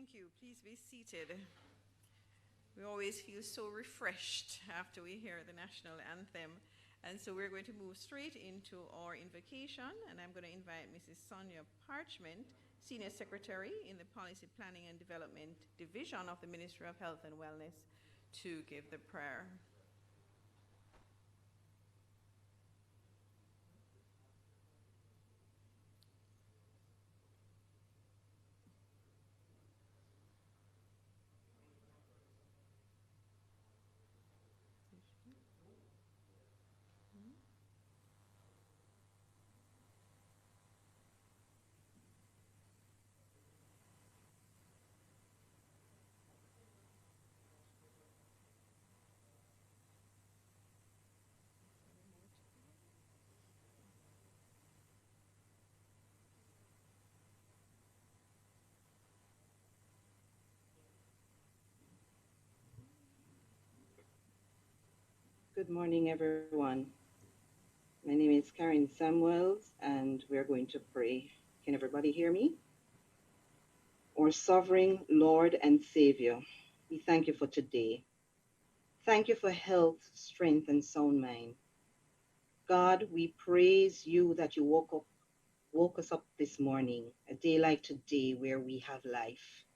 Thank you. Please be seated. We always feel so refreshed after we hear the national anthem. And so we're going to move straight into our invocation, and I'm going to invite Mrs. Sonia Parchment, Senior Secretary in the Policy Planning and Development Division of the Ministry of Health and Wellness, to give the prayer. Good morning, everyone. My name is Karen Samuels, and we're going to pray. Can everybody hear me? Our sovereign Lord and Savior, we thank you for today. Thank you for health, strength, and sound mind. God, we praise you that you woke us up this morning, a day like today where we have life.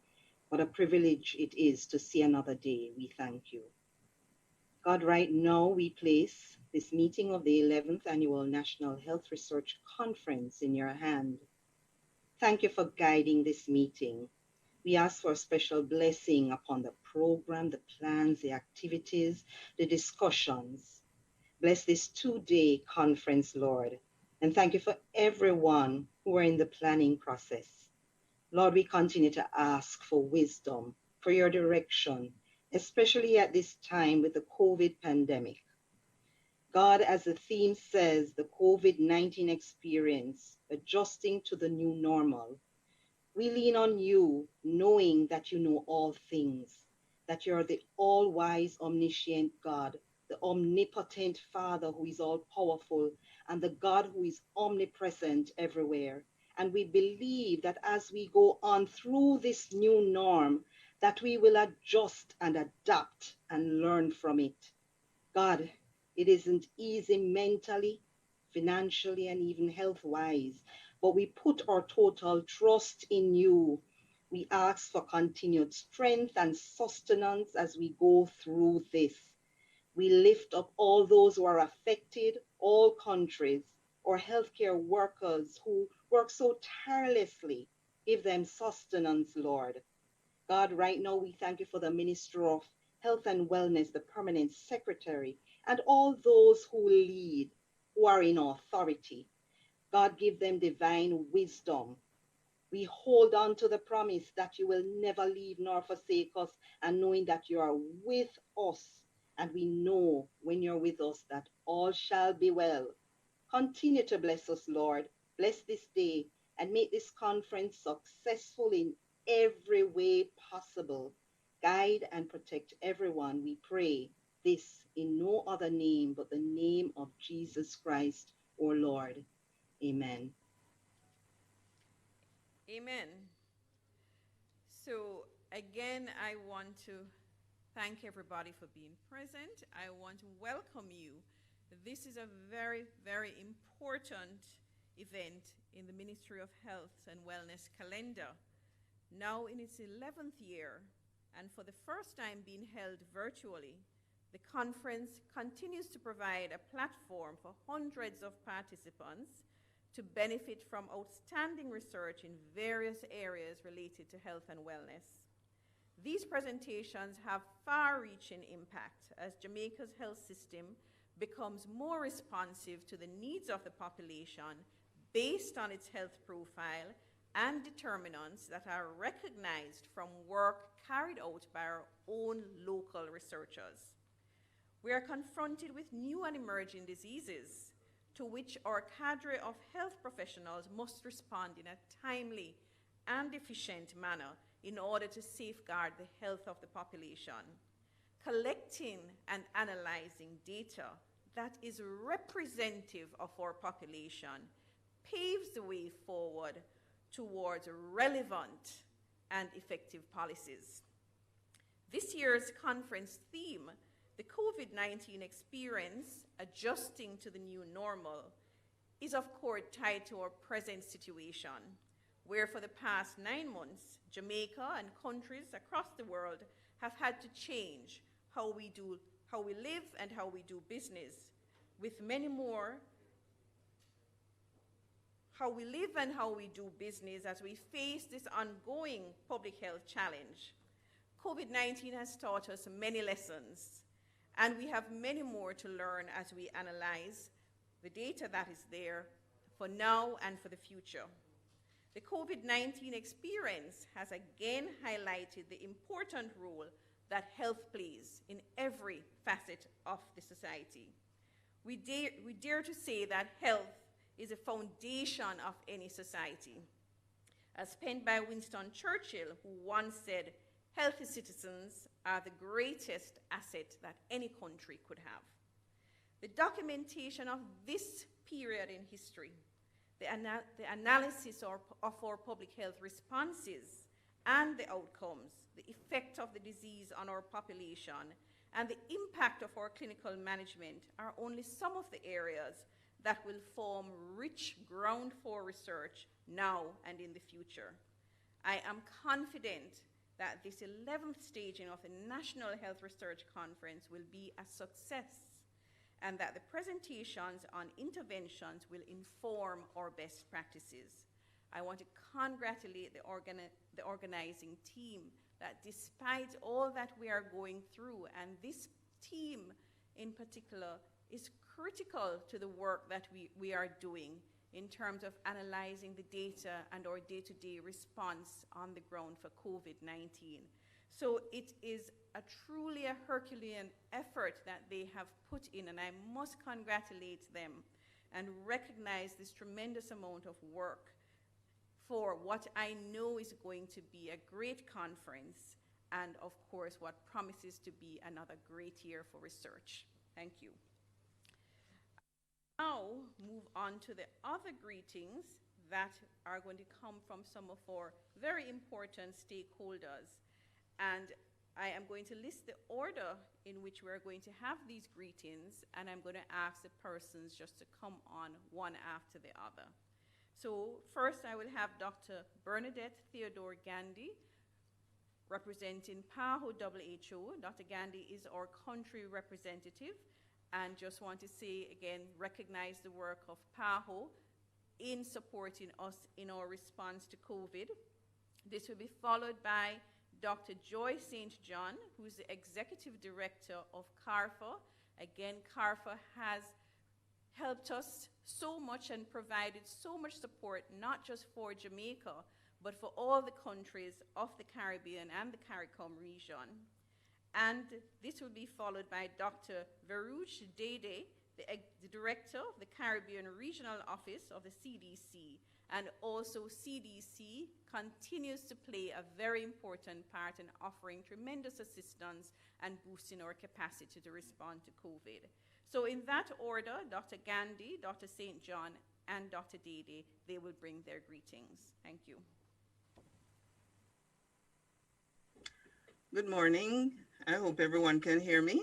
What a privilege it is to see another day. We thank you. God, right now we place this meeting of the 11th Annual National Health Research Conference in your hand. Thank you for guiding this meeting. We ask for a special blessing upon the program, the plans, the activities, the discussions. Bless this two-day conference, Lord, and thank you for everyone who are in the planning process. Lord, we continue to ask for wisdom, for your direction, especially at this time with the COVID pandemic. God, as the theme says, the COVID-19 experience, adjusting to the new normal. We lean on you, knowing that you know all things, that you're the all-wise, omniscient God, the omnipotent Father who is all-powerful, and the God who is omnipresent everywhere. And we believe that as we go on through this new norm, that we will adjust and adapt and learn from it. God, it isn't easy mentally, financially, and even health-wise, but we put our total trust in you. We ask for continued strength and sustenance as we go through this. We lift up all those who are affected, all countries, or healthcare workers who work so tirelessly. Give them sustenance, Lord. God, right now we thank you for the Minister of Health and Wellness, the Permanent Secretary, and all those who lead, who are in authority. God, give them divine wisdom. We hold on to the promise that you will never leave nor forsake us, and knowing that you are with us, and we know when you're with us that all shall be well. Continue to bless us, Lord. Bless this day and make this conference successful in every way possible. Guide and protect everyone, we pray this in no other name but the name of Jesus Christ, our Lord. Amen. Amen. So again, I want to thank everybody for being present. I want to welcome you. This is a very, very important event in the Ministry of Health and Wellness calendar. Now in its 11th year, and for the first time being held virtually, the conference continues to provide a platform for hundreds of participants to benefit from outstanding research in various areas related to health and wellness. These presentations have far-reaching impact as Jamaica's health system becomes more responsive to the needs of the population based on its health profile and determinants that are recognized from work carried out by our own local researchers. We are confronted with new and emerging diseases to which our cadre of health professionals must respond in a timely and efficient manner in order to safeguard the health of the population. Collecting and analyzing data that is representative of our population paves the way forward towards relevant and effective policies. This year's conference theme, the COVID-19 experience, adjusting to the new normal, is of course tied to our present situation, where for the past 9 months, Jamaica and countries across the world have had to change how we live and how we do business, with many more how we live and how we do business as we face this ongoing public health challenge. COVID-19 has taught us many lessons, and we have many more to learn as we analyze the data that is there for now and for the future. The COVID-19 experience has again highlighted the important role that health plays in every facet of the society. We dare to say that health is a foundation of any society. As penned by Winston Churchill, who once said, "Healthy citizens are the greatest asset that any country could have." The documentation of this period in history, the analysis of our public health responses and the outcomes, the effect of the disease on our population, and the impact of our clinical management are only some of the areas that will form rich ground for research now and in the future. I am confident that this 11th staging of the National Health Research Conference will be a success, and that the presentations on interventions will inform our best practices. I want to congratulate the organizing team that despite all that we are going through, and this team in particular is critical to the work that we are doing in terms of analyzing the data and our day-to-day response on the ground for COVID-19. So it is truly a Herculean effort that they have put in, and I must congratulate them and recognize this tremendous amount of work for what I know is going to be a great conference, and of course what promises to be another great year for research. Thank you. Now move on to the other greetings that are going to come from some of our very important stakeholders. And I am going to list the order in which we're going to have these greetings, and I'm going to ask the persons just to come on one after the other. So first I will have Dr. Bernadette Theodore Gandhi, representing PAHO WHO. Dr. Gandhi is our country representative, and just want to say again, recognize the work of PAHO in supporting us in our response to COVID. This will be followed by Dr. Joy St. John, who is the Executive Director of CARFA. Again, CARFA has helped us so much and provided so much support, not just for Jamaica, but for all the countries of the Caribbean and the CARICOM region. And this will be followed by Dr. Veruj Dede, the Director of the Caribbean Regional Office of the CDC. And also CDC continues to play a very important part in offering tremendous assistance and boosting our capacity to respond to COVID. So in that order, Dr. Gandhi, Dr. St. John, and Dr. Dede, they will bring their greetings. Thank you. Good morning. I hope everyone can hear me.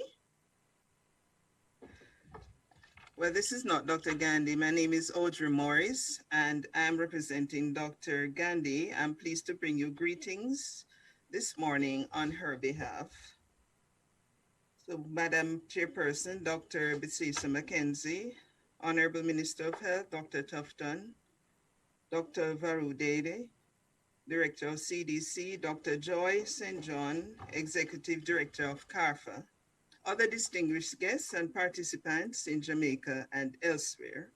Well, this is not Dr. Gandhi. My name is Audrey Morris, and I'm representing Dr. Gandhi. I'm pleased to bring you greetings this morning on her behalf. So, Madam Chairperson, Dr. Bisisa McKenzie, Honorable Minister of Health, Dr. Tufton, Dr. Varu Dede, Director of CDC, Dr. Joy St. John, Executive Director of CARFA, other distinguished guests and participants in Jamaica and elsewhere.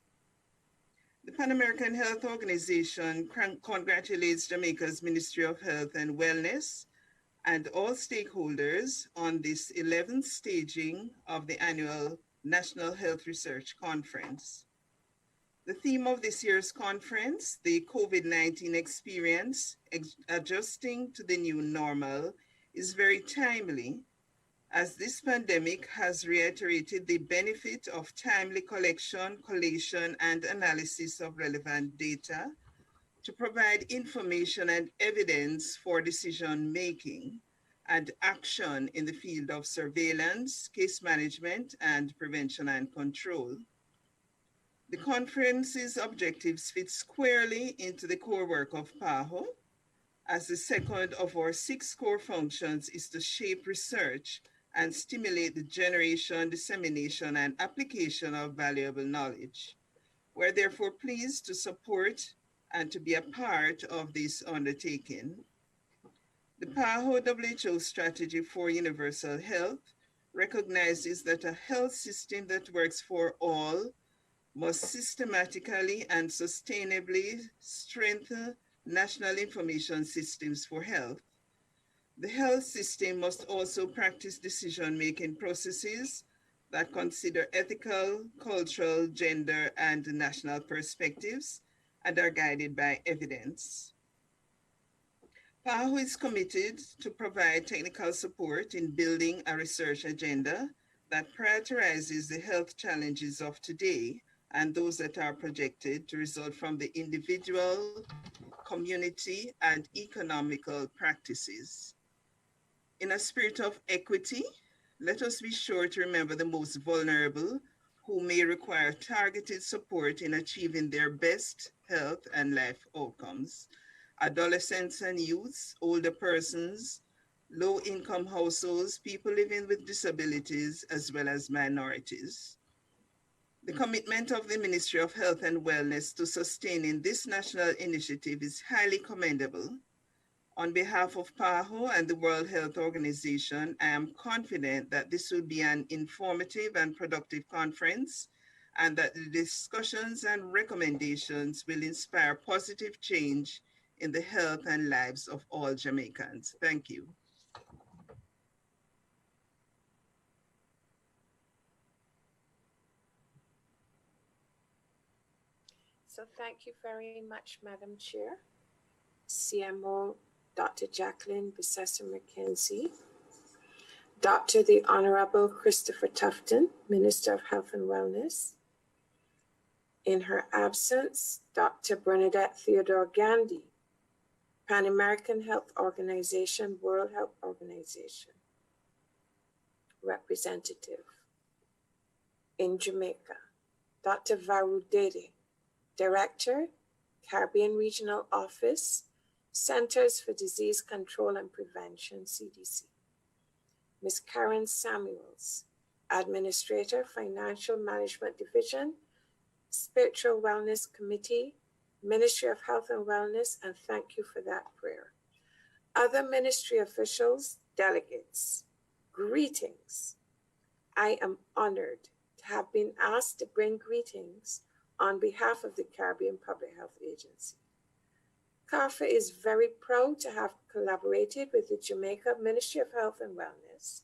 The Pan American Health Organization congratulates Jamaica's Ministry of Health and Wellness and all stakeholders on this 11th staging of the annual National Health Research Conference. The theme of this year's conference, the COVID-19 experience, adjusting to the new normal, is very timely, as this pandemic has reiterated the benefit of timely collection, collation, and analysis of relevant data to provide information and evidence for decision making and action in the field of surveillance, case management, and prevention and control. The conference's objectives fit squarely into the core work of PAHO, as the second of our 6 core functions is to shape research and stimulate the generation, dissemination, and application of valuable knowledge. We're therefore pleased to support and to be a part of this undertaking. The PAHO WHO strategy for universal health recognizes that a health system that works for all must systematically and sustainably strengthen national information systems for health. The health system must also practice decision-making processes that consider ethical, cultural, gender, and national perspectives and are guided by evidence. PAHO is committed to provide technical support in building a research agenda that prioritizes the health challenges of today and those that are projected to result from the individual, community, and economical practices. In a spirit of equity, let us be sure to remember the most vulnerable who may require targeted support in achieving their best health and life outcomes. Adolescents and youths, older persons, low-income households, people living with disabilities, as well as minorities. The commitment of the Ministry of Health and Wellness to sustaining this national initiative is highly commendable. On behalf of PAHO and the World Health Organization, I am confident that this will be an informative and productive conference, and that the discussions and recommendations will inspire positive change in the health and lives of all Jamaicans. Thank you. So thank you very much, Madam Chair, CMO Dr. Jacqueline Bissessor-McKenzie, Dr. the Honorable Christopher Tufton, Minister of Health and Wellness. In her absence, Dr. Bernadette Theodore Gandy, Pan American Health Organization, World Health Organization representative. In Jamaica, Dr. Varu Dede, Director, Caribbean Regional Office, Centers for Disease Control and Prevention, CDC. Ms. Karen Samuels, Administrator, Financial Management Division, Spiritual Wellness Committee, Ministry of Health and Wellness, and thank you for that prayer. Other ministry officials, delegates, greetings. I am honored to have been asked to bring greetings on behalf of the Caribbean Public Health Agency. CARFA is very proud to have collaborated with the Jamaica Ministry of Health and Wellness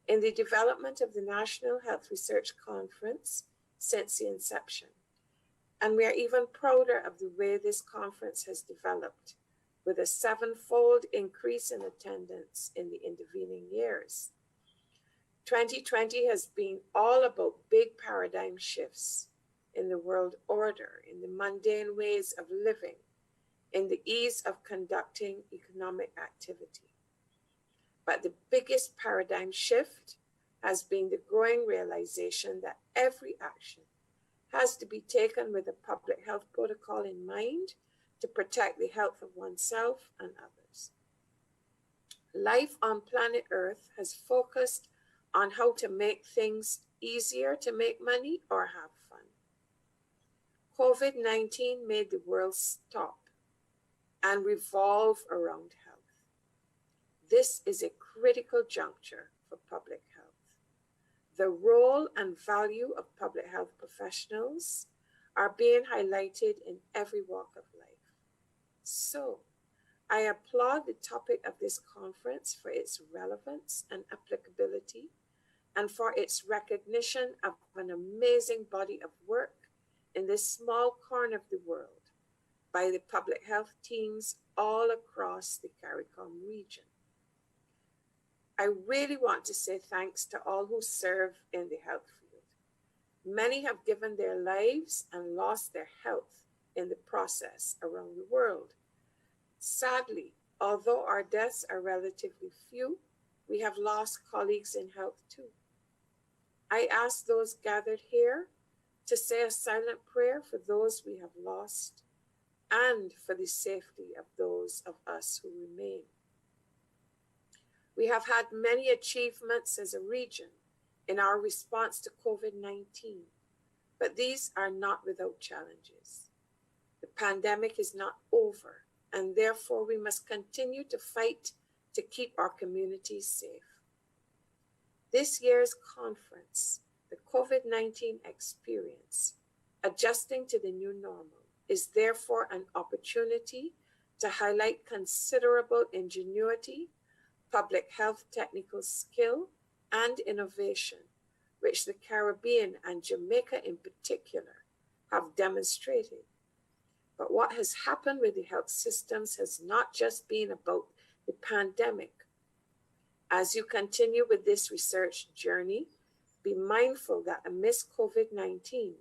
in the development of the National Health Research Conference since the inception. And we are even prouder of the way this conference has developed, with a 7-fold increase in attendance in the intervening years. 2020 has been all about big paradigm shifts in the world order, in the mundane ways of living, in the ease of conducting economic activity. But the biggest paradigm shift has been the growing realization that every action has to be taken with a public health protocol in mind to protect the health of oneself and others. Life on planet Earth has focused on how to make things easier to make money or have fun. COVID-19 made the world stop and revolve around health. This is a critical juncture for public health. The role and value of public health professionals are being highlighted in every walk of life. So, I applaud the topic of this conference for its relevance and applicability, and for its recognition of an amazing body of work in this small corner of the world by the public health teams all across the CARICOM region. I really want to say thanks to all who serve in the health field. Many have given their lives and lost their health in the process around the world. Sadly, although our deaths are relatively few, we have lost colleagues in health too. I ask those gathered here to say a silent prayer for those we have lost and for the safety of those of us who remain. We have had many achievements as a region in our response to COVID-19, but these are not without challenges. The pandemic is not over, and therefore we must continue to fight to keep our communities safe. This year's conference, the COVID-19 experience, adjusting to the new normal, is therefore an opportunity to highlight considerable ingenuity, public health technical skill, and innovation, which the Caribbean and Jamaica in particular have demonstrated. But what has happened with the health systems has not just been about the pandemic. As you continue with this research journey, be mindful that amidst COVID-19,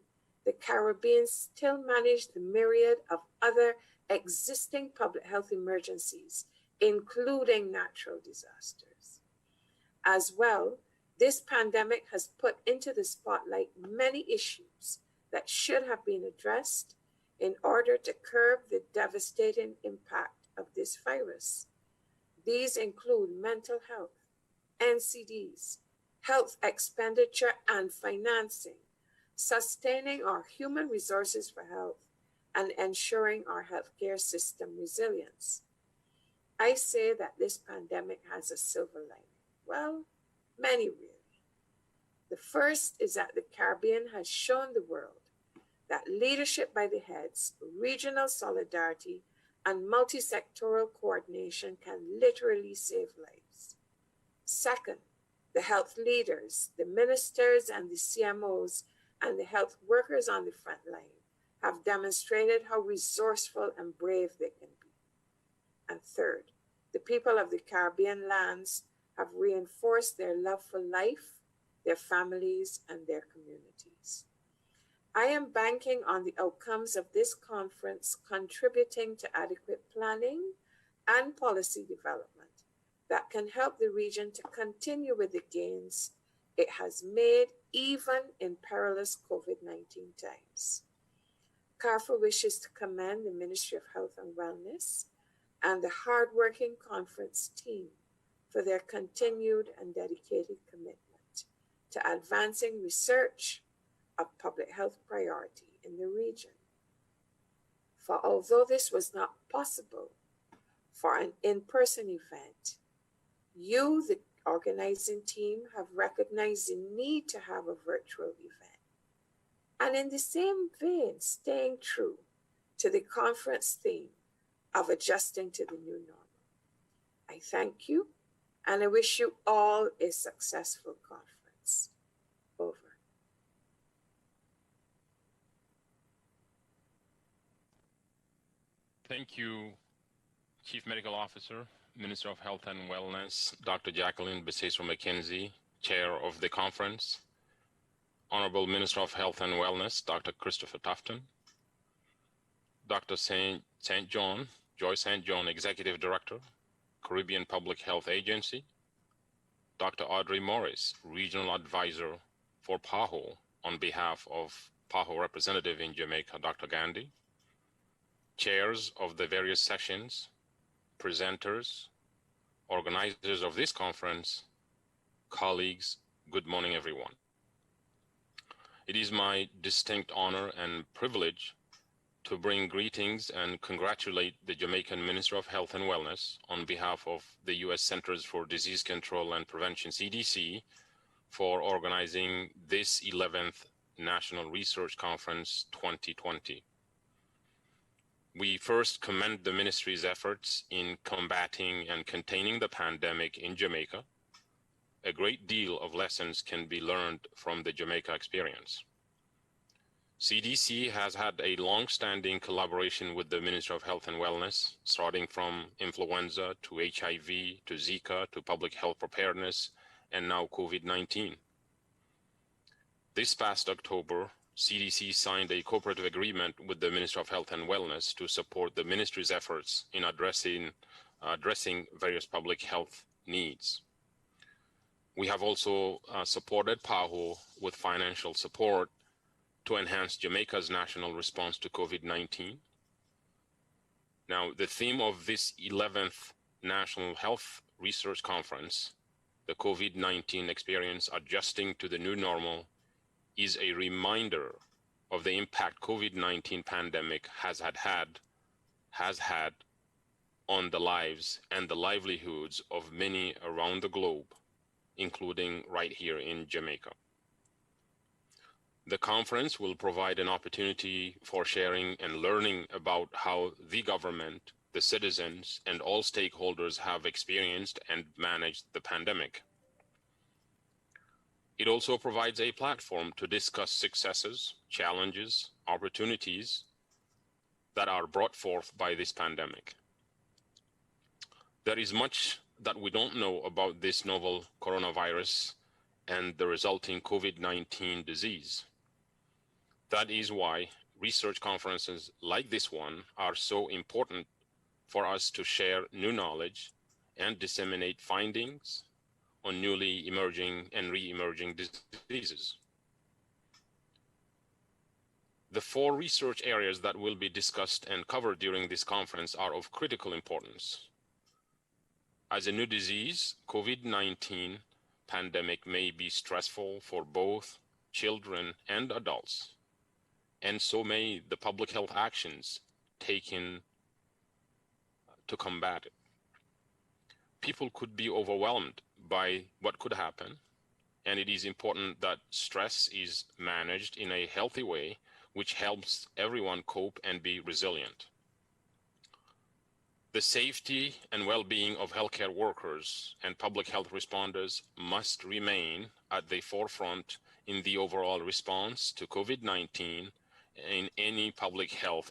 the Caribbean still managed the myriad of other existing public health emergencies, including natural disasters. As well, this pandemic has put into the spotlight many issues that should have been addressed in order to curb the devastating impact of this virus. These include mental health, NCDs, health expenditure and financing, sustaining our human resources for health, and ensuring our healthcare system resilience. I say that this pandemic has a silver lining. Well, many really. The first is that the Caribbean has shown the world that leadership by the heads, regional solidarity, and multi-sectoral coordination can literally save lives. Second, the health leaders, the ministers and the CMOs, and the health workers on the front line have demonstrated how resourceful and brave they can be. And third, the people of the Caribbean lands have reinforced their love for life, their families, and their communities. I am banking on the outcomes of this conference contributing to adequate planning and policy development that can help the region to continue with the gains it has made even in perilous COVID-19 times. CARFA wishes to commend the Ministry of Health and Wellness and the hardworking conference team for their continued and dedicated commitment to advancing research of public health priority in the region. For although this was not possible for an in-person event, you, the organizing team, have recognized the need to have a virtual event. And in the same vein, staying true to the conference theme of adjusting to the new normal. I thank you, and I wish you all a successful conference. Over. Thank you, Chief Medical Officer, Minister of Health and Wellness, Dr. Jacqueline Becerra-McKenzie, Chair of the conference, Honorable Minister of Health and Wellness, Dr. Christopher Tufton, Dr. Joy St. John, Executive Director, Caribbean Public Health Agency, Dr. Audrey Morris, Regional Advisor for PAHO, on behalf of PAHO representative in Jamaica, Dr. Gandhi, chairs of the various sessions, presenters, organizers of this conference, colleagues, good morning, everyone. It is my distinct honor and privilege to bring greetings and congratulate the Jamaican Minister of Health and Wellness on behalf of the U.S. Centers for Disease Control and Prevention, CDC, for organizing this 11th National Research Conference 2020. We first commend the ministry's efforts in combating and containing the pandemic in Jamaica. A great deal of lessons can be learned from the Jamaica experience. CDC has had a long-standing collaboration with the Ministry of Health and Wellness, starting from influenza to HIV to Zika to public health preparedness, and now COVID-19. This past October, CDC signed a cooperative agreement with the Ministry of Health and Wellness to support the ministry's efforts in addressing various public health needs. We have also supported PAHO with financial support to enhance Jamaica's national response to COVID-19. Now, the theme of this 11th National Health Research Conference, the COVID-19 experience adjusting to the new normal, is a reminder of the impact COVID-19 pandemic has had on the lives and the livelihoods of many around the globe, including right here in Jamaica. The conference will provide an opportunity for sharing and learning about how the government, the citizens, and all stakeholders have experienced and managed the pandemic. It also provides a platform to discuss successes, challenges, opportunities that are brought forth by this pandemic. There is much that we don't know about this novel coronavirus and the resulting COVID-19 disease. That is why research conferences like this one are so important for us to share new knowledge and disseminate findings on newly emerging and re-emerging diseases. The 4 research areas that will be discussed and covered during this conference are of critical importance. As a new disease, COVID-19 pandemic may be stressful for both children and adults, and so may the public health actions taken to combat it. People could be overwhelmed by what could happen, and it is important that stress is managed in a healthy way, which helps everyone cope and be resilient. The safety and well-being of healthcare workers and public health responders must remain at the forefront in the overall response to COVID-19 in any public health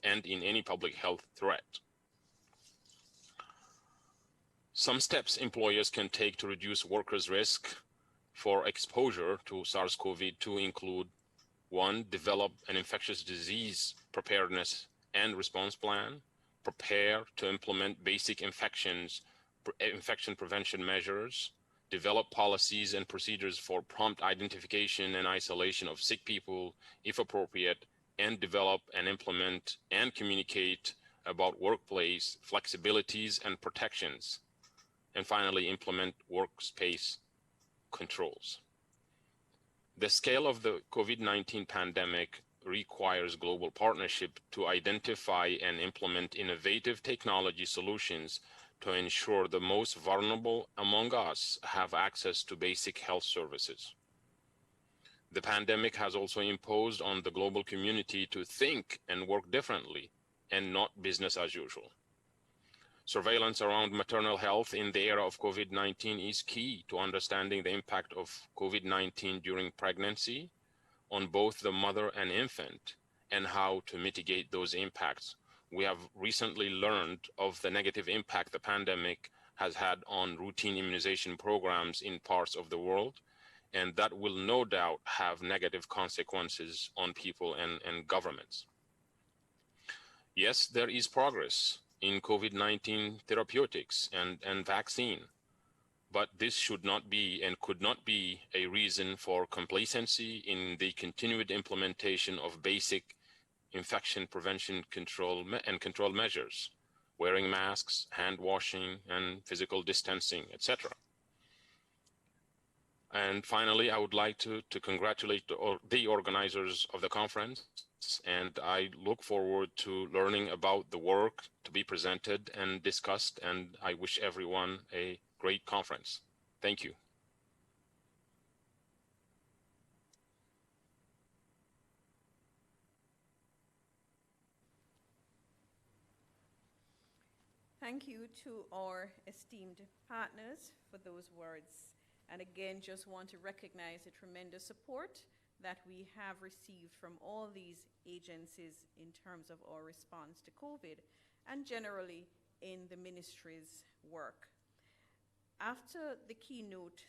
threat. Some steps employers can take to reduce workers' risk for exposure to SARS-CoV-2 include: 1, develop an infectious disease preparedness and response plan. Prepare to implement basic infection prevention measures. Develop policies and procedures for prompt identification and isolation of sick people, if appropriate, and develop and implement and communicate about workplace flexibilities and protections. And finally, implement workspace controls. The scale of the COVID-19 pandemic requires global partnership to identify and implement innovative technology solutions to ensure the most vulnerable among us have access to basic health services. The pandemic has also imposed on the global community to think and work differently and not business as usual. Surveillance around maternal health in the era of COVID-19 is key to understanding the impact of COVID-19 during pregnancy on both the mother and infant, and how to mitigate those impacts. We have recently learned of the negative impact the pandemic has had on routine immunization programs in parts of the world, and that will no doubt have negative consequences on people and governments. Yes, there is progress in COVID-19 therapeutics and vaccine, but this should not be and could not be a reason for complacency in the continued implementation of basic infection prevention control measures, wearing masks, hand washing, and physical distancing, etc. And finally, I would like to congratulate the organizers of the conference, and I look forward to learning about the work to be presented and discussed, and I wish everyone a great conference. Thank you. Thank you to our esteemed partners for those words. And again, just want to recognize the tremendous support that we have received from all these agencies in terms of our response to COVID and generally in the ministry's work. After the keynote,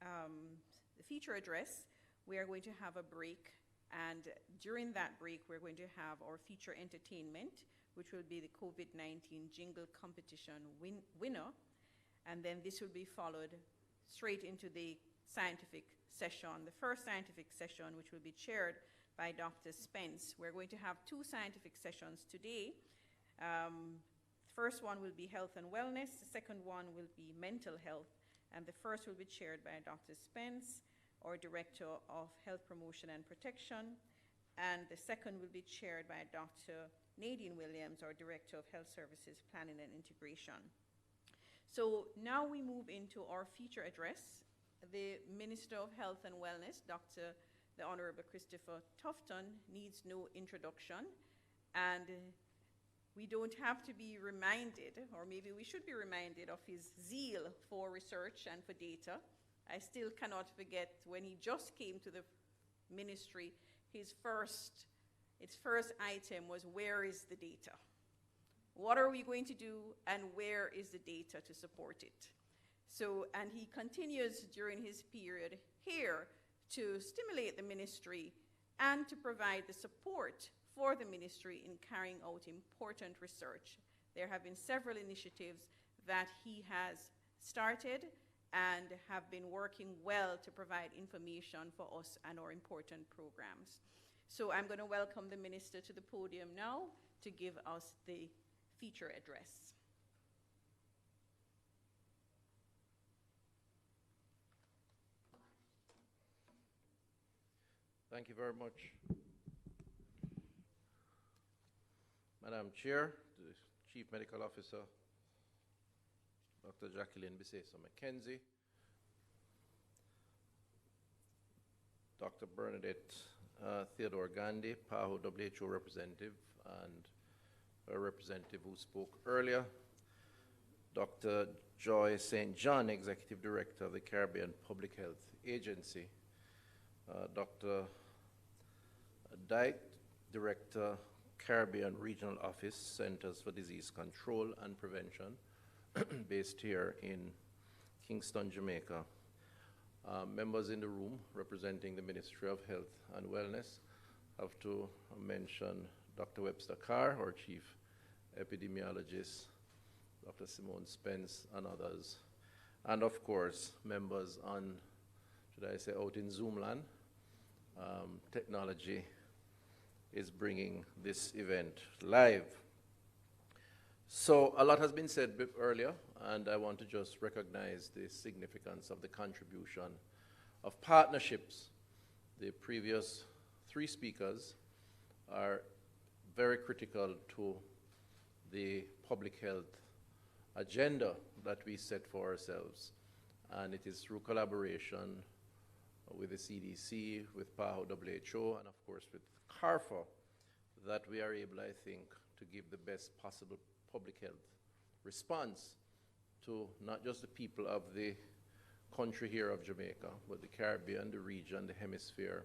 the feature address, we are going to have a break And during that break, we're going to have our feature entertainment, which will be the COVID-19 Jingle competition winner. And then this will be followed straight into the scientific session, the first scientific session, which will be chaired by Dr. Spence. We're going to have two scientific sessions today. First one will be health and wellness. The second one will be mental health. And the first will be chaired by Dr. Spence, our Director of Health Promotion and Protection. And the second will be chaired by Dr. Nadine Williams, our Director of Health Services Planning and Integration. So now we move into our feature address. The Minister of Health and Wellness, the Honorable Christopher Tufton, needs no introduction. And we don't have to be reminded, or maybe we should be reminded, of his zeal for research and for data. I still cannot forget when he just came to the ministry, its first item was, where is the data? What are we going to do, and where is the data to support it? So, and he continues during his period here to stimulate the ministry and to provide the support for the ministry in carrying out important research. There have been several initiatives that he has started and have been working well to provide information for us and our important programs. So I'm going to welcome the minister to the podium now to give us the feature address. Thank you very much, Madam Chair, the Chief Medical Officer, Dr. Jacqueline Bisseso-McKenzie, Dr. Bernadette Theodore Gandhi, PAHO WHO representative, and a representative who spoke earlier, Dr. Joy St. John, Executive Director of the Caribbean Public Health Agency, Dr. Dyke, Director, Caribbean Regional Office, Centers for Disease Control and Prevention, based here in Kingston, Jamaica. Members in the room representing the Ministry of Health and Wellness. Have to mention Dr. Webster Carr, our Chief Epidemiologist, Dr. Simone Spence, and others. And of course, members on, should I say, out in Zoom land. Technology is bringing this event live. So a lot has been said earlier, and I want to just recognize the significance of the contribution of partnerships. The previous three speakers are very critical to the public health agenda that we set for ourselves. And it is through collaboration with the CDC, with PAHO WHO, and of course with CARFA that we are able, I think, to give the best possible public health response to not just the people of the country here of Jamaica, but the Caribbean, the region, the hemisphere,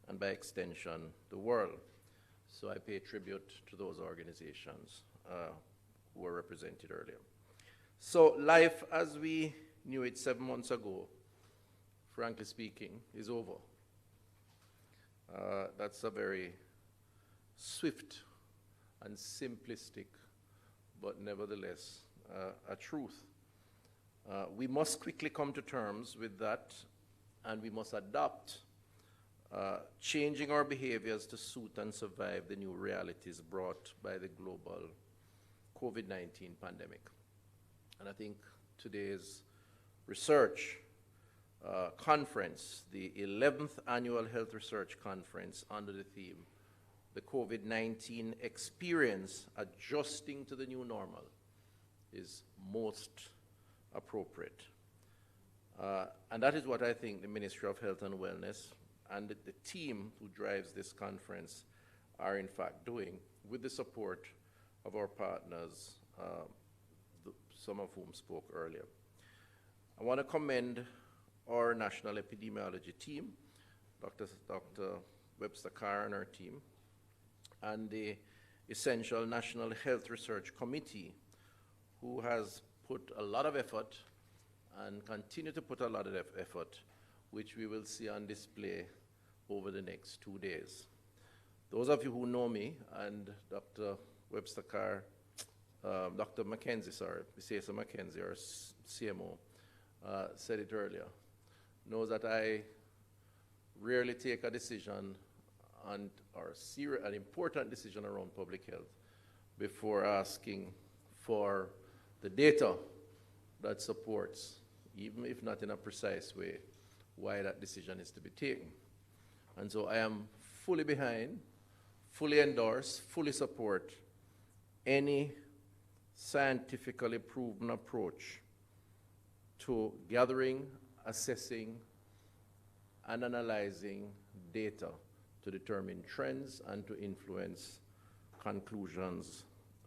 and by extension, the world. So I pay tribute to those organizations who were represented earlier. So life as we knew it 7 months ago, frankly speaking, is over. That's a very swift and simplistic, but nevertheless a truth. We must quickly come to terms with that, and we must adopt, changing our behaviors to suit and survive the new realities brought by the global COVID-19 pandemic. And I think today's research conference, the 11th Annual Health Research Conference under the theme, the COVID-19 Experience Adjusting to the New Normal, is most appropriate. And that is what I think the Ministry of Health and Wellness and the team who drives this conference are in fact doing, with the support of our partners, some of whom spoke earlier. I want to commend our National Epidemiology team, Dr. Webster Carr and her team, and the Essential National Health Research Committee, who has put a lot of effort and continue to put a lot of effort, which we will see on display over the next 2 days. Those of you who know me, and Dr. Webster Carr, Dr. McKenzie, sorry, Cesar McKenzie, our CMO, said it earlier, knows that I rarely take a decision an important decision around public health before asking for the data that supports, even if not in a precise way, why that decision is to be taken. And so I am fully behind, fully endorse, fully support any scientifically proven approach to gathering, assessing, and analyzing data to determine trends and to influence conclusions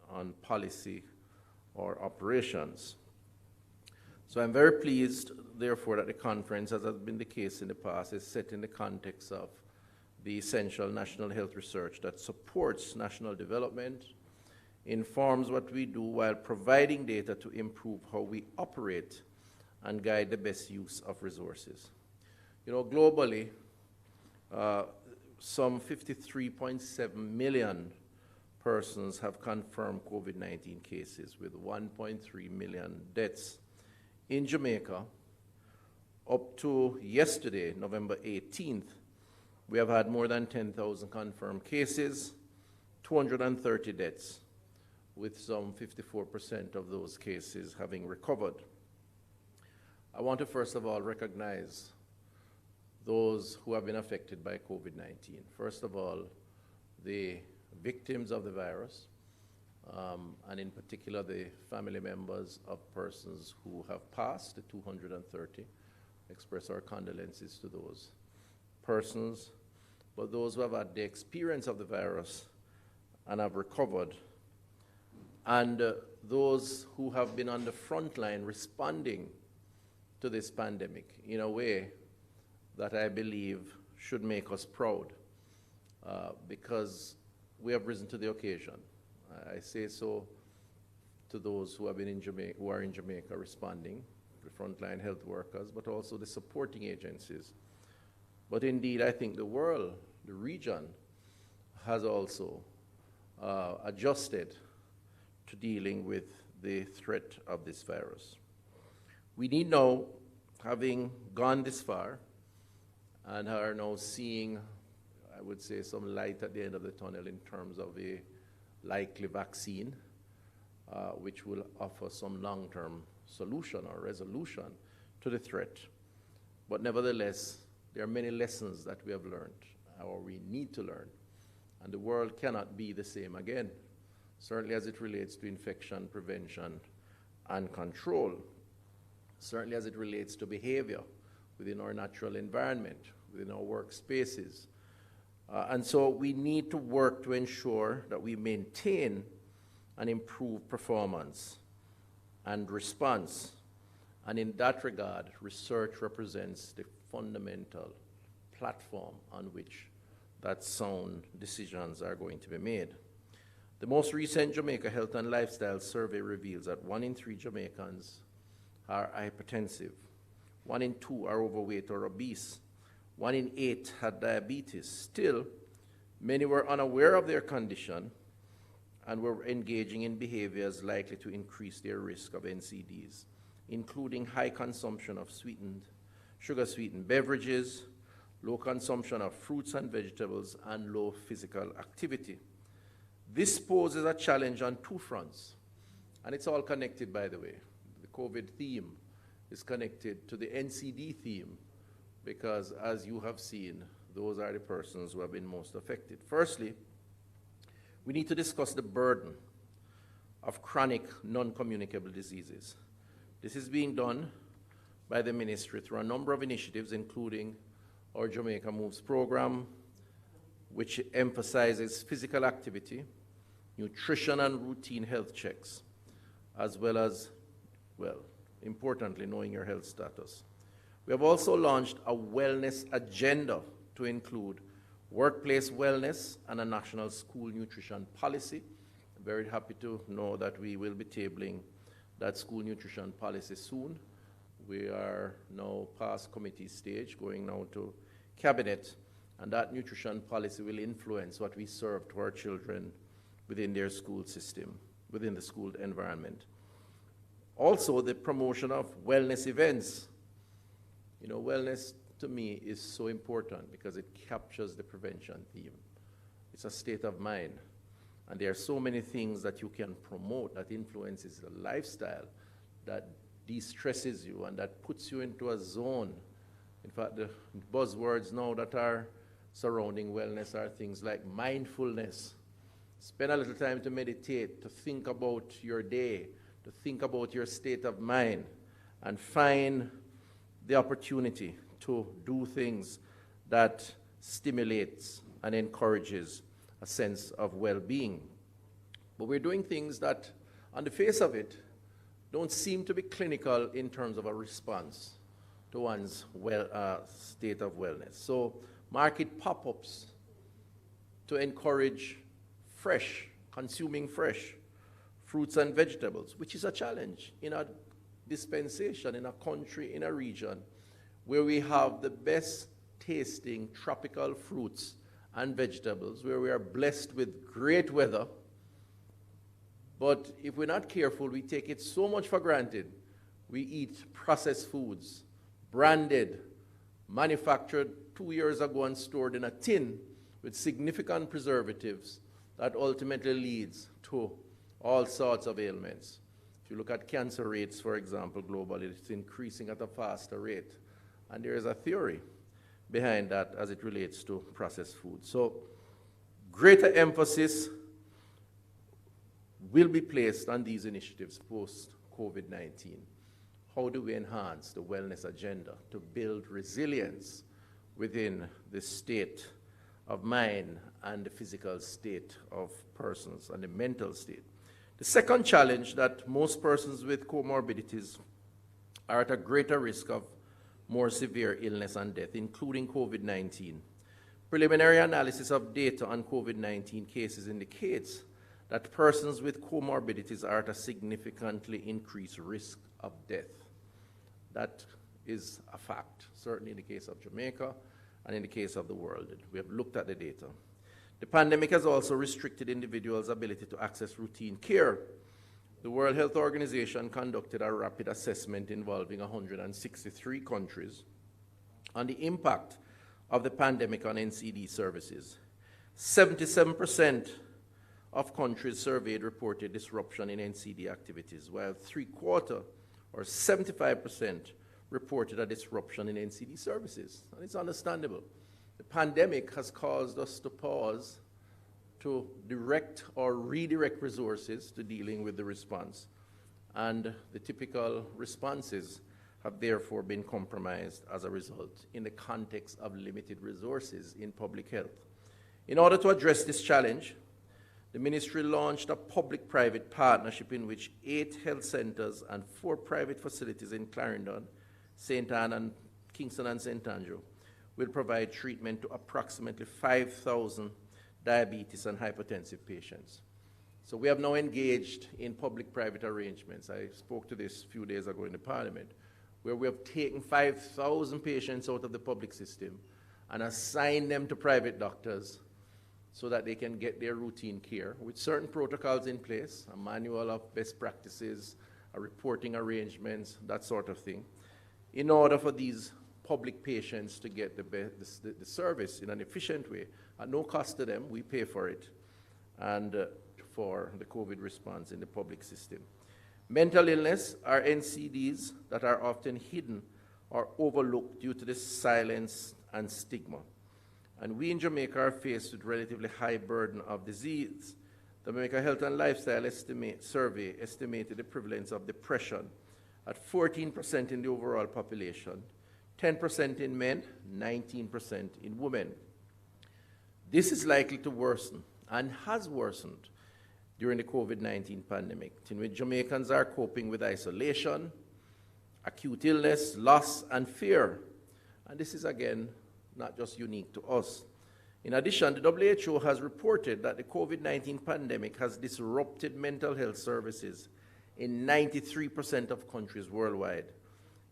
on policy or operations. So I'm very pleased, therefore, that the conference, as has been the case in the past, is set in the context of the essential national health research that supports national development, informs what we do while providing data to improve how we operate and guide the best use of resources. You know, globally, some 53.7 million persons have confirmed COVID-19 cases with 1.3 million deaths. In Jamaica, up to yesterday, November 18th, we have had more than 10,000 confirmed cases, 230 deaths, with some 54% of those cases having recovered. I want to first of all recognize those who have been affected by COVID-19. First of all, the victims of the virus, and in particular the family members of persons who have passed, the 230. Express our condolences to those persons, but those who have had the experience of the virus and have recovered, and those who have been on the front line responding to this pandemic in a way that I believe should make us proud, because we have risen to the occasion. I say so to those who have been in Jamaica, who are in Jamaica responding, the frontline health workers, but also the supporting agencies. But indeed, I think the world, the region, has also adjusted to dealing with the threat of this virus. We need now, having gone this far, and are now seeing, I would say, some light at the end of the tunnel in terms of a likely vaccine, which will offer some long-term solution or resolution to the threat. But nevertheless, there are many lessons that we have learned, or we need to learn, and the world cannot be the same again, certainly as it relates to infection prevention and control, certainly as it relates to behavior within our natural environment, within our workspaces. And so we need to work to ensure that we maintain and improve performance and response. And in that regard, research represents the fundamental platform on which that sound decisions are going to be made. The most recent Jamaica Health and Lifestyle Survey reveals that 1 in 3 Jamaicans are hypertensive, 1 in 2 are overweight or obese, 1 in 8 had diabetes. Still, many were unaware of their condition and were engaging in behaviors likely to increase their risk of NCDs, including high consumption of sugar-sweetened beverages, low consumption of fruits and vegetables, and low physical activity. This poses a challenge on 2 fronts, and it's all connected, by the way. The COVID theme is connected to the NCD theme, because as you have seen, those are the persons who have been most affected. Firstly, we need to discuss the burden of chronic non-communicable diseases. This is being done by the ministry through a number of initiatives, including our Jamaica Moves program, which emphasizes physical activity, nutrition and routine health checks, as well as, well, importantly, knowing your health status. We have also launched a wellness agenda to include workplace wellness and a national school nutrition policy. I'm very happy to know that we will be tabling that school nutrition policy soon. We are now past committee stage, going now to cabinet, And that nutrition policy will influence what we serve to our children within their school system, within the school environment. Also, the promotion of wellness events. You know, wellness to me is so important because it captures the prevention theme. It's a state of mind. And there are so many things that you can promote that influences the lifestyle, that de-stresses you and that puts you into a zone. In fact, the buzzwords now that are surrounding wellness are things like mindfulness. Spend a little time to meditate, to think about your day, to think about your state of mind, and find the opportunity to do things that stimulates and encourages a sense of well-being. But we're doing things that, on the face of it, don't seem to be clinical in terms of a response to one's state of wellness. So market pop-ups to encourage consuming fresh fruits and vegetables, which is a challenge in a dispensation, in a country, in a region where we have the best tasting tropical fruits and vegetables, where we are blessed with great weather. But if we're not careful, we take it so much for granted. We eat processed foods, branded, manufactured 2 years ago and stored in a tin with significant preservatives that ultimately leads to all sorts of ailments. If you look at cancer rates, for example, globally, it's increasing at a faster rate. And there is a theory behind that as it relates to processed food. So greater emphasis will be placed on these initiatives post-COVID-19. How do we enhance the wellness agenda to build resilience within the state of mind and the physical state of persons and the mental state? The second challenge, that most persons with comorbidities are at a greater risk of more severe illness and death, including COVID-19. Preliminary analysis of data on COVID-19 cases indicates that persons with comorbidities are at a significantly increased risk of death. That is a fact, certainly in the case of Jamaica and in the case of the world. We have looked at the data. The pandemic has also restricted individuals' ability to access routine care. The World Health Organization conducted a rapid assessment involving 163 countries on the impact of the pandemic on NCD services. 77% of countries surveyed reported disruption in NCD activities, while 3/4, or 75%, reported a disruption in NCD services. And it's understandable. The pandemic has caused us to pause, to direct or redirect resources to dealing with the response. And the typical responses have therefore been compromised as a result in the context of limited resources in public health. In order to address this challenge, the ministry launched a public-private partnership in which 8 health centers and 4 private facilities in Clarendon, St. Anne, and Kingston and St. Andrew will provide treatment to approximately 5,000 diabetes and hypertensive patients. So we have now engaged in public-private arrangements. I spoke to this a few days ago in the Parliament, where we have taken 5,000 patients out of the public system and assigned them to private doctors so that they can get their routine care with certain protocols in place, a manual of best practices, a reporting arrangements, that sort of thing, in order for these public patients to get the service in an efficient way. At no cost to them, we pay for it, and for the COVID response in the public system. Mental illness are NCDs that are often hidden or overlooked due to the silence and stigma. And we in Jamaica are faced with relatively high burden of disease. The Jamaica Health and Lifestyle Survey estimated the prevalence of depression at 14% in the overall population, 10% in men, 19% in women. This is likely to worsen and has worsened during the COVID-19 pandemic, in which Jamaicans are coping with isolation, acute illness, loss, and fear. And this is, again, not just unique to us. In addition, the WHO has reported that the COVID-19 pandemic has disrupted mental health services in 93% of countries worldwide.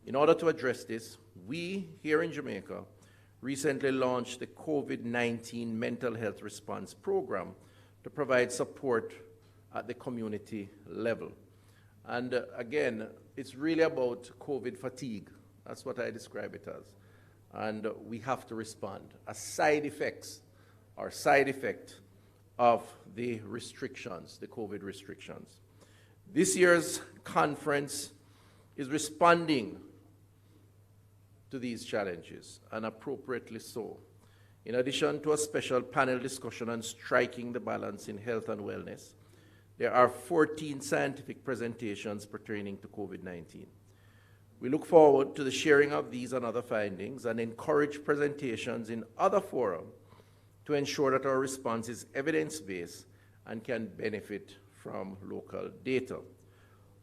In order to address this, we here in Jamaica recently launched the COVID-19 Mental Health Response Program to provide support at the community level. And again, it's really about COVID fatigue. That's what I describe it as. And we have to respond as side effect of the restrictions, the COVID restrictions. This year's conference is responding to these challenges, and appropriately so. In addition to a special panel discussion on striking the balance in health and wellness, there are 14 scientific presentations pertaining to COVID-19. We look forward to the sharing of these and other findings and encourage presentations in other forums to ensure that our response is evidence-based and can benefit from local data.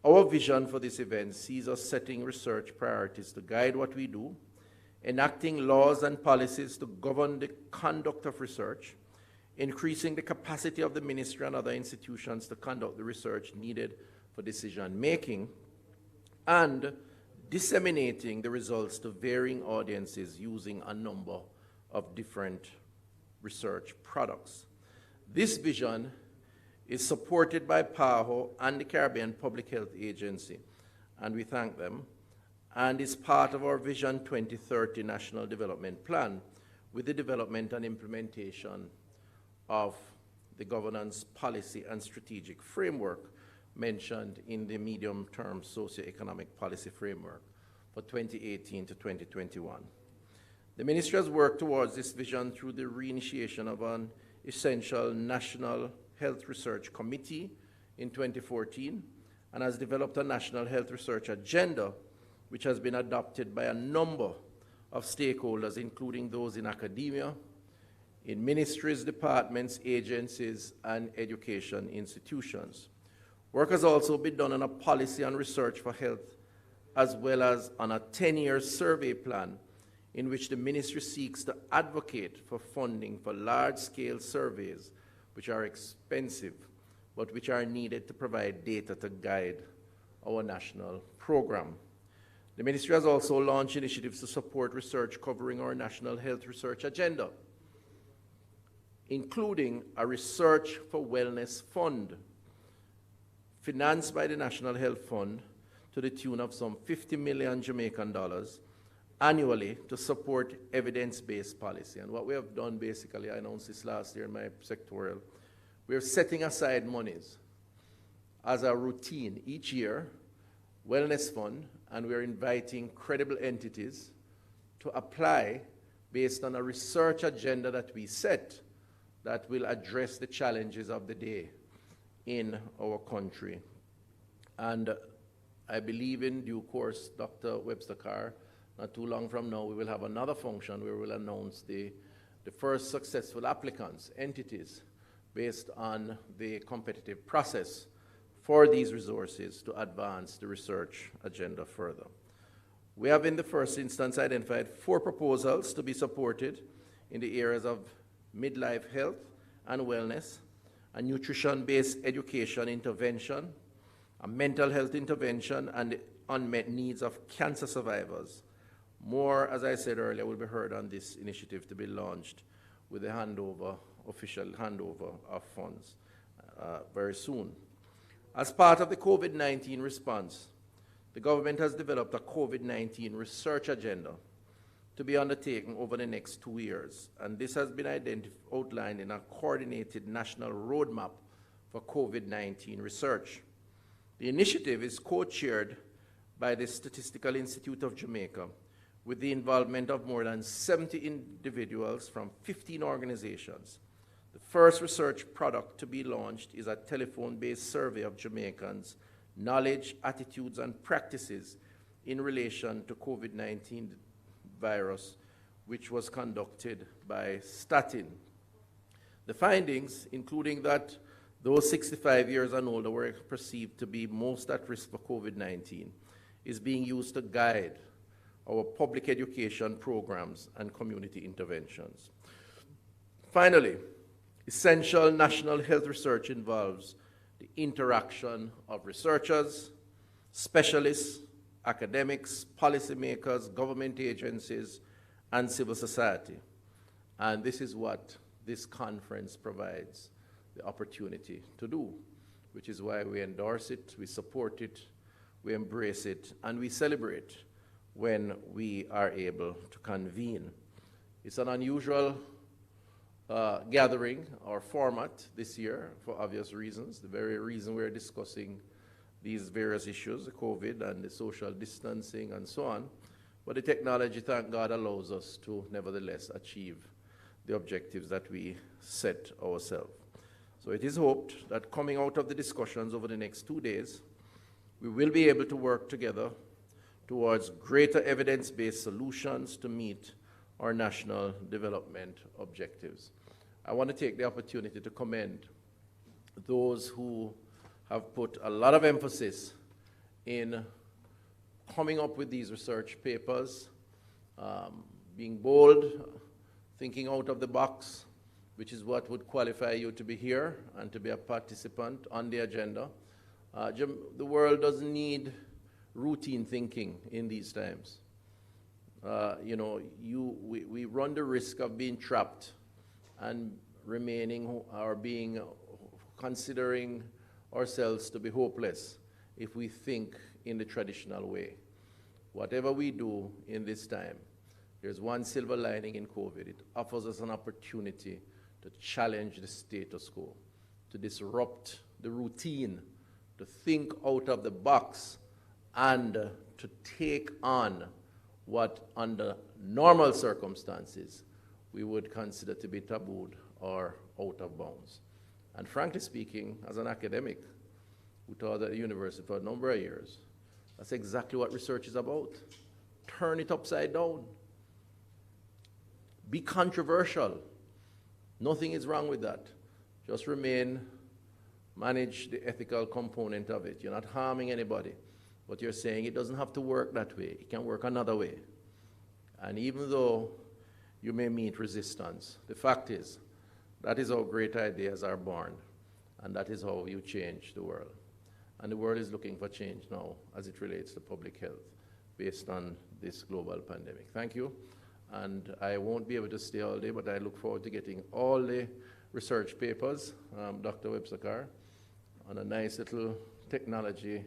Our vision for this event sees us setting research priorities to guide what we do, enacting laws and policies to govern the conduct of research, increasing the capacity of the ministry and other institutions to conduct the research needed for decision-making, and disseminating the results to varying audiences using a number of different research products. This vision is supported by PAHO and the Caribbean Public Health Agency, and we thank them, and is part of our Vision 2030 National Development Plan with the development and implementation of the governance policy and strategic framework mentioned in the medium-term socioeconomic policy framework for 2018 to 2021. The ministry has worked towards this vision through the reinitiation of an essential National Health Research Committee in 2014 and has developed a National Health Research Agenda which has been adopted by a number of stakeholders, including those in academia, in ministries, departments, agencies, and education institutions. Work has also been done on a policy on research for health, as well as on a 10-year survey plan in which the ministry seeks to advocate for funding for large-scale surveys, which are expensive, but which are needed to provide data to guide our national program. The ministry has also launched initiatives to support research covering our National Health Research Agenda, including a Research for Wellness Fund, financed by the National Health Fund to the tune of some 50 million Jamaican dollars annually to support evidence-based policy. And what we have done, basically, I announced this last year in my sectorial, we're setting aside monies as a routine each year, wellness fund, and we're inviting credible entities to apply based on a research agenda that we set that will address the challenges of the day in our country. And I believe in due course, Dr. Webster-Carr, not too long from now, we will have another function where we'll announce the first successful applicants, entities, based on the competitive process for these resources to advance the research agenda further. We have in the first instance identified 4 proposals to be supported in the areas of midlife health and wellness, a nutrition-based education intervention, a mental health intervention, and the unmet needs of cancer survivors. More, as I said earlier, will be heard on this initiative to be launched with the official handover of funds very soon. As part of the COVID-19 response, the government has developed a COVID-19 research agenda to be undertaken over the next 2 years, and this has been outlined in a coordinated national roadmap for COVID-19 research. The initiative is co-chaired by the Statistical Institute of Jamaica with the involvement of more than 70 individuals from 15 organizations. The first research product to be launched is a telephone-based survey of Jamaicans' knowledge, attitudes, and practices in relation to COVID-19 virus, which was conducted by Statin. The findings, including that those 65 years and older were perceived to be most at risk for COVID-19, is being used to guide our public education programs and community interventions. Finally, essential national health research involves the interaction of researchers, specialists, academics, policymakers, government agencies, and civil society. And this is what this conference provides the opportunity to do, which is why we endorse it, we support it, we embrace it, and we celebrate when we are able to convene. It's an unusual gathering or format this year for obvious reasons. The very reason we're discussing these various issues, the COVID and the social distancing and so on. But the technology, thank God, allows us to nevertheless achieve the objectives that we set ourselves. So it is hoped that coming out of the discussions over the next 2 days, we will be able to work together towards greater evidence-based solutions to meet our national development objectives. I want to take the opportunity to commend those who have put a lot of emphasis in coming up with these research papers, being bold, thinking out of the box, which is what would qualify you to be here and to be a participant on the agenda. The world doesn't need routine thinking in these times. We run the risk of being trapped and remaining or considering ourselves to be hopeless if we think in the traditional way. Whatever we do in this time, there's one silver lining in COVID. It offers us an opportunity to challenge the status quo, to disrupt the routine, to think out of the box, and to take on what under normal circumstances we would consider to be tabooed or out of bounds. And frankly speaking, as an academic who taught at the university for a number of years, that's exactly what research is about. Turn it upside down. Be controversial. Nothing is wrong with that. Just manage the ethical component of it. You're not harming anybody, but you're saying it doesn't have to work that way. It can work another way. And even though you may meet resistance, the fact is, that is how great ideas are born, and that is how you change the world. And the world is looking for change now as it relates to public health based on this global pandemic. Thank you. And I won't be able to stay all day, but I look forward to getting all the research papers, Dr. Websakar, on a nice little technology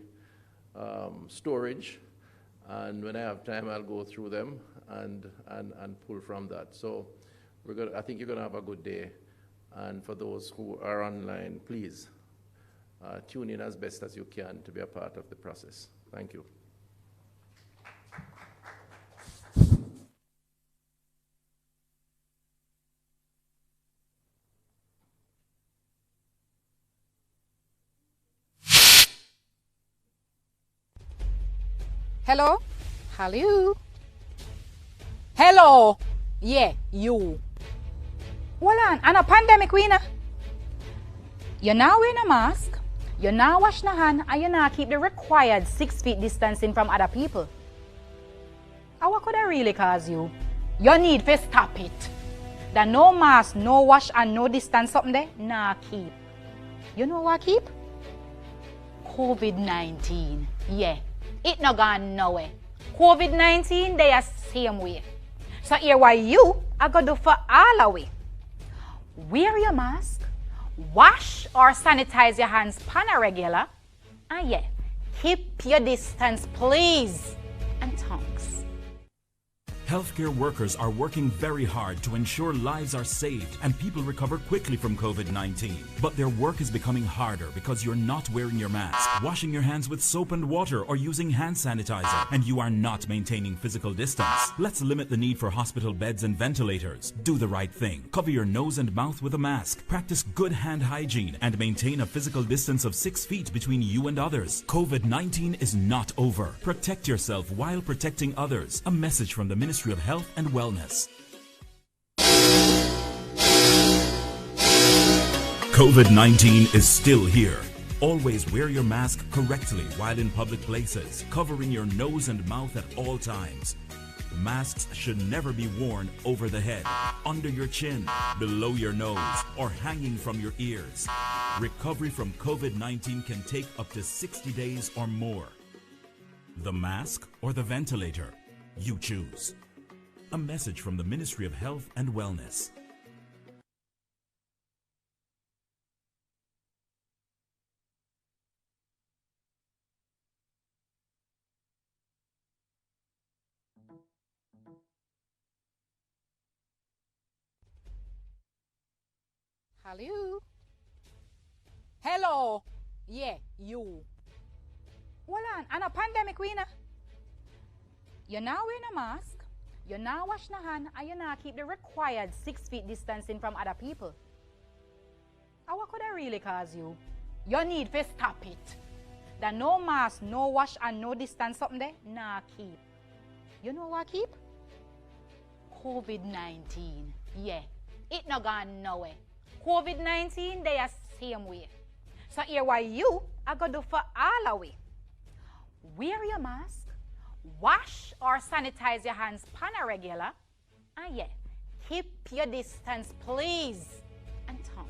storage. And when I have time, I'll go through them and pull from that. So I think you're going to have a good day. And for those who are online, please tune in as best as you can to be a part of the process. Thank you. Hello? Hello? Hello? Yeah, you. Hold on, and a pandemic winner. You're now wearing a mask, you're now washing your hand, and you now keep the required 6 feet distancing from other people. And what could that really cause you? You need to stop it. That no mask, no wash, and no distance something there, nah keep. You know what keep? COVID-19. Yeah, it not gone nowhere. COVID-19, they are same way. So here what you are going to do for all of we. Wear your mask, wash or sanitize your hands pan a regular, and yeah, keep your distance, please, and thanks. Healthcare workers are working very hard to ensure lives are saved and people recover quickly from COVID-19. But their work is becoming harder because you're not wearing your mask, washing your hands with soap and water, or using hand sanitizer, and you are not maintaining physical distance. Let's limit the need for hospital beds and ventilators. Do the right thing. Cover your nose and mouth with a mask. Practice good hand hygiene and maintain a physical distance of 6 feet between you and others. COVID-19 is not over. Protect yourself while protecting others. A message from the Ministry of Health and Wellness. COVID-19 is still here. Always wear your mask correctly while in public places, covering your nose and mouth at all times. Masks should never be worn over the head, under your chin, below your nose, or hanging from your ears. Recovery from COVID-19 can take up to 60 days or more. The mask or the ventilator? You choose. A message from the Ministry of Health and Wellness. Hello? Hello? Yeah, you. Hold on, and a pandemic winner. You're now wearing a mask, you're now washing your hand, and you now keep the required 6 feet distancing from other people. And what could I really cause you? You need to stop it. That no mask, no wash, and no distance something there, nah keep. You know what keep? COVID-19. Yeah, it not gone nowhere. COVID-19, they are same way. So here what you are going to do for all of we. Wear your mask, wash or sanitize your hands pan a regular, and yeah, keep your distance, please. And thanks.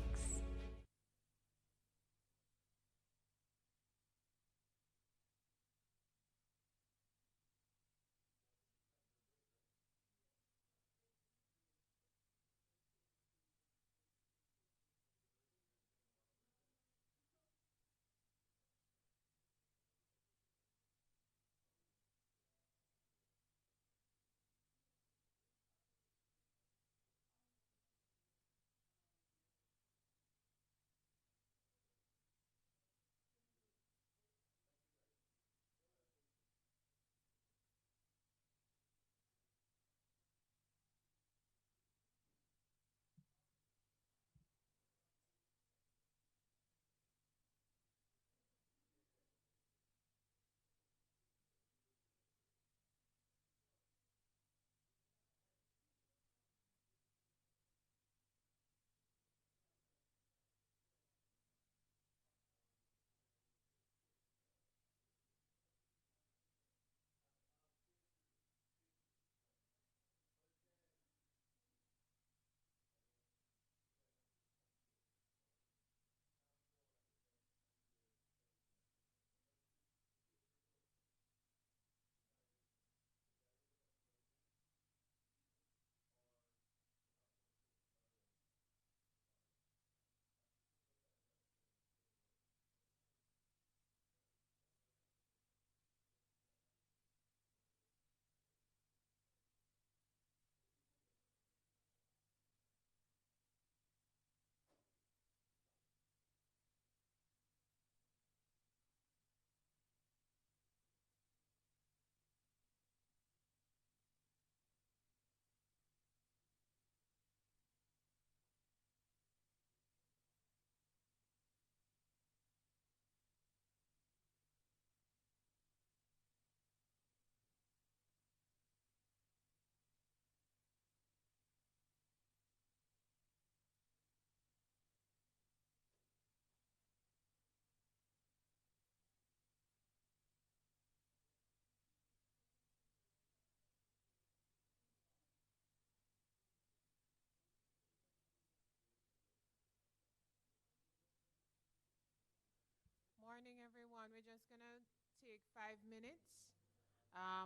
Morning, everyone. We're just going to take 5 minutes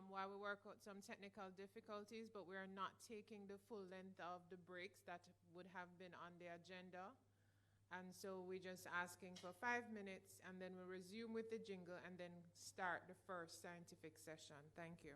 while we work out some technical difficulties, but we're not taking the full length of the breaks that would have been on the agenda. And so we're just asking for 5 minutes, and then we'll resume with the jingle and then start the first scientific session. Thank you.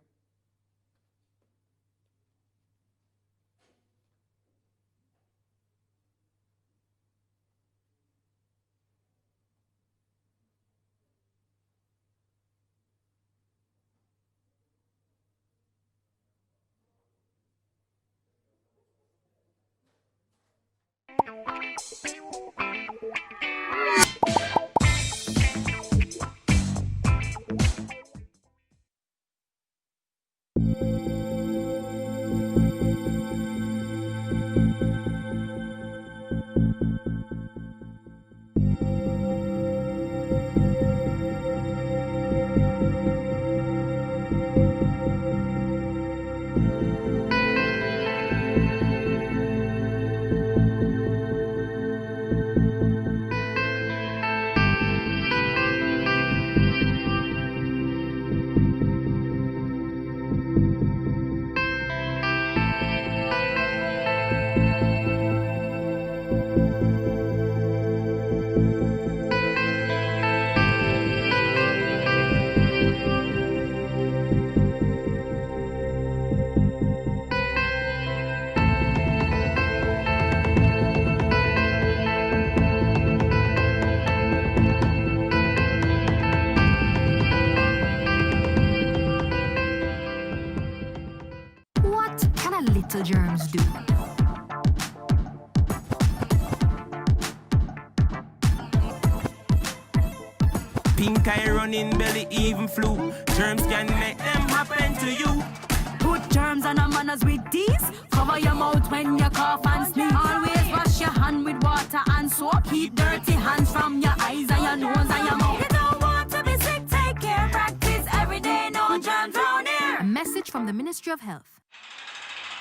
Pink eye running belly, even flu. Germs can make them happen to you. Put germs and manners with these. Cover your mouth when you cough and sneeze. Always wash your hand with water and soap. Keep dirty hands from your eyes and your nose and your mouth. You don't want to be sick, take care. Practice every day, no germs around here. A message from the Ministry of Health.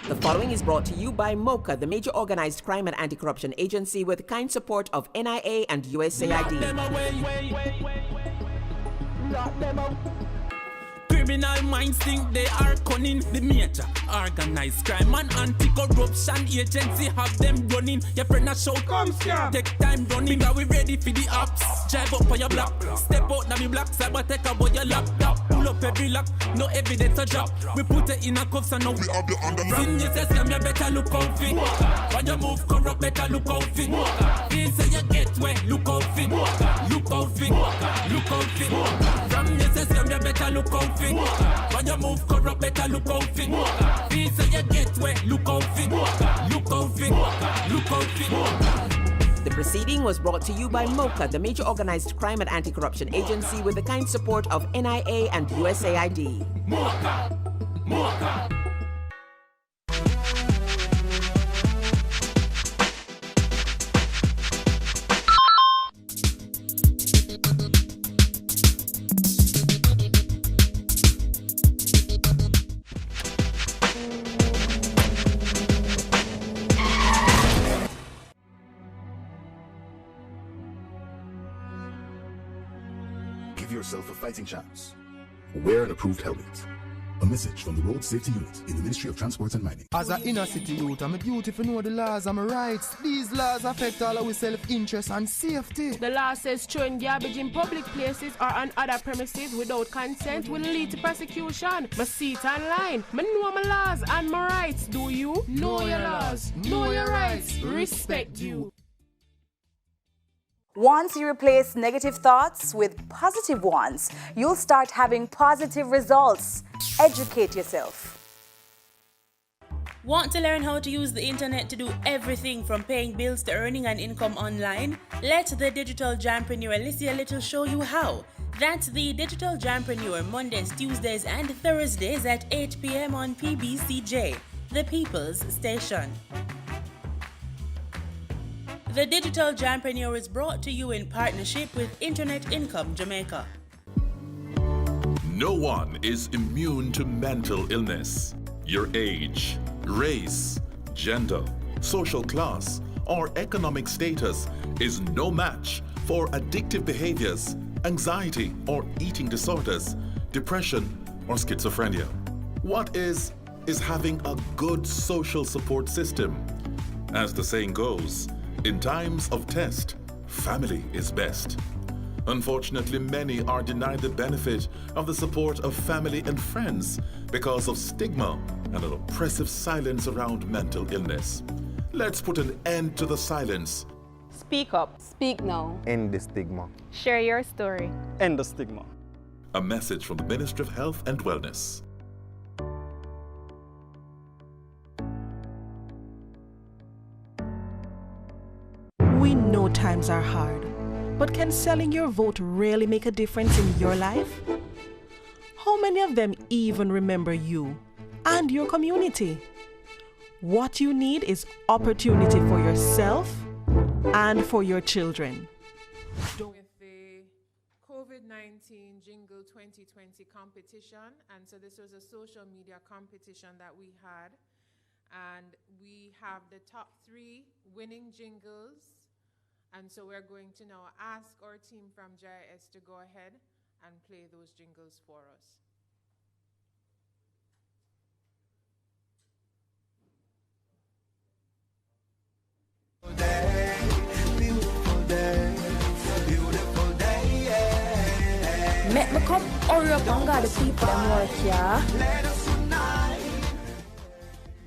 The following is brought to you by MOCA, the major organized crime and anti-corruption agency with kind support of NIA and USAID. Criminal minds think they are cunning. The major organized crime and anti-corruption agency have them running. Your friend a shout, come here. Take time running, are we ready for the ops? Drive up on your block, step out now me block, cyber take about your laptop. Pull up every lock, no evidence a drop. We put it in a cuffs and now we have the underlap. Sin you say scam, you better look out fit. When you move corrupt, better look out fit. Feel say you get wet, look out fit. Look out fit, look out fit. From you say scam, you better look out fit. When you move corrupt, better look out fit. Feel say you get wet, look out fit. Look out fit, look out fit. The proceeding was brought to you by MOCA, the major organized crime and anti-corruption agency with the kind support of NIA and USAID. MOCA, MOCA. Give yourself a fighting chance. Wear an approved helmet. A message from the Road Safety Unit in the Ministry of Transport and Mining. As an inner city youth, I'm a duty to know the laws and my rights. These laws affect all our self-interest and safety. The law says throwing garbage in public places or on other premises without consent will lead to prosecution. I see it online. I know my laws and my rights. Do you? Know your laws. Know your rights. Respect you. Once you replace negative thoughts with positive ones, you'll start having positive results. Educate yourself. Want to learn how to use the internet to do everything from paying bills to earning an income online? Let the Digital Jampreneur Lizzie a Little show you how. That's the Digital Jampreneur Mondays, Tuesdays and Thursdays at 8 p.m. on PBCJ, the People's Station. The Digital Jampreneur is brought to you in partnership with Internet Income Jamaica. No one is immune to mental illness. Your age, race, gender, social class, or economic status is no match for addictive behaviors, anxiety or eating disorders, depression, or schizophrenia. What is having a good social support system. As the saying goes, in times of test, family is best. Unfortunately, many are denied the benefit of the support of family and friends because of stigma and an oppressive silence around mental illness. Let's put an end to the silence. Speak up. Speak now. End the stigma. Share your story. End the stigma. A message from the Ministry of Health and Wellness. We know times are hard, but can selling your vote really make a difference in your life? How many of them even remember you and your community? What you need is opportunity for yourself and for your children. With the COVID-19 Jingle 2020 competition, and so this was a social media competition that we had, and we have the top 3 winning jingles. And so we're going to now ask our team from JIS to go ahead and play those jingles for us. Make me come hurry up and got the people them work here.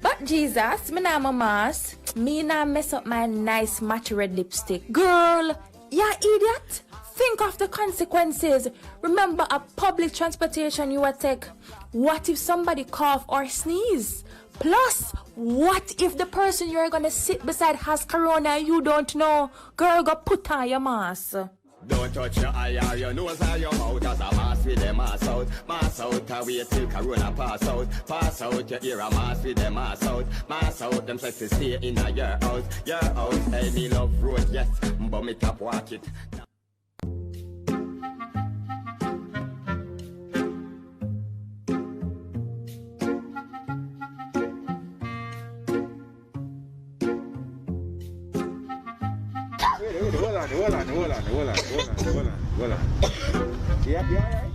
But Jesus, me nah my mask. Me nah mess up my nice match red lipstick. Girl, you idiot. Think of the consequences. Remember a public transportation you will take. What if somebody cough or sneeze? Plus, what if the person you're gonna sit beside has corona and you don't know? Girl, go put on your mask. Don't touch your eye or your nose or your mouth as a mask with them ass out. Mask out, wait till Corona pass out. Pass out, you hear a mask with them ass out. Mask out, them say to stay in a your house. Your house, hey, me love road, yes, but me top walk it. Hold on. Yeah, alright?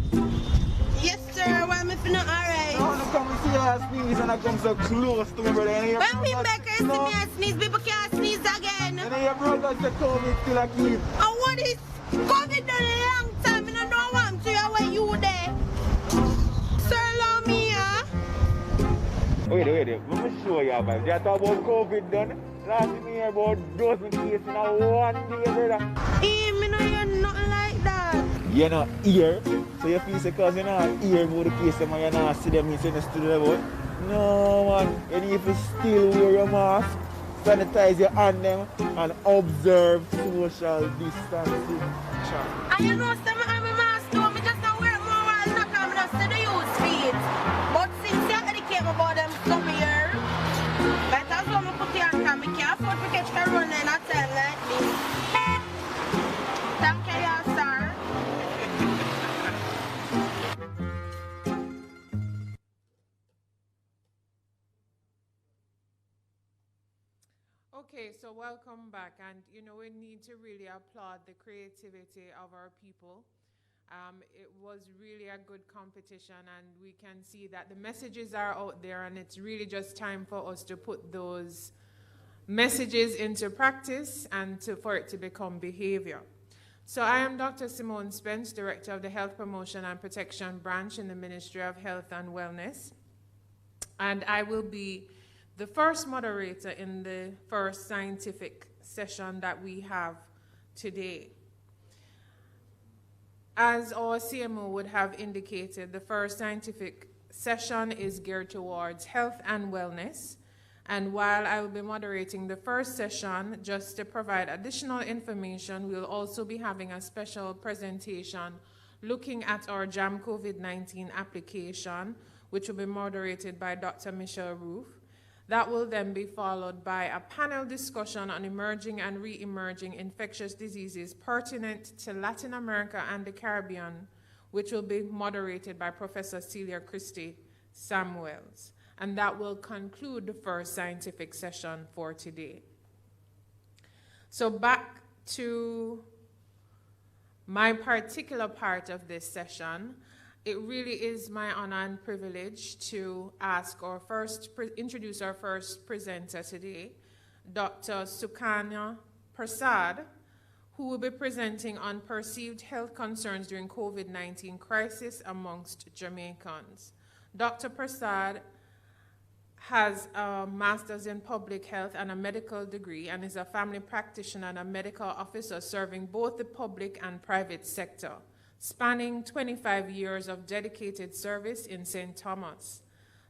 Yes, sir. Why am I feeling alright? I want to come and see her sneeze and I come so close to me, brother. When we make her see me a sneeze, people can't sneeze again. And then your brother said COVID still a keep. And what is COVID done a long time and I don't want to hear where you there. Sir, allow me, huh? Wait. Let me show you, man. They talk about COVID done. Last thing me hear about dozen cases in a one day, brother. Me no hear nothing like that. You're not here, so you feel because you're not here about the case, and you're not see them in the studio about. No, man. You need to still wear your mask, sanitize your hand them, and observe social distancing. And you know, some of my mask though, me just don't wear it more while not coming up to the use feet. But since you educate me about them some here, but that's what I put the hand on. I can't afford to catch Corona and I tell like this. Thank you, sir. Okay, so welcome back. And, you know, we need to really applaud the creativity of our people. It was really a good competition, and we can see that the messages are out there, and it's really just time for us to put those messages into practice and for it to become behavior. So I am Dr. Simone Spence, Director of the Health Promotion and Protection Branch in the Ministry of Health and Wellness. And I will be the first moderator in the first scientific session that we have today. As our CMO would have indicated, the first scientific session is geared towards health and wellness. And while I will be moderating the first session, just to provide additional information, we'll also be having a special presentation looking at our JAM COVID-19 application, which will be moderated by Dr. Michelle Roof. That will then be followed by a panel discussion on emerging and re-emerging infectious diseases pertinent to Latin America and the Caribbean, which will be moderated by Professor Celia Christie Samuels. And that will conclude the first scientific session for today. So back to my particular part of this session. It really is my honor and privilege to introduce our first presenter today, Dr. Sukanya Prasad, who will be presenting on perceived health concerns during COVID-19 crisis amongst Jamaicans. Dr. Prasad has a master's in public health and a medical degree and is a family practitioner and a medical officer serving both the public and private sector, spanning 25 years of dedicated service in St. Thomas.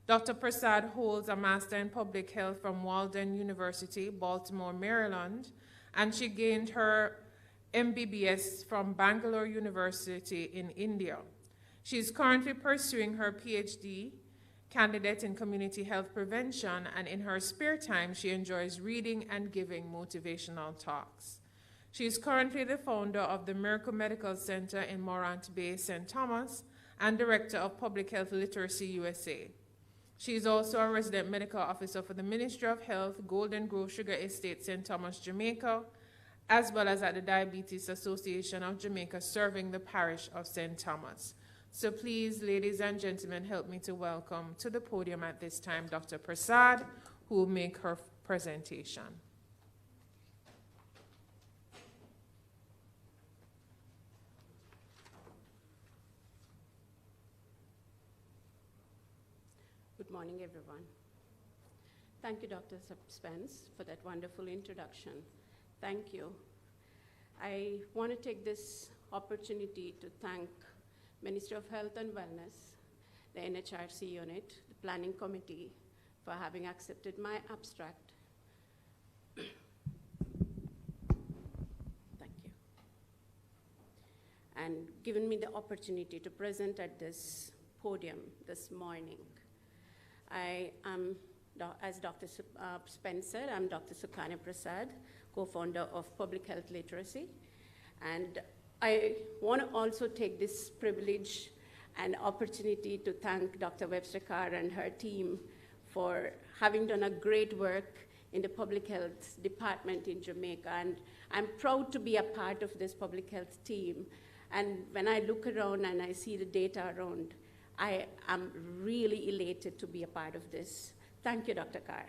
Dr. Prasad holds a Master in Public Health from Walden University, Baltimore, Maryland, and she gained her MBBS from Bangalore University in India. She is currently pursuing her PhD candidate in community health prevention, and in her spare time, she enjoys reading and giving motivational talks. She is currently the founder of the Miracle Medical Center in Morant Bay, St. Thomas, and director of Public Health Literacy USA. She is also a resident medical officer for the Ministry of Health, Golden Grove Sugar Estate, St. Thomas, Jamaica, as well as at the Diabetes Association of Jamaica, serving the parish of St. Thomas. So please, ladies and gentlemen, help me to welcome to the podium at this time Dr. Prasad, who will make her presentation. Good morning, everyone. Thank you, Dr. Spence, for that wonderful introduction. Thank you. I want to take this opportunity to thank Ministry of Health and Wellness, the NHRC unit, the Planning Committee, for having accepted my abstract. Thank you. and given me the opportunity to present at this podium this morning. I am, as Dr. Spence said, I'm Dr. Sukanya Prasad, co-founder of Public Health Literacy. And I want to also take this privilege and opportunity to thank Dr. Webster Carr and her team for having done a great work in the public health department in Jamaica. And I'm proud to be a part of this public health team. And when I look around and I see the data around, I am really elated to be a part of this. Thank you, Dr. Carr.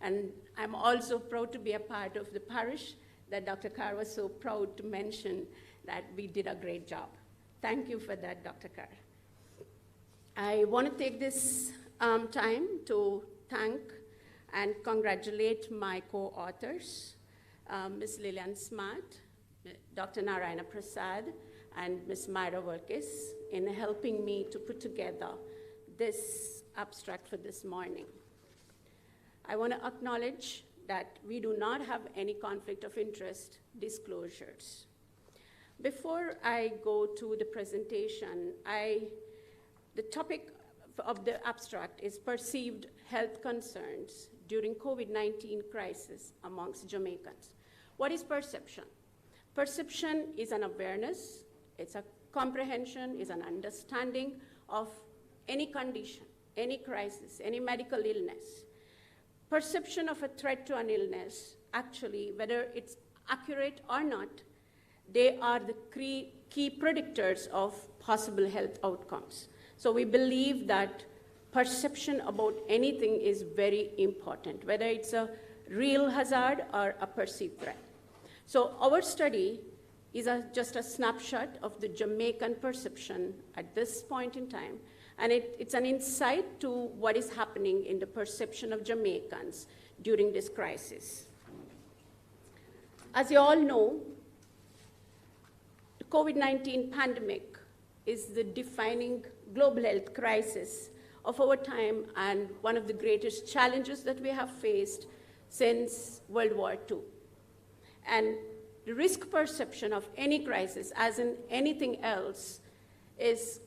And I'm also proud to be a part of the parish that Dr. Carr was so proud to mention that we did a great job. Thank you for that, Dr. Carr. I want to take this time to thank and congratulate my co-authors, Ms. Lillian Smart, Dr. Narayana Prasad, and Ms. Myra Wilkes in helping me to put together this abstract for this morning. I want to acknowledge that we do not have any conflict of interest disclosures. Before I go to the presentation, the topic of the abstract is perceived health concerns during COVID-19 crisis amongst Jamaicans. What is perception? Perception is an awareness, it's a comprehension, is an understanding of any condition, any crisis, any medical illness. Perception of a threat to an illness, actually, whether it's accurate or not, they are the key predictors of possible health outcomes. So we believe that perception about anything is very important, whether it's a real hazard or a perceived threat. So our study is just a snapshot of the Jamaican perception at this point in time, and it's an insight to what is happening in the perception of Jamaicans during this crisis. As you all know, the COVID-19 pandemic is the defining global health crisis of our time and one of the greatest challenges that we have faced since World War II. And the risk perception of any crisis, as in anything else, is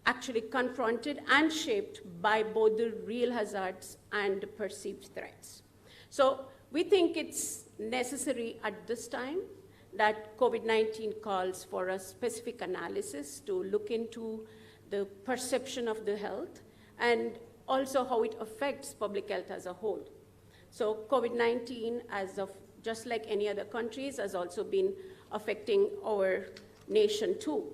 actually confronted and shaped by both the real hazards and the perceived threats. So we think it's necessary at this time that COVID-19 calls for a specific analysis to look into the perception of the health and also how it affects public health as a whole. So COVID-19, as of just like any other countries, has also been affecting our nation too.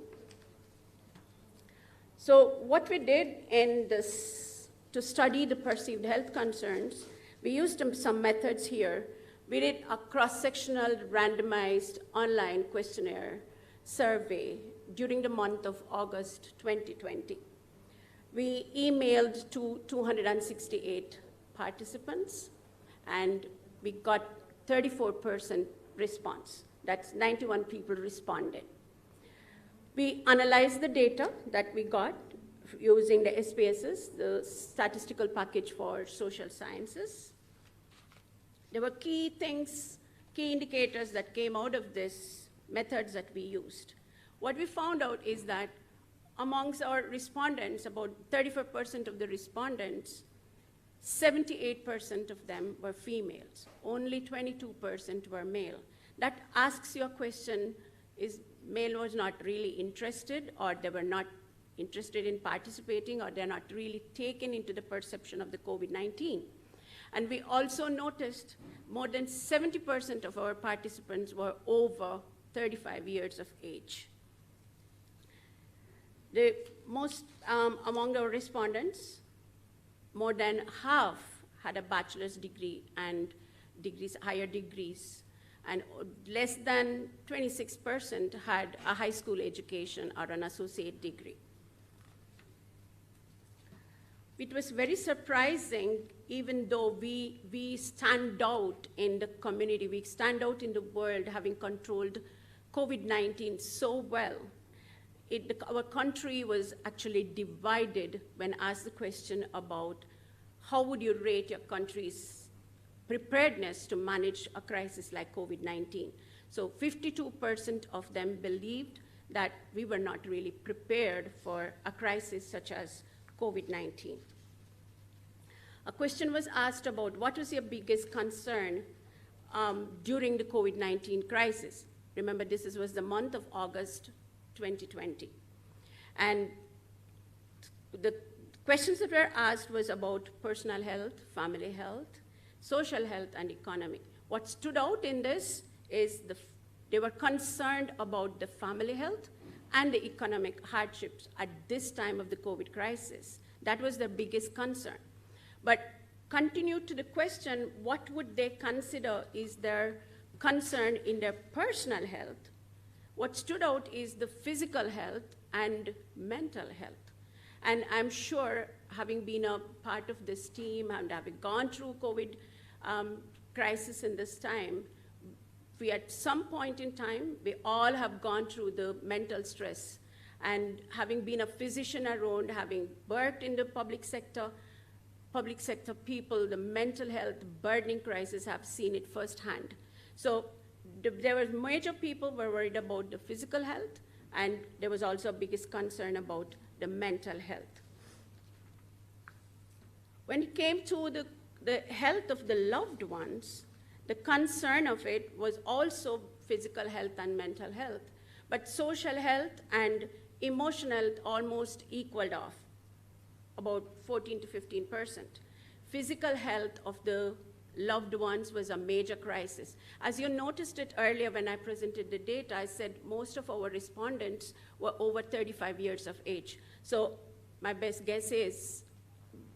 So what we did in this, to study the perceived health concerns, we used some methods here. We did a cross-sectional randomized online questionnaire survey during the month of August 2020. We emailed to 268 participants, and we got 34% response. That's 91 people responded. We analyzed the data that we got using the SPSS, the Statistical Package for Social Sciences. There were key things, key indicators that came out of this methods that we used. What we found out is that amongst our respondents, about 34% of the respondents, 78% of them were females. Only 22% were male. That asks you a question, is male was not really interested, or they were not interested in participating, or they're not really taken into the perception of the COVID-19. And we also noticed more than 70% of our participants were over 35 years of age. The most, among our respondents, more than half had a bachelor's degree and higher degrees, and less than 26% had a high school education or an associate degree. It was very surprising, even though we stand out in the community, we stand out in the world having controlled COVID-19 so well. Our country was actually divided when asked the question about how would you rate your country's preparedness to manage a crisis like COVID-19. So 52% of them believed that we were not really prepared for a crisis such as COVID-19. A question was asked about what was your biggest concern during the COVID-19 crisis. Remember, this was the month of August 2020. And the questions that were asked was about personal health, family health, social health, and economy. What stood out in this is they were concerned about the family health and the economic hardships at this time of the COVID crisis. That was their biggest concern. But continued to the question, what would they consider is their concern in their personal health? What stood out is the physical health and mental health. And I'm sure, having been a part of this team and having gone through COVID crisis in this time, we at some point in time, we all have gone through the mental stress. And having been a physician around, having worked in the public sector people, the mental health burdening crisis, have seen it firsthand. So there were major people were worried about the physical health, and there was also a biggest concern about the mental health. When it came to the health of the loved ones, the concern of it was also physical health and mental health, but social health and emotional health almost equaled off, about 14 to 15%. Physical health of the loved ones was a major crisis. As you noticed it earlier when I presented the data, I said most of our respondents were over 35 years of age. So my best guess is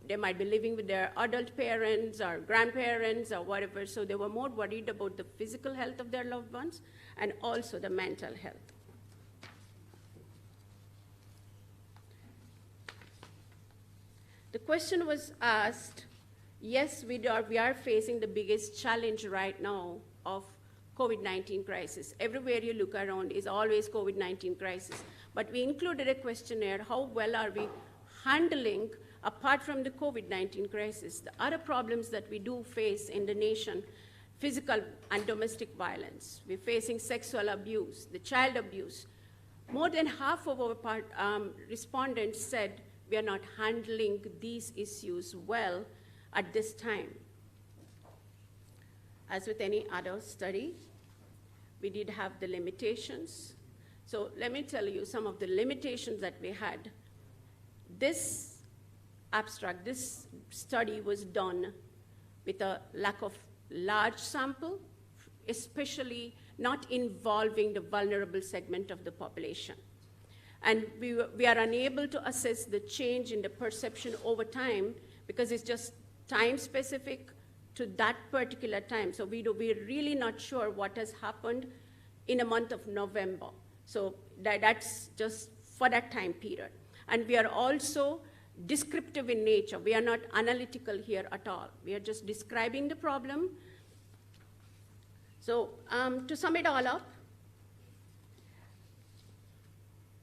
they might be living with their adult parents or grandparents or whatever, so they were more worried about the physical health of their loved ones and also the mental health. The question was asked, yes, we are facing the biggest challenge right now of COVID-19 crisis. Everywhere you look around is always COVID-19 crisis. But we included a questionnaire, how well are we handling, apart from the COVID-19 crisis, the other problems that we do face in the nation, physical and domestic violence. We're facing sexual abuse, the child abuse. More than half of our respondents said we are not handling these issues well at this time. As with any other study, we did have the limitations. So let me tell you some of the limitations that we had. This abstract, this study was done with a lack of large sample, especially not involving the vulnerable segment of the population. And we are unable to assess the change in the perception over time because it's just time specific to that particular time. So we're really not sure what has happened in a month of November. So that's just for that time period. And we are also descriptive in nature. We are not analytical here at all. We are just describing the problem. So to sum it all up,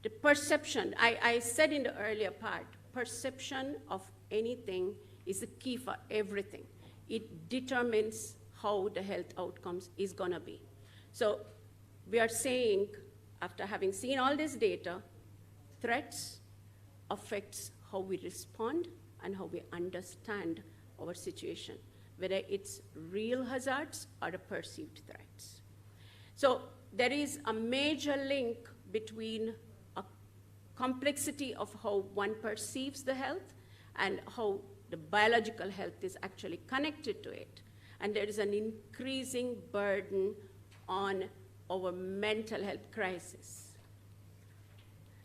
the perception, I said in the earlier part, perception of anything is the key for everything. It determines how the health outcomes is gonna be. So we are saying, after having seen all this data, threats affects how we respond and how we understand our situation, whether it's real hazards or the perceived threats. So there is a major link between a complexity of how one perceives the health and how the biological health is actually connected to it. And there is an increasing burden on our mental health crisis.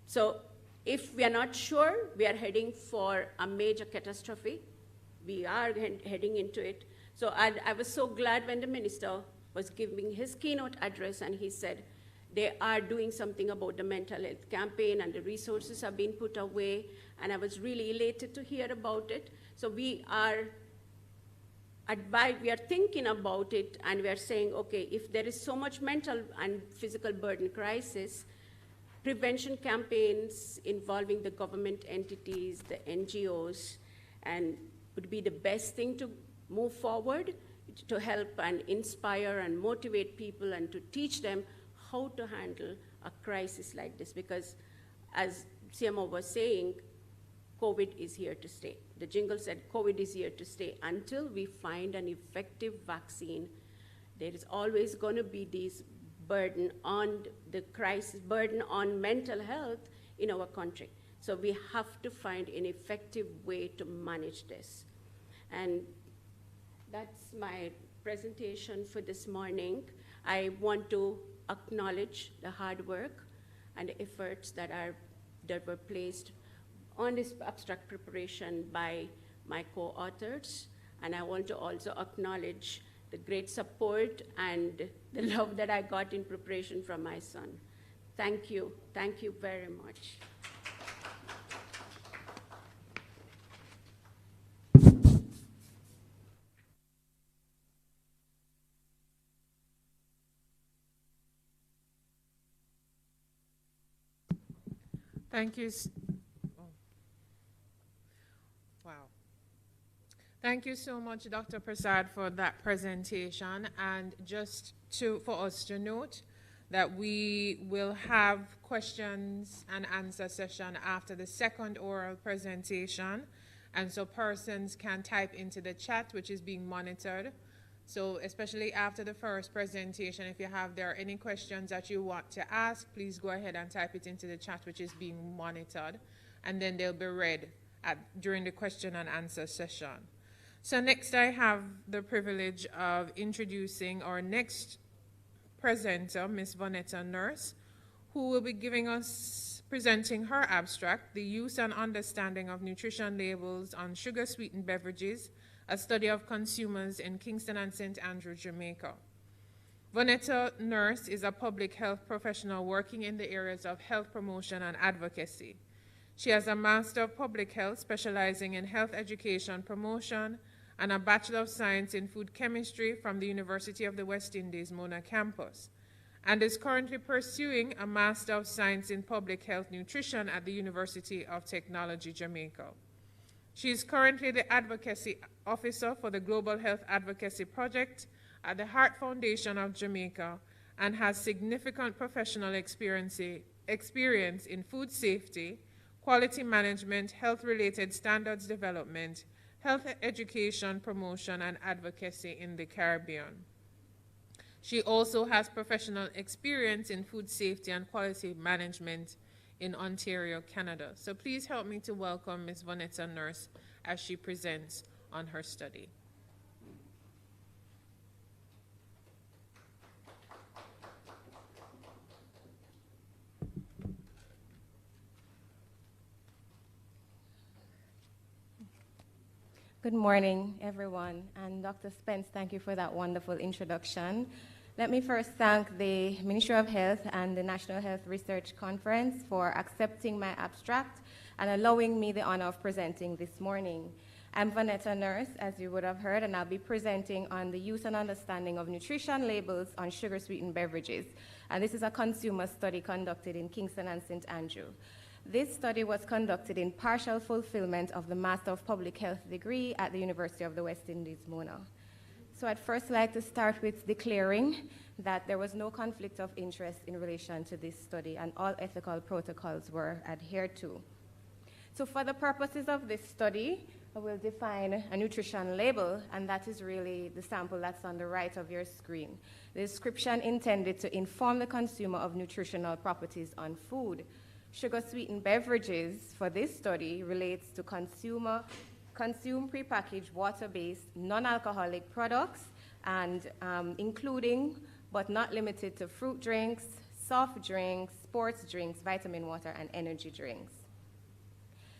So if we are not sure we are heading for a major catastrophe, we are heading into it. So I was so glad when the minister was giving his keynote address and he said they are doing something about the mental health campaign and the resources are being put away, and I was really elated to hear about it. So we are thinking about it, and we are saying, okay, if there is so much mental and physical burden crisis, prevention campaigns involving the government entities, the NGOs, and would be the best thing to move forward to help and inspire and motivate people and to teach them how to handle a crisis like this, because as CMO was saying, COVID is here to stay. The Jingle said COVID is here to stay. Until we find an effective vaccine, there is always going to be this burden on the crisis, burden on mental health in our country. So we have to find an effective way to manage this. And that's my presentation for this morning. I want to acknowledge the hard work and the efforts that were placed on this abstract preparation by my co-authors. And I want to also acknowledge the great support and the love that I got in preparation from my son. Thank you very much. Thank you. Wow. Thank you so much, Dr. Prasad, for that presentation. And just for us to note that we will have questions and answer session after the second oral presentation. And so persons can type into the chat, which is being monitored. So especially after the first presentation, if there are any questions that you want to ask, please go ahead and type it into the chat, which is being monitored, and then they'll be read during the question and answer session. So next I have the privilege of introducing our next presenter, Ms. Vonetta Nurse, who will be presenting her abstract, The Use and Understanding of Nutrition Labels on Sugar-Sweetened Beverages, a study of consumers in Kingston and St. Andrew, Jamaica. Vonetta Nurse is a public health professional working in the areas of health promotion and advocacy. She has a Master of Public Health specializing in health education promotion and a Bachelor of Science in Food Chemistry from the University of the West Indies, Mona campus, and is currently pursuing a Master of Science in Public Health Nutrition at the University of Technology, Jamaica. She is currently the Advocacy Officer for the Global Health Advocacy Project at the Heart Foundation of Jamaica and has significant professional experience in food safety, quality management, health-related standards development, health education, promotion, and advocacy in the Caribbean. She also has professional experience in food safety and quality management in Ontario, Canada. So please help me to welcome Ms. Vonetta Nurse as she presents on her study. Good morning, everyone. And Dr. Spence, thank you for that wonderful introduction. Let me first thank the Ministry of Health and the National Health Research Conference for accepting my abstract and allowing me the honor of presenting this morning. I'm Vonetta Nurse, as you would have heard, and I'll be presenting on the use and understanding of nutrition labels on sugar-sweetened beverages. And this is a consumer study conducted in Kingston and St. Andrew. This study was conducted in partial fulfillment of the Master of Public Health degree at the University of the West Indies, Mona. So I'd first like to start with declaring that there was no conflict of interest in relation to this study and all ethical protocols were adhered to. So for the purposes of this study, I will define a nutrition label, and that is really the sample that's on the right of your screen. The description intended to inform the consumer of nutritional properties on food. Sugar-sweetened beverages for this study relates to consume prepackaged water-based non-alcoholic products and including but not limited to fruit drinks, soft drinks, sports drinks, vitamin water, and energy drinks.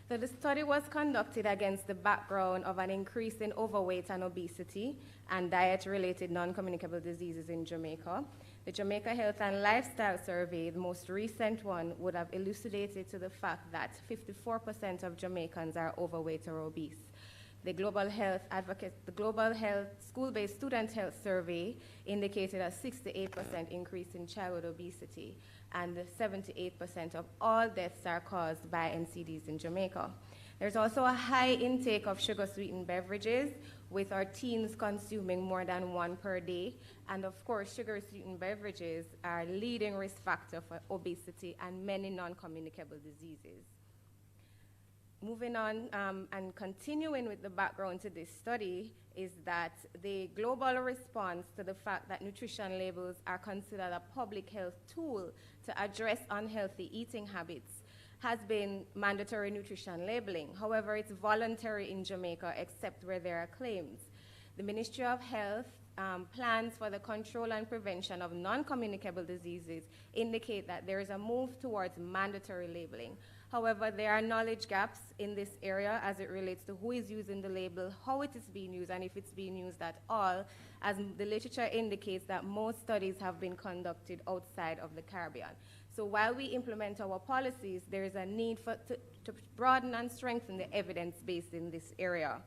So the study was conducted against the background of an increase in overweight and obesity and diet-related non-communicable diseases in Jamaica. The Jamaica Health and Lifestyle Survey, the most recent one, would have elucidated to the fact that 54% of Jamaicans are overweight or obese. The Global Health School-Based Student Health Survey indicated a 68% increase in childhood obesity, and 78% of all deaths are caused by NCDs in Jamaica. There's also a high intake of sugar-sweetened beverages, with our teens consuming more than one per day. And of course, sugar-sweetened beverages are a leading risk factor for obesity and many non-communicable diseases. Moving on and continuing with the background to this study is that the global response to the fact that nutrition labels are considered a public health tool to address unhealthy eating habits has been mandatory nutrition labeling. However, it's voluntary in Jamaica except where there are claims. The Ministry of Health plans for the control and prevention of non-communicable diseases indicate that there is a move towards mandatory labeling. However, there are knowledge gaps in this area as it relates to who is using the label, how it is being used, and if it's being used at all, as the literature indicates that most studies have been conducted outside of the Caribbean. So while we implement our policies, there is a need to broaden and strengthen the evidence base in this area.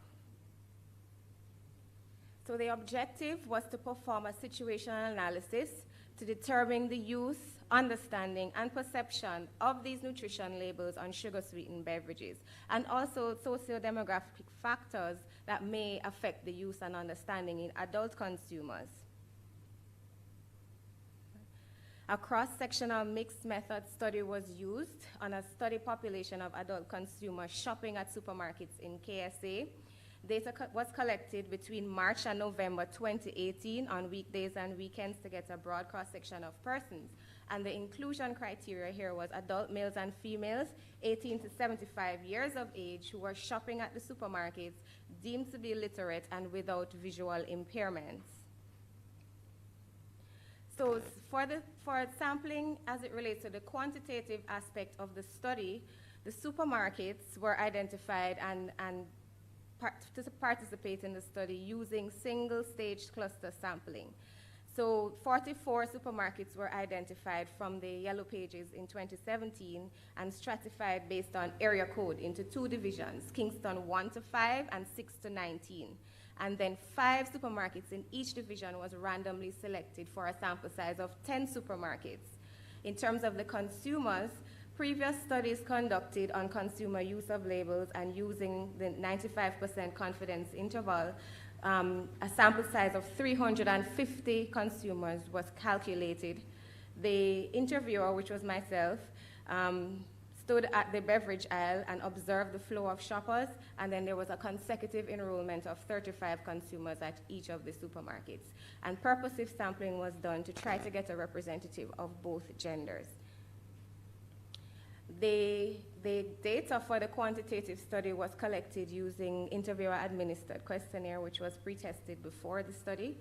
So the objective was to perform a situational analysis to determine the use, understanding, and perception of these nutrition labels on sugar-sweetened beverages, and also socio-demographic factors that may affect the use and understanding in adult consumers. A cross-sectional mixed method study was used on a study population of adult consumers shopping at supermarkets in KSA. Data was collected between March and November 2018 on weekdays and weekends to get a broad cross-section of persons. And the inclusion criteria here was adult males and females 18 to 75 years of age who were shopping at the supermarkets, deemed to be literate and without visual impairments. So for sampling as it relates to the quantitative aspect of the study, the supermarkets were identified and to participate in the study using single-stage cluster sampling. So 44 supermarkets were identified from the Yellow Pages in 2017 and stratified based on area code into two divisions, Kingston 1 to 5 and 6 to 19. And then 5 supermarkets in each division was randomly selected for a sample size of 10 supermarkets. In terms of the consumers, previous studies conducted on consumer use of labels and using the 95% confidence interval, a sample size of 350 consumers was calculated. The interviewer, which was myself, stood at the beverage aisle and observed the flow of shoppers, and then there was a consecutive enrollment of 35 consumers at each of the supermarkets. And purposive sampling was done to try to get a representative of both genders. The data for the quantitative study was collected using interviewer-administered questionnaire, which was pre-tested before the study.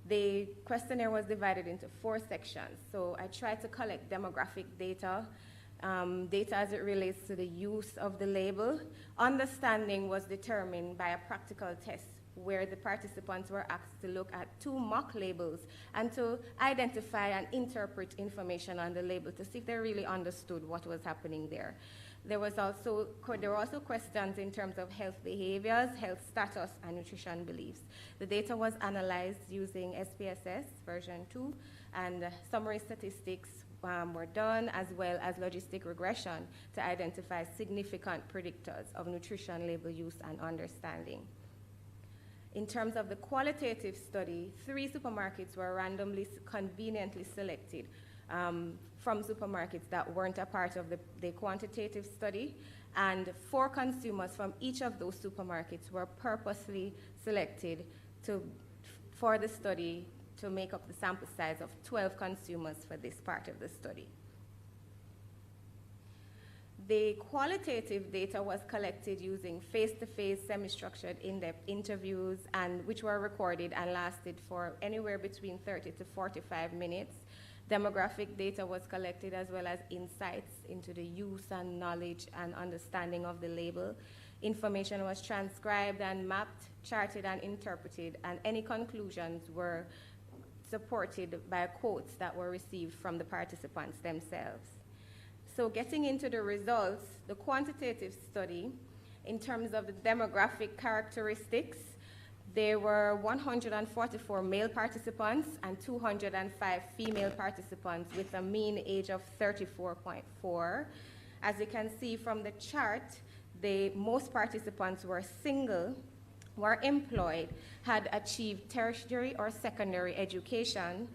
The questionnaire was divided into 4 sections. So I tried to collect demographic data, data as it relates to the use of the label. Understanding was determined by a practical test where the participants were asked to look at 2 mock labels and to identify and interpret information on the label to see if they really understood what was happening there. There were also questions in terms of health behaviors, health status, and nutrition beliefs. The data was analyzed using SPSS version 2, and summary statistics were done, as well as logistic regression to identify significant predictors of nutrition label use and understanding. In terms of the qualitative study, 3 supermarkets were randomly, conveniently selected from supermarkets that weren't a part of the quantitative study, and 4 consumers from each of those supermarkets were purposely selected for the study to make up the sample size of 12 consumers for this part of the study. The qualitative data was collected using face-to-face, semi-structured, in-depth interviews, and which were recorded and lasted for anywhere between 30 to 45 minutes. Demographic data was collected, as well as insights into the use and knowledge and understanding of the label. Information was transcribed and mapped, charted and interpreted, and any conclusions were supported by quotes that were received from the participants themselves. So getting into the results, the quantitative study, in terms of the demographic characteristics, there were 144 male participants and 205 female participants with a mean age of 34.4. As you can see from the chart, most participants were single, were employed, had achieved tertiary or secondary education.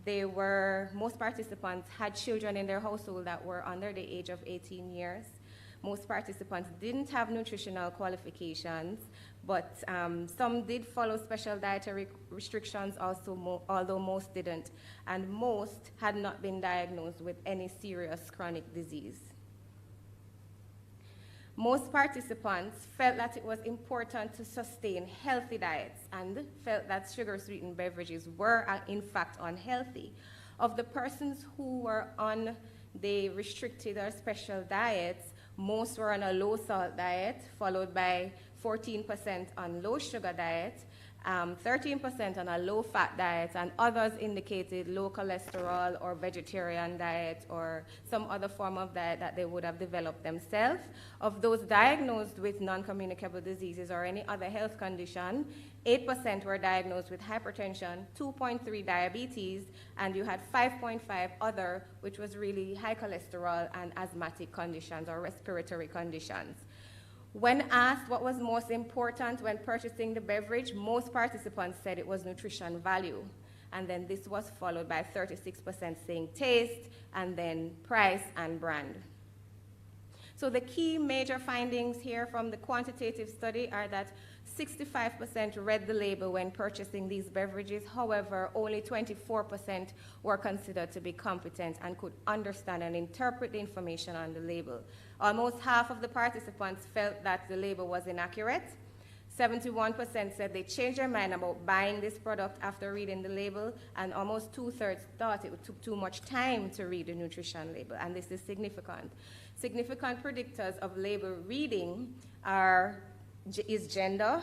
Most participants had children in their household that were under the age of 18 years. Most participants didn't have nutritional qualifications, but some did follow special dietary restrictions also, although most didn't. And most had not been diagnosed with any serious chronic disease. Most participants felt that it was important to sustain healthy diets and felt that sugar-sweetened beverages were, in fact, unhealthy. Of the persons who were on the restricted or special diets, most were on a low-salt diet, followed by 14% on low-sugar diet, 13% on a low-fat diet, and others indicated low cholesterol or vegetarian diet or some other form of diet that they would have developed themselves. Of those diagnosed with non-communicable diseases or any other health condition, 8% were diagnosed with hypertension, 2.3 diabetes, and you had 5.5 other, which was really high cholesterol and asthmatic conditions or respiratory conditions. When asked what was most important when purchasing the beverage, most participants said it was nutrition value. And then this was followed by 36% saying taste, and then price and brand. So the key major findings here from the quantitative study are that 65% read the label when purchasing these beverages. However, only 24% were considered to be competent and could understand and interpret the information on the label. Almost half of the participants felt that the label was inaccurate. 71% said they changed their mind about buying this product after reading the label, and almost 2/3 thought it took too much time to read the nutrition label, and this is significant. Significant predictors of label reading is gender,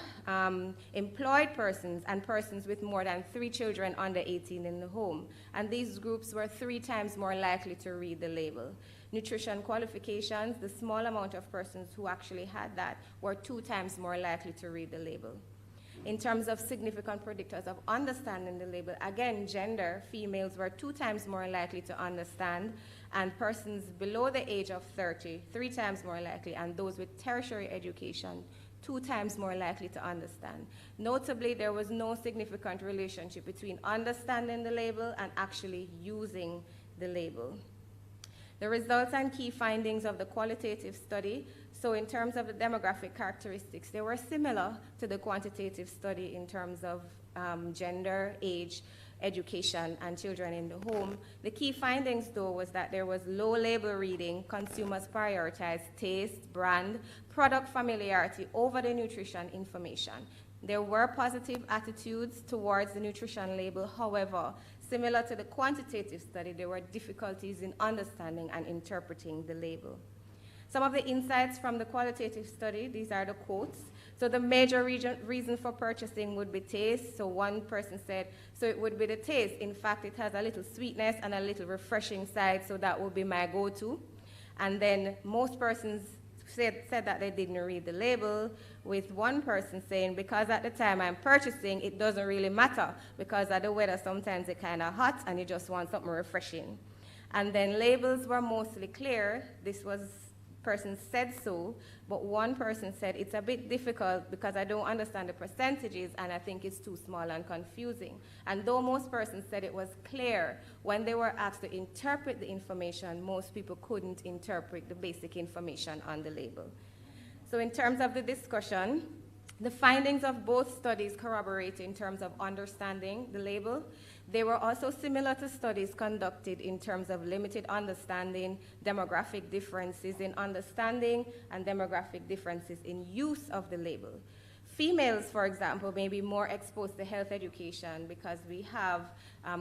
employed persons, and persons with more than 3 children under 18 in the home. And these groups were 3 times more likely to read the label. Nutrition qualifications, the small amount of persons who actually had that were 2 times more likely to read the label. In terms of significant predictors of understanding the label, again, gender, females were 2 times more likely to understand, and persons below the age of 30, 3 times more likely, and those with tertiary education, 2 times more likely to understand. Notably, there was no significant relationship between understanding the label and actually using the label. The results and key findings of the qualitative study, so in terms of the demographic characteristics, they were similar to the quantitative study in terms of gender, age, education, and children in the home. The key findings, though, was that there was low label reading. Consumers prioritized taste, brand, product familiarity over the nutrition information. There were positive attitudes towards the nutrition label. However, similar to the quantitative study, there were difficulties in understanding and interpreting the label. Some of the insights from the qualitative study, these are the quotes. So the major reason for purchasing would be taste. So one person said, so it would be the taste. In fact, it has a little sweetness and a little refreshing side, so that would be my go-to. And then most persons said that they didn't read the label, with one person saying, because at the time I'm purchasing, it doesn't really matter, because of the weather sometimes it's kind of hot and you just want something refreshing. And then labels were mostly clear. This was person said so, but one person said it's a bit difficult because I don't understand the percentages and I think it's too small and confusing. And though most persons said it was clear, when they were asked to interpret the information, most people couldn't interpret the basic information on the label. So in terms of the discussion, the findings of both studies corroborate in terms of understanding the label. They were also similar to studies conducted in terms of limited understanding, demographic differences in understanding, and demographic differences in use of the label. Females, for example, may be more exposed to health education because we have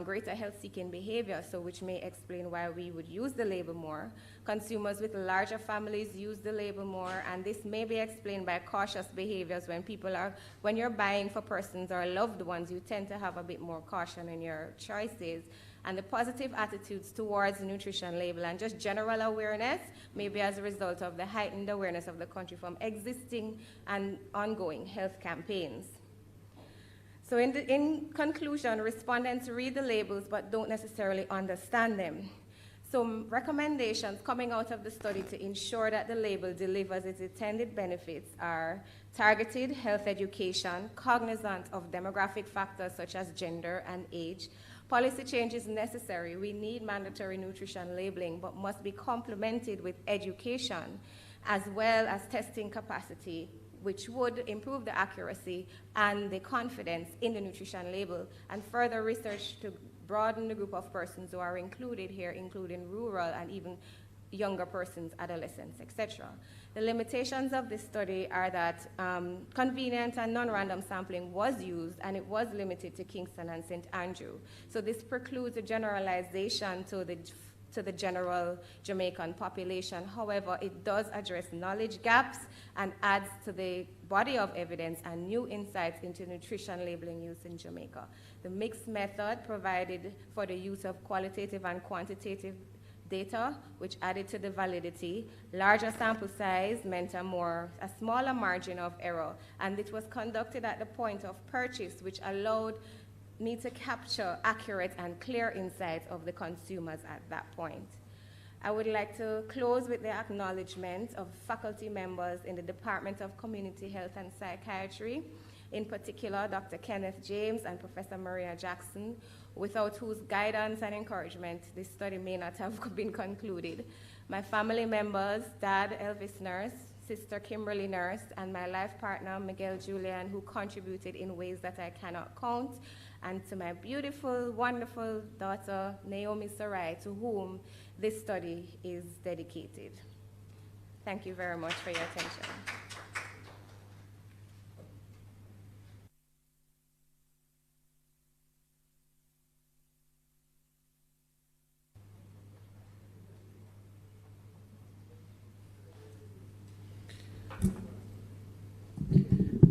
greater health-seeking behavior, so which may explain why we would use the label more. Consumers with larger families use the label more, and this may be explained by cautious behaviors when you're buying for persons or loved ones, you tend to have a bit more caution in your choices. And the positive attitudes towards the nutrition label and just general awareness may be as a result of the heightened awareness of the country from existing and ongoing health campaigns. So in conclusion, respondents read the labels but don't necessarily understand them. Some recommendations coming out of the study to ensure that the label delivers its intended benefits are targeted health education, cognizant of demographic factors such as gender and age. Policy change is necessary. We need mandatory nutrition labeling, but must be complemented with education as well as testing capacity, which would improve the accuracy and the confidence in the nutrition label, and further research to broaden the group of persons who are included here, including rural and even younger persons, adolescents, etc. The limitations of this study are that convenient and non-random sampling was used, and it was limited to Kingston and St. Andrew. So this precludes a generalization to the general Jamaican population. However, it does address knowledge gaps and adds to the body of evidence and new insights into nutrition labeling use in Jamaica. The mixed method provided for the use of qualitative and quantitative data, which added to the validity. Larger sample size meant a smaller margin of error, and it was conducted at the point of purchase, which allowed me to capture accurate and clear insights of the consumers at that point. I would like to close with the acknowledgement of faculty members in the Department of Community Health and Psychiatry, in particular Dr. Kenneth James and Professor Maria Jackson, without whose guidance and encouragement this study may not have been concluded. My family members, Dad Elvis Nurse, Sister Kimberly Nurse, and my life partner Miguel Julian, who contributed in ways that I cannot count, and to my beautiful, wonderful daughter Naomi Sarai, to whom this study is dedicated. Thank you very much for your attention.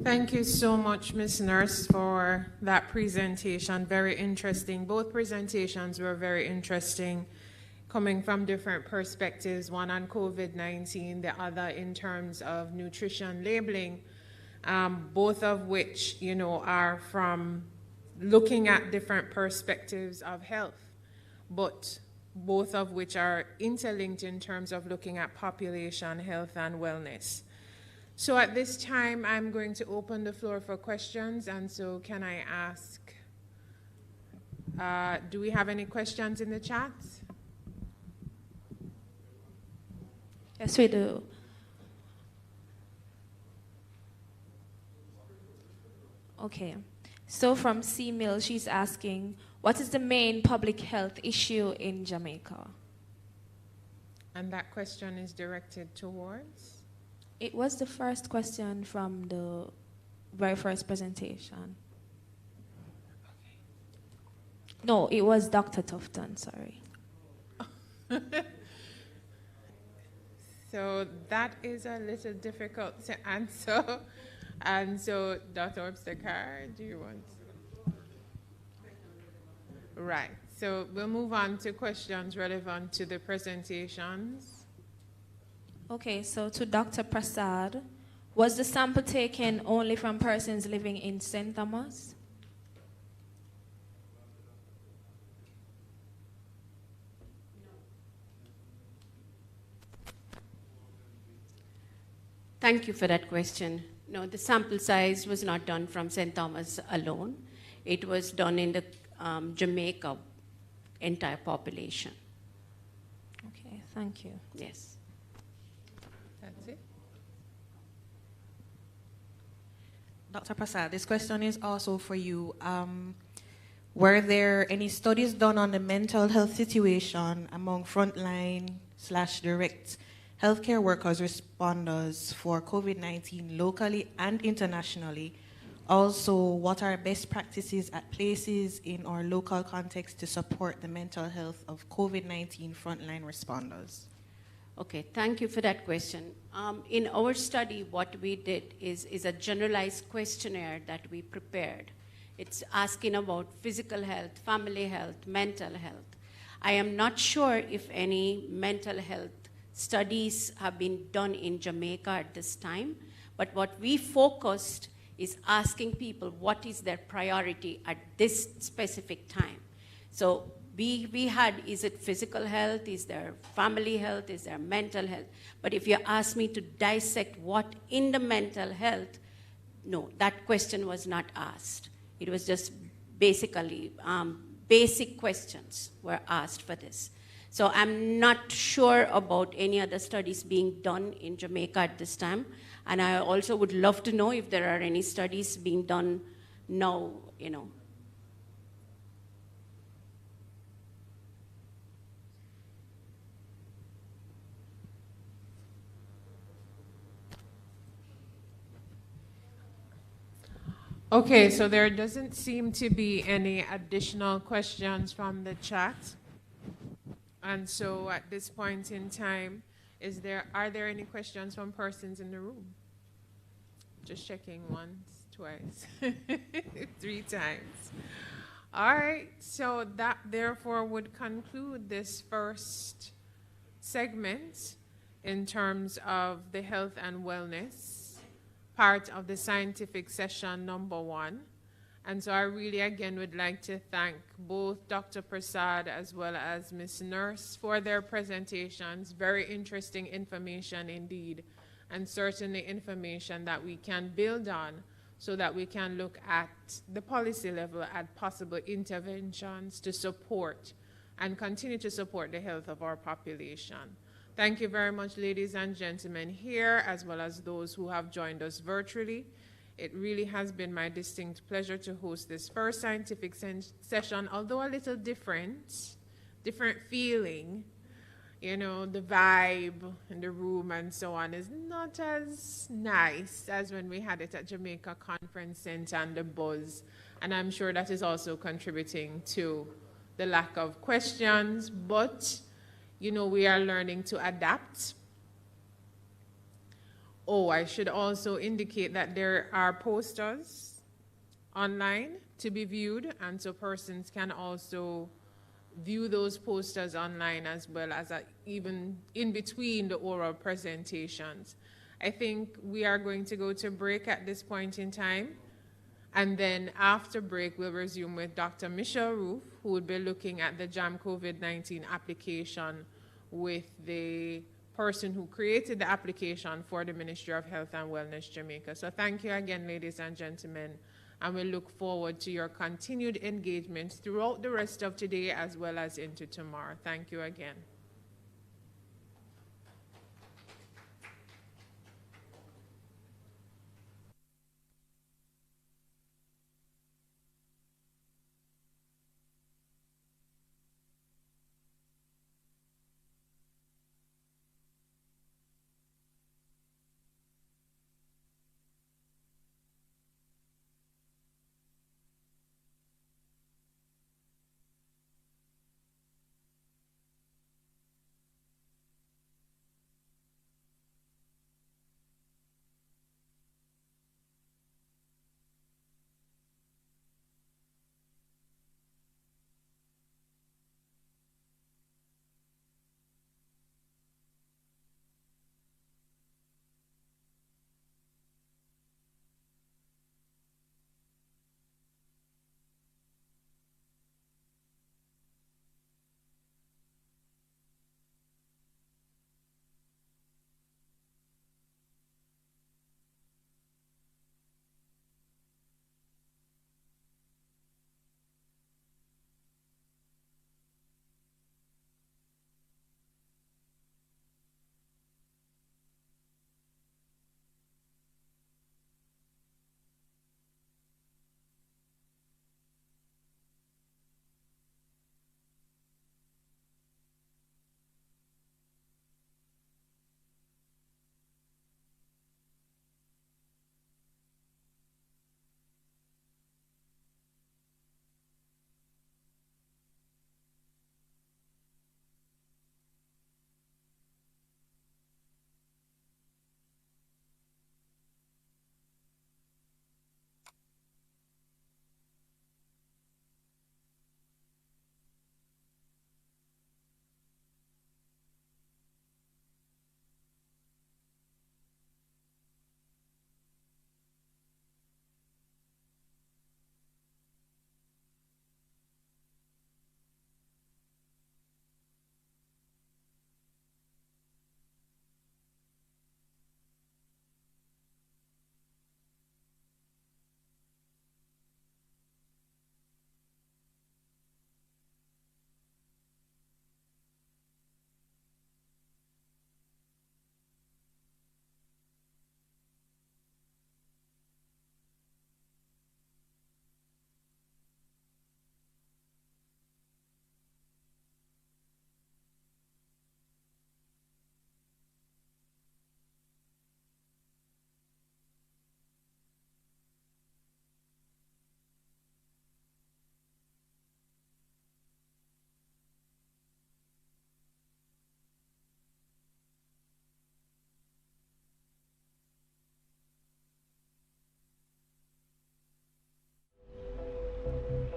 Thank you so much, Ms. Nurse, for that presentation. Very interesting. Both presentations were very interesting, coming from different perspectives, one on COVID-19, the other in terms of nutrition labeling, both of which, are from looking at different perspectives of health, but both of which are interlinked in terms of looking at population health and wellness. So at this time, I'm going to open the floor for questions. And so can I ask, do we have any questions in the chat? Yes, we do. Okay. So from C. Mill, she's asking, what is the main public health issue in Jamaica? And that question is directed towards? It was the first question from the very first presentation. Okay. No, it was Dr. Tufton, sorry. So that is a little difficult to answer. And so, Dr. Webster-Carr, do you want? Right. So we'll move on to questions relevant to the presentations. Okay, so to Dr. Prasad, was the sample taken only from persons living in St. Thomas? Thank you for that question. No, the sample size was not done from St. Thomas alone. It was done in the Jamaica entire population. Okay, thank you. Yes. That's it. Dr. Prasad, this question is also for you. Were there any studies done on the mental health situation among frontline/direct healthcare workers responders for COVID-19 locally and internationally? Also, what are best practices at places in our local context to support the mental health of COVID-19 frontline responders? Okay, thank you for that question. In our study, what we did is a generalized questionnaire that we prepared. It's asking about physical health, family health, mental health. I am not sure if any mental health studies have been done in Jamaica at this time, but what we focused is asking people what is their priority at this specific time. So We had, is it physical health? Is there family health? Is there mental health? But if you ask me to dissect what in the mental health, no, that question was not asked. It was just basically basic questions were asked for this. So I'm not sure about any other studies being done in Jamaica at this time. And I also would love to know if there are any studies being done now, you know. Okay, so there doesn't seem to be any additional questions from the chat. And so at this point in time, are there any questions from persons in the room? Just checking once, twice, 3 times. All right, so that therefore would conclude this first segment in terms of the health and wellness part of the scientific session number 1. And so I really, again, would like to thank both Dr. Prasad as well as Ms. Nurse for their presentations. Very interesting information indeed, and certainly information that we can build on so that we can look at the policy level at possible interventions to support and continue to support the health of our population. Thank you very much, ladies and gentlemen here, as well as those who have joined us virtually. It really has been my distinct pleasure to host this first scientific session, although a little different feeling. You know, the vibe in the room and so on is not as nice as when we had it at Jamaica Conference Center and the buzz. And I'm sure that is also contributing to the lack of questions, but you know, we are learning to adapt. Oh, I should also indicate that there are posters online to be viewed, and so persons can also view those posters online as well as even in between the oral presentations. I think we are going to go to break at this point in time, and then after break we'll resume with Dr. Michelle Roof, who will be looking at the JAM COVID-19 application with the person who created the application for the Ministry of Health and Wellness Jamaica. So thank you again, ladies and gentlemen, and we look forward to your continued engagement throughout the rest of today as well as into tomorrow. Thank you again.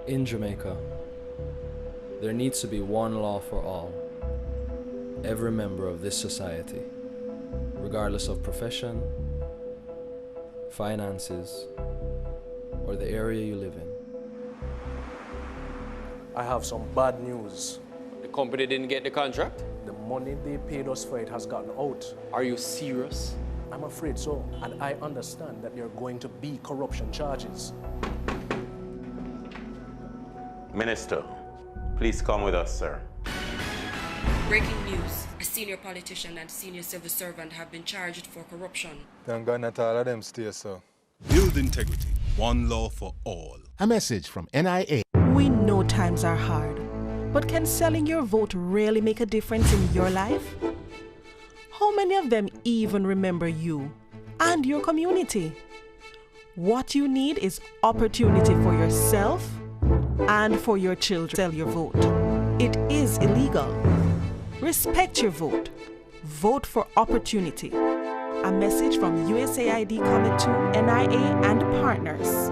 In Jamaica, there needs to be one law for all. Every member of this society, regardless of profession, finances, or the area you live in. I have some bad news. The company didn't get the contract? The money they paid us for it has gotten out. Are you serious? I'm afraid so, and I understand that there are going to be corruption charges. Minister, please come with us, sir. Breaking news. A senior politician and senior civil servant have been charged for corruption. Thank God not all of them stay so. Build integrity. One law for all. A message from NIA. We know times are hard, but can selling your vote really make a difference in your life? How many of them even remember you and your community? What you need is opportunity for yourself and for your children. Sell your vote. It is illegal. Respect your vote. Vote for opportunity. A message from USAID Comet 2, NIA, and partners.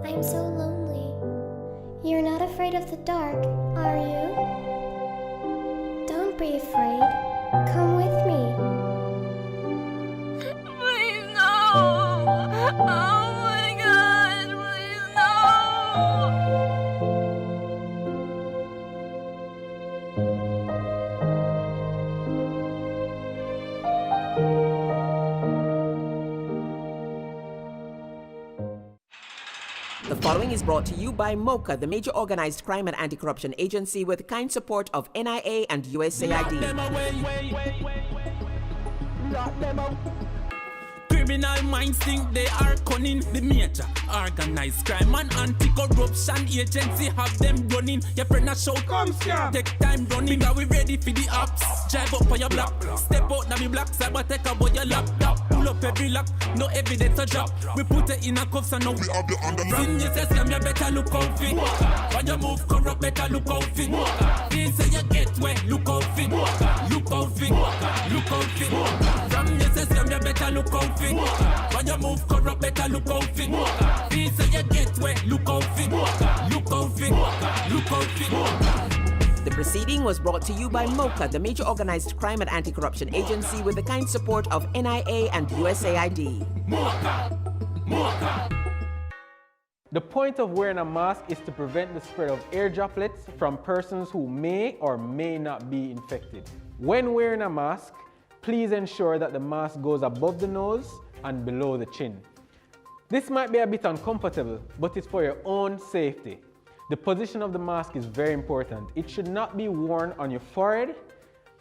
I'm so lonely. You're not afraid of the dark, are you? Don't be afraid. Come with me. Please, no! Oh my God, please, no! The following is brought to you by MOCA, the major organized crime and anti-corruption agency with the kind support of NIA and USAID. Criminal minds think they are cunning. The major organized crime and anti-corruption agency have them running. Your friend a shout, come scam. Take time running. Because we ready for the ops. Drive up on your block. Step out now the block. Cyber take about your laptop. Pull up every lock. No evidence to drop. We put it in a cuffs and now we have the underlap. Sin you say scam, you better look out for. When you move corrupt, better look out for. Feel say you get wet, look out for. Look out for. Look out for. From you say scam, you better look out for. When you move corrupt, better look out for. Feel say you get wet, look out for. Look out for. Look out for. The proceeding was brought to you by MOCA, the major organized crime and anti-corruption agency with the kind support of NIA and USAID. The point of wearing a mask is to prevent the spread of air droplets from persons who may or may not be infected. When wearing a mask, please ensure that the mask goes above the nose and below the chin. This might be a bit uncomfortable, but it's for your own safety. The position of the mask is very important. It should not be worn on your forehead,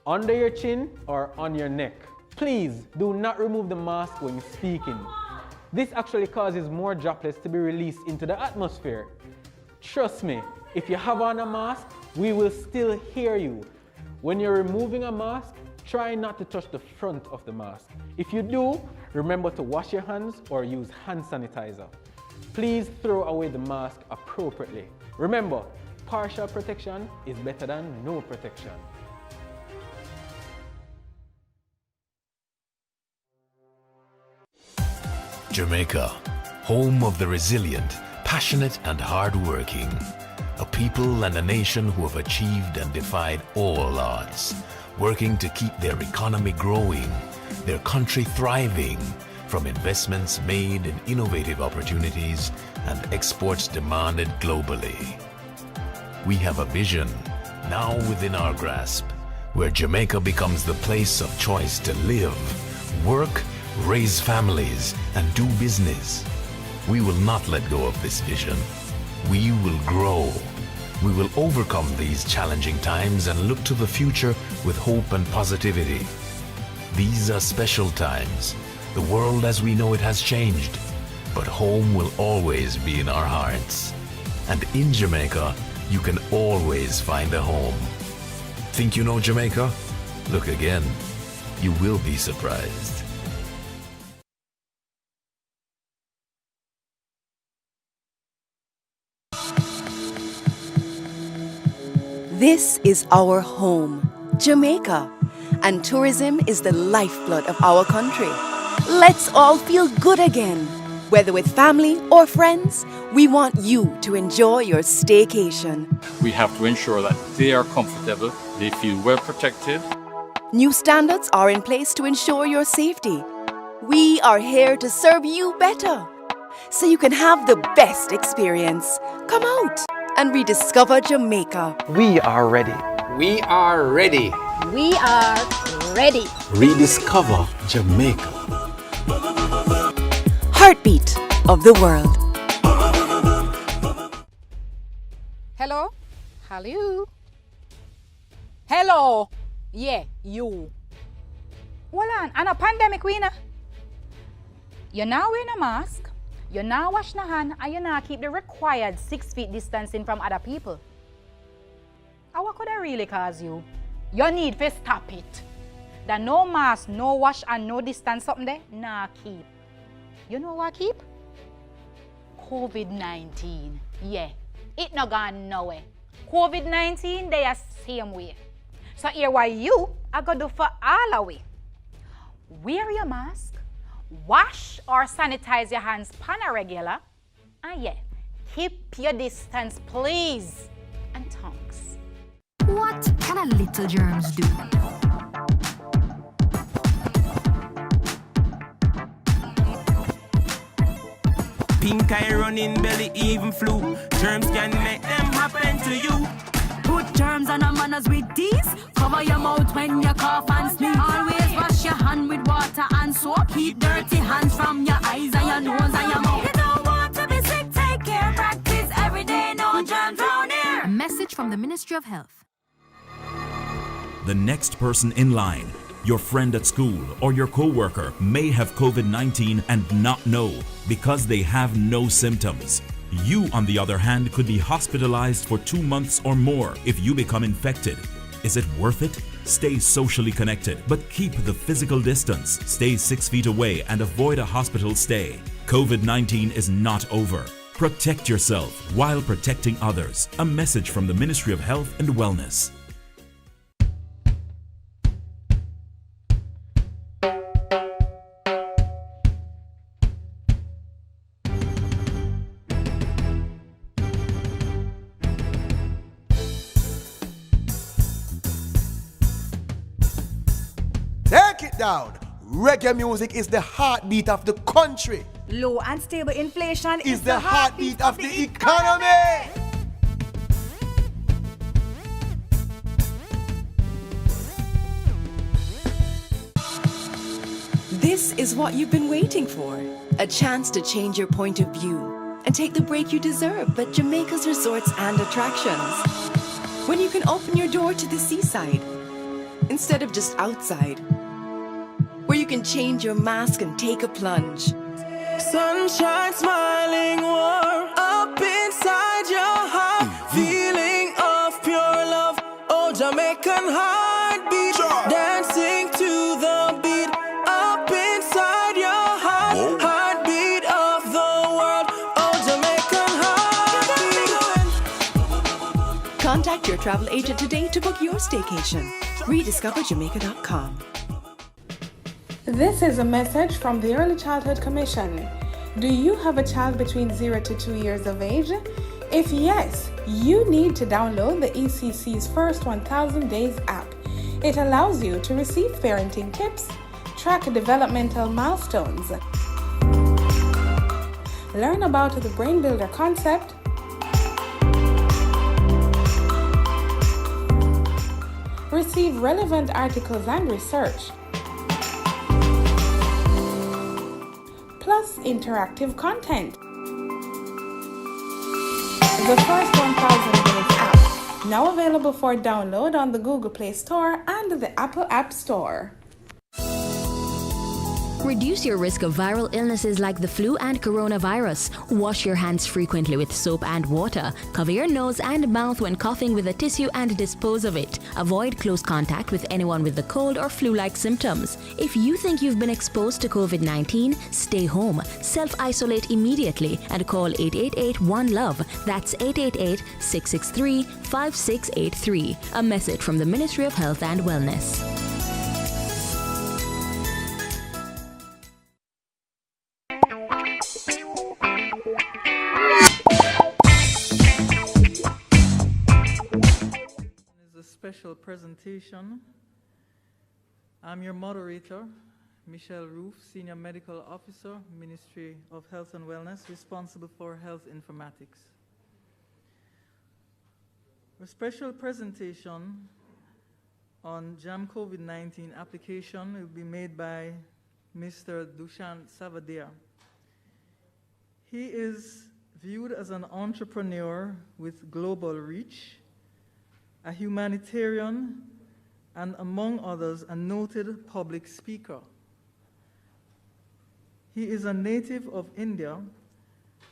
under your chin, or on your neck. Please do not remove the mask when speaking. This actually causes more droplets to be released into the atmosphere. Trust me, if you have on a mask, we will still hear you. When you're removing a mask, try not to touch the front of the mask. If you do, remember to wash your hands or use hand sanitizer. Please throw away the mask appropriately. Remember, partial protection is better than no protection. Jamaica, home of the resilient, passionate and hard-working. A people and a nation who have achieved and defied all odds, working to keep their economy growing, their country thriving, from investments made in innovative opportunities and exports demanded globally. We have a vision, now within our grasp, where Jamaica becomes the place of choice to live, work, raise families, and do business. We will not let go of this vision. We will grow. we will overcome these challenging times and look to the future with hope and positivity. These are special times. The world as we know it has changed, but home will always be in our hearts. And in Jamaica, you can always find a home. Think you know Jamaica? Look again. You will be surprised. This is our home, Jamaica, and tourism is the lifeblood of our country. Let's all feel good again. Whether with family or friends, we want you to enjoy your staycation. We have to ensure that they are comfortable, they feel well protected. New standards are in place to ensure your safety. We are here to serve you better, so you can have the best experience. Come out and rediscover Jamaica. We are ready. We are ready. We are ready. Rediscover Jamaica. Heartbeat of the world. Hello? Hello? Hello? Yeah, you. Hold on, and a pandemic winner. You're now wearing a mask, you're now washing your hand, and you now keep the required 6 feet distancing from other people. And what could that really cause you? You need to stop it. That no mask, no wash, and no distance something there, nah keep. You know what keep? COVID-19. Yeah, it not gone nowhere. COVID-19, they are same way. So here what you are going to do for all of we. Wear your mask, wash or sanitize your hands pan a regular, and yeah, keep your distance please, and thanks. What can a little germs do? Pink eye running, belly even flu. Germs can make them happen to you. Put germs on our manners with these. Cover your mouth when you cough and sneeze. Always wash your hand with water and soap. Keep dirty hands from your eyes and your nose and your mouth. You don't want to be sick, take care. Practice every day, no germs round here. A message from the Ministry of Health. The next person in line, your friend at school or your co-worker, may have COVID-19 and not know because they have no symptoms. You, on the other hand, could be hospitalized for 2 months or more if you become infected. Is it worth it? Stay socially connected, but keep the physical distance. Stay 6 feet away and avoid a hospital stay. COVID-19 is not over. Protect yourself while protecting others. A message from the Ministry of Health and Wellness. Take it down. Reggae music is the heartbeat of the country. Low and stable inflation is the heartbeat of the economy. This is what you've been waiting for. A chance to change your point of view and take the break you deserve at Jamaica's resorts and attractions. When you can open your door to the seaside instead of just outside. Where you can change your mask and take a plunge. Sunshine smiling warm up inside your heart. Feeling of pure love. Oh, Jamaican heartbeat. Dancing to the beat up inside your heart. Whoa. Heartbeat of the world. Oh, Jamaican heartbeat. Contact your travel agent today to book your staycation. RediscoverJamaica.com. This is a message from the Early Childhood Commission. Do you have a child between 0 to 2 years of age? If yes, you need to download the ECC's First 1000 Days app. It allows you to receive parenting tips, track developmental milestones, learn about the Brain Builder concept, receive relevant articles and research, plus interactive content. The First 1000 Days app Now available for download on the Google Play Store and the Apple App Store. Reduce your risk of viral illnesses like the flu and coronavirus. Wash your hands frequently with soap and water. Cover your nose and mouth when coughing with a tissue and dispose of it. Avoid close contact with anyone with the cold or flu-like symptoms. If you think you've been exposed to COVID-19, stay home. Self-isolate immediately and call 888-1-LOVE. That's 888-663-5683. A message from the Ministry of Health and Wellness. Special presentation. I'm your moderator, Michelle Roof, Senior Medical Officer, Ministry of Health and Wellness, responsible for health informatics. A special presentation on JAM COVID-19 application will be made by Mr. Dushant Savadia. He is viewed as an entrepreneur with global reach, a humanitarian, and among others, a noted public speaker. He is a native of India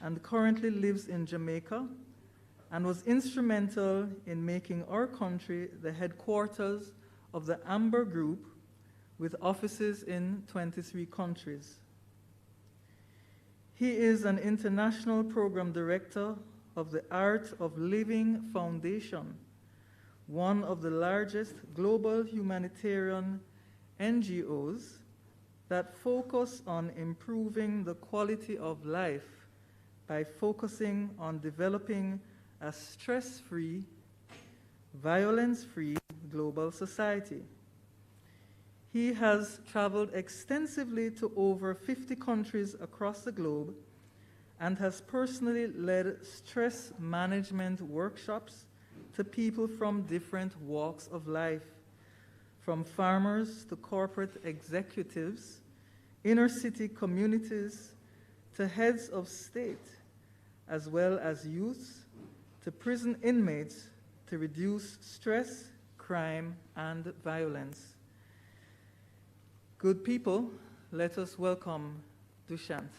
and currently lives in Jamaica and was instrumental in making our country the headquarters of the Amber Group with offices in 23 countries. He is an international program director of the Art of Living Foundation, one of the largest global humanitarian NGOs that focus on improving the quality of life by focusing on developing a stress-free, violence-free global society. He has traveled extensively to over 50 countries across the globe and has personally led stress management workshops to people from different walks of life, from farmers to corporate executives, inner city communities to heads of state, as well as youths to prison inmates to reduce stress, crime, and violence. Good people, let us welcome Dushant.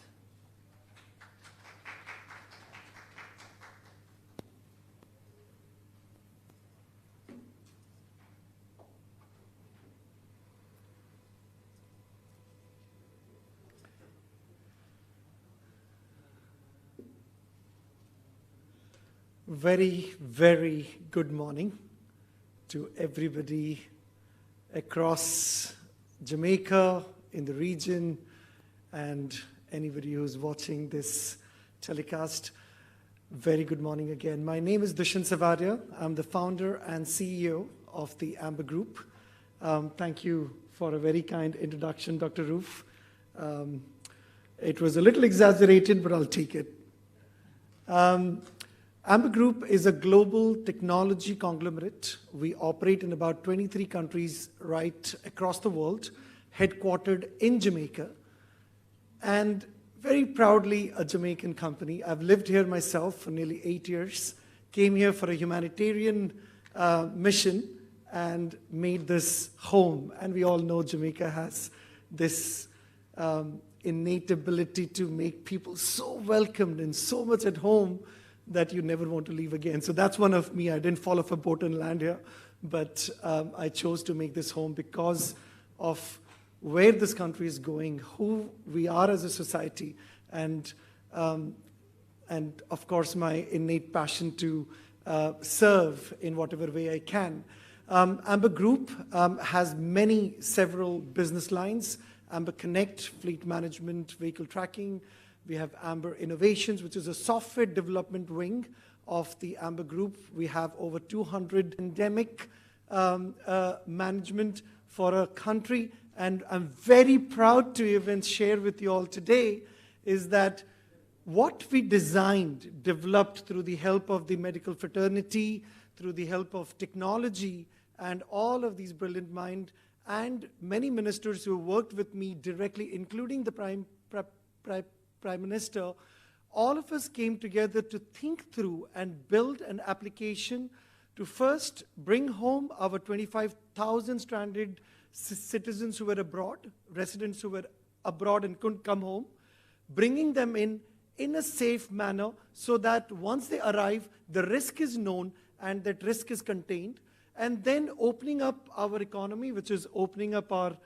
Very, very good morning to everybody across Jamaica, in the region, and anybody who's watching this telecast. Very good morning again. My name is Dushant Savadia. I'm the founder and CEO of the Amber Group. Thank you for a very kind introduction, Dr. Roof. It was a little exaggerated, but I'll take it. Amber Group is a global technology conglomerate. We operate in about 23 countries right across the world, headquartered in Jamaica, and very proudly a Jamaican company. I've lived here myself for nearly 8 years, came here for a humanitarian mission, and made this home. And we all know Jamaica has this innate ability to make people so welcomed and so much at home that you never want to leave again. So that's one of me. I didn't fall off a boat and land here, but I chose to make this home because of where this country is going, who we are as a society, and of course my innate passion to serve in whatever way I can. Amber Group has several business lines: Amber Connect, fleet management, vehicle tracking. We have Amber Innovations, which is a software development wing of the Amber Group. We have over 200 pandemic management for a country. And I'm very proud to even share with you all today is that what we designed, developed through the help of the medical fraternity, through the help of technology, and all of these brilliant minds, and many ministers who worked with me directly, including the Prime Minister, all of us came together to think through and build an application to first bring home our 25,000 stranded citizens who were abroad, residents who were abroad and couldn't come home, bringing them in a safe manner so that once they arrive, the risk is known and that risk is contained, and then opening up our economy, which is opening up our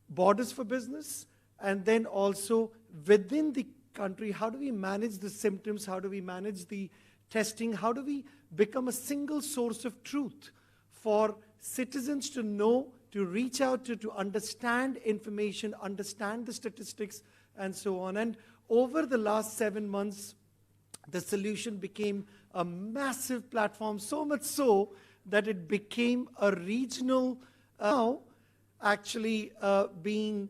borders for business, and then also within the country, how do we manage the symptoms, how do we manage the testing, how do we become a single source of truth for citizens to know, to reach out to understand information, understand the statistics, and so on. And over the last 7 months, the solution became a massive platform, so much so that it became a regional, now actually being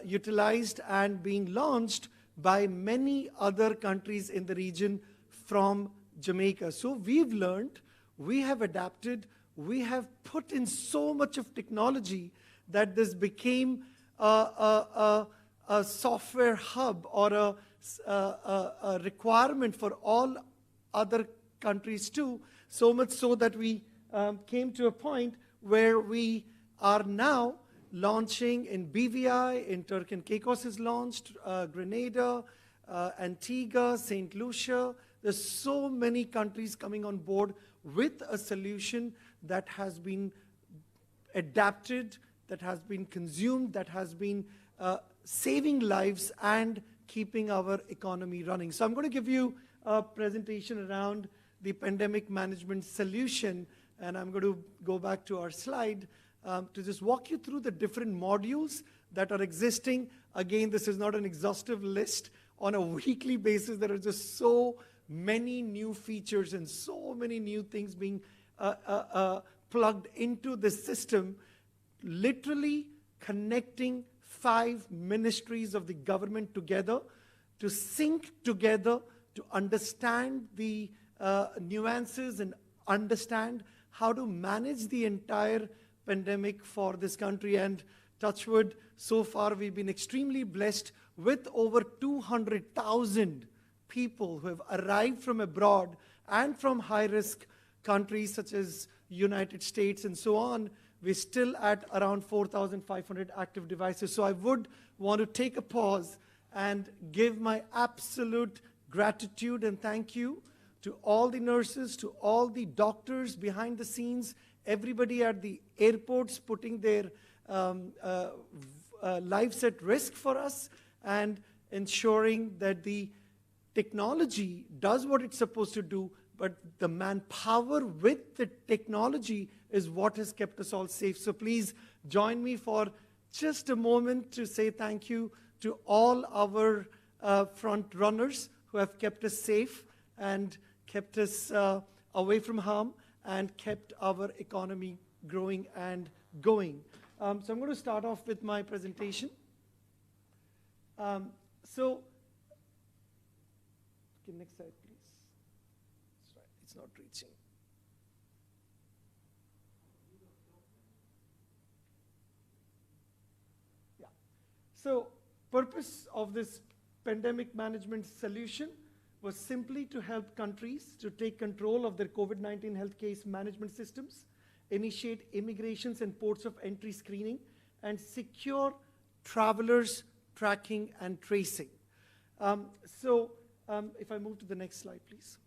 utilized and being launched by many other countries in the region from Jamaica. So we've learned, we have adapted, we have put in so much of technology that this became a software hub or a requirement for all other countries too, so much so that we came to a point where we are now launching in BVI, in Turk and Caicos is launched, Grenada, Antigua, St. Lucia. There's so many countries coming on board with a solution that has been adapted, that has been consumed, that has been saving lives and keeping our economy running. So I'm going to give you a presentation around the pandemic management solution, and I'm going to go back to our slide to just walk you through the different modules that are existing. Again, this is not an exhaustive list. On a weekly basis, there are just so many new features and so many new things being plugged into the system, literally connecting 5 ministries of the government together to sync together, to understand the nuances and understand how to manage the entire pandemic for this country. And touch wood, so far we've been extremely blessed with over 200,000 people who have arrived from abroad and from high-risk countries such as United States and so on. We're still at around 4,500 active devices. So I would want to take a pause and give my absolute gratitude and thank you to all the nurses, to all the doctors behind the scenes, everybody at the airports putting their lives at risk for us and ensuring that the technology does what it's supposed to do, but the manpower with the technology is what has kept us all safe. So please join me for just a moment to say thank you to all our front runners who have kept us safe and kept us away from harm and kept our economy growing and going. So I'm going to start off with my presentation. Okay, next slide, please. That's right, it's not reaching. Yeah. So, purpose of this pandemic management solution was simply to help countries to take control of their COVID-19 health case management systems, initiate immigrations and ports of entry screening, and secure travelers tracking and tracing. If I move to the next slide, please.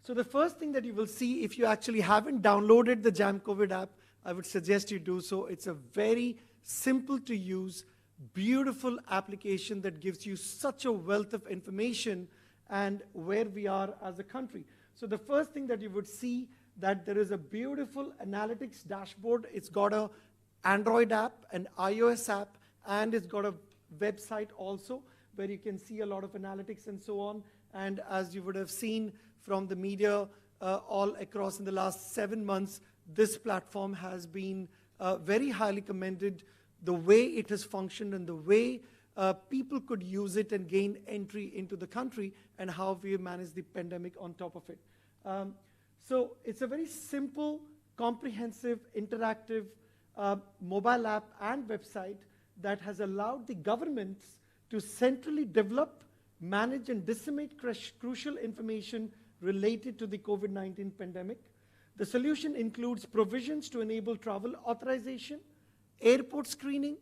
So the first thing that you will see, if you actually haven't downloaded the Jam COVID app, I would suggest you do so. It's a very simple to use, beautiful application that gives you such a wealth of information and where we are as a country. So the first thing that you would see, that there is a beautiful analytics dashboard. It's got an Android app, an iOS app, and it's got a website also where you can see a lot of analytics and so on. And as you would have seen from the media all across in the last 7 months, this platform has been very highly commended, the way it has functioned and the way people could use it and gain entry into the country, and how we manage the pandemic on top of it. So it's a very simple, comprehensive, interactive mobile app and website that has allowed the governments to centrally develop, manage, and disseminate crucial information related to the COVID-19 pandemic. The solution includes provisions to enable travel authorization, airport screening,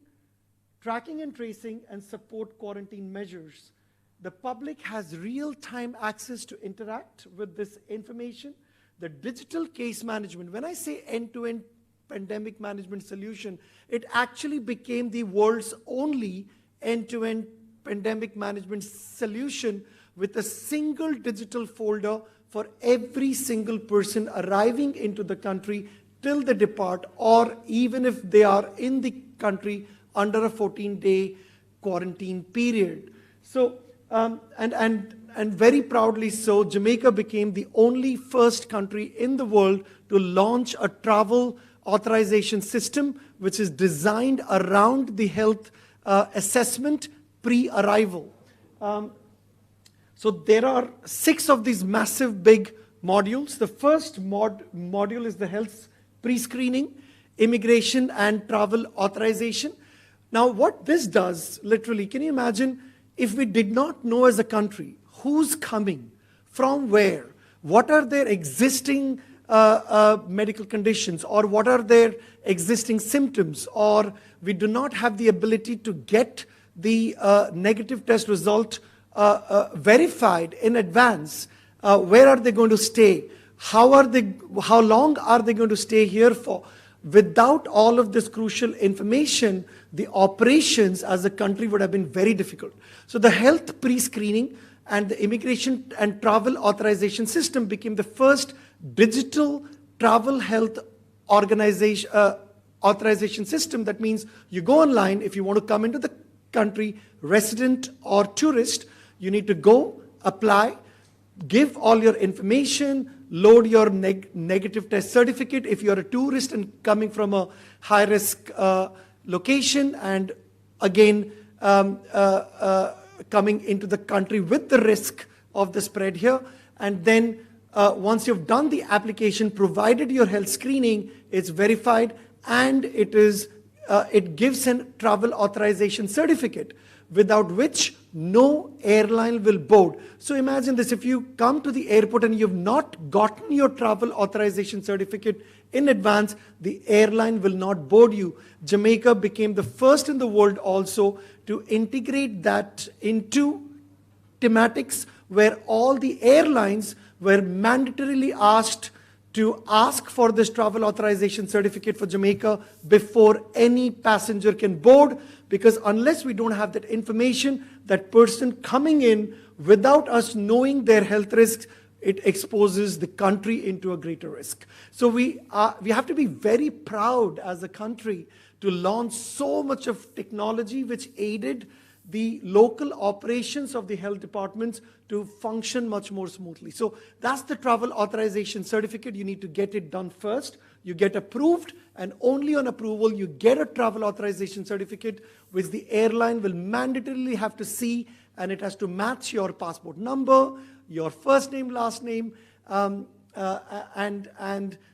tracking and tracing, and support quarantine measures. The public has real-time access to interact with this information. The digital case management, when I say end-to-end pandemic management solution, it actually became the world's only end-to-end pandemic management solution with a single digital folder for every single person arriving into the country till they depart, or even if they are in the country under a 14-day quarantine period. So, and very proudly so, Jamaica became the only first country in the world to launch a travel authorization system which is designed around the health assessment pre-arrival. So there are 6 of these massive big modules. The first module is the health pre-screening, immigration and travel authorization. Now what this does, literally, can you imagine if we did not know as a country who's coming, from where, what are their existing medical conditions, or what are their existing symptoms, or we do not have the ability to get the negative test result verified in advance. Where are they going to stay? How long are they going to stay here for? Without all of this crucial information, the operations as a country would have been very difficult. So the health pre-screening and the immigration and travel authorization system became the first digital travel health organization authorization system. That means you go online if you want to come into the country, resident or tourist, you need to go, apply, give all your information, load your negative test certificate if you're a tourist and coming from a high-risk location, and again coming into the country with the risk of the spread here. And then once you've done the application, provided your health screening, it's verified, and it gives a travel authorization certificate, without which no airline will board. So imagine this, if you come to the airport and you've not gotten your travel authorization certificate in advance, the airline will not board you. Jamaica became the first in the world also to integrate that into thematics, where all the airlines were mandatorily asked to ask for this travel authorization certificate for Jamaica before any passenger can board, because unless we don't have that information, that person coming in without us knowing their health risks, it exposes the country into a greater risk. So we have to be very proud as a country to launch so much of technology which aided the local operations of the health departments to function much more smoothly. So that's the travel authorization certificate. You need to get it done first. You get approved, and only on approval you get a travel authorization certificate, which the airline will mandatorily have to see, and it has to match your passport number, your first name, last name, and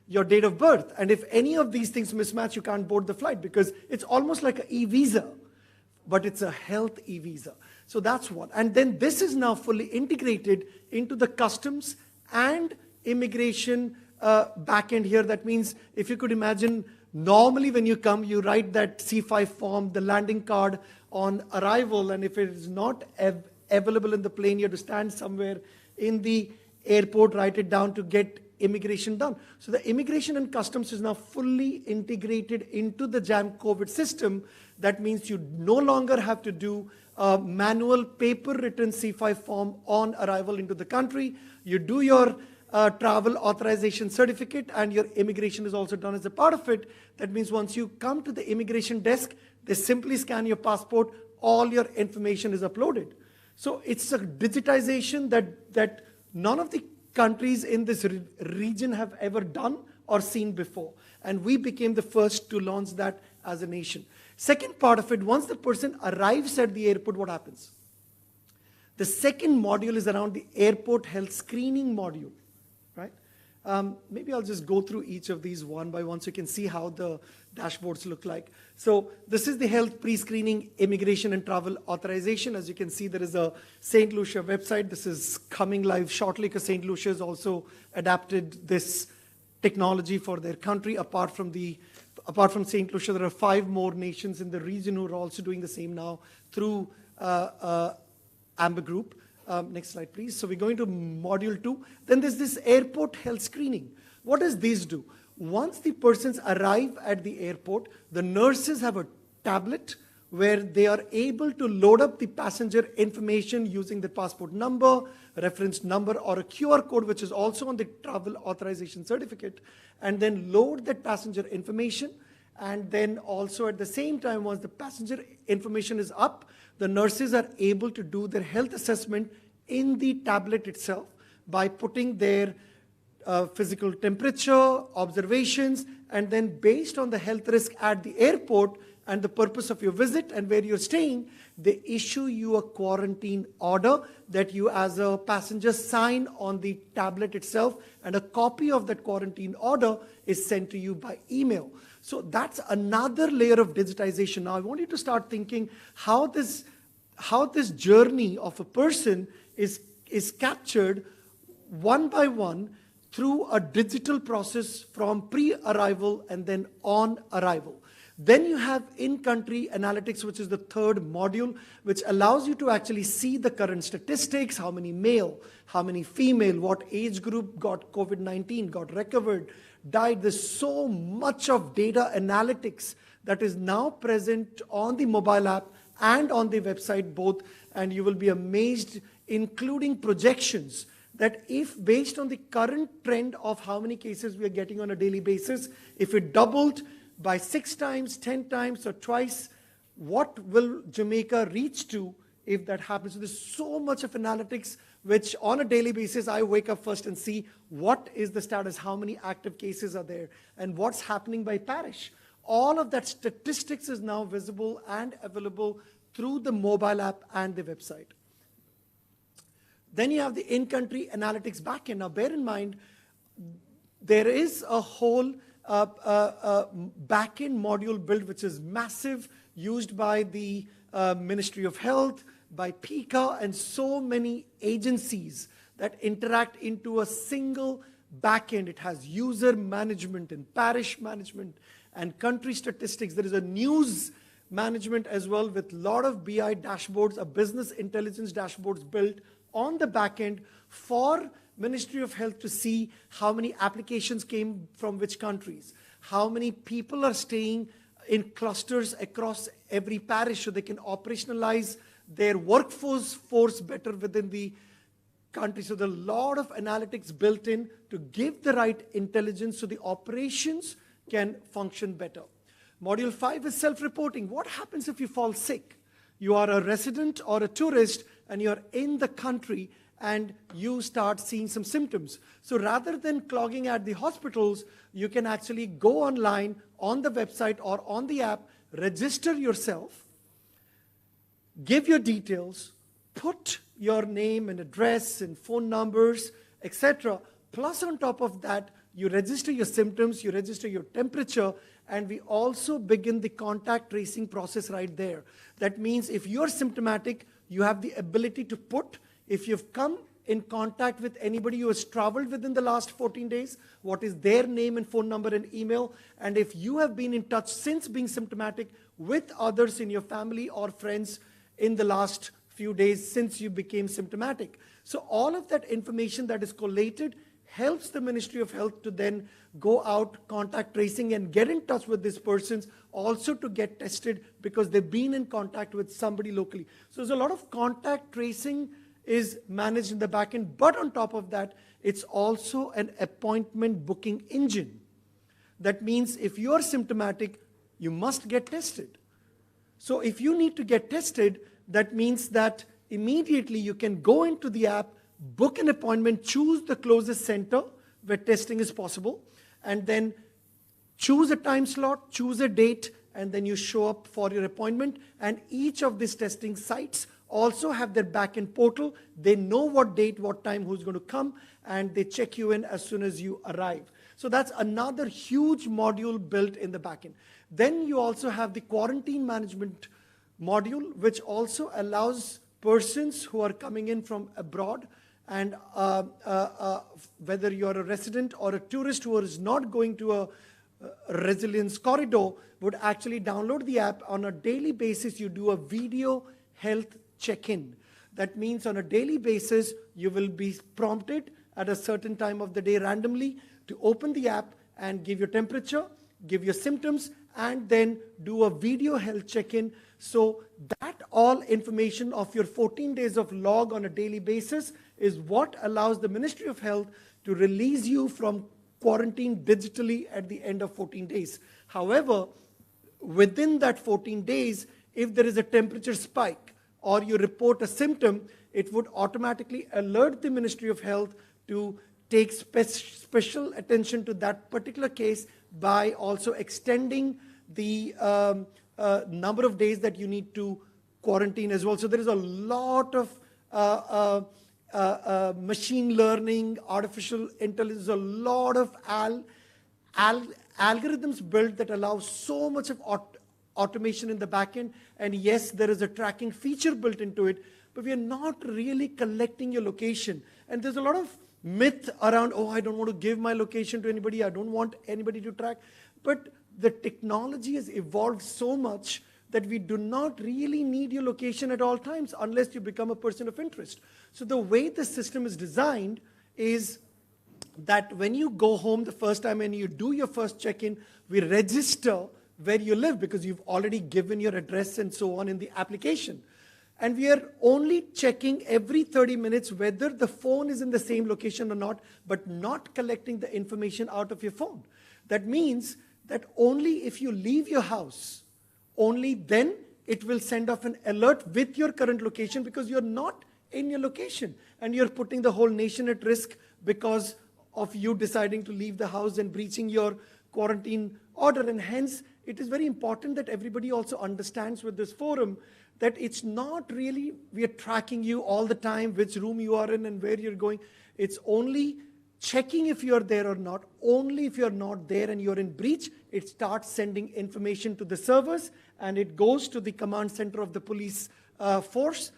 your date of birth. And if any of these things mismatch, you can't board the flight, because it's almost like an e-visa, but it's a health e-visa. So that's what. And then this is now fully integrated into the customs and immigration backend here. That means, if you could imagine, normally when you come, you write that C5 form, the landing card on arrival, and if it is not available in the plane, you have to stand somewhere in the airport, write it down to get immigration done. So the immigration and customs is now fully integrated into the JAM COVID system. That means you no longer have to do a manual paper-written C5 form on arrival into the country. You do your travel authorization certificate, and your immigration is also done as a part of it. That means once you come to the immigration desk, they simply scan your passport, all your information is uploaded. So it's a digitization that none of the countries in this region have ever done or seen before. And we became the first to launch that as a nation. Second part of it, once the person arrives at the airport, what happens? The second module is around the airport health screening module, right? Maybe I'll just go through each of these one by one so you can see how the dashboards look like. So this is the health pre-screening, immigration and travel authorization. As you can see, there is a St. Lucia website. This is coming live shortly because St. Lucia has also adapted this technology for their country. Apart from St. Lucia, there are 5 more nations in the region who are also doing the same now through Amber Group. Next slide, please. So we're going to module 2. Then there's this airport health screening. What does this do? Once the persons arrive at the airport, the nurses have a tablet where they are able to load up the passenger information using the passport number, reference number, or a QR code, which is also on the travel authorization certificate, and then load that passenger information. And then also at the same time, once the passenger information is up, the nurses are able to do their health assessment in the tablet itself by putting their physical temperature, observations, and then based on the health risk at the airport and the purpose of your visit and where you're staying, they issue you a quarantine order that you as a passenger sign on the tablet itself, and a copy of that quarantine order is sent to you by email. So that's another layer of digitization. Now I want you to start thinking how this journey of a person is captured one by one through a digital process from pre-arrival and then on arrival. Then you have in-country analytics, which is the 3rd module, which allows you to actually see the current statistics, how many male, how many female, what age group got COVID-19, got recovered, died. There's so much of data analytics that is now present on the mobile app and on the website both, and you will be amazed, including projections, that if based on the current trend of how many cases we are getting on a daily basis, if it doubled by 6 times, 10 times, or twice, what will Jamaica reach to if that happens? So there's so much of analytics, which on a daily basis, I wake up first and see what is the status, how many active cases are there, and what's happening by parish. All of that statistics is now visible and available through the mobile app and the website. Then you have the in-country analytics backend. Now bear in mind, there is a whole backend module built, which is massive, used by the Ministry of Health, by PICA, and so many agencies that interact into a single backend. It has user management and parish management and country statistics. There is a news management as well with a lot of BI dashboards, a business intelligence dashboards built on the backend for Ministry of Health to see how many applications came from which countries, how many people are staying in clusters across every parish so they can operationalize their workforce better within the country. So there are a lot of analytics built in to give the right intelligence so the operations can function better. Module 5 is self-reporting. What happens if you fall sick? You are a resident or a tourist and you're in the country and you start seeing some symptoms. So rather than clogging at the hospitals, you can actually go online on the website or on the app, register yourself, give your details, put your name and address and phone numbers, etc. Plus on top of that, you register your symptoms, you register your temperature, and we also begin the contact tracing process right there. That means if you're symptomatic, you have the ability to put, if you've come in contact with anybody who has traveled within the last 14 days, what is their name and phone number and email, and if you have been in touch since being symptomatic with others in your family or friends in the last few days since you became symptomatic. So all of that information that is collated helps the Ministry of Health to then go out, contact tracing, and get in touch with these persons, also to get tested because they've been in contact with somebody locally. So there's a lot of contact tracing is managed in the back end, but on top of that, it's also an appointment booking engine. That means if you're symptomatic, you must get tested. So if you need to get tested, that means that immediately you can go into the app, book an appointment, choose the closest center where testing is possible, and then choose a time slot, choose a date, and then you show up for your appointment. And each of these testing sites also have their back-end portal. They know what date, what time, who's going to come, and they check you in as soon as you arrive. So that's another huge module built in the backend. Then you also have the quarantine management module, which also allows persons who are coming in from abroad and whether you're a resident or a tourist who is not going to a resilience corridor would actually download the app. On a daily basis, you do a video health check-in. That means on a daily basis, you will be prompted at a certain time of the day randomly to open the app and give your temperature, give your symptoms, and then do a video health check-in. So that all information of your 14 days of log on a daily basis is what allows the Ministry of Health to release you from quarantine digitally at the end of 14 days. However, within that 14 days, if there is a temperature spike or you report a symptom, it would automatically alert the Ministry of Health to take special attention to that particular case by also extending the number of days that you need to quarantine as well. So there is a lot of machine learning, artificial intelligence, a lot of algorithms built that allow so much of automation in the backend. And yes, there is a tracking feature built into it, but we are not really collecting your location. And there's a lot of myth around, oh, I don't want to give my location to anybody, I don't want anybody to track. But the technology has evolved so much that we do not really need your location at all times unless you become a person of interest. So the way the system is designed is that when you go home the first time and you do your first check-in, we register where you live because you've already given your address and so on in the application. And we are only checking every 30 minutes whether the phone is in the same location or not, but not collecting the information out of your phone. That means that only if you leave your house, only then it will send off an alert with your current location because you're not in your location. And you're putting the whole nation at risk because of you deciding to leave the house and breaching your quarantine order. And hence, it is very important that everybody also understands with this forum that it's not really, we are tracking you all the time, which room you are in and where you're going. It's only checking if you're there or not. Only if you're not there and you're in breach, it starts sending information to the servers and it goes to the command center of the police force,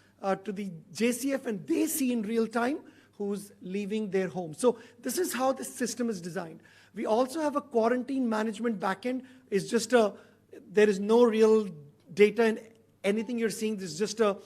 to the JCF, and they see in real time who's leaving their home. So this is how the system is designed. We also have a quarantine management backend. It's just there is no real data in anything you're seeing. This is just a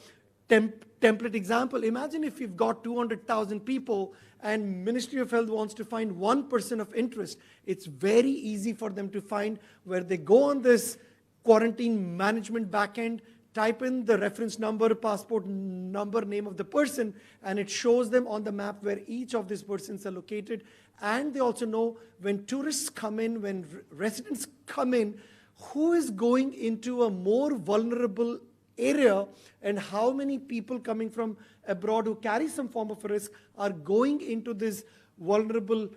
template example. Imagine if you've got 200,000 people and Ministry of Health wants to find one person of interest. It's very easy for them to find where they go on this quarantine management backend, type in the reference number, passport number, name of the person, and it shows them on the map where each of these persons are located. And they also know when tourists come in, when residents come in, who is going into a more vulnerable area and how many people coming from abroad who carry some form of risk are going into these vulnerable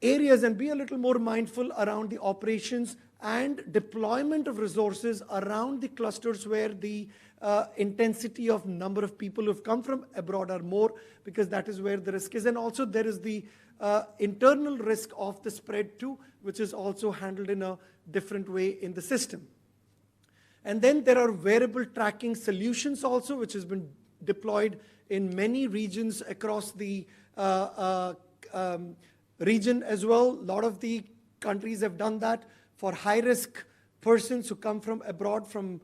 areas, and be a little more mindful around the operations and deployment of resources around the clusters where the intensity of number of people who have come from abroad are more, because that is where the risk is. And also there is the internal risk of the spread too, which is also handled in a different way in the system. And then there are wearable tracking solutions also, which has been deployed in many regions across the region as well. A lot of the countries have done that for high-risk persons who come from abroad, from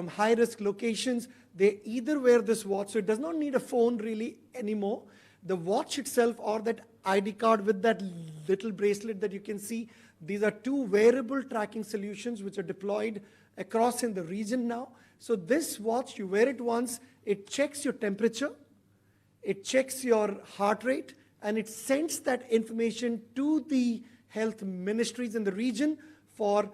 high-risk locations. They either wear this watch, so it does not need a phone really anymore. The watch itself or that ID card with that little bracelet that you can see, these are two wearable tracking solutions which are deployed across in the region now. So this watch, you wear it once, it checks your temperature, it checks your heart rate, and it sends that information to the health ministries in the region for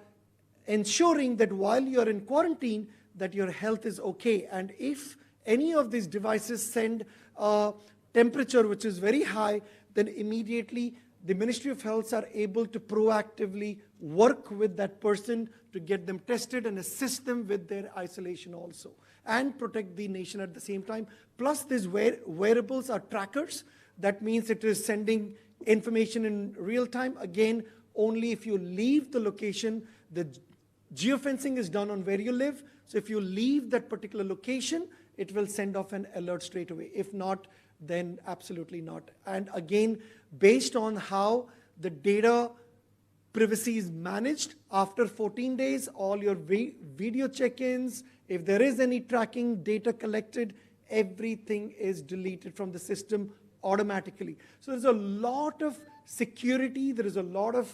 ensuring that while you're in quarantine, that your health is okay. And if any of these devices send a temperature which is very high, then immediately the Ministry of Health are able to proactively work with that person to get them tested and assist them with their isolation also, and protect the nation at the same time. Plus, these wearables are trackers. That means it is sending information in real time. Again, only if you leave the location. The geofencing is done on where you live. So if you leave that particular location, it will send off an alert straight away. If not, then absolutely not. And again, based on how the data privacy is managed, after 14 days, all your video check-ins, if there is any tracking data collected, everything is deleted from the system automatically. So there's a lot of security, there is a lot of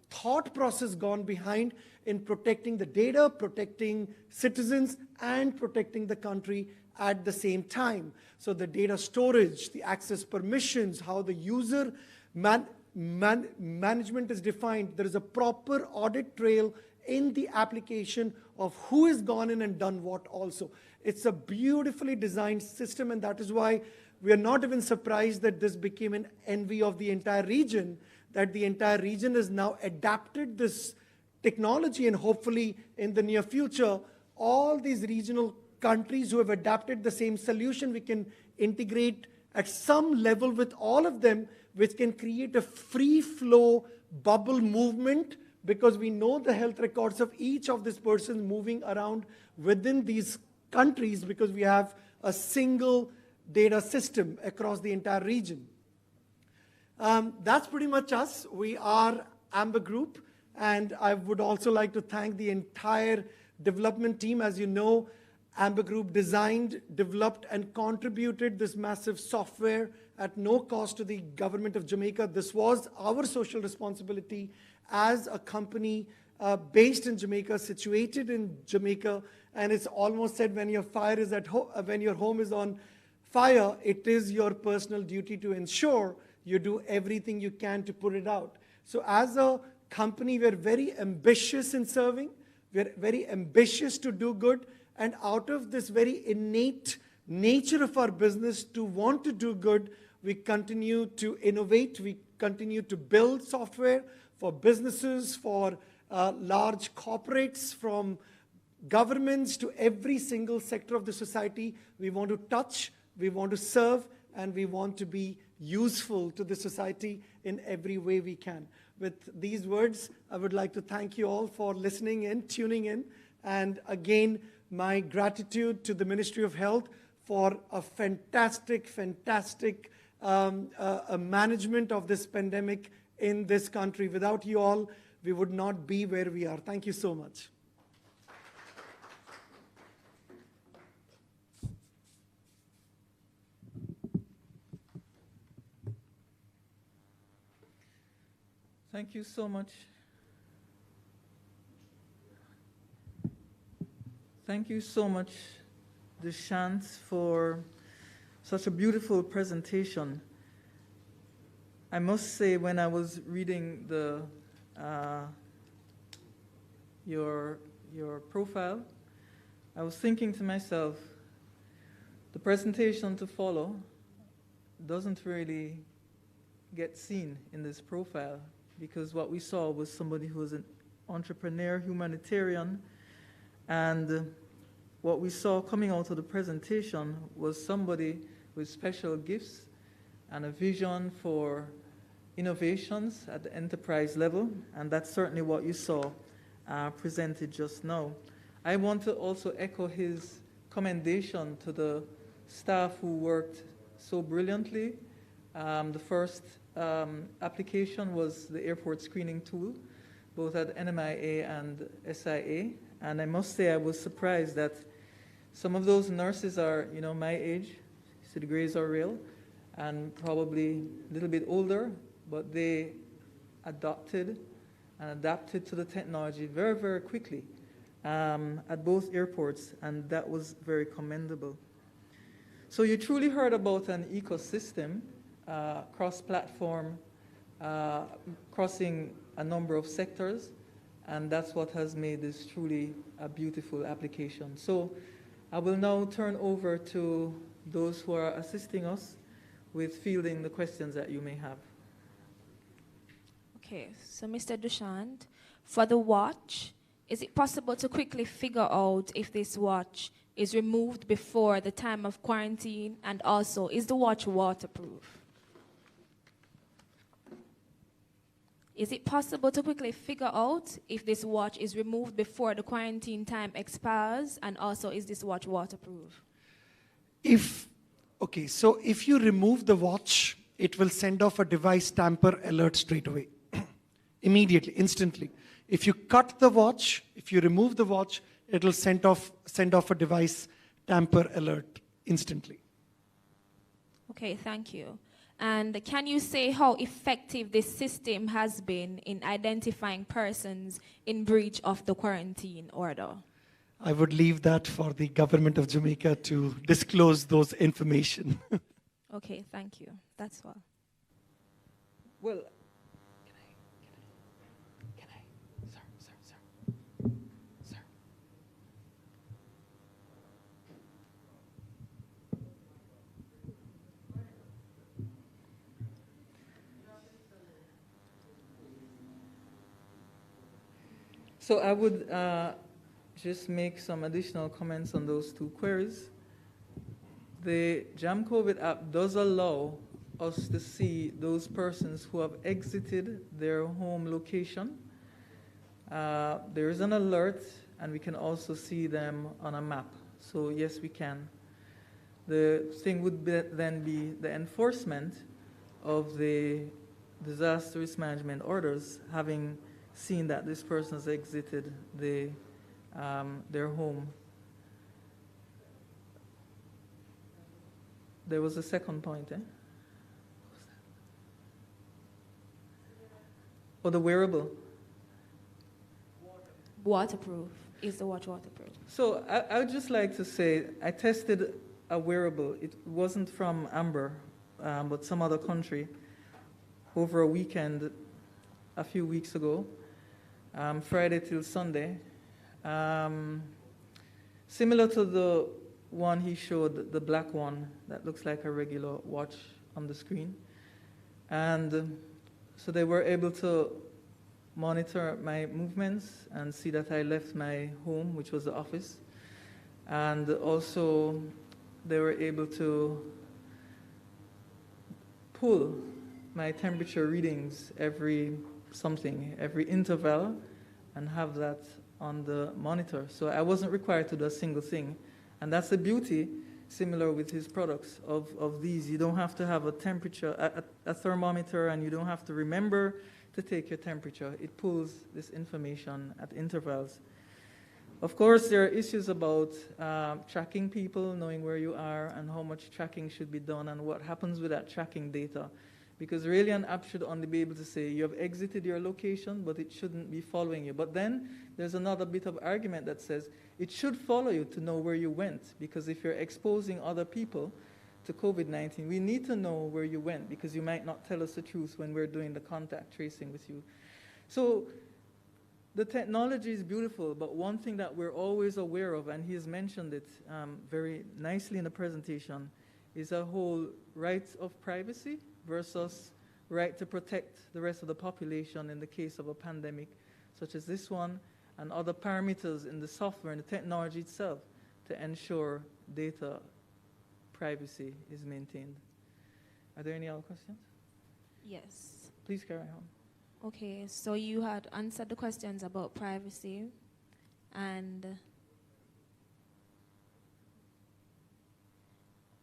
thought process gone behind in protecting the data, protecting citizens, and protecting the country at the same time. So the data storage, the access permissions, how the user management is defined, there is a proper audit trail in the application of who has gone in and done what also. It's a beautifully designed system, and that is why we are not even surprised that this became an envy of the entire region, that the entire region has now adapted this technology, and hopefully in the near future, all these regional countries who have adapted the same solution, we can integrate at some level with all of them, which can create a free flow bubble movement, because we know the health records of each of these persons moving around within these countries, because we have a single data system across the entire region. That's pretty much us. We are Amber Group, and I would also like to thank the entire development team. As you know, Amber Group designed, developed, and contributed this massive software at no cost to the government of Jamaica. This was our social responsibility as a company based in Jamaica, situated in Jamaica, and it's almost said when your fire is at home, when your home is on fire, it is your personal duty to ensure you do everything you can to put it out. So as a company, we're very ambitious in serving, we're very ambitious to do good, and out of this very innate nature of our business to want to do good, we continue to innovate, we continue to build software for businesses, for large corporates, from governments to every single sector of the society. We want to touch, we want to serve, and we want to be useful to the society in every way we can. With these words, I would like to thank you all for listening in, tuning in, and again, my gratitude to the Ministry of Health for a fantastic management of this pandemic in this country. Without you all, we would not be where we are. Thank you so much. Thank you so much. Thank you so much, Deshant, for such a beautiful presentation. I must say, when I was reading the your profile, I was thinking to myself, the presentation to follow doesn't really get seen in this profile, because what we saw was somebody who was an entrepreneur, humanitarian, and what we saw coming out of the presentation was somebody with special gifts and a vision for innovations at the enterprise level, and that's certainly what you saw presented just now. I want to also echo his commendation to the staff who worked so brilliantly. The first application was the airport screening tool, both at NMIA and SIA, and I must say I was surprised that some of those nurses are, you know, my age, so the grays are real, and probably a little bit older, but they adopted and adapted to the technology very, very quickly at both airports, and that was very commendable. So you truly heard about an ecosystem, cross-platform, crossing a number of sectors, and that's what has made this truly a beautiful application. So I will now turn over to those who are assisting us with fielding the questions that you may have. Okay, so Mr. Deshant, for the watch, is it possible to quickly figure out if this watch is removed before the time of quarantine, and also, is the watch waterproof? Is it possible to quickly figure out if this watch is removed before the quarantine time expires, and also, is this watch waterproof? If Okay, so if you remove the watch, it will send off a device tamper alert straight away. Immediately, instantly. If you cut the watch, if you remove the watch, it will send off a device tamper alert instantly. Okay, thank you. And can you say how effective this system has been in identifying persons in breach of the quarantine order? I would leave that for the government of Jamaica to disclose those information. Okay, thank you. That's all. Well, so I would just make some additional comments on those two queries. The Jam COVID app does allow us to see those persons who have exited their home location. There is an alert, and we can also see them on a map. So yes, we can. The thing would then be the enforcement of the disaster risk management orders, having seen that this person has exited their home. There was a second point, eh? Or the wearable. Waterproof. Is the watch waterproof? So I would just like to say, I tested a wearable. It wasn't from Amber, but some other country, over a weekend a few weeks ago, Friday till Sunday. Similar to the one he showed, the black one that looks like a regular watch on the screen. And so they were able to monitor my movements and see that I left my home, which was the office. And also they were able to pull my temperature readings every interval and have that on the monitor. So I wasn't required to do a single thing. And that's the beauty, similar with his products, of these. You don't have to have a temperature, a thermometer, and you don't have to remember to take your temperature. It pulls this information at intervals. Of course, there are issues about tracking people, knowing where you are, and how much tracking should be done, and what happens with that tracking data. Because really an app should only be able to say you have exited your location, but it shouldn't be following you. But then there's another bit of argument that says it should follow you to know where you went, because if you're exposing other people to COVID-19, we need to know where you went, because you might not tell us the truth when we're doing the contact tracing with you. So the technology is beautiful, but one thing that we're always aware of, and he has mentioned it very nicely in the presentation, is a whole right of privacy versus right to protect the rest of the population in the case of a pandemic, such as this one, and other parameters in the software and the technology itself to ensure data privacy is maintained. Are there any other questions? Yes. Please carry on. Okay, so you had answered the questions about privacy, and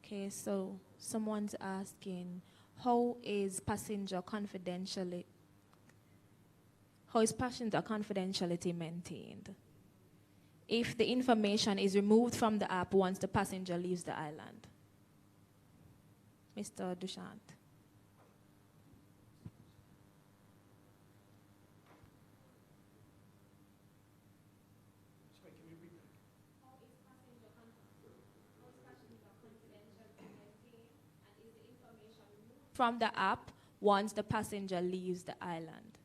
okay, so someone's asking, how is passenger confidentiality maintained if the information is removed from the app once the passenger leaves the island? Mr. Dushant. From the app once the passenger leaves the island.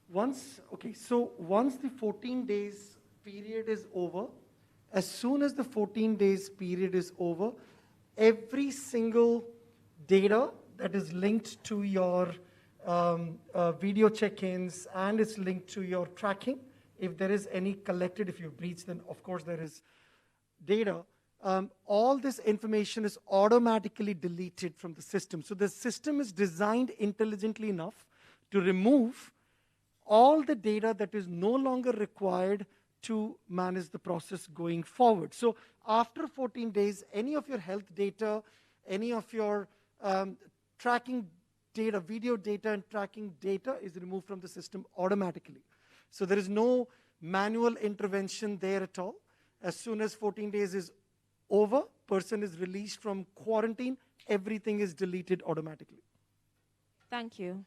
Once the 14 days period is over, as soon as the 14 days period is over, every single data that is linked to your video check-ins and it's linked to your tracking, if there is any collected, if you breach, then of course there is data, all this information is automatically deleted from the system. So the system is designed intelligently enough to remove all the data that is no longer required to manage the process going forward. So after 14 days, any of your health data, any of your tracking data, video data and tracking data is removed from the system automatically. So there is no manual intervention there at all. As soon as 14 days is over, person is released from quarantine, everything is deleted automatically. Thank you.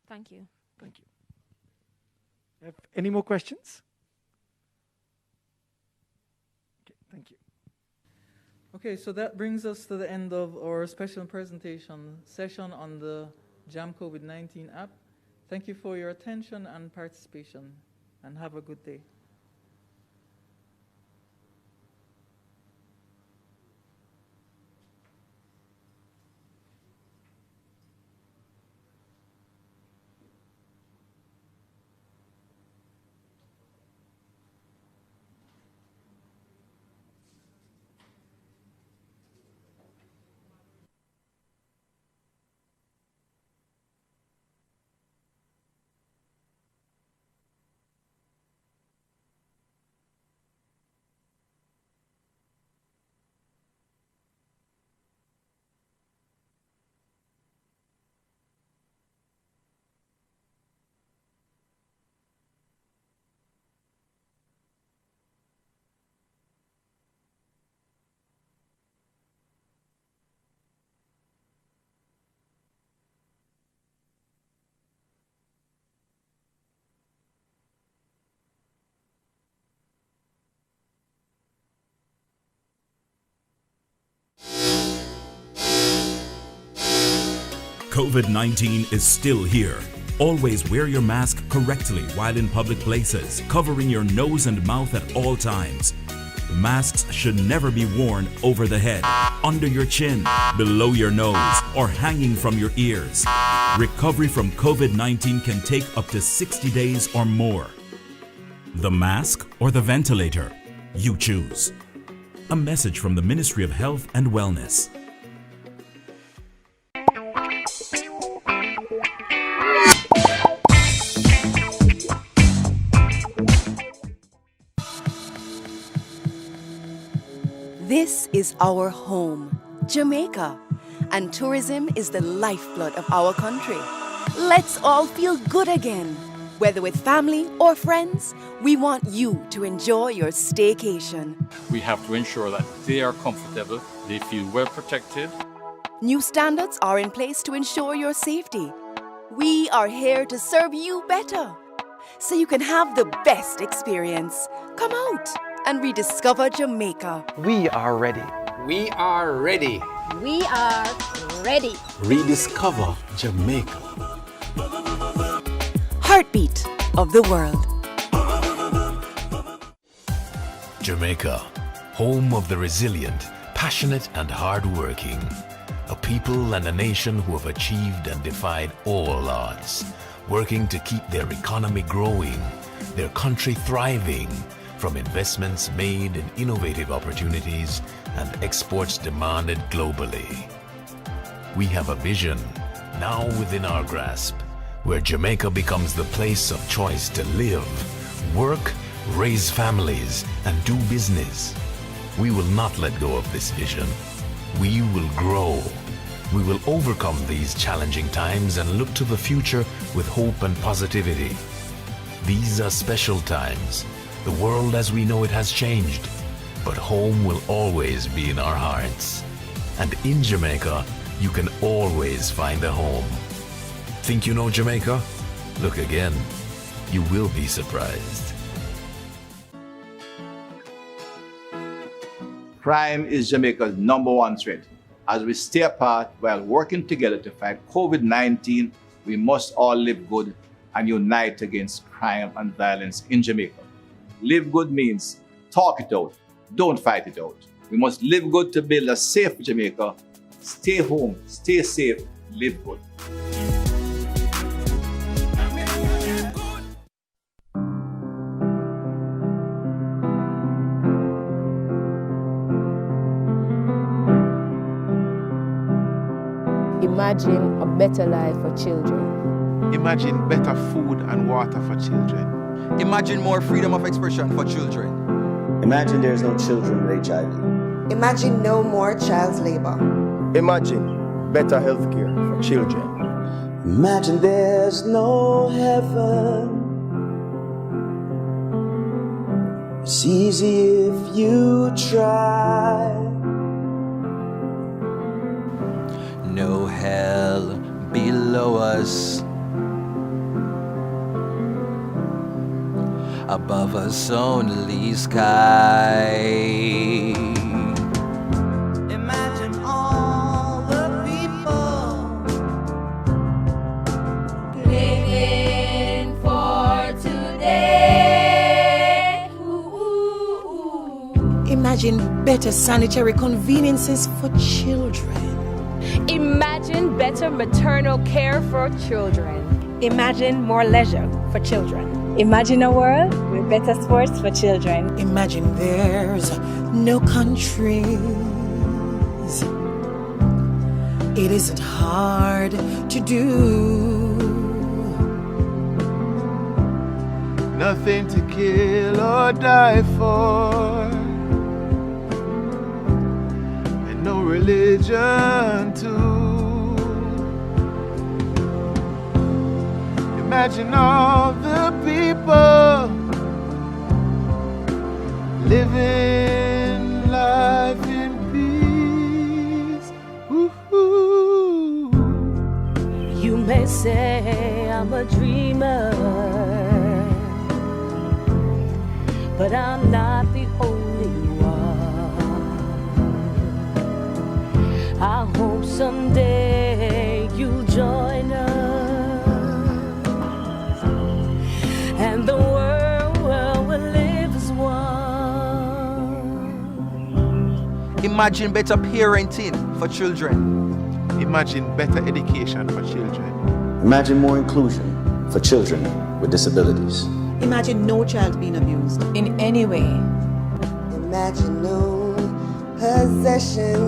Thank you. Thank you. Have any more questions? Okay, thank you. Okay, so that brings us to the end of our special presentation session on the JAM COVID-19 app. Thank you for your attention and participation, and have a good day. COVID-19 is still here. Always wear your mask correctly while in public places, covering your nose and mouth at all times. Masks should never be worn over the head, under your chin, below your nose, or hanging from your ears. Recovery from COVID-19 can take up to 60 days or more. The mask or the ventilator? You choose. A message from the Ministry of Health and Wellness. This is our home, Jamaica, and tourism is the lifeblood of our country. Let's all feel good again. Whether with family or friends, we want you to enjoy your staycation. We have to ensure that they are comfortable, they feel well protected. New standards are in place to ensure your safety. We are here to serve you better, so you can have the best experience. Come out and rediscover Jamaica. We are ready. We are ready. We are ready. Rediscover Jamaica. Heartbeat of the world. Jamaica, home of the resilient, passionate and hard-working. A people and a nation who have achieved and defied all odds, working to keep their economy growing, their country thriving, from investments made in innovative opportunities and exports demanded globally. We have a vision, now within our grasp, where Jamaica becomes the place of choice to live, work, raise families, and do business. We will not let go of this vision. We will grow. We will overcome these challenging times and look to the future with hope and positivity. These are special times. The world as we know it has changed, but home will always be in our hearts. And in Jamaica, you can always find a home. Think you know Jamaica? Look again. You will be surprised. Crime is Jamaica's #1 threat. As we stay apart while working together to fight COVID-19, we must all live good and unite against crime and violence in Jamaica. Live good means talk it out, don't fight it out. We must live good to build a safe Jamaica. Stay home, stay safe, live good. imagine a better life for children. Imagine better food and water for children. Imagine more freedom of expression for children. Imagine there's no children with HIV. Imagine no more child labor. Imagine better healthcare for children. Imagine there's no heaven. It's easy if you try. No hell below us. Above us only sky. Imagine all the people living for today. Imagine better sanitary conveniences for children. Imagine better maternal care for children. Imagine more leisure for children. Imagine a world with better sports for children. Imagine there's no countries. It isn't hard to do. Nothing to kill or die for, and no religion too. Imagine all the people living life in peace. Ooh. You may say I'm a dreamer, but I'm not the only one. I hope someday you'll join us, and the world will live as one. Imagine better parenting for children. Imagine better education for children. Imagine more inclusion for children with disabilities. Imagine no child being abused in any way. Imagine no possessions.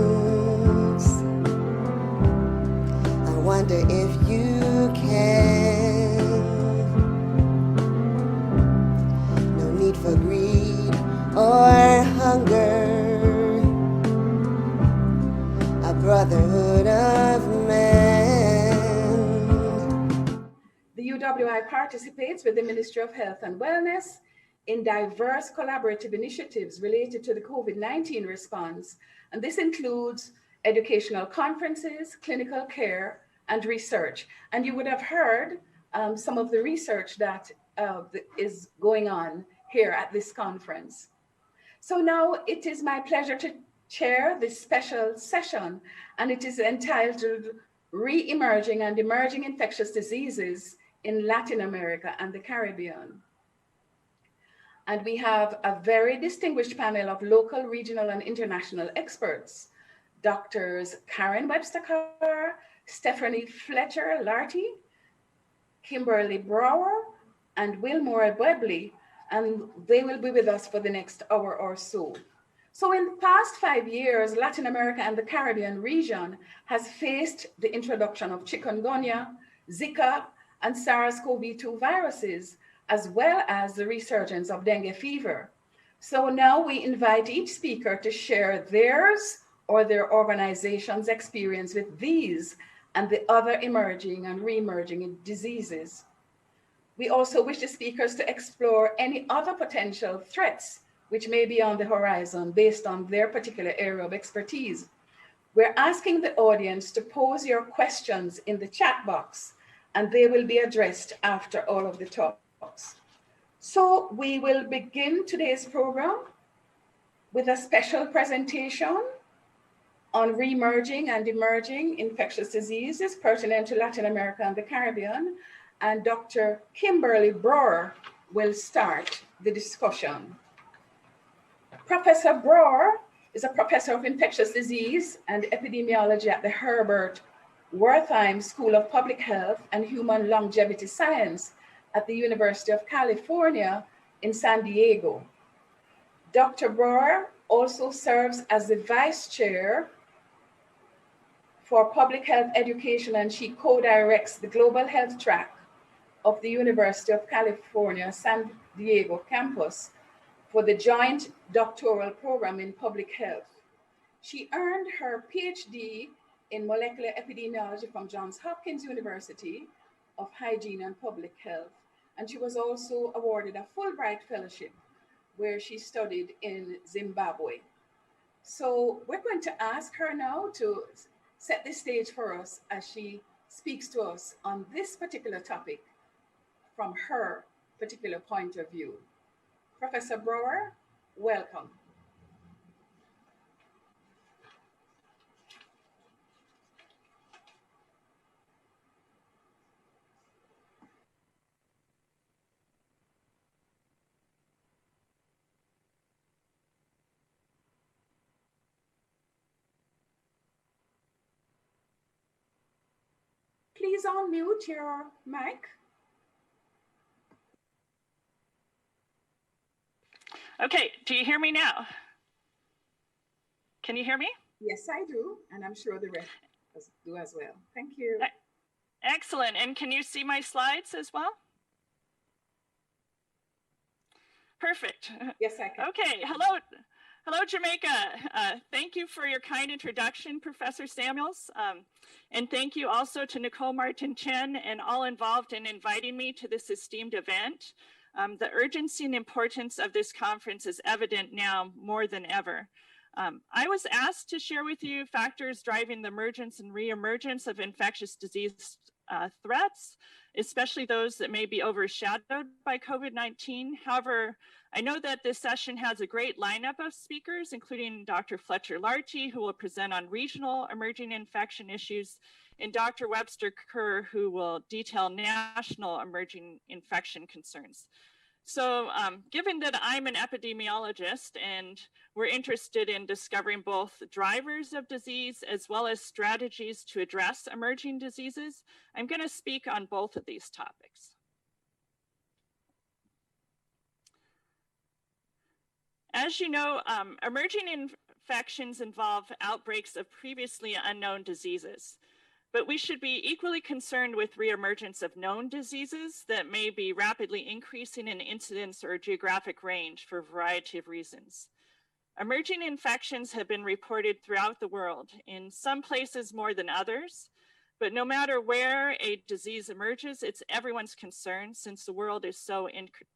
I wonder if you can. No need for greed or hunger. A brotherhood of men. The UWI participates with the Ministry of Health and Wellness in diverse collaborative initiatives related to the COVID-19 response, and this includes educational conferences, clinical care, and research. And you would have heard some of the research that is going on here at this conference. So now it is my pleasure to chair this special session, and it is entitled Re-Emerging and Emerging Infectious Diseases in Latin America and the Caribbean. And we have a very distinguished panel of local, regional, and international experts. Doctors Karen Webster-Carr, Stephanie Fletcher-Larty, Kimberly Brower, and Wilmore Webley, and they will be with us for the next hour or so. So in the past 5 years, Latin America and the Caribbean region has faced the introduction of chikungunya, Zika, and SARS-CoV-2 viruses, as well as the resurgence of dengue fever. So now we invite each speaker to share theirs or their organization's experience with these and the other emerging and re-emerging diseases. We also wish the speakers to explore any other potential threats which may be on the horizon based on their particular area of expertise. We're asking the audience to pose your questions in the chat box, and they will be addressed after all of the talks. So we will begin today's program with a special presentation on re-emerging and emerging infectious diseases pertinent to Latin America and the Caribbean. And Dr. Kimberly Brower will start the discussion. Professor Brower is a professor of infectious disease and epidemiology at the Herbert Wertheim School of Public Health and Human Longevity Science at the University of California in San Diego. Dr. Brower also serves as the vice chair for public health education, and she co-directs the global health track of the University of California, San Diego campus for the joint doctoral program in public health. She earned her PhD in molecular epidemiology from Johns Hopkins University of Hygiene and Public Health. And she was also awarded a Fulbright Fellowship where she studied in Zimbabwe. So we're going to ask her now to set the stage for us as she speaks to us on this particular topic from her particular point of view. Professor Brower, welcome. Please unmute your mic. Okay, do you hear me now? Can you hear me? Yes, I do, and I'm sure the rest do as well. Thank you. Excellent, and can you see my slides as well? Perfect. Yes, I can. Okay, hello Jamaica. Thank you for your kind introduction, Professor Samuels. And thank you also to Nicole Martin-Chen and all involved in inviting me to this esteemed event. The urgency and importance of this conference is evident now more than ever. I was asked to share with you factors driving the emergence and reemergence of infectious disease threats, especially those that may be overshadowed by COVID-19. However, I know that this session has a great lineup of speakers, including Dr. Fletcher Larchey, who will present on regional emerging infection issues, and Dr. Webster Kerr, who will detail national emerging infection concerns. So given that I'm an epidemiologist and we're interested in discovering both drivers of disease as well as strategies to address emerging diseases, I'm going to speak on both of these topics. As you know, emerging infections involve outbreaks of previously unknown diseases. But we should be equally concerned with reemergence of known diseases that may be rapidly increasing in incidence or geographic range for a variety of reasons. Emerging infections have been reported throughout the world, in some places more than others, but no matter where a disease emerges, it's everyone's concern since the world is so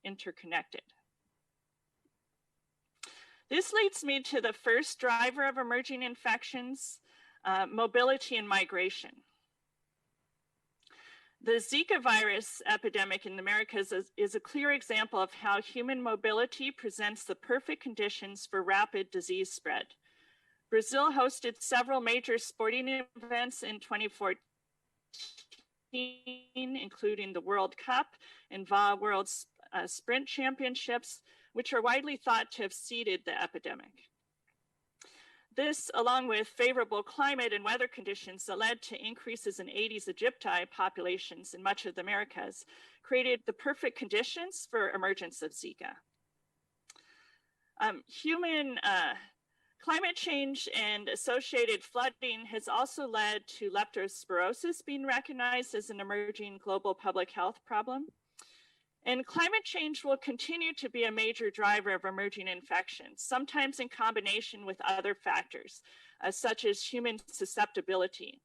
interconnected. This leads me to the first driver of emerging infections, mobility and migration. The Zika virus epidemic in the Americas is a clear example of how human mobility presents the perfect conditions for rapid disease spread. Brazil hosted several major sporting events in 2014, including the World Cup and VA World Sprint Championships, which are widely thought to have seeded the epidemic. This, along with favorable climate and weather conditions that led to increases in Aedes aegypti populations in much of the Americas, created the perfect conditions for emergence of Zika. Human climate change and associated flooding has also led to leptospirosis being recognized as an emerging global public health problem. And climate change will continue to be a major driver of emerging infections, sometimes in combination with other factors, such as human susceptibility.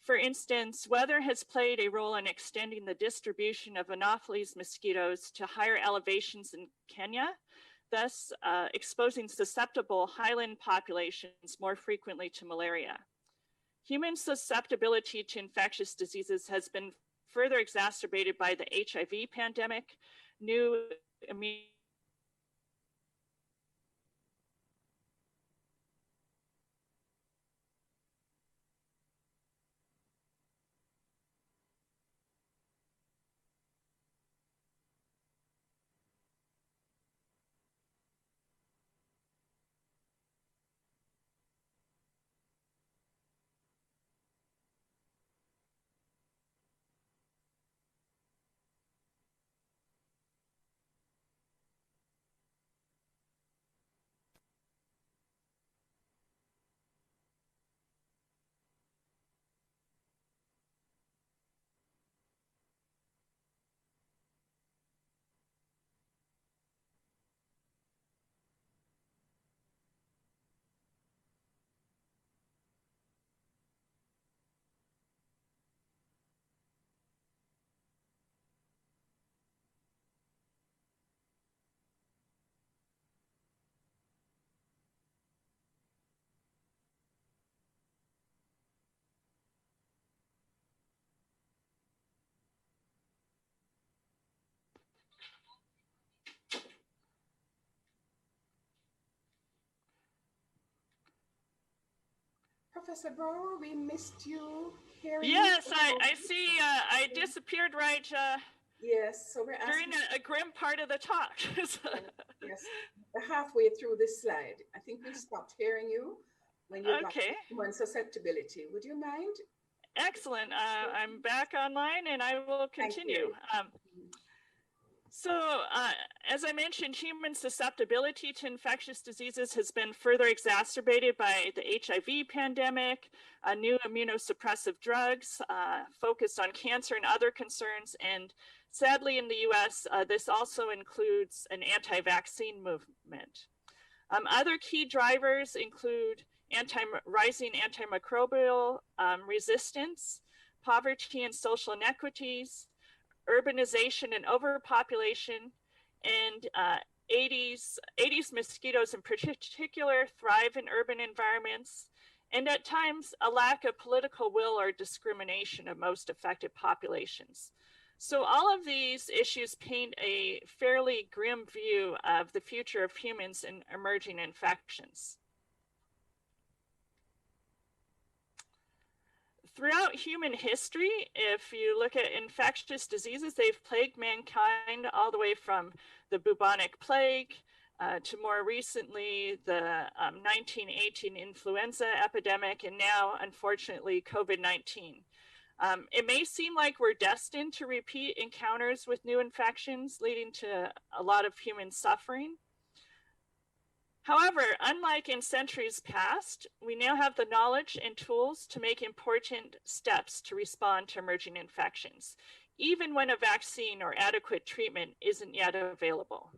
For instance, weather has played a role in extending the distribution of Anopheles mosquitoes to higher elevations in Kenya, thus exposing susceptible highland populations more frequently to malaria. Human susceptibility to infectious diseases has been further exacerbated by the HIV pandemic, new immune Professor Brower, we missed you here. Yes, I see. I disappeared right yes, so we're during a grim part of the talk. Yes, we're halfway through this slide. I think we stopped hearing you when you got to human susceptibility. Would you mind? Excellent. I'm back online and I will continue. So, as I mentioned, human susceptibility to infectious diseases has been further exacerbated by the HIV pandemic, new immunosuppressive drugs, focused on cancer and other concerns. And sadly, in the US, this also includes an anti-vaccine movement. Other key drivers include rising antimicrobial resistance, poverty and social inequities, urbanization and overpopulation, and Aedes mosquitoes in particular thrive in urban environments, and at times a lack of political will or discrimination of most affected populations. So all of these issues paint a fairly grim view of the future of humans and emerging infections. Throughout human history, if you look at infectious diseases, they've plagued mankind all the way from the bubonic plague to more recently the 1918 influenza epidemic, and now, unfortunately, COVID-19. It may seem like we're destined to repeat encounters with new infections, leading to a lot of human suffering. However, unlike in centuries past, we now have the knowledge and tools to make important steps to respond to emerging infections, even when a vaccine or adequate treatment isn't yet available.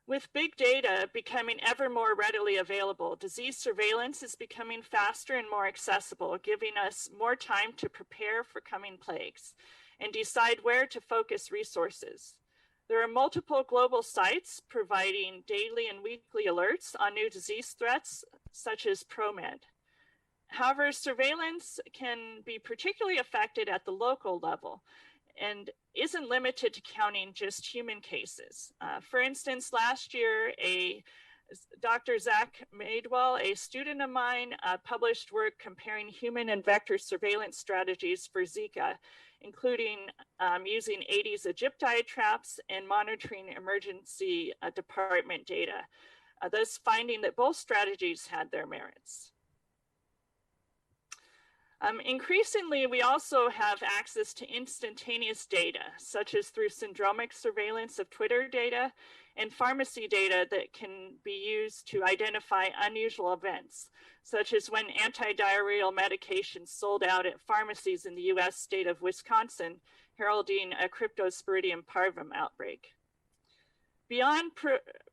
With big data becoming ever more readily available, disease surveillance is becoming faster and more accessible, giving us more time to prepare for coming plagues and decide where to focus resources. There are multiple global sites providing daily and weekly alerts on new disease threats, such as ProMed. However, surveillance can be particularly affected at the local level and isn't limited to counting just human cases. For instance, last year, Dr. Zach Madewell, a student of mine, published work comparing human and vector surveillance strategies for Zika, including using Aedes aegypti traps and monitoring emergency department data, thus finding that both strategies had their merits. Increasingly, we also have access to instantaneous data, such as through syndromic surveillance of Twitter data and pharmacy data that can be used to identify unusual events, such as when antidiarrheal medications sold out at pharmacies in the US state of Wisconsin, heralding a Cryptosporidium parvum outbreak. Beyond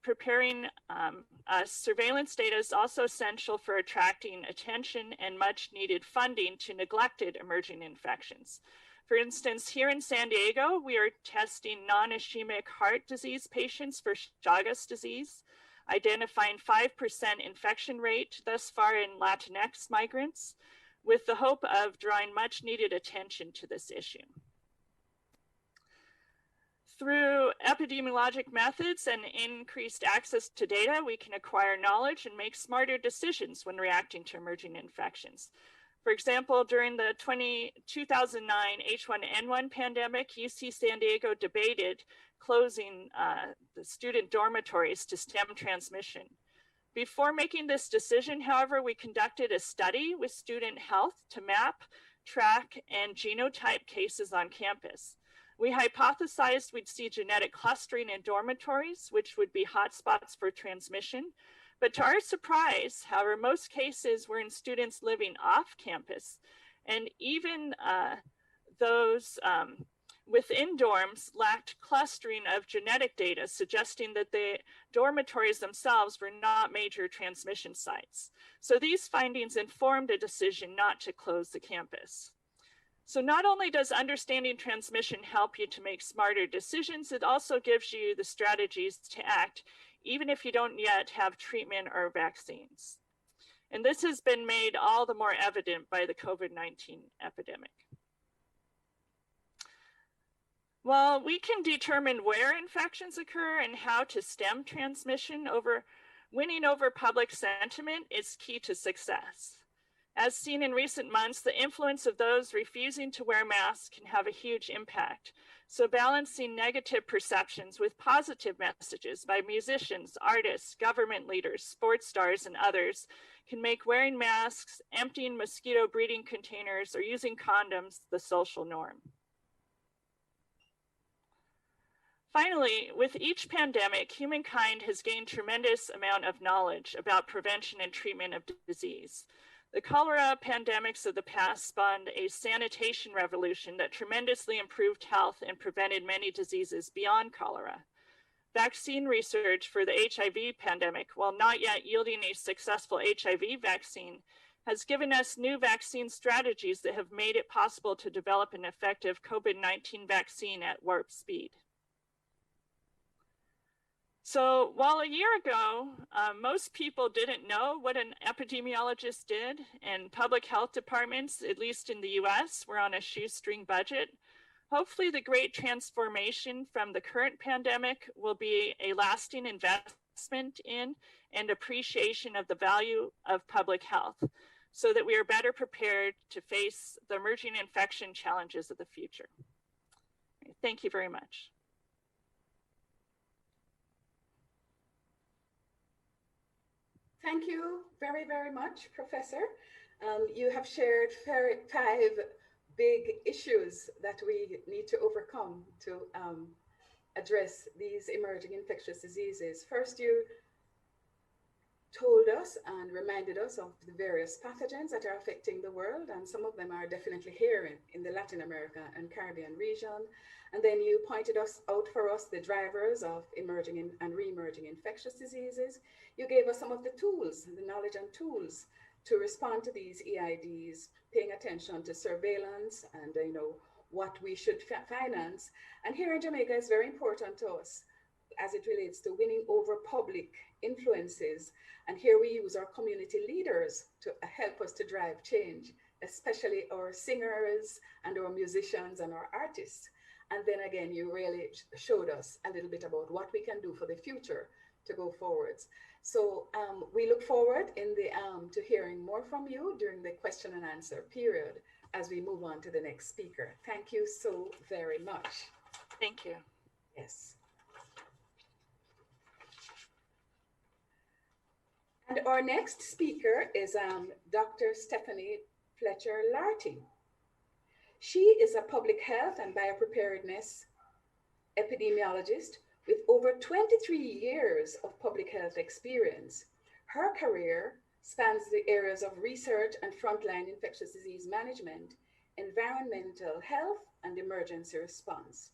preparing us, surveillance data is also essential for attracting attention and much needed funding to neglected emerging infections. For instance, here in San Diego, we are testing non-ischemic heart disease patients for Chagas disease, identifying 5% infection rate thus far in Latinx migrants, with the hope of drawing much needed attention to this issue. Through epidemiologic methods and increased access to data, we can acquire knowledge and make smarter decisions when reacting to emerging infections. For example, during the 2009 H1N1 pandemic, UC San Diego debated closing the student dormitories to stem transmission. Before making this decision, however, we conducted a study with student health to map, track, and genotype cases on campus. We hypothesized we'd see genetic clustering in dormitories, which would be hotspots for transmission. But to our surprise, however, most cases were in students living off campus. And even those within dorms lacked clustering of genetic data, suggesting that the dormitories themselves were not major transmission sites. So these findings informed a decision not to close the campus. So not only does understanding transmission help you to make smarter decisions, it also gives you the strategies to act, even if you don't yet have treatment or vaccines. And this has been made all the more evident by the COVID-19 epidemic. While we can determine where infections occur and how to stem transmission over Winning over public sentiment is key to success. As seen in recent months, the influence of those refusing to wear masks can have a huge impact. So balancing negative perceptions with positive messages by musicians, artists, government leaders, sports stars, and others can make wearing masks, emptying mosquito breeding containers, or using condoms the social norm. Finally, with each pandemic, humankind has gained tremendous amount of knowledge about prevention and treatment of disease. The cholera pandemics of the past spawned a sanitation revolution that tremendously improved health and prevented many diseases beyond cholera. Vaccine research for the HIV pandemic, while not yet yielding a successful HIV vaccine, has given us new vaccine strategies that have made it possible to develop an effective COVID-19 vaccine at warp speed. So while a year ago, most people didn't know what an epidemiologist did, and public health departments, at least in the US, were on a shoestring budget, hopefully the great transformation from the current pandemic will be a lasting investment in and appreciation of the value of public health, so that we are better prepared to face the emerging infection challenges of the future. Thank you very much. Thank you very, very much, Professor. You have shared 5 big issues that we need to overcome to address these emerging infectious diseases. First, you told us and reminded us of the various pathogens that are affecting the world, and some of them are definitely here in the Latin America and Caribbean region. And then you pointed out for us the drivers of emerging and re-emerging infectious diseases. You gave us some of the tools, the knowledge and tools to respond to these EIDs, paying attention to surveillance and what we should finance. And here in Jamaica, it's very important to us as it relates to winning over public influences. And here we use our community leaders to help us to drive change, especially our singers and our musicians and our artists. And then again, you really showed us a little bit about what we can do for the future to go forwards. So we look forward to hearing more from you during the question and answer period as we move on to the next speaker. Thank you so very much. Thank you. Yes. And our next speaker is Dr. Stephanie Fletcher-Larty. She is a public health and biopreparedness epidemiologist with over 23 years of public health experience. Her career spans the areas of research and frontline infectious disease management, environmental health, and emergency response.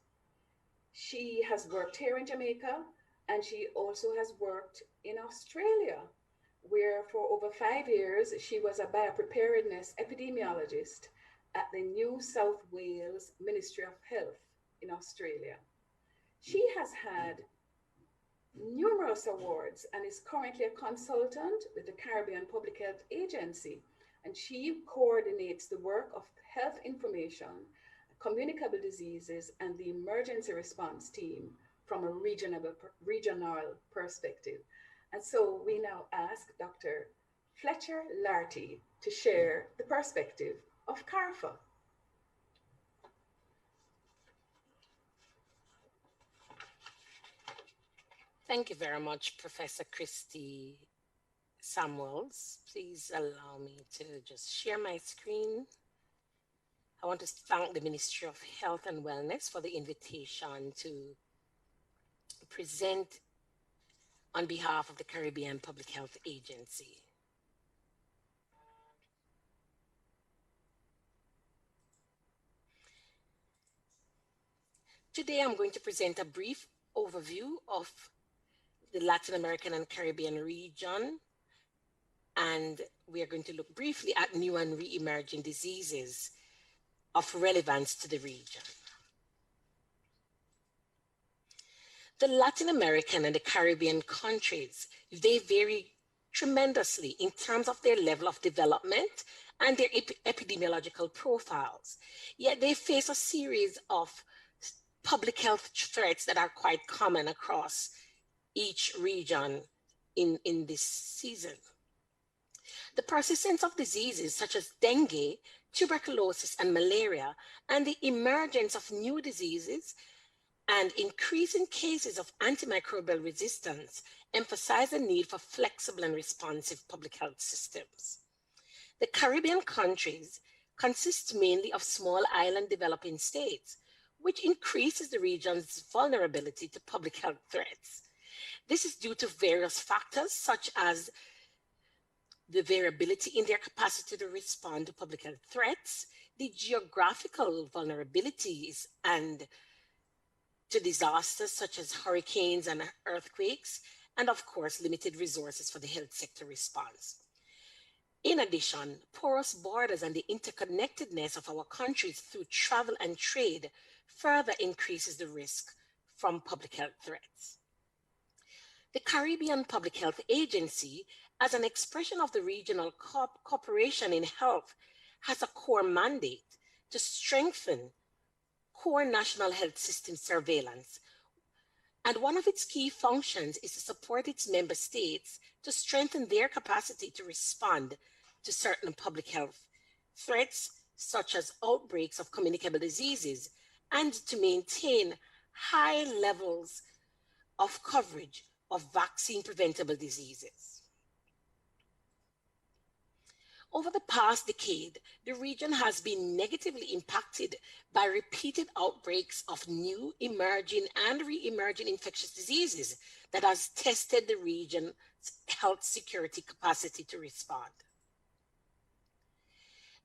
She has worked here in Jamaica, and she also has worked in Australia, where for over 5 years, she was a biopreparedness epidemiologist at the New South Wales Ministry of Health in Australia. She has had numerous awards and is currently a consultant with the Caribbean Public Health Agency, and she coordinates the work of health information, communicable diseases, and the emergency response team from a regional perspective. And so we now ask Dr. Fletcher-Larty to share the perspective of CARFA. Thank you very much, Professor Christy Samuels. Please allow me to just share my screen. I want to thank the Ministry of Health and Wellness for the invitation to present on behalf of the Caribbean Public Health Agency. Today, I'm going to present a brief overview of the Latin American and Caribbean region, and we are going to look briefly at new and re-emerging diseases of relevance to the region. The Latin American and the Caribbean countries, they vary tremendously in terms of their level of development and their epidemiological profiles. Yet they face a series of public health threats that are quite common across each region in this season. The persistence of diseases such as dengue, tuberculosis, and malaria, and the emergence of new diseases and increasing cases of antimicrobial resistance emphasize the need for flexible and responsive public health systems. The Caribbean countries consist mainly of small island developing states, which increases the region's vulnerability to public health threats. This is due to various factors such as the variability in their capacity to respond to public health threats, the geographical vulnerabilities and to disasters such as hurricanes and earthquakes, and of course, limited resources for the health sector response. In addition, porous borders and the interconnectedness of our countries through travel and trade further increases the risk from public health threats. The Caribbean Public Health Agency, as an expression of the regional cooperation in health, has a core mandate to strengthen core national health system surveillance. And one of its key functions is to support its member states to strengthen their capacity to respond to certain public health threats, such as outbreaks of communicable diseases, and to maintain high levels of coverage of vaccine preventable diseases. Over the past decade, the region has been negatively impacted by repeated outbreaks of new, emerging, and re-emerging infectious diseases that has tested the region's health security capacity to respond.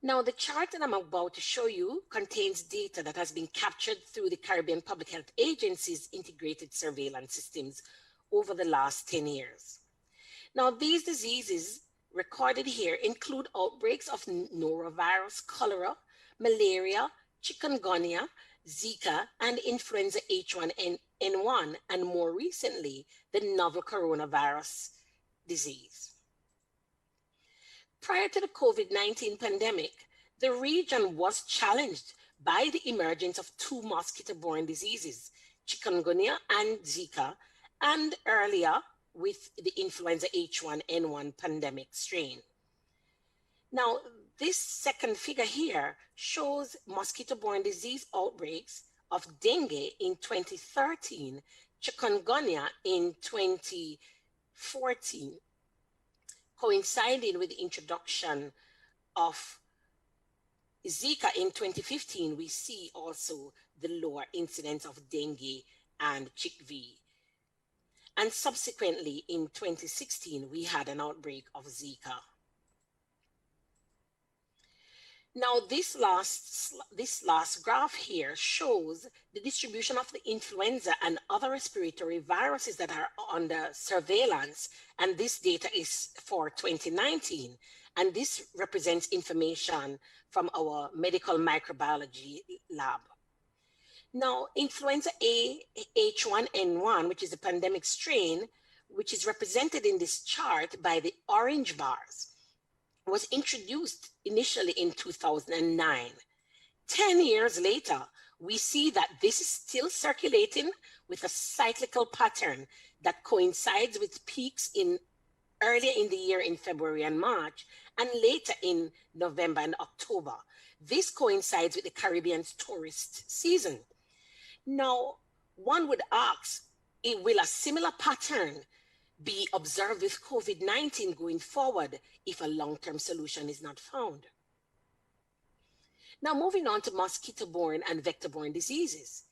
Now, the chart that I'm about to show you contains data that has been captured through the Caribbean Public Health Agency's integrated surveillance systems over the last 10 years. Now, these diseases recorded here include outbreaks of norovirus, cholera, malaria, chikungunya, Zika, and influenza H1N1, and more recently, the novel coronavirus disease. Prior to the COVID-19 pandemic, the region was challenged by the emergence of two mosquito-borne diseases, chikungunya and Zika, and earlier with the influenza H1N1 pandemic strain. Now, this second figure here shows mosquito-borne disease outbreaks of dengue in 2013, chikungunya in 2014, coinciding with the introduction of Zika in 2015. We see also the lower incidence of dengue and CHIKV. And subsequently, in 2016, we had an outbreak of Zika. Now, this last graph here shows the distribution of the influenza and other respiratory viruses that are under surveillance. And this data is for 2019. And this represents information from our medical microbiology lab. Now, influenza A H1N1, which is the pandemic strain, which is represented in this chart by the orange bars, was introduced initially in 2009. 10 years later, we see that this is still circulating with a cyclical pattern that coincides with peaks earlier in the year in February and March, and later in November and October. This coincides with the Caribbean's tourist season. Now, one would ask, will a similar pattern be observed with COVID-19 going forward if a long-term solution is not found? Now, moving on to mosquito-borne and vector-borne diseases.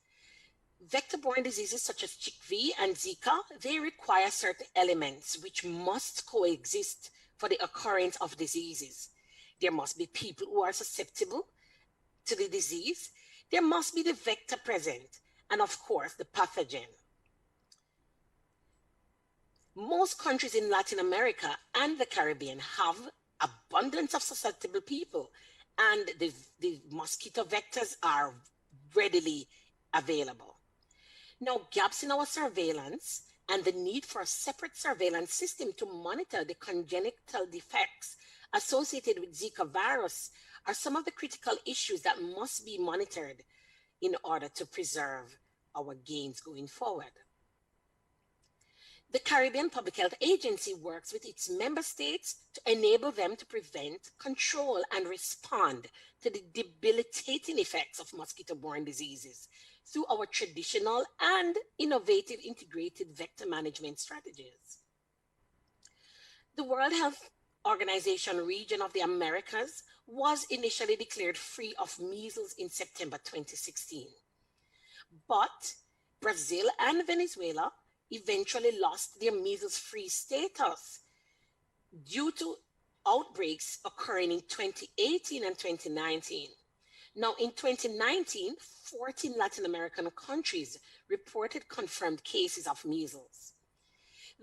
Vector-borne diseases such as CHIKV and Zika, they require certain elements which must coexist for the occurrence of diseases. There must be people who are susceptible to the disease. There must be the vector present, and of course, the pathogen. Most countries in Latin America and the Caribbean have abundance of susceptible people, and the mosquito vectors are readily available. Now, gaps in our surveillance and the need for a separate surveillance system to monitor the congenital defects associated with Zika virus are some of the critical issues that must be monitored in order to preserve our gains going forward. The Caribbean Public Health Agency works with its member states to enable them to prevent, control, and respond to the debilitating effects of mosquito-borne diseases through our traditional and innovative integrated vector management strategies. The World Health Organization region of the Americas was initially declared free of measles in September 2016. But Brazil and Venezuela eventually lost their measles-free status due to outbreaks occurring in 2018 and 2019. Now, in 2019, 14 Latin American countries reported confirmed cases of measles.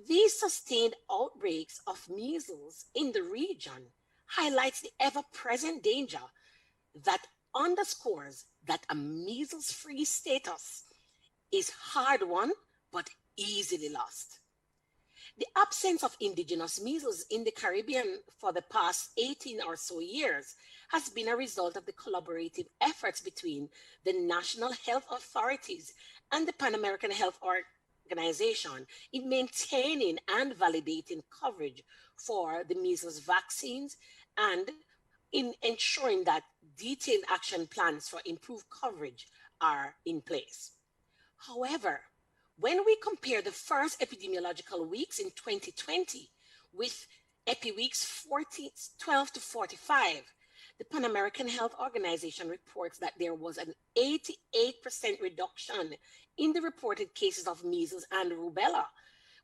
These sustained outbreaks of measles in the region highlights the ever-present danger that underscores that a measles-free status is hard-won but easily lost. The absence of indigenous measles in the Caribbean for the past 18 or so years has been a result of the collaborative efforts between the national health authorities and the Pan American Health Organization in maintaining and validating coverage for the measles vaccines and in ensuring that detailed action plans for improved coverage are in place. However, when we compare the first epidemiological weeks in 2020 with Epi weeks 12 to 45, the Pan American Health Organization reports that there was an 88% reduction in the reported cases of measles and rubella,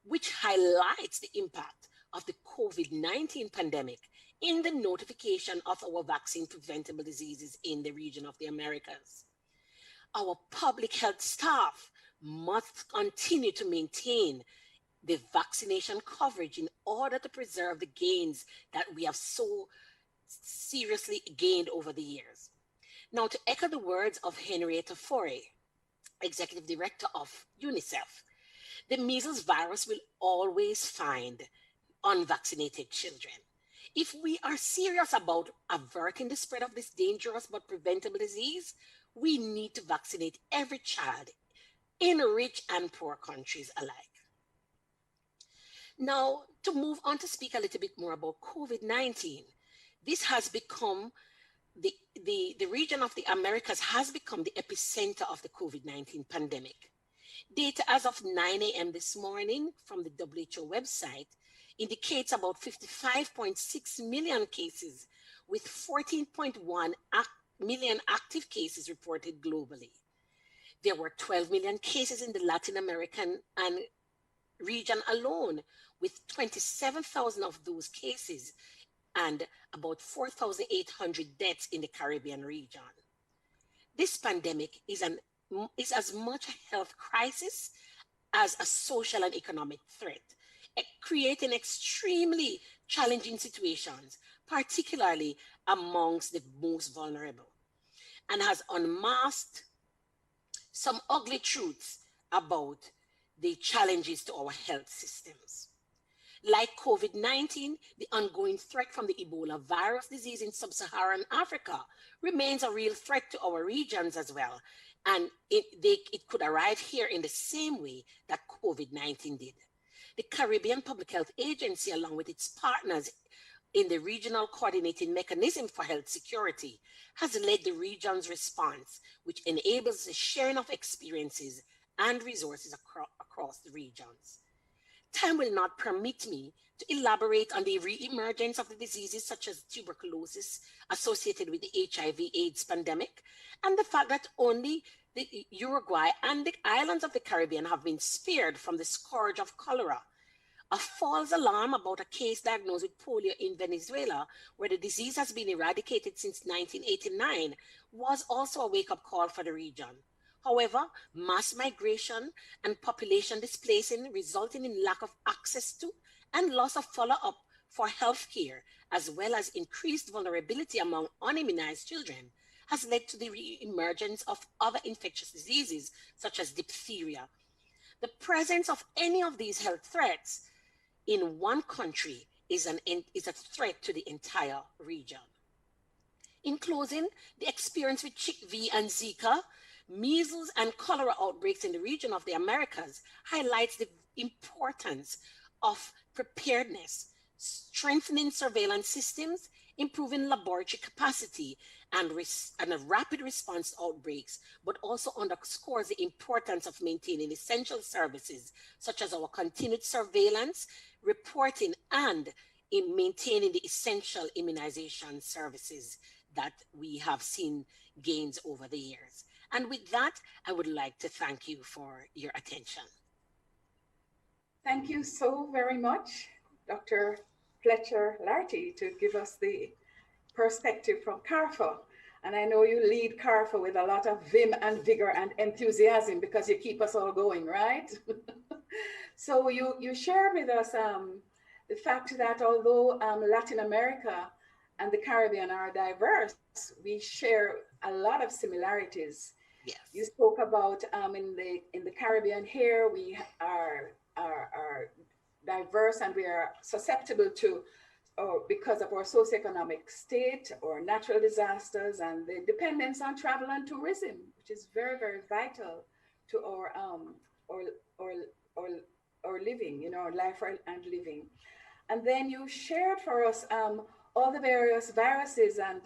which highlights the impact of the COVID-19 pandemic in the notification of our vaccine preventable diseases in the region of the Americas. Our public health staff must continue to maintain the vaccination coverage in order to preserve the gains that we have so seriously gained over the years. Now, to echo the words of Henrietta Forey, Executive Director of UNICEF, the measles virus will always find unvaccinated children. If we are serious about averting the spread of this dangerous but preventable disease, we need to vaccinate every child in rich and poor countries alike. Now, to move on to speak a little bit more about COVID-19, this has become the region of the Americas has become the epicenter of the COVID-19 pandemic. Data as of 9 a.m. this morning from the WHO website indicates about 55.6 million cases with 14.1 million active cases reported globally. There were 12 million cases in the Latin American and region alone, with 27,000 of those cases and about 4,800 deaths in the Caribbean region. This pandemic is as much a health crisis as a social and economic threat, creating extremely challenging situations, particularly amongst the most vulnerable, and has unmasked some ugly truths about the challenges to our health systems. Like COVID-19, the ongoing threat from the Ebola virus disease in sub-Saharan Africa remains a real threat to our regions as well. And it could arrive here in the same way that COVID-19 did. The Caribbean Public Health Agency, along with its partners in the Regional Coordinating Mechanism for Health Security, has led the region's response, which enables the sharing of experiences and resources across the regions. Time will not permit me to elaborate on the re-emergence of the diseases such as tuberculosis associated with the HIV/AIDS pandemic, and the fact that only the Uruguay and the islands of the Caribbean have been spared from the scourge of cholera. A false alarm about a case diagnosed with polio in Venezuela, where the disease has been eradicated since 1989, was also a wake-up call for the region. However, mass migration and population displacing resulting in lack of access to and loss of follow-up for healthcare, as well as increased vulnerability among unimmunized children, has led to the re-emergence of other infectious diseases, such as diphtheria. The presence of any of these health threats in one country is a threat to the entire region. In closing, the experience with CHIKV and Zika Measles and cholera outbreaks in the region of the Americas highlights the importance of preparedness, strengthening surveillance systems, improving laboratory capacity, and a rapid response to outbreaks, but also underscores the importance of maintaining essential services such as our continued surveillance, reporting, and in maintaining the essential immunization services that we have seen gains over the years. And with that, I would like to thank you for your attention. Thank you so very much, Dr. Fletcher Larty, to give us the perspective from CARFA. And I know you lead CARFA with a lot of vim and vigor and enthusiasm because you keep us all going, right? So you shared with us the fact that although Latin America and the Caribbean are diverse, we share a lot of similarities. Yes. You spoke about in the Caribbean here, we are diverse and we are susceptible to, because of our socioeconomic state or natural disasters and the dependence on travel and tourism, which is very, very vital to our living, our life and living. And then you shared for us all the various viruses and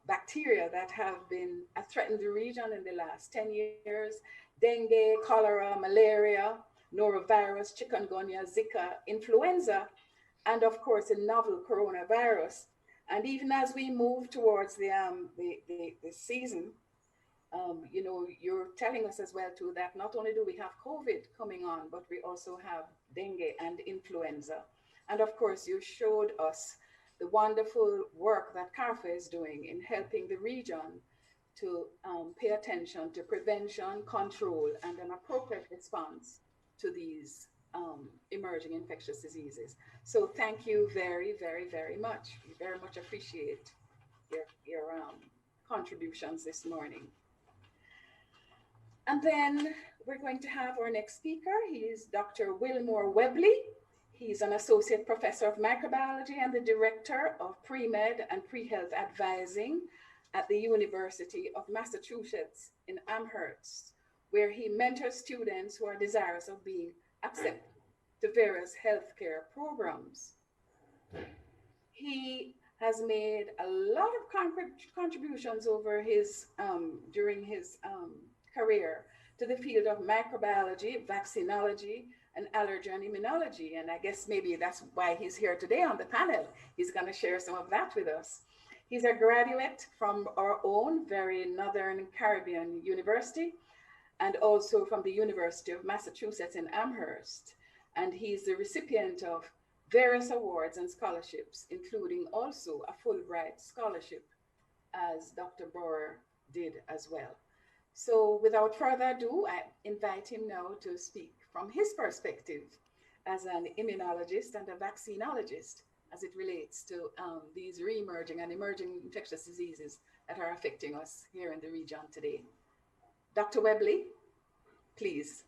bacteria that have threatened the region in the last 10 years: dengue, cholera, malaria, norovirus, chikungunya, Zika, influenza, and of course the novel coronavirus. And even as we move towards the season, you're telling us as well too that not only do we have COVID coming on, but we also have dengue and influenza. And of course, you showed us the wonderful work that CARFA is doing in helping the region to pay attention to prevention, control, and an appropriate response to these emerging infectious diseases. So thank you very, very, very much. We very much appreciate your contributions this morning. And then we're going to have our next speaker. He is Dr. Wilmore Webley. He's an associate professor of microbiology and the director of pre-med and pre-health advising at the University of Massachusetts in Amherst, where he mentors students who are desirous of being accepted to various healthcare programs. He has made a lot of contributions over during his career to the field of microbiology, vaccinology, and allergy and immunology. And I guess maybe that's why he's here today on the panel. He's going to share some of that with us. He's a graduate from our own very Northern Caribbean University and also from the University of Massachusetts in Amherst. And he's the recipient of various awards and scholarships, including also a Fulbright scholarship, as Dr. Brower did as well. So without further ado, I invite him now to speak from his perspective as an immunologist and a vaccinologist as it relates to these re-emerging and emerging infectious diseases that are affecting us here in the region today. Dr. Webley, please.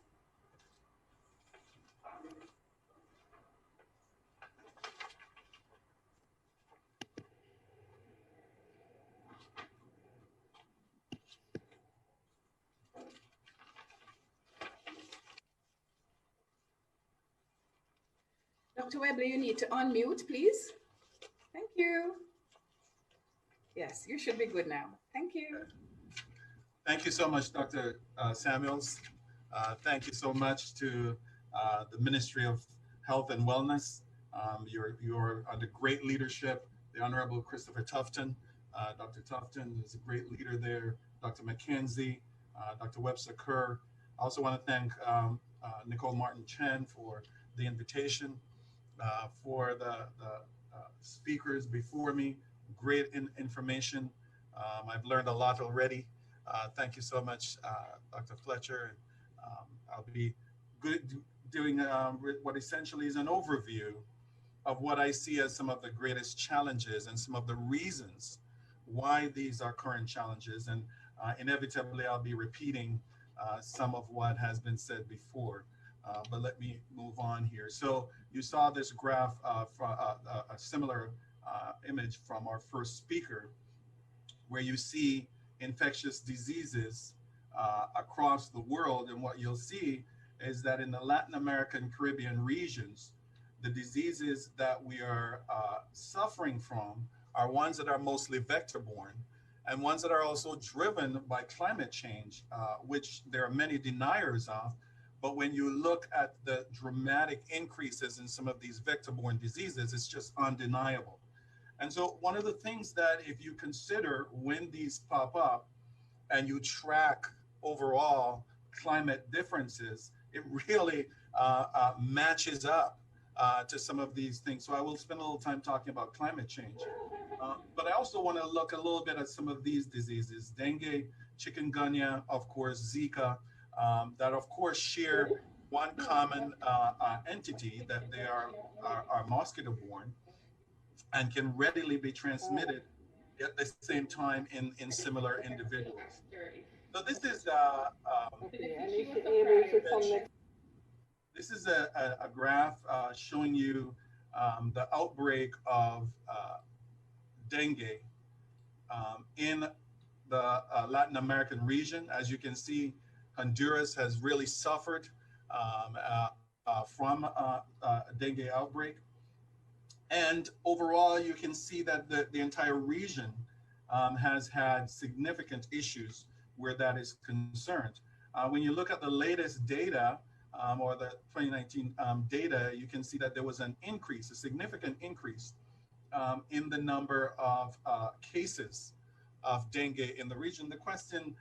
Dr. Webley, you need to unmute, please. Thank you. Yes, you should be good now. Thank you. Thank you so much, Dr. Samuels. Thank you so much to the Ministry of Health and Wellness. You're under great leadership. The Honorable Christopher Tufton. Dr. Tufton is a great leader there. Dr. McKenzie, Dr. Webster Kerr. I also want to thank Nicole Martin Chen for the invitation. For the speakers before me, great information. I've learned a lot already. Thank you so much, Dr. Fletcher. I'll be doing what essentially is an overview of what I see as some of the greatest challenges and some of the reasons why these are current challenges. And inevitably, I'll be repeating some of what has been said before. But let me move on here. So you saw this graph from a similar image from our first speaker, where you see infectious diseases across the world. And what you'll see is that in the Latin American Caribbean regions, the diseases that we are suffering from are ones that are mostly vector-borne and ones that are also driven by climate change, which there are many deniers of. But when you look at the dramatic increases in some of these vector-borne diseases, it's just undeniable. And so one of the things that if you consider when these pop up and you track overall climate differences, it really matches up to some of these things. So I will spend a little time talking about climate change. But I also want to look a little bit at some of these diseases, dengue, chikungunya, of course, Zika, that of course share one common entity, that they are mosquito-borne and can readily be transmitted at the same time in similar individuals. So this is a graph showing you the outbreak of dengue in the Latin American region. As you can see, Honduras has really suffered from a dengue outbreak. And overall, you can see that the entire region has had significant issues where that is concerned. When you look at the latest data, or the 2019 data, you can see that there was an increase, a significant increase in the number of cases of dengue in the region. The question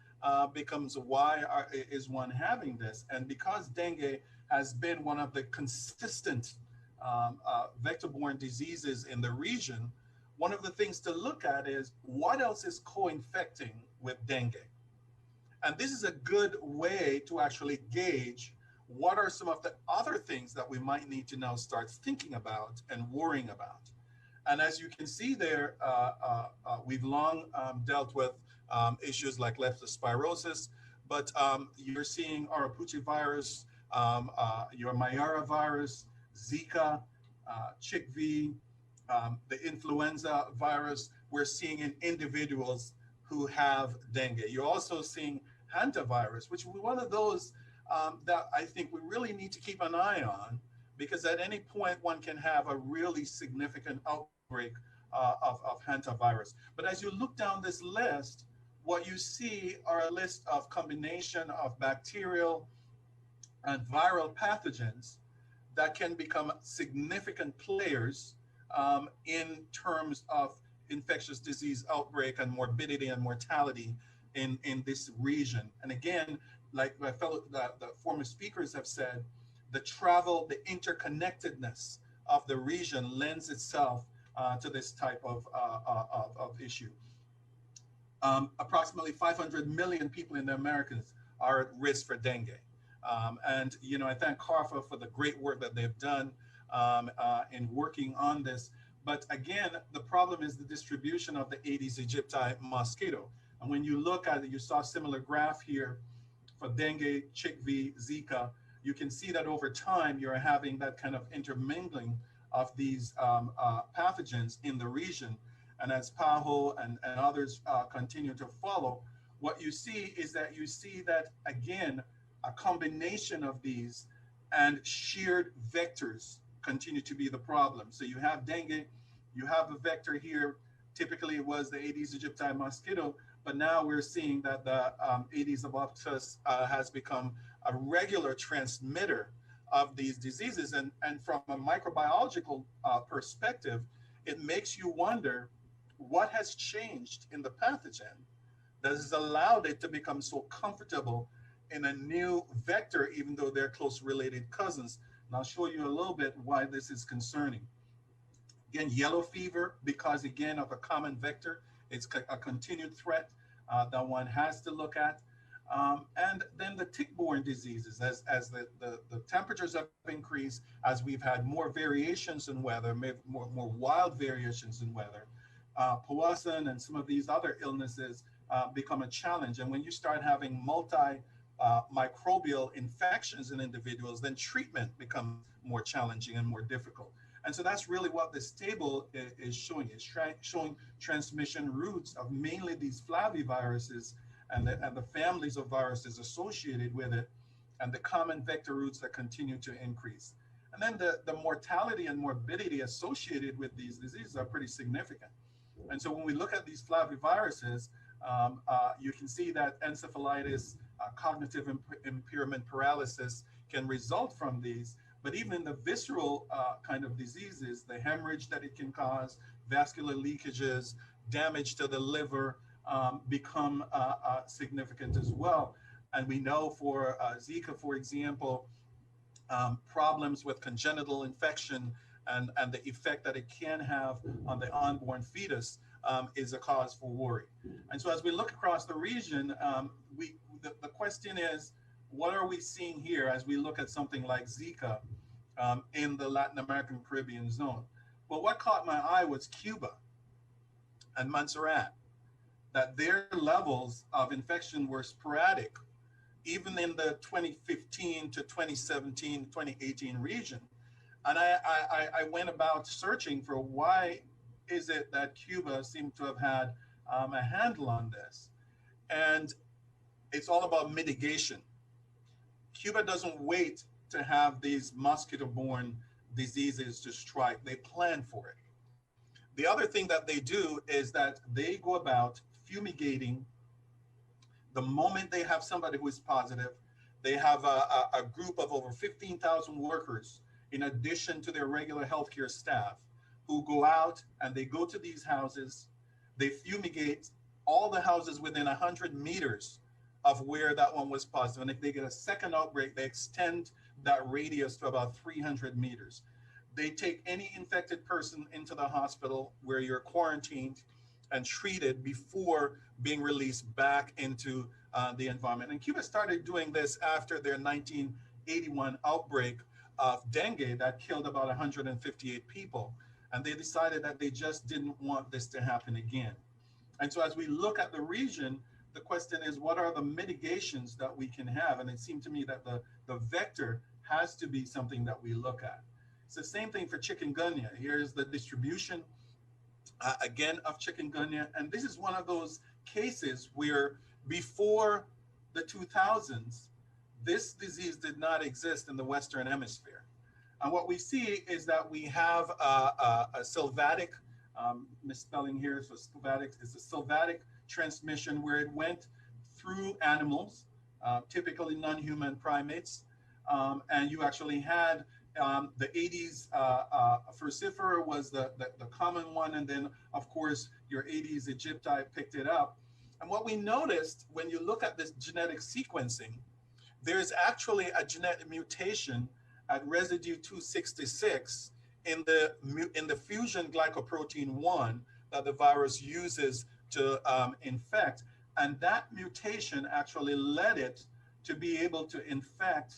becomes, why is one having this? And because dengue has been one of the consistent vector-borne diseases in the region, one of the things to look at is what else is co-infecting with dengue. And this is a good way to actually gauge what are some of the other things that we might need to now start thinking about and worrying about. And as you can see there, we've long dealt with issues like leptospirosis, but you're seeing Arapuche virus, your Mayara virus, Zika, CHIKV, the influenza virus, we're seeing in individuals who have dengue. You're also seeing hantavirus, which is one of those that I think we really need to keep an eye on, because at any point one can have a really significant outbreak of hantavirus. But as you look down this list, what you see are a list of combination of bacterial and viral pathogens that can become significant players in terms of infectious disease outbreak and morbidity and mortality in this region. And again, like my fellow, the former speakers have said, the travel, the interconnectedness of the region lends itself to this type of issue. Approximately 500 million people in the Americas are at risk for dengue. And, you know, I thank CARFA for the great work that they've done in working on this. But again, the problem is the distribution of the Aedes aegypti mosquito. And when you look at it, you saw a similar graph here for dengue, CHIKV, Zika. You can see that over time, you're having that kind of intermingling of these pathogens in the region. And as PAHO and others continue to follow, what you see is that again, a combination of these and shared vectors continue to be the problem. So you have dengue, you have a vector here. Typically it was the Aedes aegypti mosquito, but now we're seeing that the Aedes aegypti has become a regular transmitter of these diseases. And from a microbiological perspective, it makes you wonder what has changed in the pathogen that has allowed it to become so comfortable in a new vector, even though they're close related cousins. And I'll show you a little bit why this is concerning. Again, yellow fever, because again of a common vector, it's a continued threat that one has to look at. And then the tick-borne diseases, as the temperatures have increased, as we've had more variations in weather, more wild variations in weather, Powassan and some of these other illnesses become a challenge. And when you start having microbial infections in individuals, then treatment becomes more challenging and more difficult. And so that's really what this table is showing. It's showing transmission routes of mainly these flaviviruses and the families of viruses associated with it, and the common vector routes that continue to increase. And then the mortality and morbidity associated with these diseases are pretty significant. And so when we look at these flaviviruses, you can see that encephalitis, cognitive impairment, paralysis can result from these. But even the visceral kind of diseases, the hemorrhage that it can cause, vascular leakages, damage to the liver become significant as well. And we know for Zika, for example, problems with congenital infection and the effect that it can have on the unborn fetus is a cause for worry. And so as we look across the region, the question is, what are we seeing here as we look at something like Zika in the Latin American Caribbean zone? Well, what caught my eye was Cuba and Montserrat, that their levels of infection were sporadic, even in the 2015 to 2017, 2018 region. And I went about searching for why is it that Cuba seemed to have had a handle on this. And it's all about mitigation. Cuba doesn't wait to have these mosquito-borne diseases to strike. They plan for it. The other thing that they do is that they go about fumigating the moment they have somebody who is positive. They have a group of over 15,000 workers in addition to their regular healthcare staff who go out and they go to these houses. They fumigate all the houses within 100 meters of where that one was positive. And if they get a second outbreak, they extend that radius to about 300 meters. They take any infected person into the hospital where you're quarantined and treated before being released back into the environment. And Cuba started doing this after their 1981 outbreak of dengue that killed about 158 people. And they decided that they just didn't want this to happen again. And so as we look at the region, the question is, what are the mitigations that we can have? And it seemed to me that the vector has to be something that we look at. It's the same thing for chikungunya. Here's the distribution, again, of chikungunya. And this is one of those cases where before the 2000s, this disease did not exist in the Western Hemisphere. And what we see is that we have a sylvatic, misspelling here, so sylvatic is a sylvatic transmission where it went through animals, typically non-human primates. And you actually had the Aedes falciparum was the common one. And then, of course, your Aedes aegypti picked it up. And what we noticed when you look at this genetic sequencing, there's actually a genetic mutation at residue 266 in the fusion glycoprotein 1 that the virus uses to infect. And that mutation actually led it to be able to infect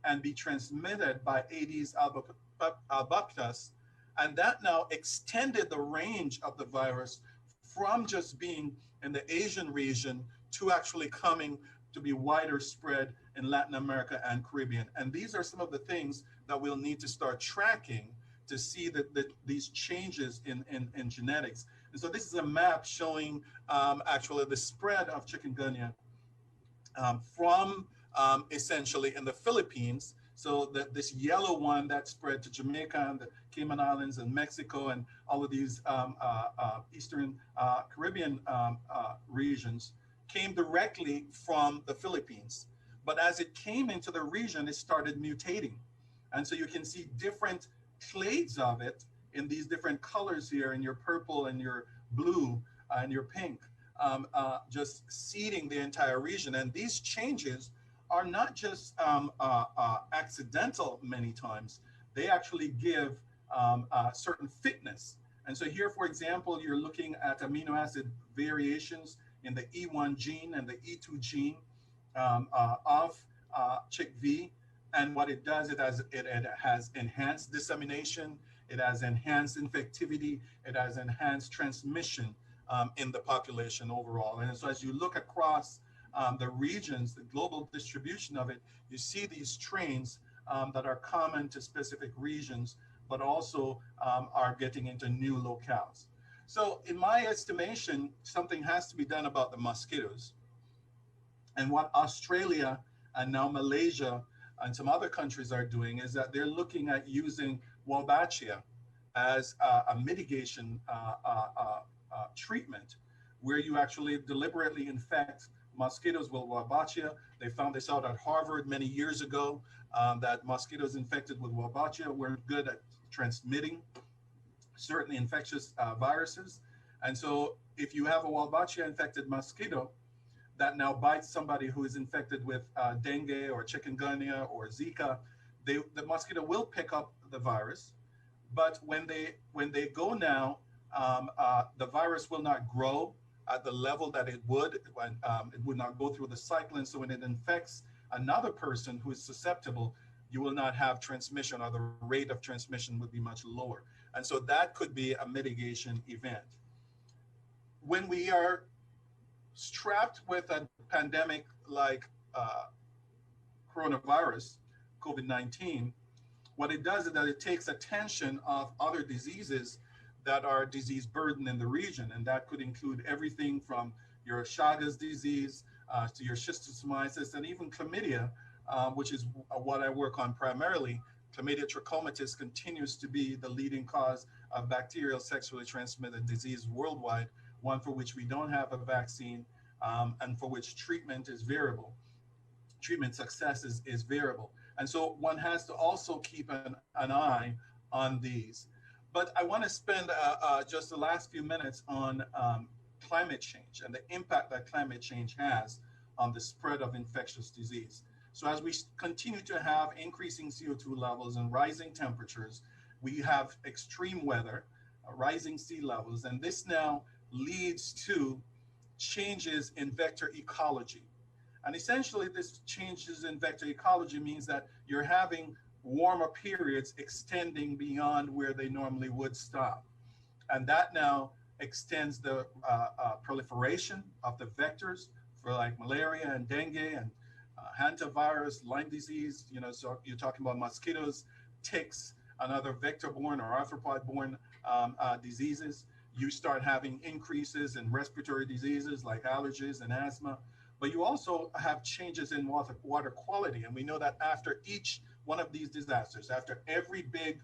and be transmitted by Aedes albopictus. And that now extended the range of the virus from just being in the Asian region to actually coming to be wider spread in Latin America and Caribbean. And these are some of the things that we'll need to start tracking to see that these changes in genetics. And so this is a map showing actually the spread of chikungunya from essentially in the Philippines. So this yellow one that spread to Jamaica and the Cayman Islands and Mexico and all of these Eastern Caribbean regions came directly from the Philippines. But as it came into the region, it started mutating. And so you can see different clades of it in these different colors here, in your purple and your blue and your pink, just seeding the entire region. And these changes are not just accidental many times. They actually give certain fitness. And so here, for example, you're looking at amino acid variations in the E1 gene and the E2 gene of CHIKV. And what it does, it has enhanced dissemination, it has enhanced infectivity, it has enhanced transmission in the population overall. And so as you look across the regions, the global distribution of it, you see these strains that are common to specific regions, but also are getting into new locales. So in my estimation, something has to be done about the mosquitoes. And what Australia and now Malaysia and some other countries are doing is that they're looking at using Wolbachia as a mitigation treatment, where you actually deliberately infect mosquitoes with Wolbachia. They found this out at Harvard many years ago, that mosquitoes infected with Wolbachia weren't good at transmitting certain infectious viruses. And so if you have a Wolbachia infected mosquito that now bites somebody who is infected with dengue or chikungunya or Zika, the mosquito will pick up the virus. But when they go now, the virus will not grow at the level that it would when it would not go through the cycle. And so when it infects another person who is susceptible, you will not have transmission, or the rate of transmission would be much lower. And so that could be a mitigation event. When we are strapped with a pandemic like coronavirus, COVID-19, what it does is that it takes attention of other diseases that are disease burden in the region. And that could include everything from your Chagas disease to your schistosomiasis, and even chlamydia, which is what I work on primarily. Chlamydia trachomatis continues to be the leading cause of bacterial sexually transmitted disease worldwide, one for which we don't have a vaccine, and for which treatment is variable. Treatment success is variable. And so one has to also keep an eye on these. But I want to spend just the last few minutes on climate change and the impact that climate change has on the spread of infectious disease. So as we continue to have increasing CO2 levels and rising temperatures, we have extreme weather, rising sea levels, and this now leads to changes in vector ecology. And essentially, this changes in vector ecology means that you're having warmer periods extending beyond where they normally would stop. And that now extends the proliferation of the vectors for like malaria and dengue and hantavirus, Lyme disease. You know, so you're talking about mosquitoes, ticks, and other vector-borne or arthropod-borne diseases. You start having increases in respiratory diseases like allergies and asthma. But you also have changes in water quality. And we know that after each one of these disasters, after every big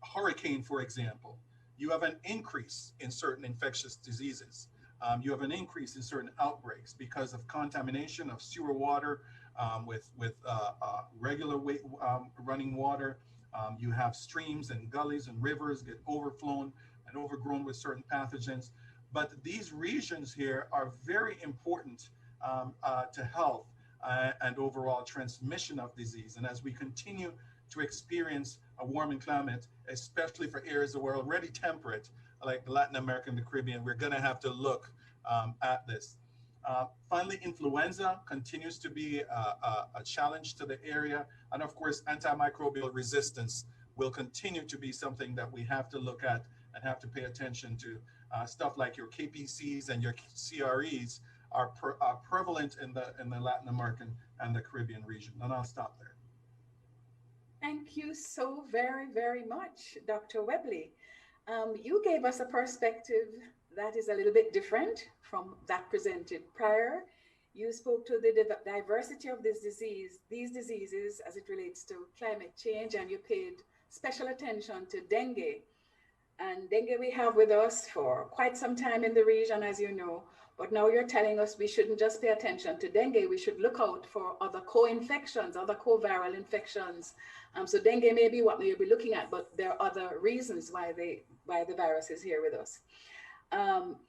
hurricane, for example, you have an increase in certain infectious diseases. You have an increase in certain outbreaks because of contamination of sewer water with regular running water. You have streams and gullies and rivers get overflown and overgrown with certain pathogens. But these regions here are very important to health and overall transmission of disease. And as we continue to experience a warming climate, especially for areas that were already temperate, like Latin America and the Caribbean, we're going to have to look at this. Finally, influenza continues to be a challenge to the area. And of course, antimicrobial resistance will continue to be something that we have to look at and have to pay attention to. Stuff like your KPCs and your CREs are prevalent in the Latin American and the Caribbean region. And I'll stop there. Thank you so very, very much, Dr. Webley. You gave us a perspective that is a little bit different from that presented prior. You spoke to the diversity of these diseases as it relates to climate change, and you paid special attention to dengue. And dengue we have with us for quite some time in the region, as you know, but now you're telling us we shouldn't just pay attention to dengue, we should look out for other co-infections, other co-viral infections. So dengue may be what we'll be looking at, but there are other reasons why the virus is here with us.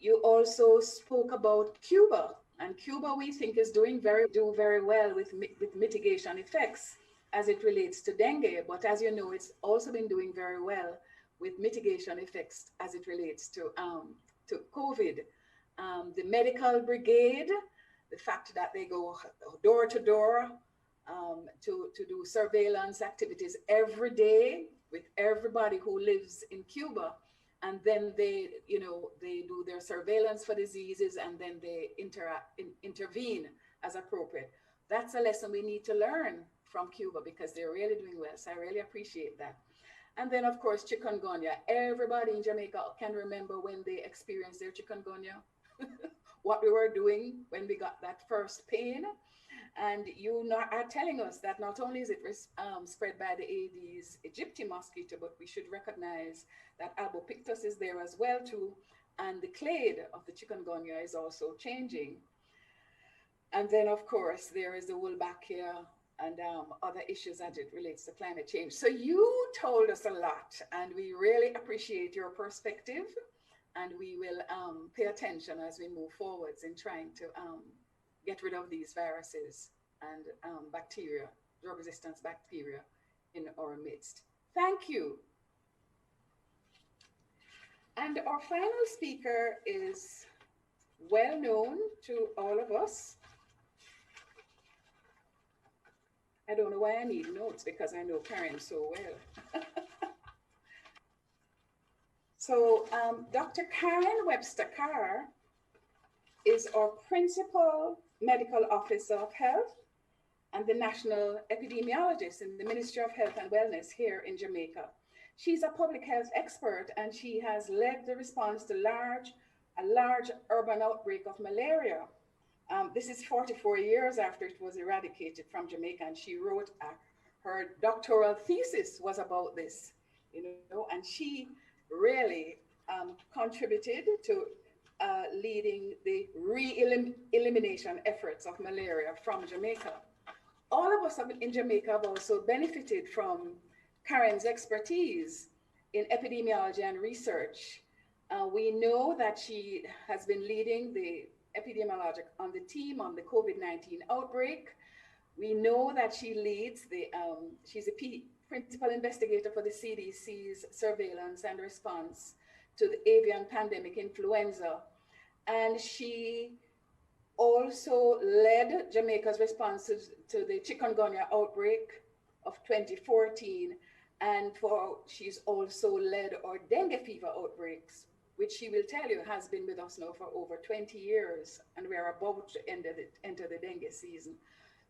You also spoke about Cuba, and Cuba we think is doing very well with mitigation effects as it relates to dengue, but as you know, it's also been doing very well with mitigation effects as it relates to COVID. The medical brigade, the fact that they go door to door to do surveillance activities every day with everybody who lives in Cuba, and then they do their surveillance for diseases, and then they intervene as appropriate. That's a lesson we need to learn from Cuba because they're really doing well. So I really appreciate that. And then, of course, chikungunya. Everybody in Jamaica can remember when they experienced their chikungunya. what we were doing when we got that first pain. And you are telling us that not only is it spread by the Aedes aegypti mosquito, but we should recognize that albopictus is there as well too. And the clade of the chikungunya is also changing. And then of course, there is the Wolbachia and other issues as it relates to climate change. So you told us a lot, and we really appreciate your perspective, and we will pay attention as we move forwards in trying to get rid of these viruses and bacteria, drug resistance bacteria in our midst. Thank you. And our final speaker is well known to all of us. I don't know why I need notes, because I know Karen so well. So Dr. Karen Webster-Carr is our Principal Medical Officer of Health and the National Epidemiologist in the Ministry of Health and Wellness here in Jamaica. She's a public health expert, and she has led the response to a large urban outbreak of malaria. This is 44 years after it was eradicated from Jamaica, and she wrote her doctoral thesis was about this, and she really contributed to leading the elimination efforts of malaria from Jamaica. All of us in Jamaica have also benefited from Karen's expertise in epidemiology and research. We know that she has been leading the epidemiologic on the team on the COVID-19 outbreak. We know that she leads she's a principal investigator for the CDC's surveillance and response to the avian pandemic influenza. And she also led Jamaica's response to the chikungunya outbreak of 2014. And she's also led our dengue fever outbreaks, which she will tell you has been with us now for over 20 years, and we are about to enter the dengue season.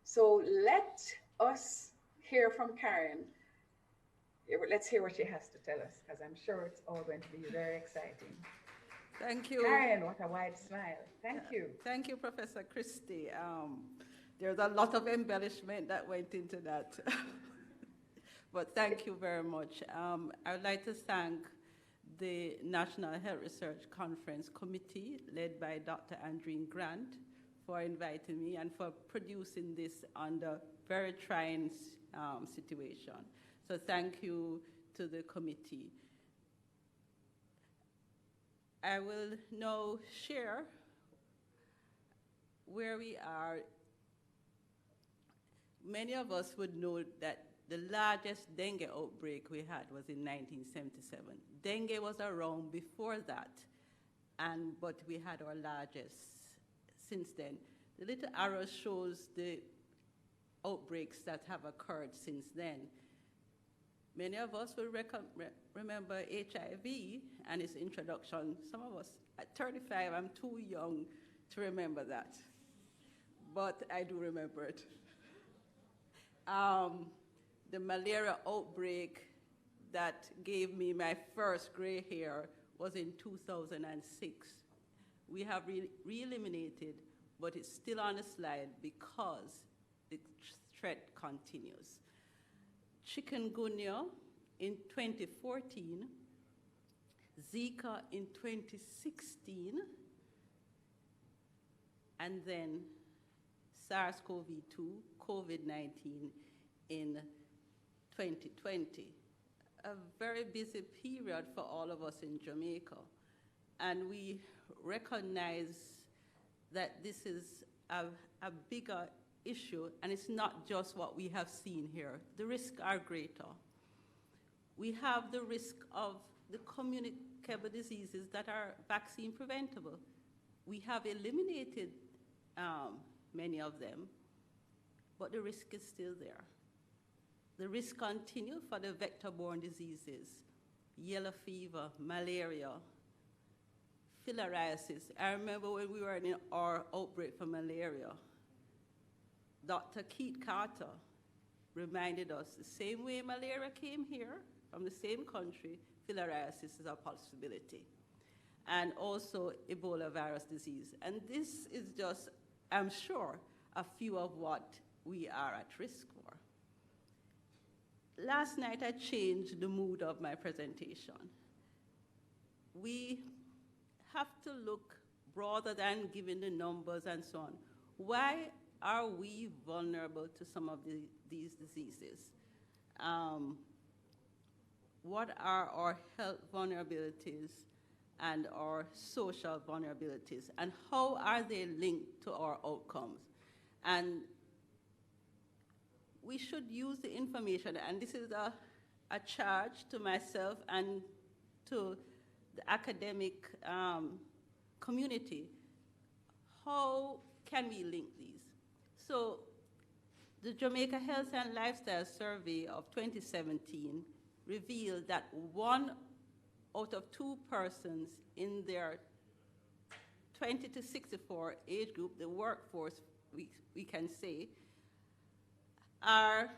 So let us hear from Karen. Let's hear what she has to tell us, because I'm sure it's all going to be very exciting. Thank you. Karen, what a wide smile. Thank you. Thank you, Professor Christie. There's a lot of embellishment that went into that. But thank you very much. I would like to thank the National Health Research Conference Committee, led by Dr. Andreen Grant, for inviting me and for producing this under very trying situation. So thank you to the committee. I will now share where we are. Many of us would know that the largest dengue outbreak we had was in 1977. Dengue was around before that, but we had our largest since then. The little arrow shows the outbreaks that have occurred since then. Many of us will remember HIV and its introduction. Some of us, at 35, I'm too young to remember that, but I do remember it. The malaria outbreak that gave me my first gray hair was in 2006. We have re-eliminated, but it's still on the slide because the threat continues. Chikungunya in 2014, Zika in 2016, and then SARS-CoV-2, COVID-19 in 2020. A very busy period for all of us in Jamaica. And we recognize that this is a bigger issue, and it's not just what we have seen here. The risks are greater. We have the risk of the communicable diseases that are vaccine preventable. We have eliminated many of them, but the risk is still there. The risk continues for the vector-borne diseases, yellow fever, malaria, filariasis. I remember when we were in our outbreak for malaria, Dr. Keith Carter reminded us the same way malaria came here from the same country, filariasis is a possibility. and also Ebola virus disease. And this is just, I'm sure, a few of what we are at risk for. Last night, I changed the mood of my presentation. We have to look broader than giving the numbers and so on. Why are we vulnerable to some of these diseases? What are our health vulnerabilities and our social vulnerabilities, and how are they linked to our outcomes? And we should use the information, and this is a charge to myself and to the academic community. How can we link these? So the Jamaica Health and Lifestyle Survey of 2017 revealed that 1 out of 2 persons in their 20 to 64 age group, the workforce, we can say, have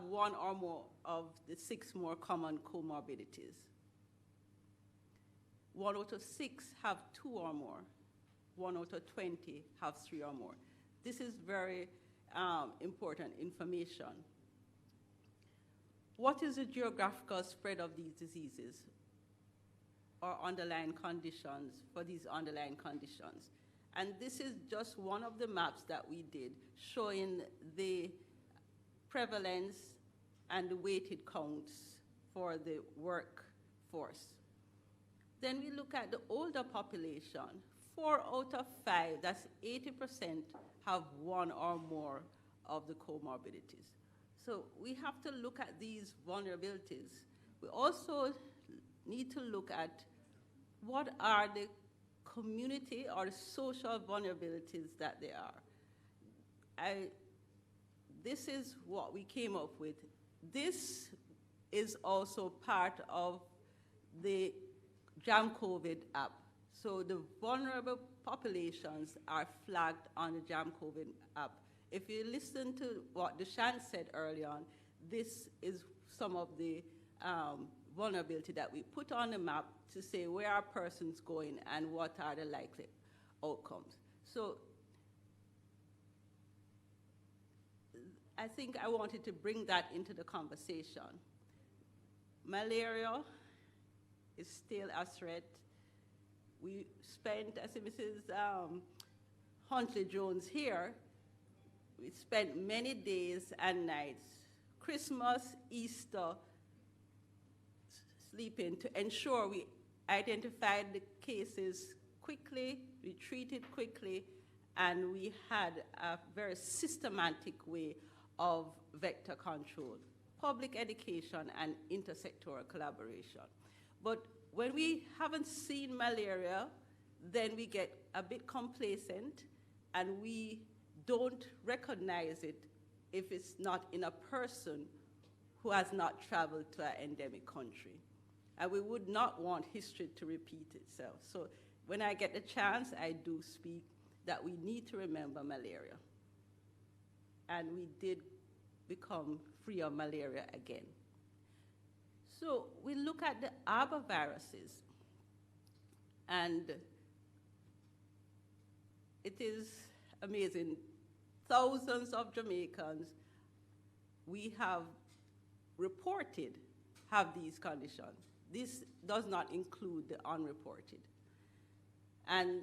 1 or more of the 6 more common comorbidities. 1 out of 6 have 2 or more. 1 out of 20 have 3 or more. This is very important information. What is the geographical spread of these diseases or underlying conditions for these underlying conditions? And this is just one of the maps that we did showing the prevalence and the weighted counts for the workforce. Then we look at the older population. 4 out of 5, that's 80%, have 1 or more of the comorbidities. So we have to look at these vulnerabilities. We also need to look at what are the community or the social vulnerabilities that there are. This is what we came up with. This is also part of the Jam COVID app. So the vulnerable populations are flagged on the Jam COVID app. If you listen to what Dushan said early on, this is some of the vulnerability that we put on the map to say where are persons going and what are the likely outcomes. So I think I wanted to bring that into the conversation. Malaria is still a threat. We spent, as Mrs. Huntley-Jones here, we spent many days and nights, Christmas, Easter, sleeping to ensure we identified the cases quickly, we treated quickly, and we had a very systematic way of vector control, public education, and intersectoral collaboration. But when we haven't seen malaria, then we get a bit complacent and we don't recognize it if it's not in a person who has not traveled to an endemic country. And we would not want history to repeat itself. So when I get the chance, I do speak that we need to remember malaria. And we did become free of malaria again. So we look at the arboviruses, and it is amazing. Thousands of Jamaicans we have reported have these conditions. This does not include the unreported. And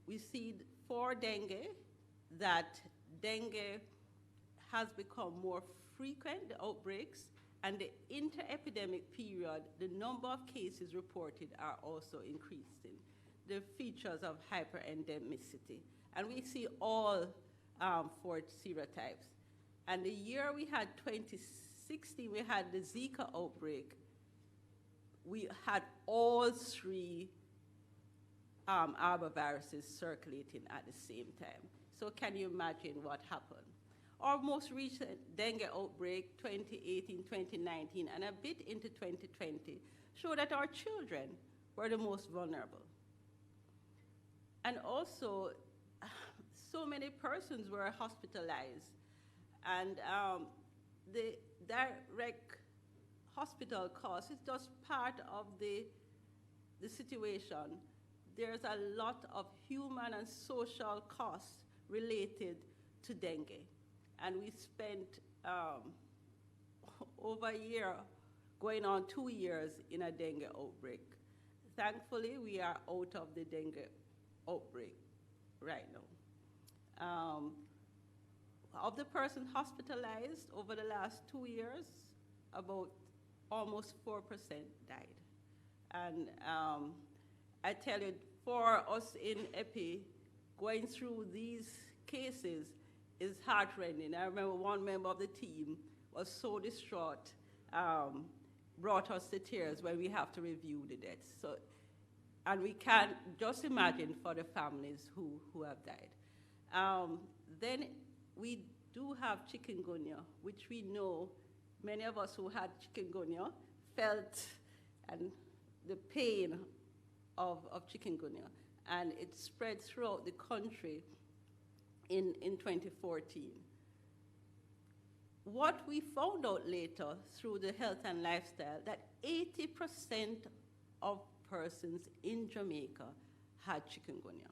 we see for dengue that dengue has become more frequent, the outbreaks, and the inter-epidemic period, the number of cases reported are also increasing. The features of hyperendemicity. And we see all 4 serotypes. And the year we had 2016, we had the Zika outbreak. We had all 3 arboviruses circulating at the same time. So can you imagine what happened? Our most recent dengue outbreak, 2018, 2019, and a bit into 2020, showed that our children were the most vulnerable. And also, so many persons were hospitalized, and the direct hospital costs is just part of the situation. There's a lot of human and social costs related to dengue. And we spent over a year, going on 2 years in a dengue outbreak. Thankfully, we are out of the dengue outbreak right now. Of the person hospitalized over the last 2 years, about almost 4% died. And I tell you, for us in EPI, going through these cases is heartrending. I remember one member of the team was so distraught, brought us to tears when we have to review the deaths. So, and we can't just imagine for the families who have died. Then we do have chikungunya, which we know many of us who had chikungunya felt and the pain of chikungunya. And it spread throughout the country in 2014. What we found out later through the health and lifestyle, that 80% of persons in Jamaica had chikungunya.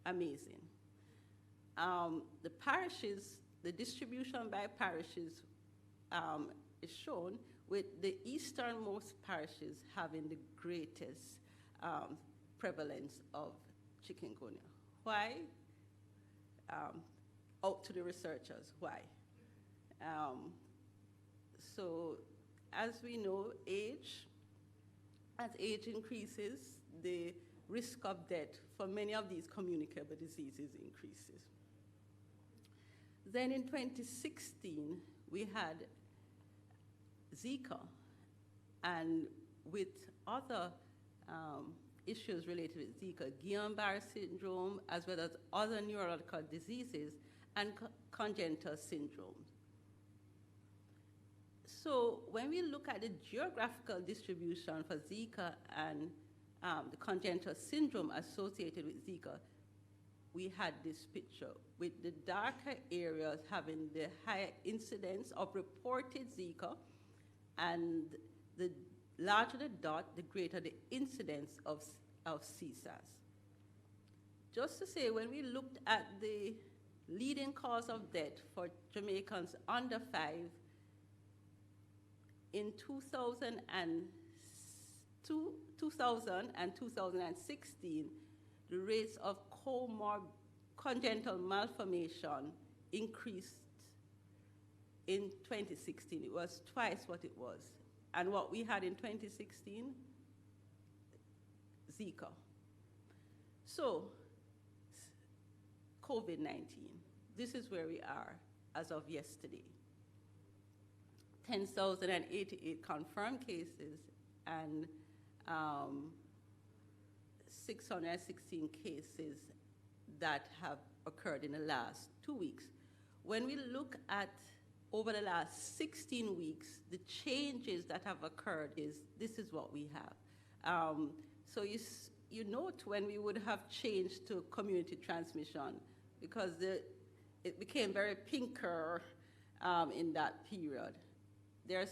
Amazing. The parishes, the distribution by parishes is shown, with the easternmost parishes having the greatest prevalence of chikungunya. Why? Out to the researchers, why? So as we know, as age increases, the risk of death for many of these communicable diseases increases. Then in 2016, we had Zika, and with other issues related with Zika, Guillain-Barré syndrome, as well as other neurological diseases and congenital syndromes. So when we look at the geographical distribution for Zika and the congenital syndrome associated with Zika, we had this picture with the darker areas having the higher incidence of reported Zika, and the larger the dot, the greater the incidence of CSAS. Just to say, when we looked at the leading cause of death for Jamaicans under 5, in 2000 and 2016, the rates of congenital malformation increased. In 2016, it was twice what it was. And what we had in 2016, Zika. So, COVID-19, this is where we are as of yesterday. 10,088 confirmed cases and 616 cases that have occurred in the last 2 weeks. When we look at over the last 16 weeks, the changes that have occurred this is what we have. So you note when we would have changed to community transmission, because it became very pinker in that period. There's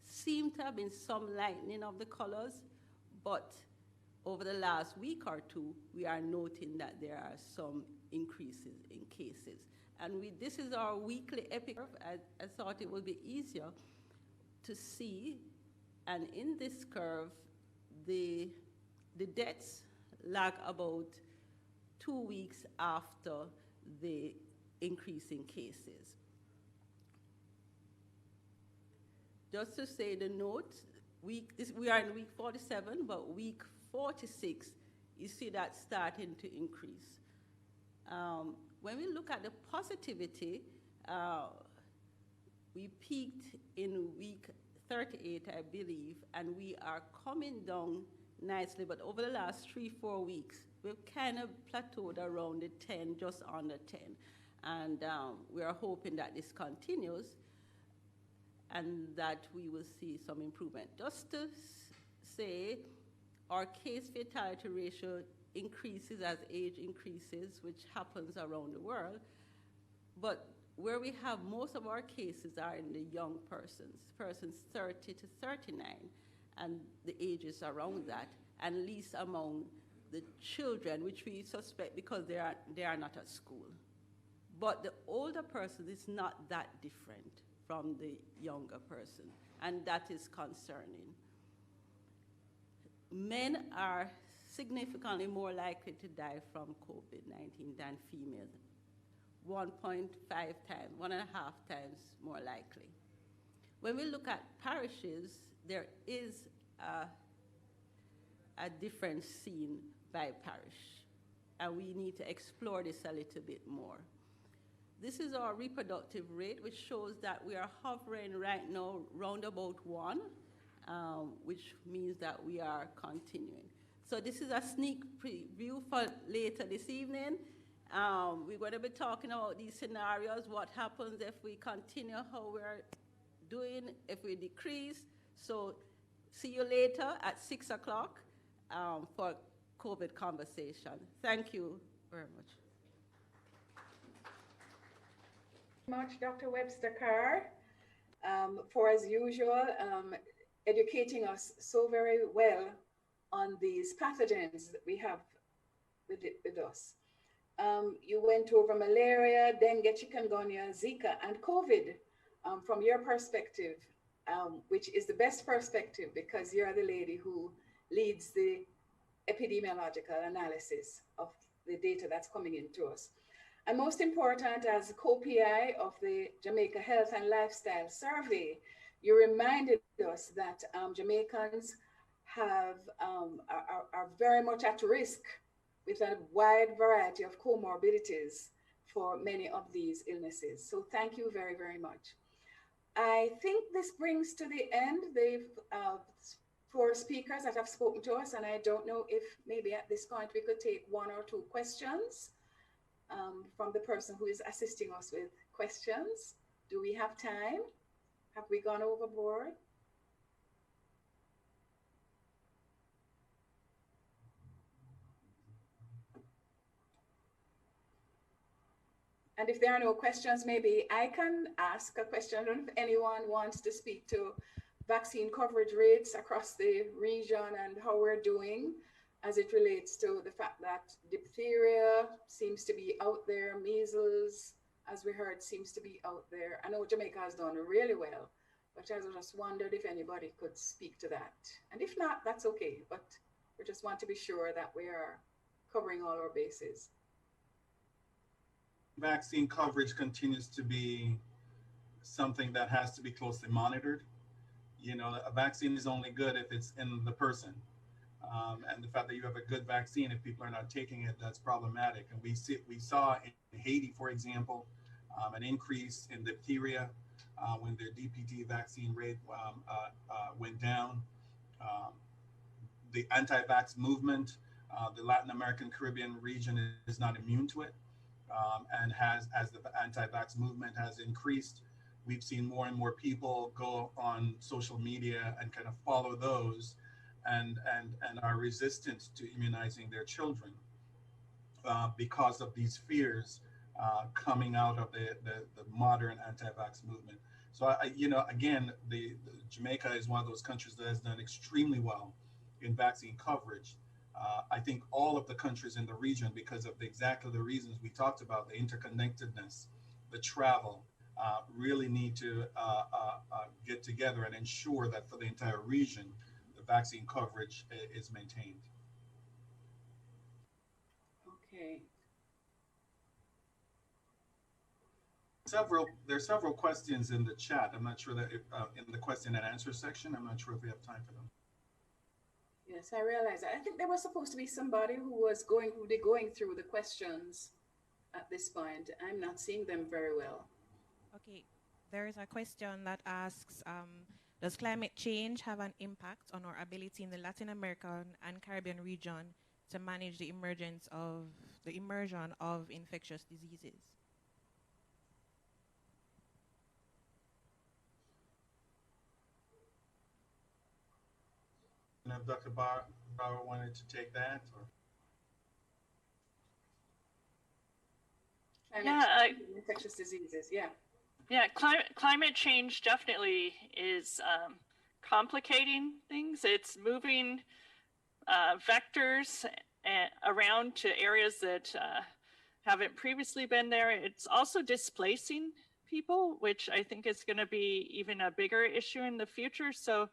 seem to have been some lightening of the colors, but over the last week or two, we are noting that there are some increases in cases. And this is our weekly epic curve. I thought it would be easier to see. And in this curve, the deaths lag about 2 weeks after the increase in cases. Just to say the note, we are in week 47, but week 46, you see that starting to increase. When we look at the positivity, we peaked in week 38, I believe, and we are coming down nicely, but over the last 3-4 weeks, we've kind of plateaued around the 10, just under 10. And we are hoping that this continues and that we will see some improvement. Just to say, our case fatality ratio increases as age increases, which happens around the world. But where we have most of our cases are in the young persons 30 to 39, and the ages around that, and least among the children, which we suspect because they are not at school. But the older person is not that different from the younger person, and that is concerning. Men are significantly more likely to die from COVID-19 than females, 1.5 times, 1.5 times more likely. When we look at parishes, there is a difference seen by parish, and we need to explore this a little bit more. This is our reproductive rate, which shows that we are hovering right now round about 1, which means that we are continuing. So this is a sneak preview for later this evening. We're going to be talking about these scenarios, what happens if we continue how we're doing, if we decrease. So see you later at 6 o'clock for COVID conversation. Thank you very much. Dr. Webster-Carr, for, as usual, educating us so very well on these pathogens that we have with us. You went over malaria, dengue, chikungunya, Zika, and COVID from your perspective, which is the best perspective because you're the lady who leads the epidemiological analysis of the data that's coming into us. And most important, as co-PI of the Jamaica Health and Lifestyle Survey, you reminded us that Jamaicans are very much at risk with a wide variety of comorbidities for many of these illnesses. So thank you very, very much. I think this brings to the end the 4 speakers that have spoken to us, and I don't know if maybe at this point we could take 1 or 2 questions from the person who is assisting us with questions. Do we have time? Have we gone overboard? And if there are no questions, maybe I can ask a question. I don't know if anyone wants to speak to vaccine coverage rates across the region and how we're doing as it relates to the fact that diphtheria seems to be out there, measles, as we heard, seems to be out there. I know Jamaica has done really well, but I just wondered if anybody could speak to that. And if not, that's okay, but we just want to be sure that we are covering all our bases. Vaccine coverage continues to be something that has to be closely monitored. You know, a vaccine is only good if it's in the person. And the fact that you have a good vaccine, if people are not taking it, that's problematic. And we saw in Haiti, for example, an increase in diphtheria when their DPT vaccine rate went down. The anti-vax movement, the Latin American Caribbean region is not immune to it. And as the anti-vax movement has increased, we've seen more and more people go on social media and kind of follow those and are resistant to immunizing their children because of these fears coming out of the modern anti-vax movement. So, you know, again, the Jamaica is one of those countries that has done extremely well in vaccine coverage. I think all of the countries in the region, because of exactly the reasons we talked about, the interconnectedness, the travel, really need to get together and ensure that for the entire region, the vaccine coverage is maintained. Okay. There are several questions in the chat. I'm not sure that in the question and answer section, I'm not sure if we have time for them. Yes, I realize that. I think there was supposed to be somebody who was going through the questions at this point. I'm not seeing them very well. Okay, there is a question that asks, does climate change have an impact on our ability in the Latin American and Caribbean region to manage the immersion of infectious diseases? And if Dr. Bauer wanted to take that, or? Infectious diseases. Yeah, climate change definitely is complicating things. It's moving vectors around to areas that haven't previously been there. It's also displacing people, which I think is going to be even a bigger issue in the future. So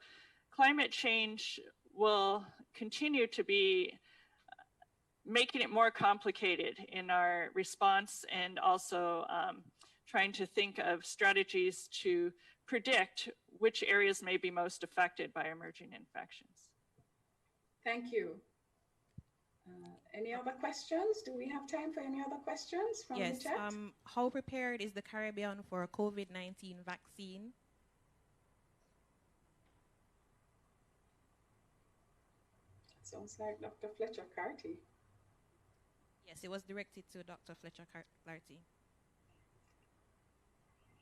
climate change will continue to be making it more complicated in our response, and also trying to think of strategies to predict which areas may be most affected by emerging infections. Thank you. Any other questions? Do we have time for any other questions from the chat? How prepared is the Caribbean for a COVID-19 vaccine? Sounds like Dr. Fletcher Carty. Yes, it was directed to Dr. Fletcher Carty.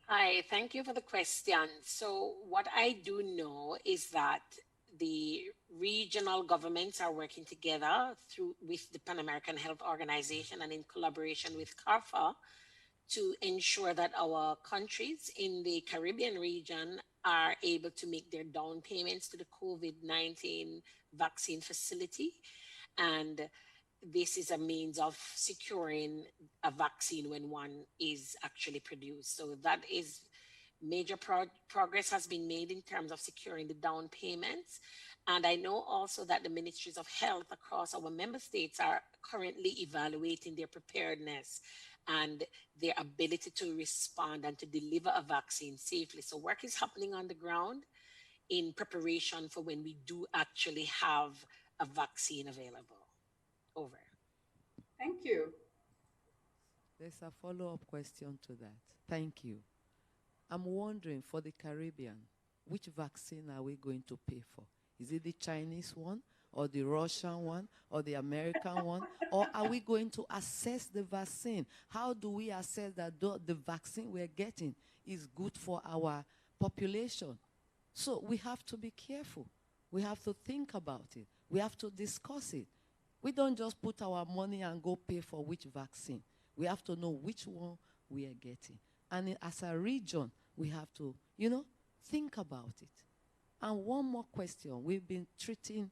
Hi, thank you for the question. So what I do know is that the regional governments are working together with the Pan American Health Organization and in collaboration with CARPHA to ensure that our countries in the Caribbean region are able to make their down payments to the COVID-19 vaccine facility. And this is a means of securing a vaccine when one is actually produced. So that is major progress has been made in terms of securing the down payments. And I know also that the ministries of health across our member states are currently evaluating their preparedness and their ability to respond and to deliver a vaccine safely. So work is happening on the ground in preparation for when we do actually have a vaccine available. Over. Thank you. There's a follow-up question to that. Thank you. I'm wondering, for the Caribbean, which vaccine are we going to pay for? Is it the Chinese one, or the Russian one, or the American one? Or are we going to assess the vaccine? How do we assess that the vaccine we're getting is good for our population? So we have to be careful. We have to think about it. We have to discuss it. We don't just put our money and go pay for which vaccine. We have to know which one we are getting. And as a region, we have to, think about it. And one more question. We've been treating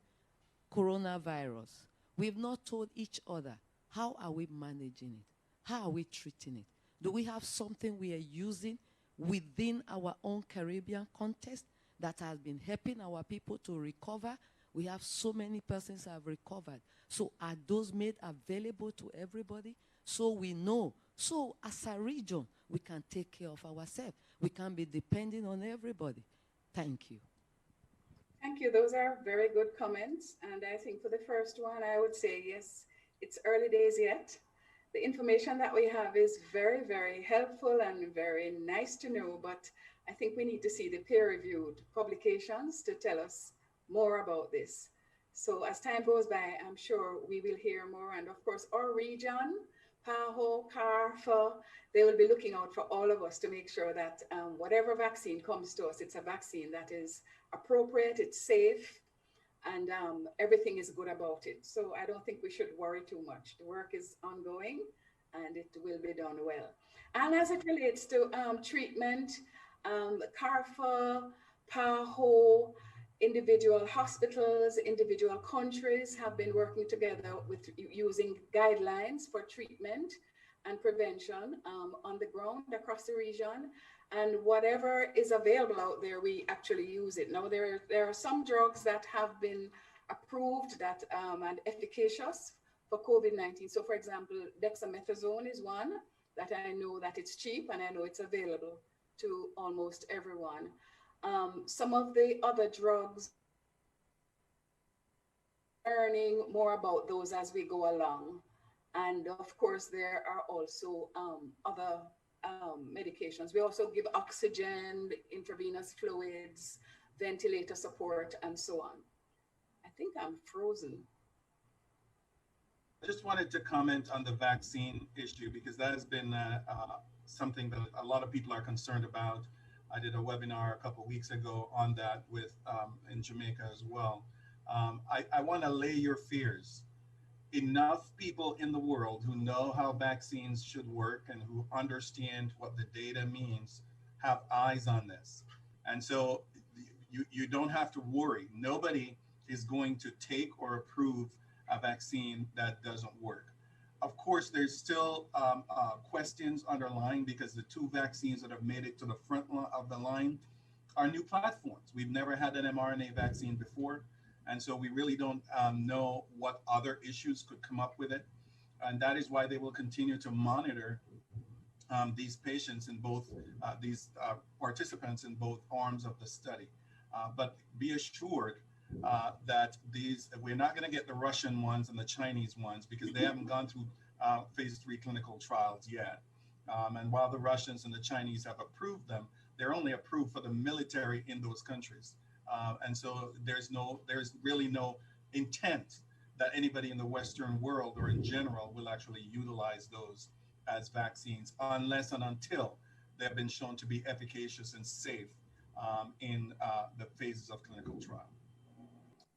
coronavirus. We've not told each other, how are we managing it? How are we treating it? Do we have something we are using within our own Caribbean context that has been helping our people to recover? We have so many persons who have recovered. So are those made available to everybody? So we know. So as a region, we can take care of ourselves. We can't be depending on everybody. Thank you. Thank you. Those are very good comments. And I think for the first one, I would say, yes, it's early days yet. The information that we have is very, very helpful and very nice to know. But I think we need to see the peer-reviewed publications to tell us more about this. So as time goes by, I'm sure we will hear more. And of course, our region, PAHO, CARPHA, they will be looking out for all of us to make sure that whatever vaccine comes to us, it's a vaccine that is appropriate, it's safe, and everything is good about it. So I don't think we should worry too much. The work is ongoing and it will be done well. And as it relates to treatment, CARPHA, PAHO, individual hospitals, individual countries have been working together with using guidelines for treatment and prevention on the ground across the region. And whatever is available out there, we actually use it. Now, there are some drugs that have been approved that and efficacious for COVID-19. So for example, dexamethasone is one that I know that it's cheap and I know it's available to almost everyone. Some of the other drugs, learning more about those as we go along. And of course, there are also other medications. We also give oxygen, intravenous fluids, ventilator support, and so on. I think I'm frozen. I just wanted to comment on the vaccine issue because that has been something that a lot of people are concerned about. I did a webinar a couple of weeks ago on that with in Jamaica as well. I want to allay your fears. enough people in the world who know how vaccines should work and who understand what the data means have eyes on this. And so you don't have to worry. Nobody is going to take or approve a vaccine that doesn't work. Of course, there's still questions underlying because the two vaccines that have made it to the front of the line are new platforms. We've never had an mRNA vaccine before. And so we really don't know what other issues could come up with it. And that is why they will continue to monitor these patients in both, these participants in both arms of the study. But be assured that we're not going to get the Russian ones and the Chinese ones because they haven't gone through phase 3 clinical trials yet. And while the Russians and the Chinese have approved them, they're only approved for the military in those countries. And so there's really no intent that anybody in the Western world or in general will actually utilize those as vaccines unless and until they've been shown to be efficacious and safe in the phases of clinical trial.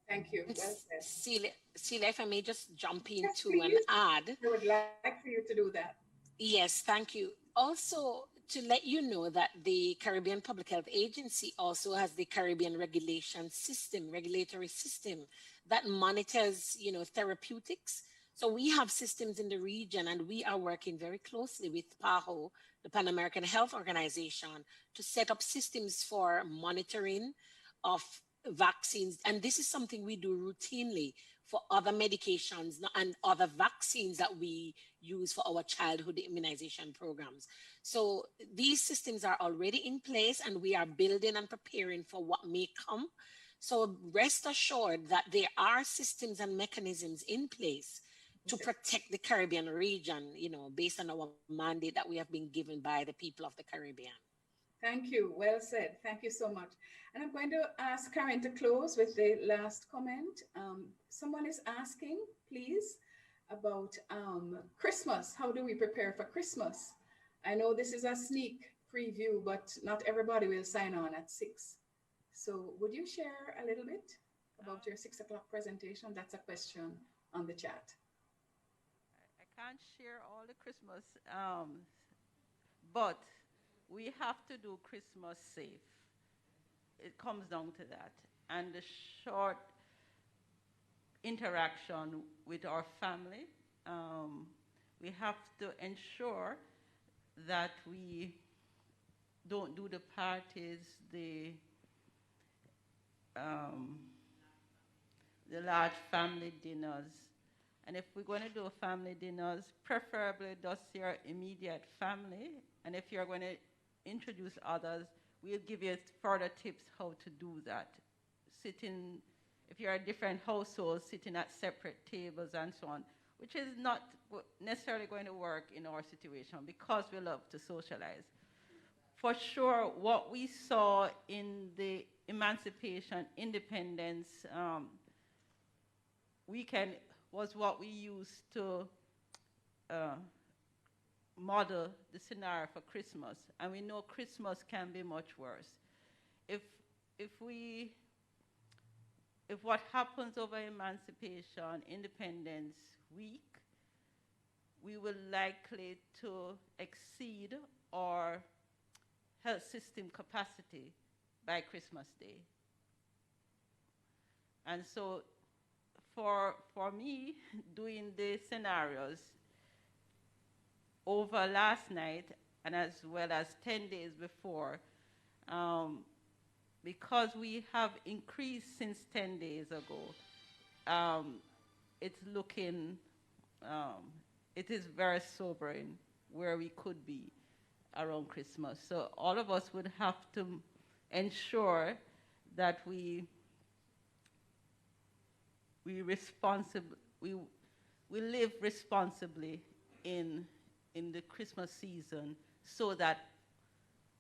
Thank you. Well said. Celia, if I may just jump in Yes, too please. and add. I would like for you to do that. Yes, thank you. Also, to let you know that the Caribbean Public Health Agency also has the Caribbean regulatory system that monitors, therapeutics. So we have systems in the region, and we are working very closely with PAHO, the Pan American Health Organization, to set up systems for monitoring of vaccines. And this is something we do routinely for other medications and other vaccines that we use for our childhood immunization programs. So these systems are already in place, and we are building and preparing for what may come. So rest assured that there are systems and mechanisms in place to protect the Caribbean region, based on our mandate that we have been given by the people of the Caribbean. Thank you. Well said. Thank you so much. And I'm going to ask Karen to close with the last comment. Someone is asking, please, about Christmas. How do we prepare for Christmas? I know this is a sneak preview, but not everybody will sign on at 6. So would you share a little bit about your 6 o'clock presentation? That's a question on the chat. I can't share all the Christmas, but we have to do Christmas safe. It comes down to that. And the short interaction with our family, we have to ensure that we don't do the parties, the large family dinners. And if we're going to do family dinners, preferably just your immediate family. And if you're going to introduce others, we'll give you further tips how to do that. If you're a different household, sitting at separate tables and so on, which is not necessarily going to work in our situation because we love to socialize. For sure, what we saw in the Emancipation, Independence weekend was what we used to model the scenario for Christmas. And we know Christmas can be much worse. If what happens over Emancipation, Independence week, we will likely to exceed our health system capacity by Christmas Day. And so for me, doing the scenarios over last night and as well as 10 days before, because we have increased since 10 days ago, it's looking, it is very sobering where we could be around Christmas. So all of us would have to ensure that we live responsibly in the Christmas season so that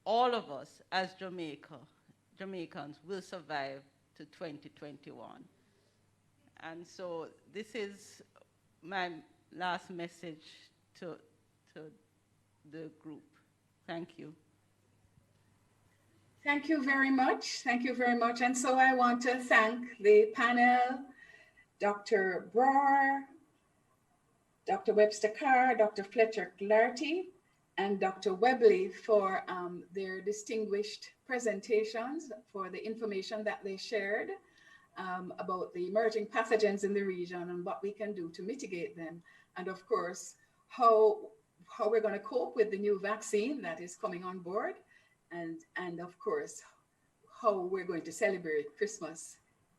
all of us as Jamaicans will survive to 2021. And so this is my last message to the group. Thank you. Thank you very much. Thank you very much. And so I want to thank the panel, Dr. Broer, Dr. Webster Carr, Dr. Fletcher Clarity, and Dr. Webley for their distinguished presentations, for the information that they shared about the emerging pathogens in the region and what we can do to mitigate them. And of course, how we're going to cope with the new vaccine that is coming on board. And of course, how we're going to celebrate Christmas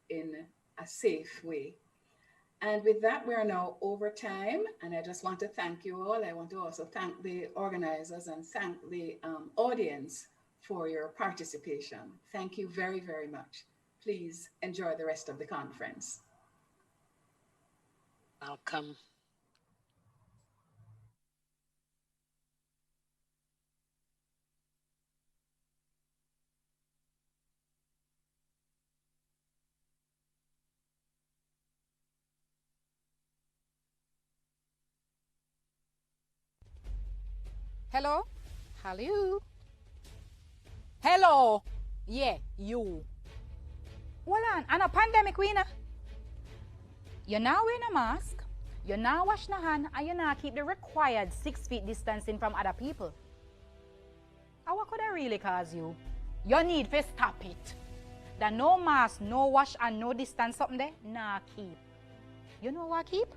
in a safe way. And with that, we are now over time. And I just want to thank you all. I want to also thank the organizers and thank the audience for your participation. Thank you very, very much. Please enjoy the rest of the conference. Welcome. Hello? Hello? Hello? Yeah, you. Hold on, and a pandemic winner. You're not wearing a mask, you're not washing your hand, and you're not keep the required 6 feet distancing from other people. And what could I really cause you? You need to stop it. That no mask, no wash, and no distance something there, nah keep. You know what keep?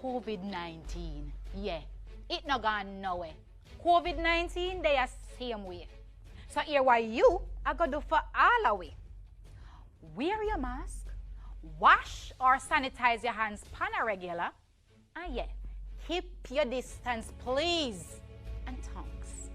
COVID-19. Yeah. It not gone nowhere. COVID-19, they are same way. So here what you are going to do for all of we. Wear your mask, wash or sanitize your hands pan a regular, and yeah, keep your distance, please. And thanks.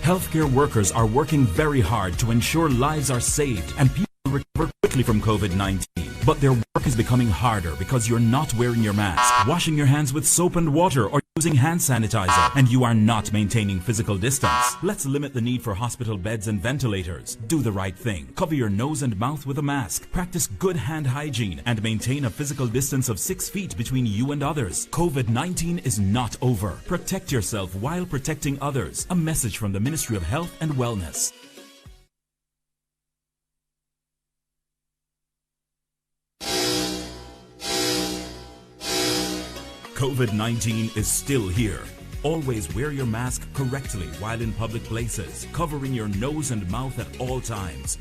Healthcare workers are working very hard to ensure lives are saved and people recover quickly from COVID-19. But their work is becoming harder because you're not wearing your mask, washing your hands with soap and water, or using hand sanitizer, and you are not maintaining physical distance. Let's limit the need for hospital beds and ventilators. Do the right thing. Cover your nose and mouth with a mask. Practice good hand hygiene and maintain a physical distance of 6 feet between you and others. COVID-19 is not over. Protect yourself while protecting others. A message from the Ministry of Health and Wellness. COVID-19 is still here. Always wear your mask correctly while in public places, covering your nose and mouth at all times.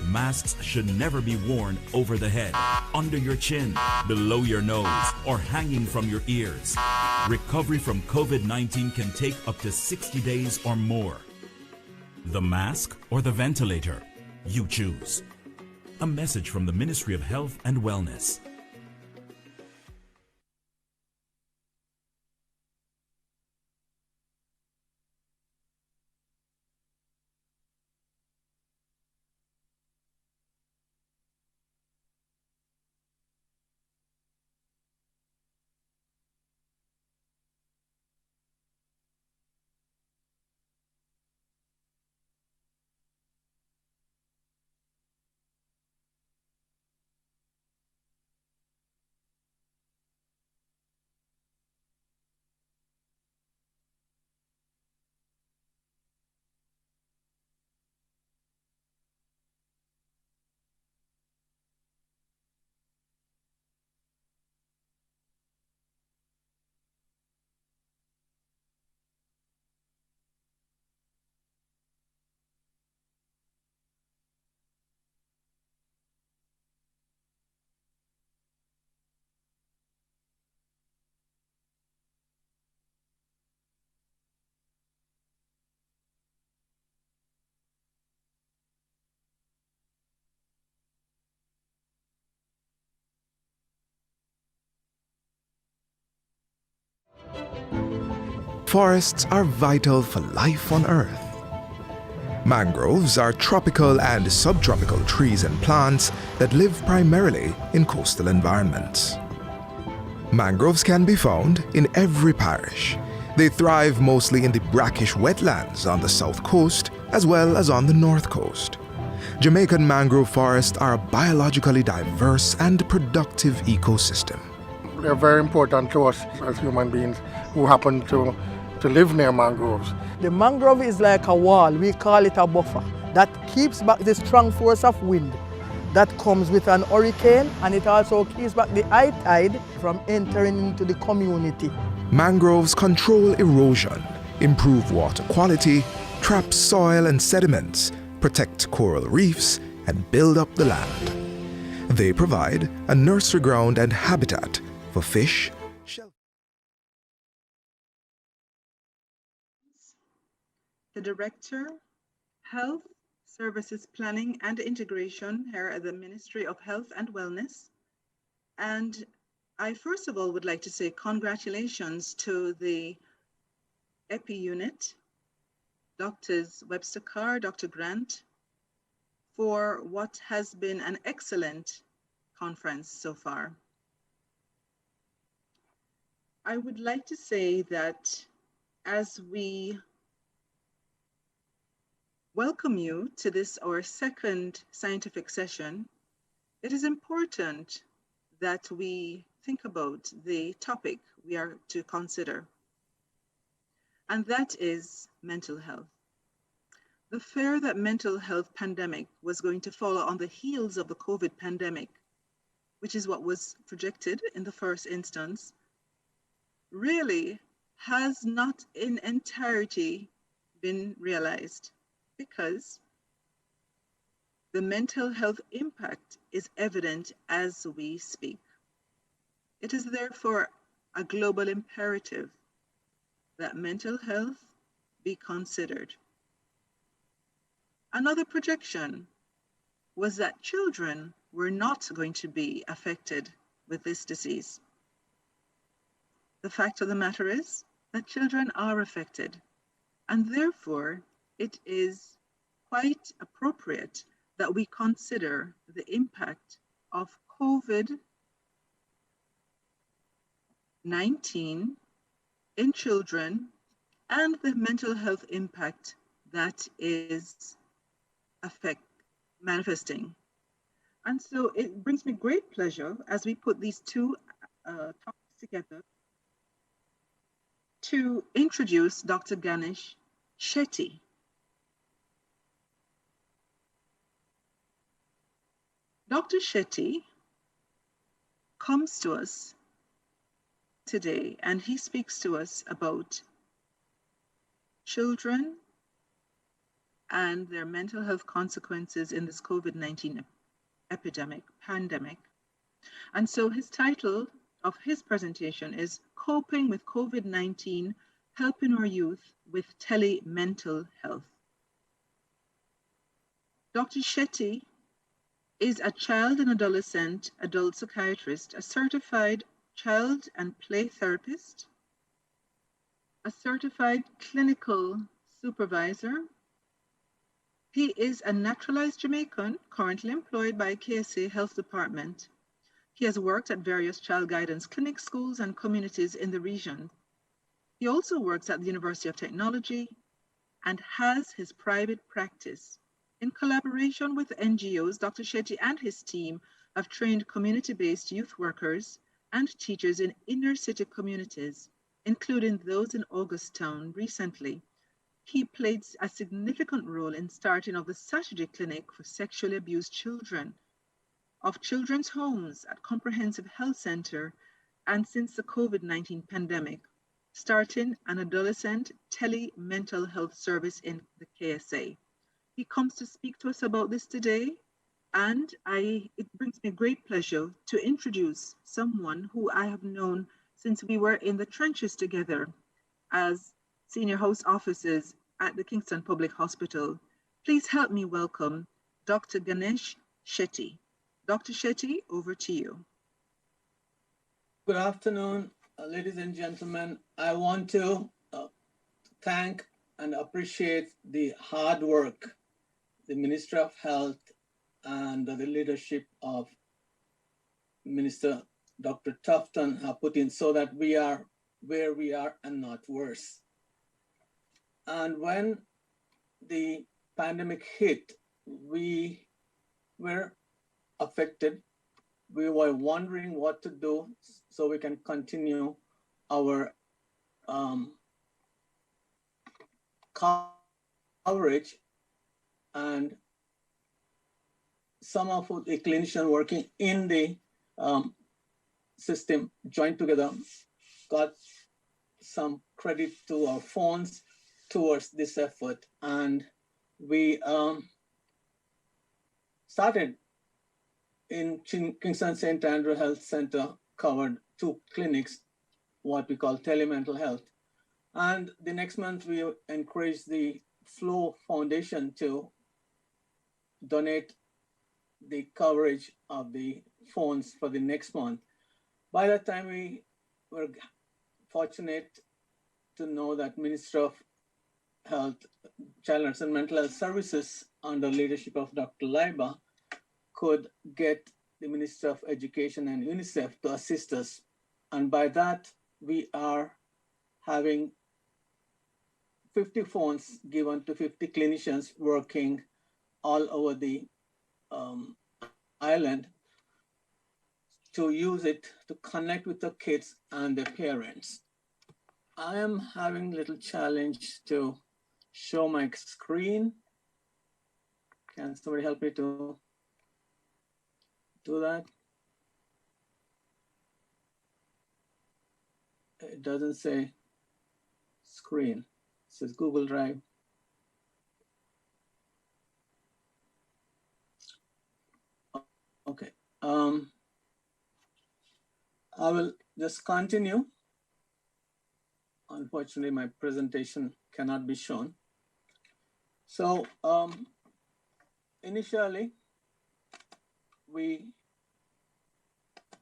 Masks should never be worn over the head, under your chin, below your nose, or hanging from your ears. Recovery from COVID-19 can take up to 60 days or more. The mask or the ventilator? You choose. A message from the Ministry of Health and Wellness. Forests are vital for life on Earth. Mangroves are tropical and subtropical trees and plants that live primarily in coastal environments. Mangroves can be found in every parish. They thrive mostly in the brackish wetlands on the south coast as well as on the north coast. Jamaican mangrove forests are a biologically diverse and productive ecosystem. They're very important to us as human beings who happen to live near mangroves. The mangrove is like a wall. We call it a buffer that keeps back the strong force of wind that comes with an hurricane, and it also keeps back the high tide from entering into the community. Mangroves control erosion, improve water quality, trap soil and sediments, protect coral reefs, and build up the land. They provide a nursery ground and habitat for fish, the Director, Health Services Planning and Integration here at the Ministry of Health and Wellness. And I first of all would like to say congratulations to the EPI unit, Drs. Webster Carr, Dr. Grant, for what has been an excellent conference so far. I would like to say that as we welcome you to this, our second scientific session, it is important that we think about the topic we are to consider, and that is mental health. The fear that mental health pandemic was going to follow on the heels of the COVID pandemic, which is what was projected in the first instance, really has not in entirety been realized, because the mental health impact is evident as we speak. It is therefore a global imperative that mental health be considered. Another projection was that children were not going to be affected with this disease. The fact of the matter is that children are affected, and therefore it is quite appropriate that we consider the impact of COVID-19 in children and the mental health impact that is manifesting. And so it brings me great pleasure as we put these two topics together to introduce Dr. Ganesh Shetty. Dr. Shetty comes to us today and he speaks to us about children and their mental health consequences in this COVID-19 pandemic. And so his title of his presentation is Coping with COVID-19, Helping Our Youth with Tele-Mental Health. Dr. Shetty is a child and adult psychiatrist, a certified child and play therapist, a certified clinical supervisor. He is a naturalized Jamaican, currently employed by KSA Health Department. He has worked at various child guidance clinics, schools, and communities in the region. He also works at the University of Technology and has his private practice. In collaboration with NGOs, Dr. Shetty and his team have trained community-based youth workers and teachers in inner city communities, including those in Augustown recently. He played a significant role in starting of the Saturday Clinic for Sexually Abused Children of Children's Homes at Comprehensive Health Center, and since the COVID-19 pandemic, starting an adolescent tele-mental health service in the KSA. He comes to speak to us about this today, and it brings me great pleasure to introduce someone who I have known since we were in the trenches together as senior house officers at the Kingston Public Hospital. Please help me welcome Dr. Ganesh Shetty. Dr. Shetty, over to you. Good afternoon, ladies and gentlemen. I want to thank and appreciate the hard work the Ministry of Health and the leadership of Minister Dr. Tufton have put in so that we are where we are and not worse. And when the pandemic hit, we were affected. We were wondering what to do so we can continue our coverage. And some of the clinicians working in the system joined together, got some credit to our funds towards this effort. And we started in Kingston St. Andrew Health Center, covered 2 clinics, what we call telemental health. And the next month, we encouraged the Flow Foundation to donate the coverage of the phones for the next month. By that time, we were fortunate to know that Minister of Health, Child and Mental Health Services, under leadership of Dr. Laiba, could get the Minister of Education and UNICEF to assist us. And by that, we are having 50 phones given to 50 clinicians working all over the island to use it to connect with the kids and their parents. I am having a little challenge to show my screen. Can somebody help me to do that? It doesn't say screen, it says Google Drive. Okay, I will just continue. Unfortunately, my presentation cannot be shown. So initially, we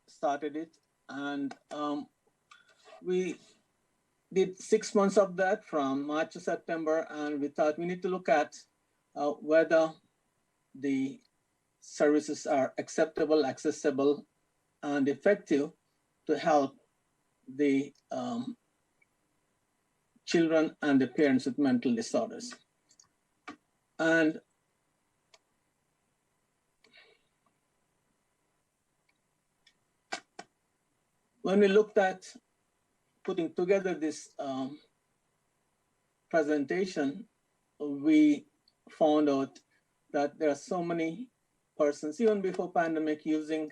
started it, and we did 6 months of that from March to September, and we thought we need to look at whether the services are acceptable, accessible, and effective to help the children and the parents with mental disorders. And when we looked at putting together this presentation, we found out that there are so many persons, even before pandemic, using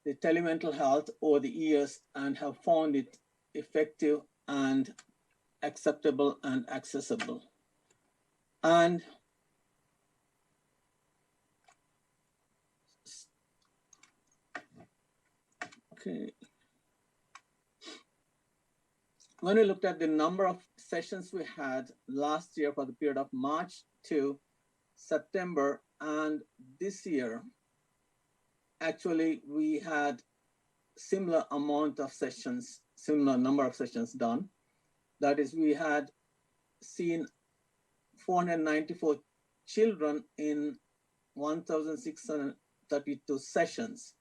the telemental health over the years and have found it effective and acceptable and accessible. And okay, when we looked at the number of sessions we had last year for the period of March to September, and this year, actually, we had similar amount of sessions, similar number of sessions done. That is, we had seen 494 children in 1,632 sessions,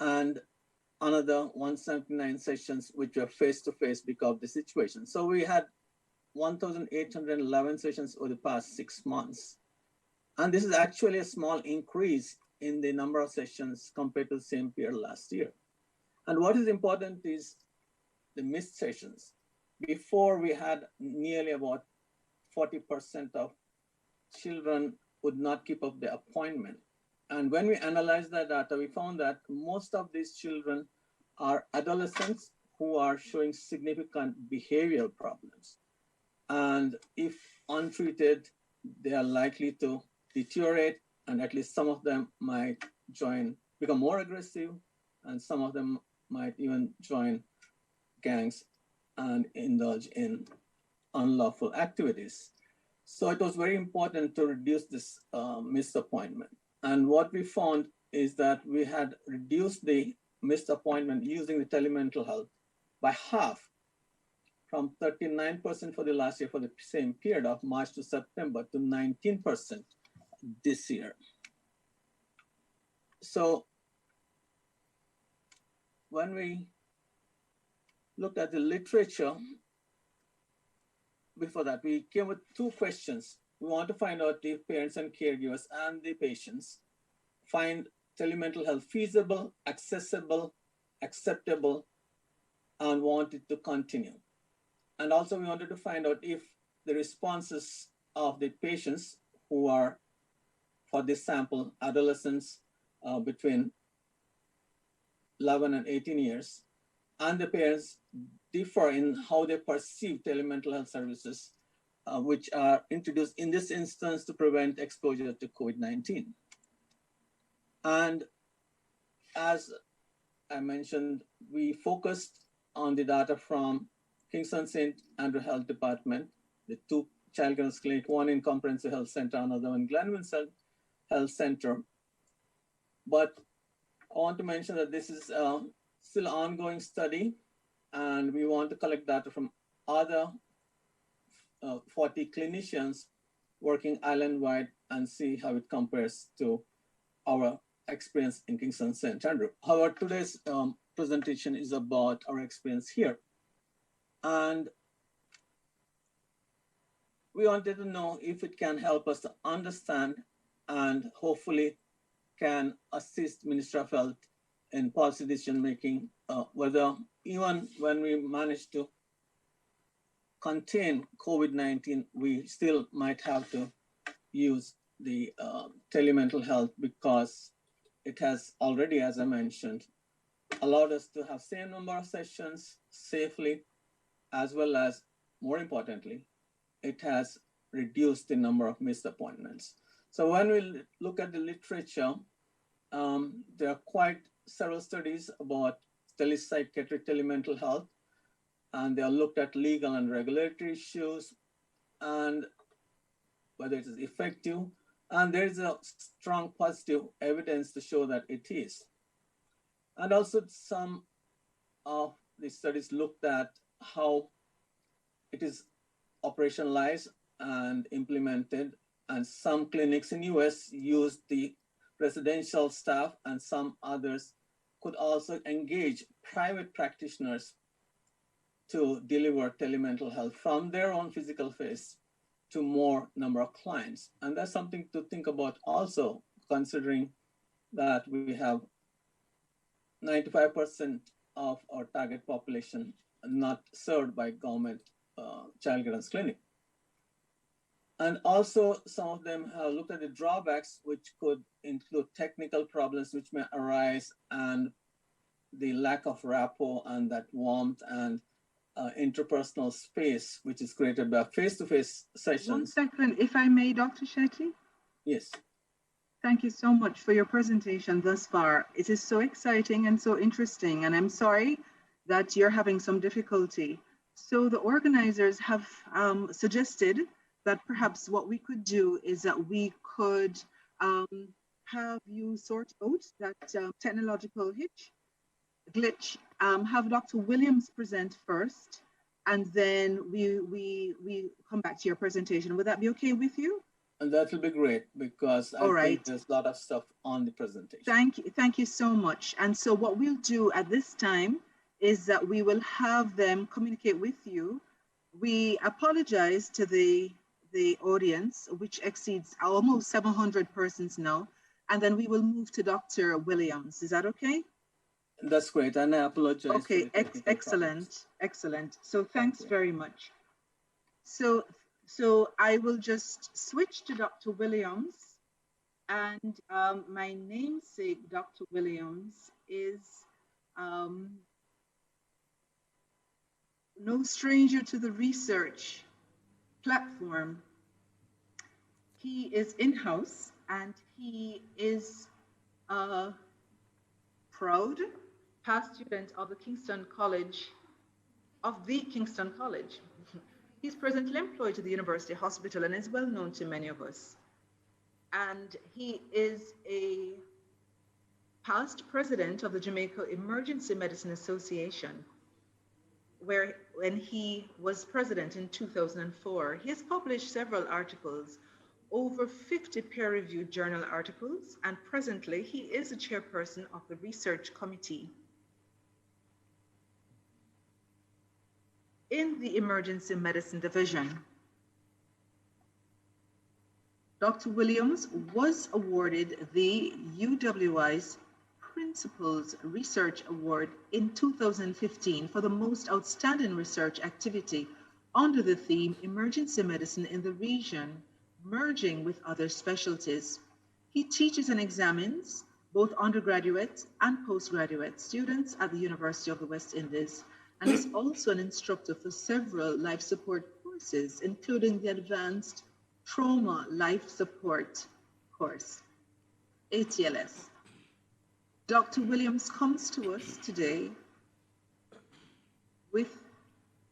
and another 179 sessions which were face-to-face because of the situation. So we had 1,811 sessions over the past 6 months. And this is actually a small increase in the number of sessions compared to the same period last year. And what is important is the missed sessions. Before, we had nearly about 40% of children would not keep up the appointment. And when we analyzed that data, we found that most of these children are adolescents who are showing significant behavioral problems. And if untreated, they are likely to deteriorate, and at least some of them might become more aggressive, and some of them might even join gangs and indulge in unlawful activities. So it was very important to reduce this missed appointment. And what we found is that we had reduced the missed appointment using the telemental health by half, from 39% for the last year for the same period of March to September to 19% this year. So when we looked at the literature, before that, we came with 2 questions. We want to find out if parents and caregivers and the patients find telemental health feasible, accessible, acceptable, and want it to continue. And also we wanted to find out if the responses of the patients who are for this sample, adolescents between 11 and 18 years, and the parents differ in how they perceive telemental health services, which are introduced in this instance to prevent exposure to COVID-19. And as I mentioned, we focused on the data from Kingston St. Andrew Health Department, the two child guidance clinics, one in Comprehensive Health Center, another one in Glenville Health Center. But I want to mention that this is still an ongoing study, and we want to collect data from other 40 clinicians working island-wide and see how it compares to our experience in Kingston St. Andrew. However, today's presentation is about our experience here. And we wanted to know if it can help us to understand and hopefully can assist Ministry of Health in policy decision making, whether even when we manage to contain COVID-19, we still might have to use the telemental health, because it has already, as I mentioned, allowed us to have same number of sessions safely, as well as, more importantly, it has reduced the number of missed appointments. So when we look at the literature, there are quite several studies about telepsychiatric telemental health, and they are looked at legal and regulatory issues and whether it is effective. And there is a strong positive evidence to show that it is. And also some of the studies looked at how it is operationalized and implemented. And some clinics in US use the residential staff, and some others could also engage private practitioners to deliver telemental health from their own physical face to more number of clients. And that's something to think about also, considering that we have 95% of our target population not served by government child guidance clinic. And also some of them have looked at the drawbacks, which could include technical problems which may arise, and the lack of rapport and that warmth and interpersonal space, which is created by face-to-face sessions. 1 second, if I may, Dr. Shetty. Yes. Thank you so much for your presentation thus far. It is so exciting and so interesting, and I'm sorry that you're having some difficulty. So the organizers have suggested that perhaps what we could do is that we could have you sort out that technological glitch, have Dr. Williams present first, and then we come back to your presentation. Would that be okay with you? And that will be great, because I think there's a lot of stuff on the presentation. Thank you so much. And so what we'll do at this time is that we will have them communicate with you. We apologize to the audience, which exceeds almost 700 persons now, and then we will move to Dr. Williams. Is that okay? That's great, and I apologize. Okay, excellent. So thanks very much. So I will just switch to Dr. Williams, and my namesake, Dr. Williams, is no stranger to the research platform. He is in-house, and he is a proud past student of the Kingston College. He's presently employed to the University Hospital and is well known to many of us. And he is a past president of the Jamaica Emergency Medicine Association, when he was president in 2004. He has published several articles, over 50 peer-reviewed journal articles, and presently he is the chairperson of the research committee in the Emergency Medicine Division. Dr. Williams was awarded the UWI's Principals Research Award in 2015 for the most outstanding research activity under the theme Emergency Medicine in the Region, Merging with Other Specialties. He teaches and examines both undergraduate and postgraduate students at the University of the West Indies, and is also an instructor for several life support courses, including the Advanced Trauma Life Support course, ATLS. Dr. Williams comes to us today with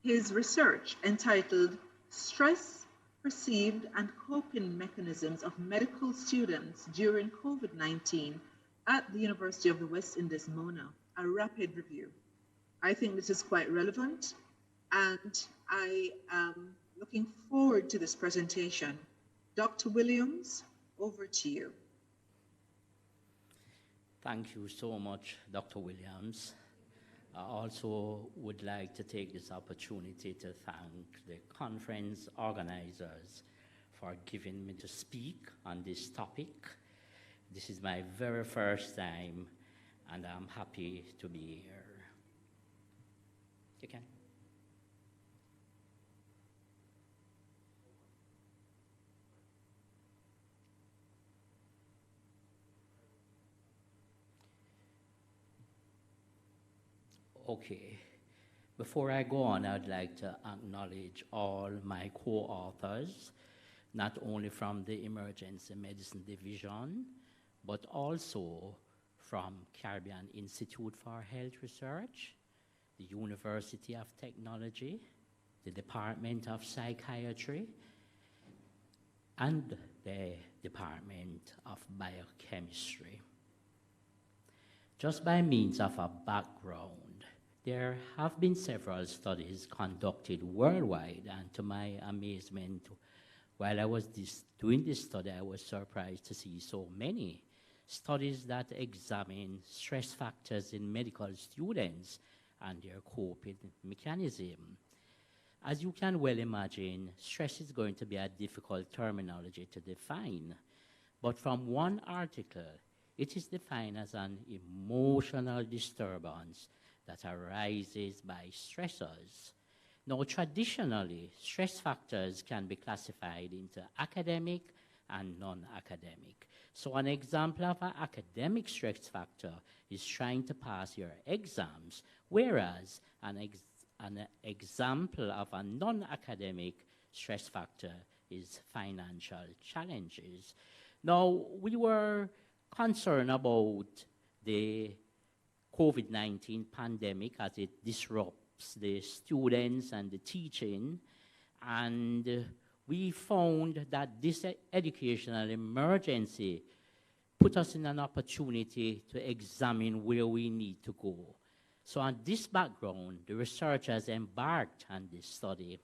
his research entitled Stress, Perceived and Coping Mechanisms of Medical Students During COVID-19 at the University of the West Indies, Mona, a rapid review. I think this is quite relevant, and I am looking forward to this presentation. Dr. Williams, over to you. Thank you so much, Dr. Williams. I also would like to take this opportunity to thank the conference organizers for giving me to speak on this topic. This is my very first time, and I'm happy to be here. You can. Okay. Before I go on, I'd like to acknowledge all my co-authors, not only from the Emergency Medicine Division, but also from Caribbean Institute for Health Research, the University of Technology, the Department of Psychiatry, and the Department of Biochemistry. Just by means of a background, there have been several studies conducted worldwide, and to my amazement, while I was doing this study, I was surprised to see so many studies that examine stress factors in medical students and their coping mechanism. As you can well imagine, stress is going to be a difficult terminology to define, but from one article, it is defined as an emotional disturbance that arises by stressors. Now, traditionally, stress factors can be classified into academic and non-academic. So an example of an academic stress factor is trying to pass your exams, whereas an example of a non-academic stress factor is financial challenges. Now, we were concerned about the COVID-19 pandemic as it disrupts the students and the teaching, and we found that this educational emergency put us in an opportunity to examine where we need to go. So on this background, the researchers embarked on this study.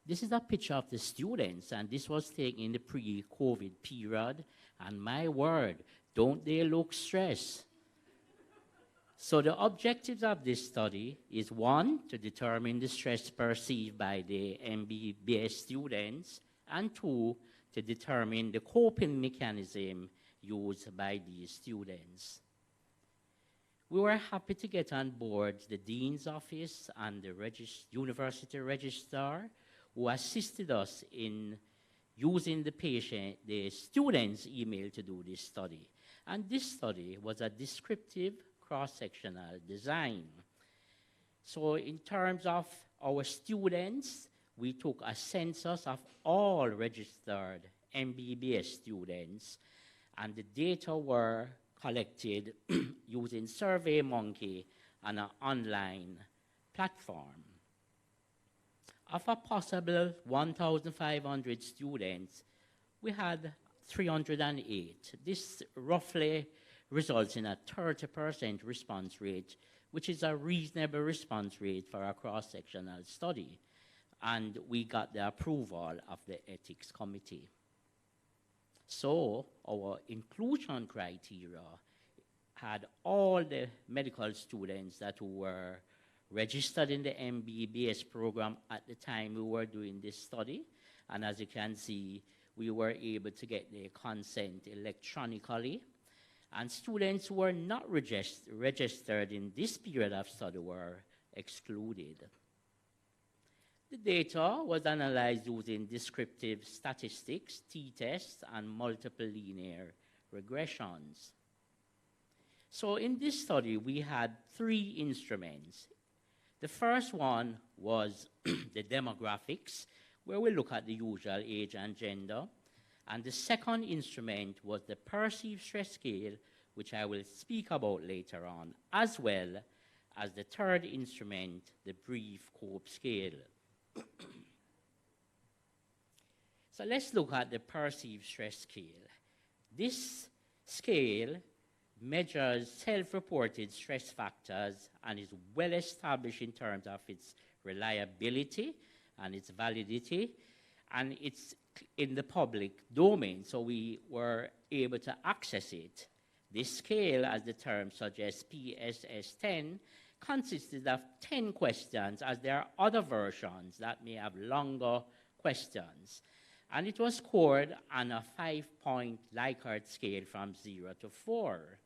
This is a picture of the students, and this was taken in the pre-COVID period, and my word, don't they look stressed? So the objectives of this study is, one, to determine the stress perceived by the MBBS students, and two, to determine the coping mechanism used by these students. We were happy to get on board the Dean's Office and the University Registrar, who assisted us in using the student's email to do this study. And this study was a descriptive cross-sectional design. So in terms of our students, we took a census of all registered MBBS students, and the data were collected using SurveyMonkey and an online platform. Of a possible 1,500 students, we had 308. This roughly results in a 30% response rate, which is a reasonable response rate for a cross-sectional study. And we got the approval of the ethics committee. So our inclusion criteria had all the medical students that were registered in the MBBS program at the time we were doing this study. And as you can see, we were able to get their consent electronically. And students who were not registered in this period of study were excluded. The data was analyzed using descriptive statistics, t-tests, and multiple linear regressions. So in this study, we had 3 instruments. The first one was the demographics, where we look at the usual age and gender. And the second instrument was the perceived stress scale, which I will speak about later on, as well as the third instrument, the brief COPE scale. So let's look at the perceived stress scale. This scale measures self-reported stress factors and is well established in terms of its reliability and its validity, and it's in the public domain, so we were able to access it. This scale, as the term suggests, PSS-10, consisted of 10 questions, as there are other versions that may have longer questions. And it was scored on a 5-point Likert scale from 0 to 4.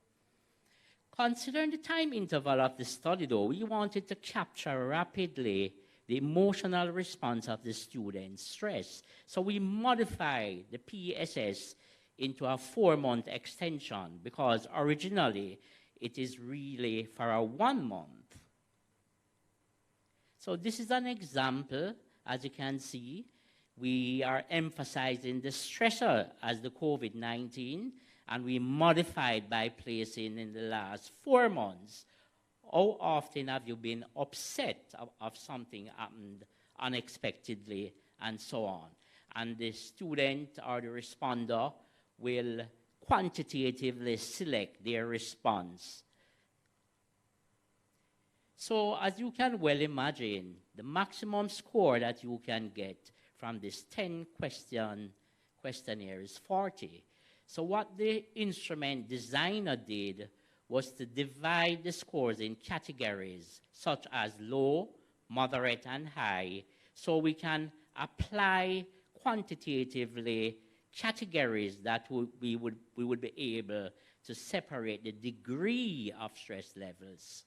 Considering the time interval of the study, though, we wanted to capture rapidly the emotional response of the student's stress. So we modified the PSS into a 4-month extension, because originally it is really for a 1 month. So this is an example. As you can see, we are emphasizing the stressor as the COVID-19, and we modified by placing in the last 4 months. How often have you been upset of something happened unexpectedly, and so on? And the student or the responder will quantitatively select their response. So as you can well imagine, the maximum score that you can get from this 10-question questionnaire is 40. So what the instrument designer did was to divide the scores in categories such as low, moderate, and high, so we can apply quantitatively categories that we would be able to separate the degree of stress levels.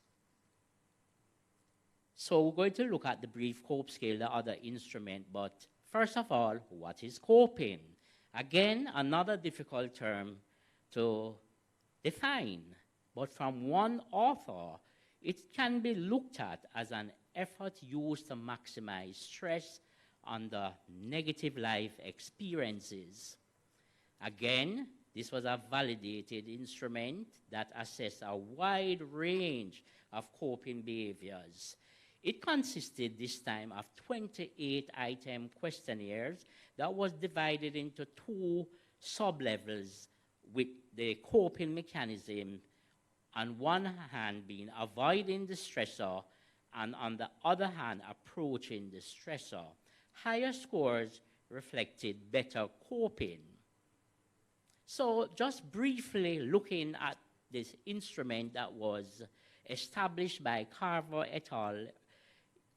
So we're going to look at the brief COPE scale, the other instrument, but first of all, what is coping? Again, another difficult term to define, but from one author, it can be looked at as an effort used to maximize stress under negative life experiences. Again, this was a validated instrument that assessed a wide range of coping behaviors. It consisted this time of 28-item questionnaires that was divided into 2 sub-levels, with the coping mechanism on one hand being avoiding the stressor, and on the other hand approaching the stressor. Higher scores reflected better coping. So just briefly looking at this instrument that was established by Carver et al.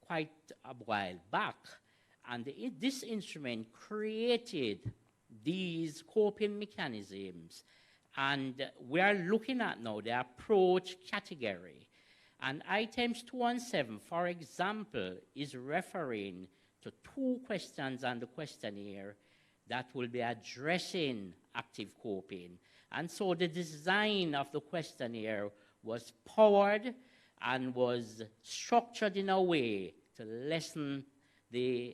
Quite a while back, and this instrument created these coping mechanisms, and we are looking at now the approach category. And items 2 and 7, for example, is referring to 2 questions on the questionnaire that will be addressing active coping. And so the design of the questionnaire was powered and was structured in a way to lessen the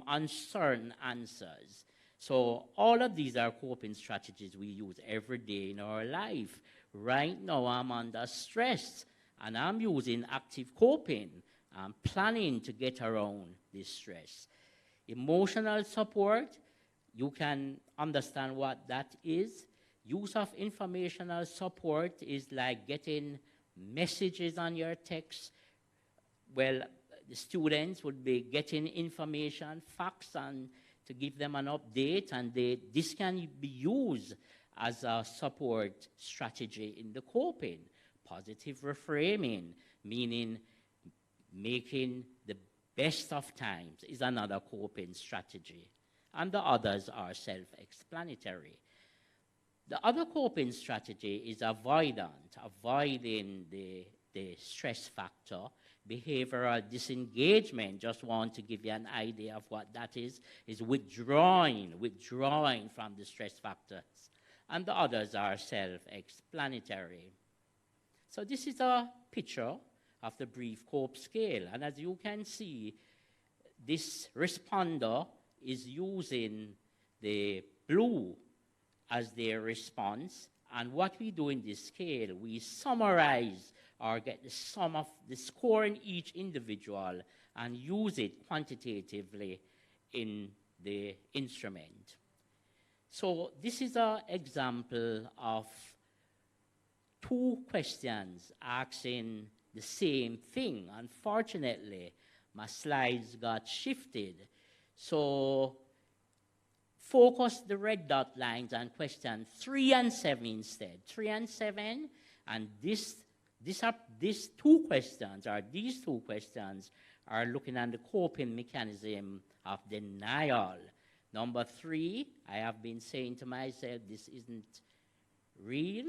uncertain answers. So all of these are coping strategies we use every day in our life. Right now I'm under stress and I'm using active coping. I'm planning to get around this stress. Emotional support, you can understand what that is. Use of informational support is like getting messages on your text. Well, the students would be getting information, facts, and to give them an update, and this can be used as a support strategy in the coping. Positive reframing, meaning making the best of times, is another coping strategy. And the others are self-explanatory. The other coping strategy is avoidant, avoiding the the stress factor. Behavioral disengagement, just want to give you an idea of what that is withdrawing from the stress factors. And the others are self-explanatory. So this is a picture of the brief COPE scale. And as you can see, this responder is using the blue as their response. And what we do in this scale, we summarize or get the sum of the score in each individual and use it quantitatively in the instrument. So this is an example of two questions asking the same thing. Unfortunately, my slides got shifted. So focus the red dot lines on question 3 and 7 instead. 3 and 7, and these two questions are looking at the coping mechanism of denial. Number 3, I have been saying to myself, this isn't real.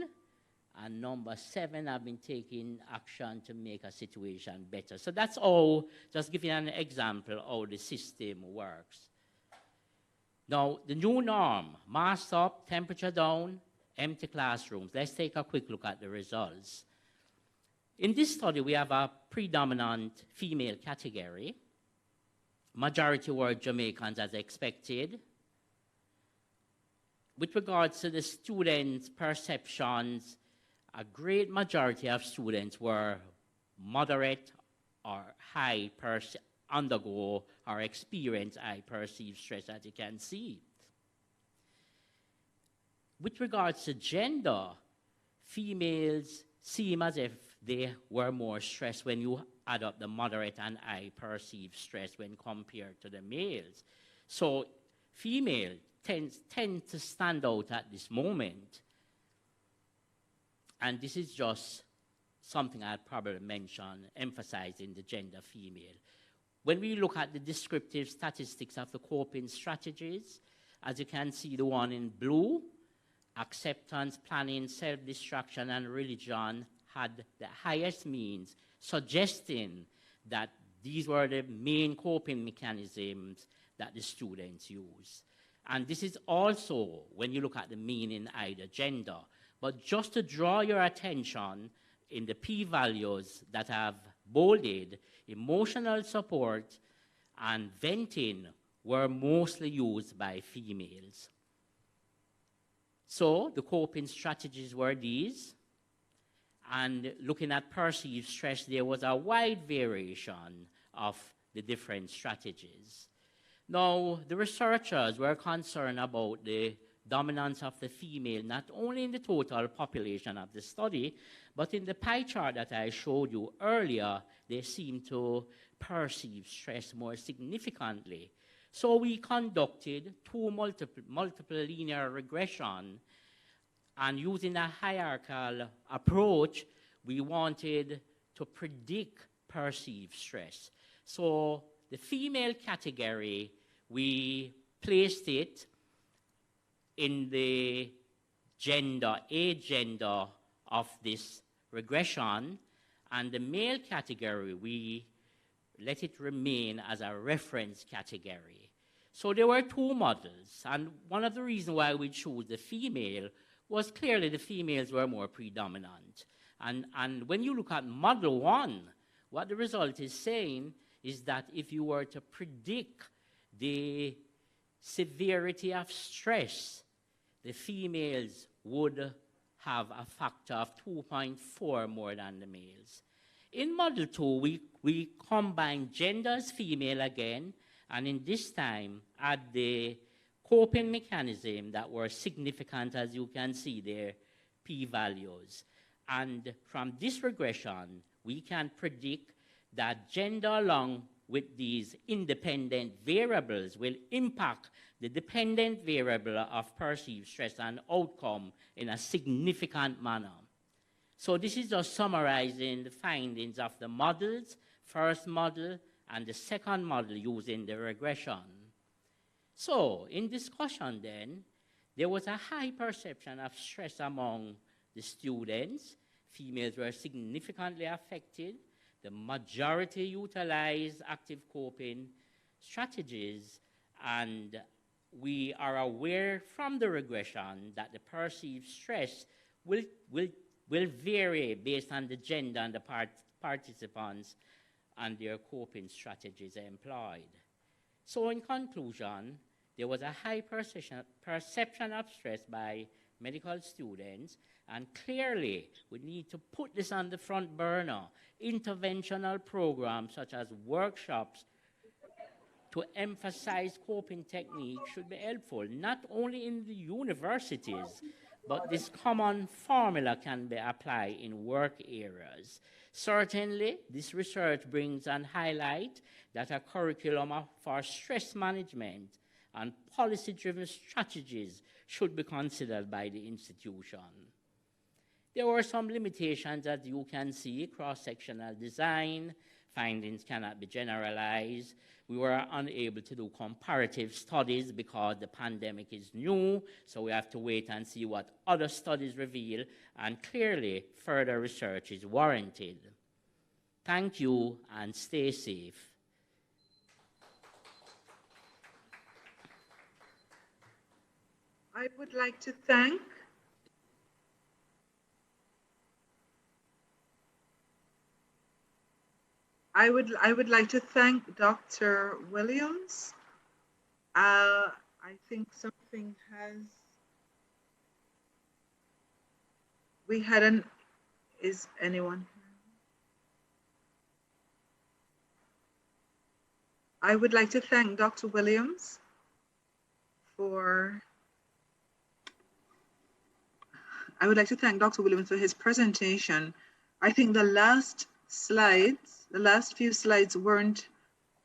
And number 7, I've been taking action to make a situation better. So that's all, just giving an example how the system works. Now, the new norm, mask up, temperature down, empty classrooms. Let's take a quick look at the results. In this study, we have a predominant female category. Majority were Jamaicans as expected. With regards to the students' perceptions, a great majority of students were moderate or high undergo or experience high perceived stress, as you can see. With regards to gender, females seem as if they were more stressed when you add up the moderate and high perceived stress when compared to the males. So females tend to stand out at this moment. And this is just something I'd probably mention, emphasizing the gender female. When we look at the descriptive statistics of the coping strategies, as you can see, the one in blue, acceptance, planning, self-destruction, and religion had the highest means, suggesting that these were the main coping mechanisms that the students use. And this is also when you look at the mean in either gender. But just to draw your attention in the p-values that have bolded, emotional support and venting were mostly used by females. So the coping strategies were these. And looking at perceived stress, there was a wide variation of the different strategies. Now, the researchers were concerned about the dominance of the female, not only in the total population of the study, but in the pie chart that I showed you earlier, they seem to perceive stress more significantly. So we conducted two multiple linear regression, and using a hierarchical approach, we wanted to predict perceived stress. So the female category, we placed it in the gender, age gender of this regression, and the male category, we let it remain as a reference category. So there were two models, and one of the reasons why we chose the female was clearly the females were more predominant. And when you look at model 1, what the result is saying is that if you were to predict the severity of stress, the females would have a factor of 2.4 more than the males. In model 2, we combine genders, female again, and in this time add the coping mechanism that were significant, as you can see there, p-values. And from this regression, we can predict that gender along with these independent variables will impact the dependent variable of perceived stress and outcome in a significant manner. So this is just summarizing the findings of the models, first model and the second model using the regression. So in discussion then, there was a high perception of stress among the students. Females were significantly affected. The majority utilized active coping strategies, and we are aware from the regression that the perceived stress will vary based on the gender and the participants and their coping strategies employed. So in conclusion, there was a high perception of stress by medical students, and clearly we need to put this on the front burner. Interventional programs such as workshops to emphasize coping techniques should be helpful, not only in the universities, but this common formula can be applied in work areas. Certainly, this research brings and highlights that a curriculum for stress management and policy-driven strategies should be considered by the institution. There were some limitations, as you can see: cross-sectional design, findings cannot be generalized. We were unable to do comparative studies because the pandemic is new, so we have to wait and see what other studies reveal, and clearly further research is warranted. Thank you and stay safe. I would like to thank I would like to thank Dr. Williams. I think something has, we had an, is anyone? I would like to thank Dr. Williams for, I would like to thank Dr. Williams for his presentation. I think the last slides, the last few slides weren't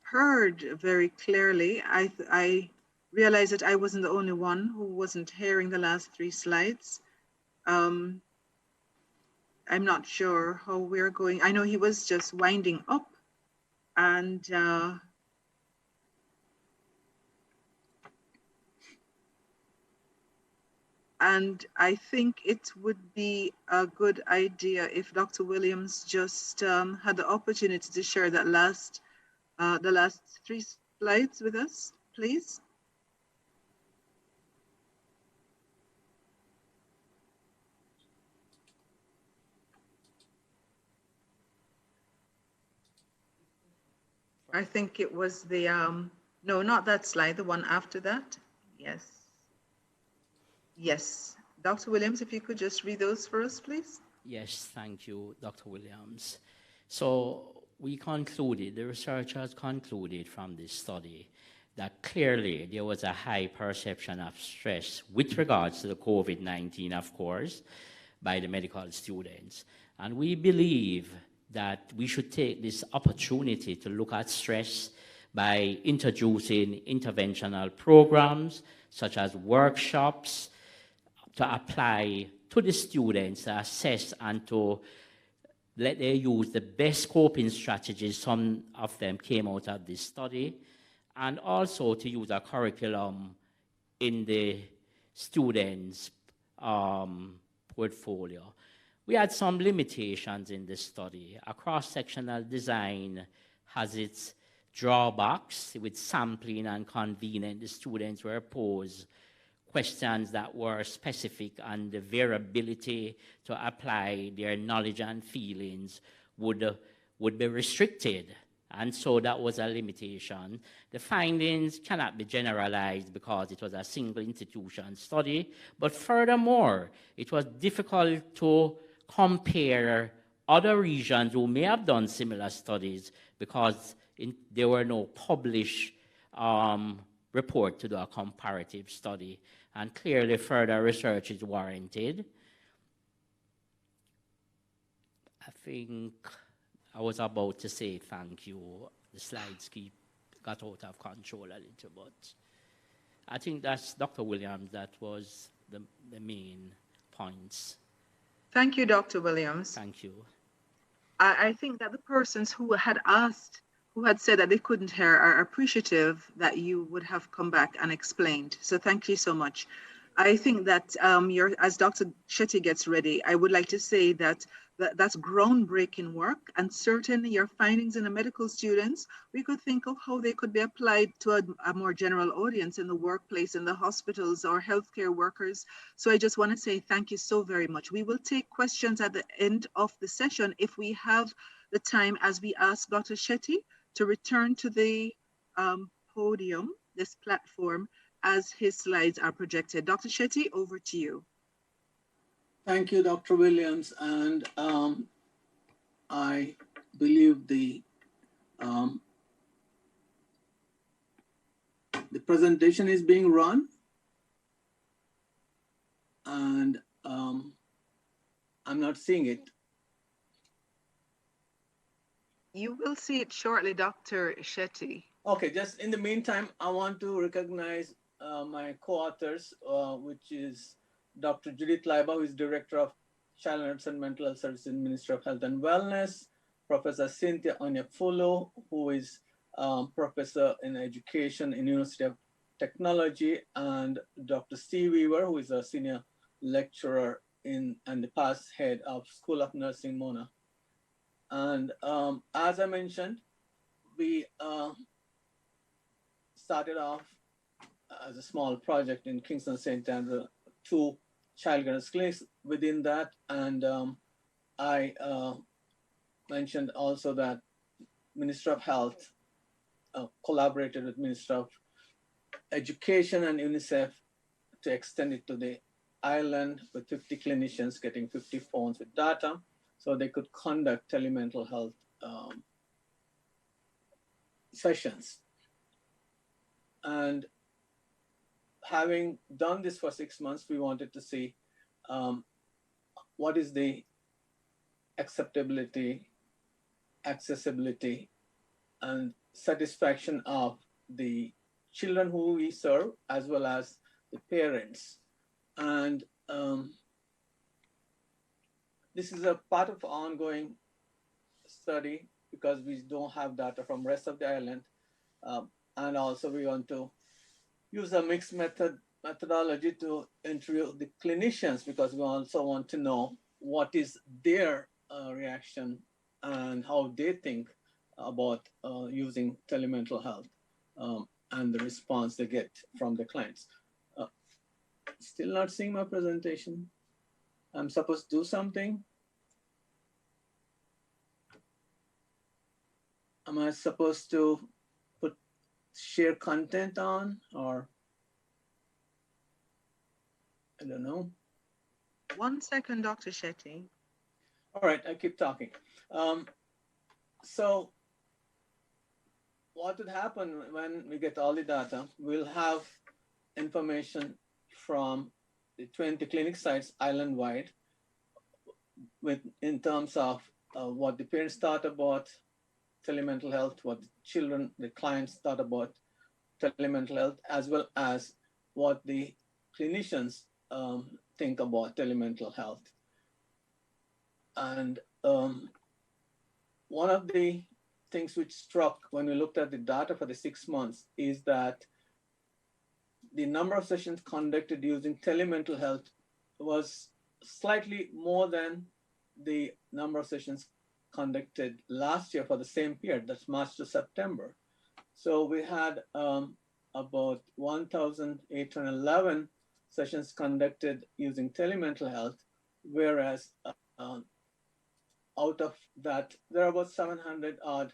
heard very clearly. I realized that I wasn't the only one who wasn't hearing the last 3 slides. I'm not sure how we're going. I know he was just winding up, and I think it would be a good idea if Dr. Williams just had the opportunity to share that the last 3 slides with us, please. I think it was the, no, not that slide, the one after that. Yes. Yes. Dr. Williams, if you could just read those for us, please. Yes, thank you, Dr. Williams. So we concluded, the researchers concluded from this study that clearly there was a high perception of stress with regards to the COVID-19, of course, by the medical students. And we believe that we should take this opportunity to look at stress by introducing interventional programs such as workshops to apply to the students, to assess and to let them use the best coping strategies. Some of them came out of this study, and also to use a curriculum in the students' portfolio. We had some limitations in this study. A cross-sectional design has its drawbacks with sampling and convening. The students were posed questions that were specific, and the variability to apply their knowledge and feelings would be restricted. And so that was a limitation. The findings cannot be generalized because it was a single institution study. But furthermore, it was difficult to compare other regions who may have done similar studies because there were no published report to do a comparative study. And clearly further research is warranted. I think I was about to say thank you. The slides got out of control a little bit. I think that's Dr. Williams, that was the main points. Thank you, Dr. Williams. Thank you. I think that the persons who had asked, who had said that they couldn't hear, are appreciative that you would have come back and explained. So thank you so much. I think that as Dr. Shetty gets ready, I would like to say that that's groundbreaking work, and certainly your findings in the medical students, we could think of how they could be applied to a more general audience in the workplace, in the hospitals, or healthcare workers. So I just want to say thank you so very much. We will take questions at the end of the session if we have the time, as we ask Dr. Shetty to return to the podium, this platform, as his slides are projected. Dr. Shetty, over to you. Thank you, Dr. Williams. And I believe the presentation is being run. And I'm not seeing it. You will see it shortly, Dr. Shetty. Okay, just in the meantime, I want to recognize my co-authors, which is Dr. Judith Leiba, who is Director of Child Nurse and Mental Health Services in the Ministry of Health and Wellness, Professor Cynthia Onyefulu, who is Professor in Education in University of Technology, and Dr. Steve Weaver, who is a Senior Lecturer and the past Head of School of Nursing, Mona. And as I mentioned, we started off as a small project in Kingston St. Andrew, 2 child guidance clinics within that. And I mentioned also that Ministry of Health collaborated with Ministry of Education and UNICEF to extend it to the island with 50 clinicians getting 50 phones with data so they could conduct telemental health sessions. And having done this for 6 months, we wanted to see what is the acceptability, accessibility, and satisfaction of the children who we serve, as well as the parents. And this is a part of ongoing study because we don't have data from rest of the island. And also we want to use a mixed methodology to interview the clinicians because we also want to know what is their reaction and how they think about using telemental health and the response they get from the clients. Still not seeing my presentation. I'm supposed to do something. Am I supposed to share content on, or I don't know. 1 second, Dr. Shetty. All right, I keep talking. So what would happen when we get all the data? We'll have information from the 20 clinic sites island-wide in terms of what the parents thought about telemental health, what the children, the clients thought about telemental health, as well as what the clinicians think about telemental health. And one of the things which struck when we looked at the data for the 6 months is that the number of sessions conducted using telemental health was slightly more than the number of sessions conducted last year for the same period, that's March to September. So we had about 1,811 sessions conducted using telemental health, whereas out of that, there are about 700 odd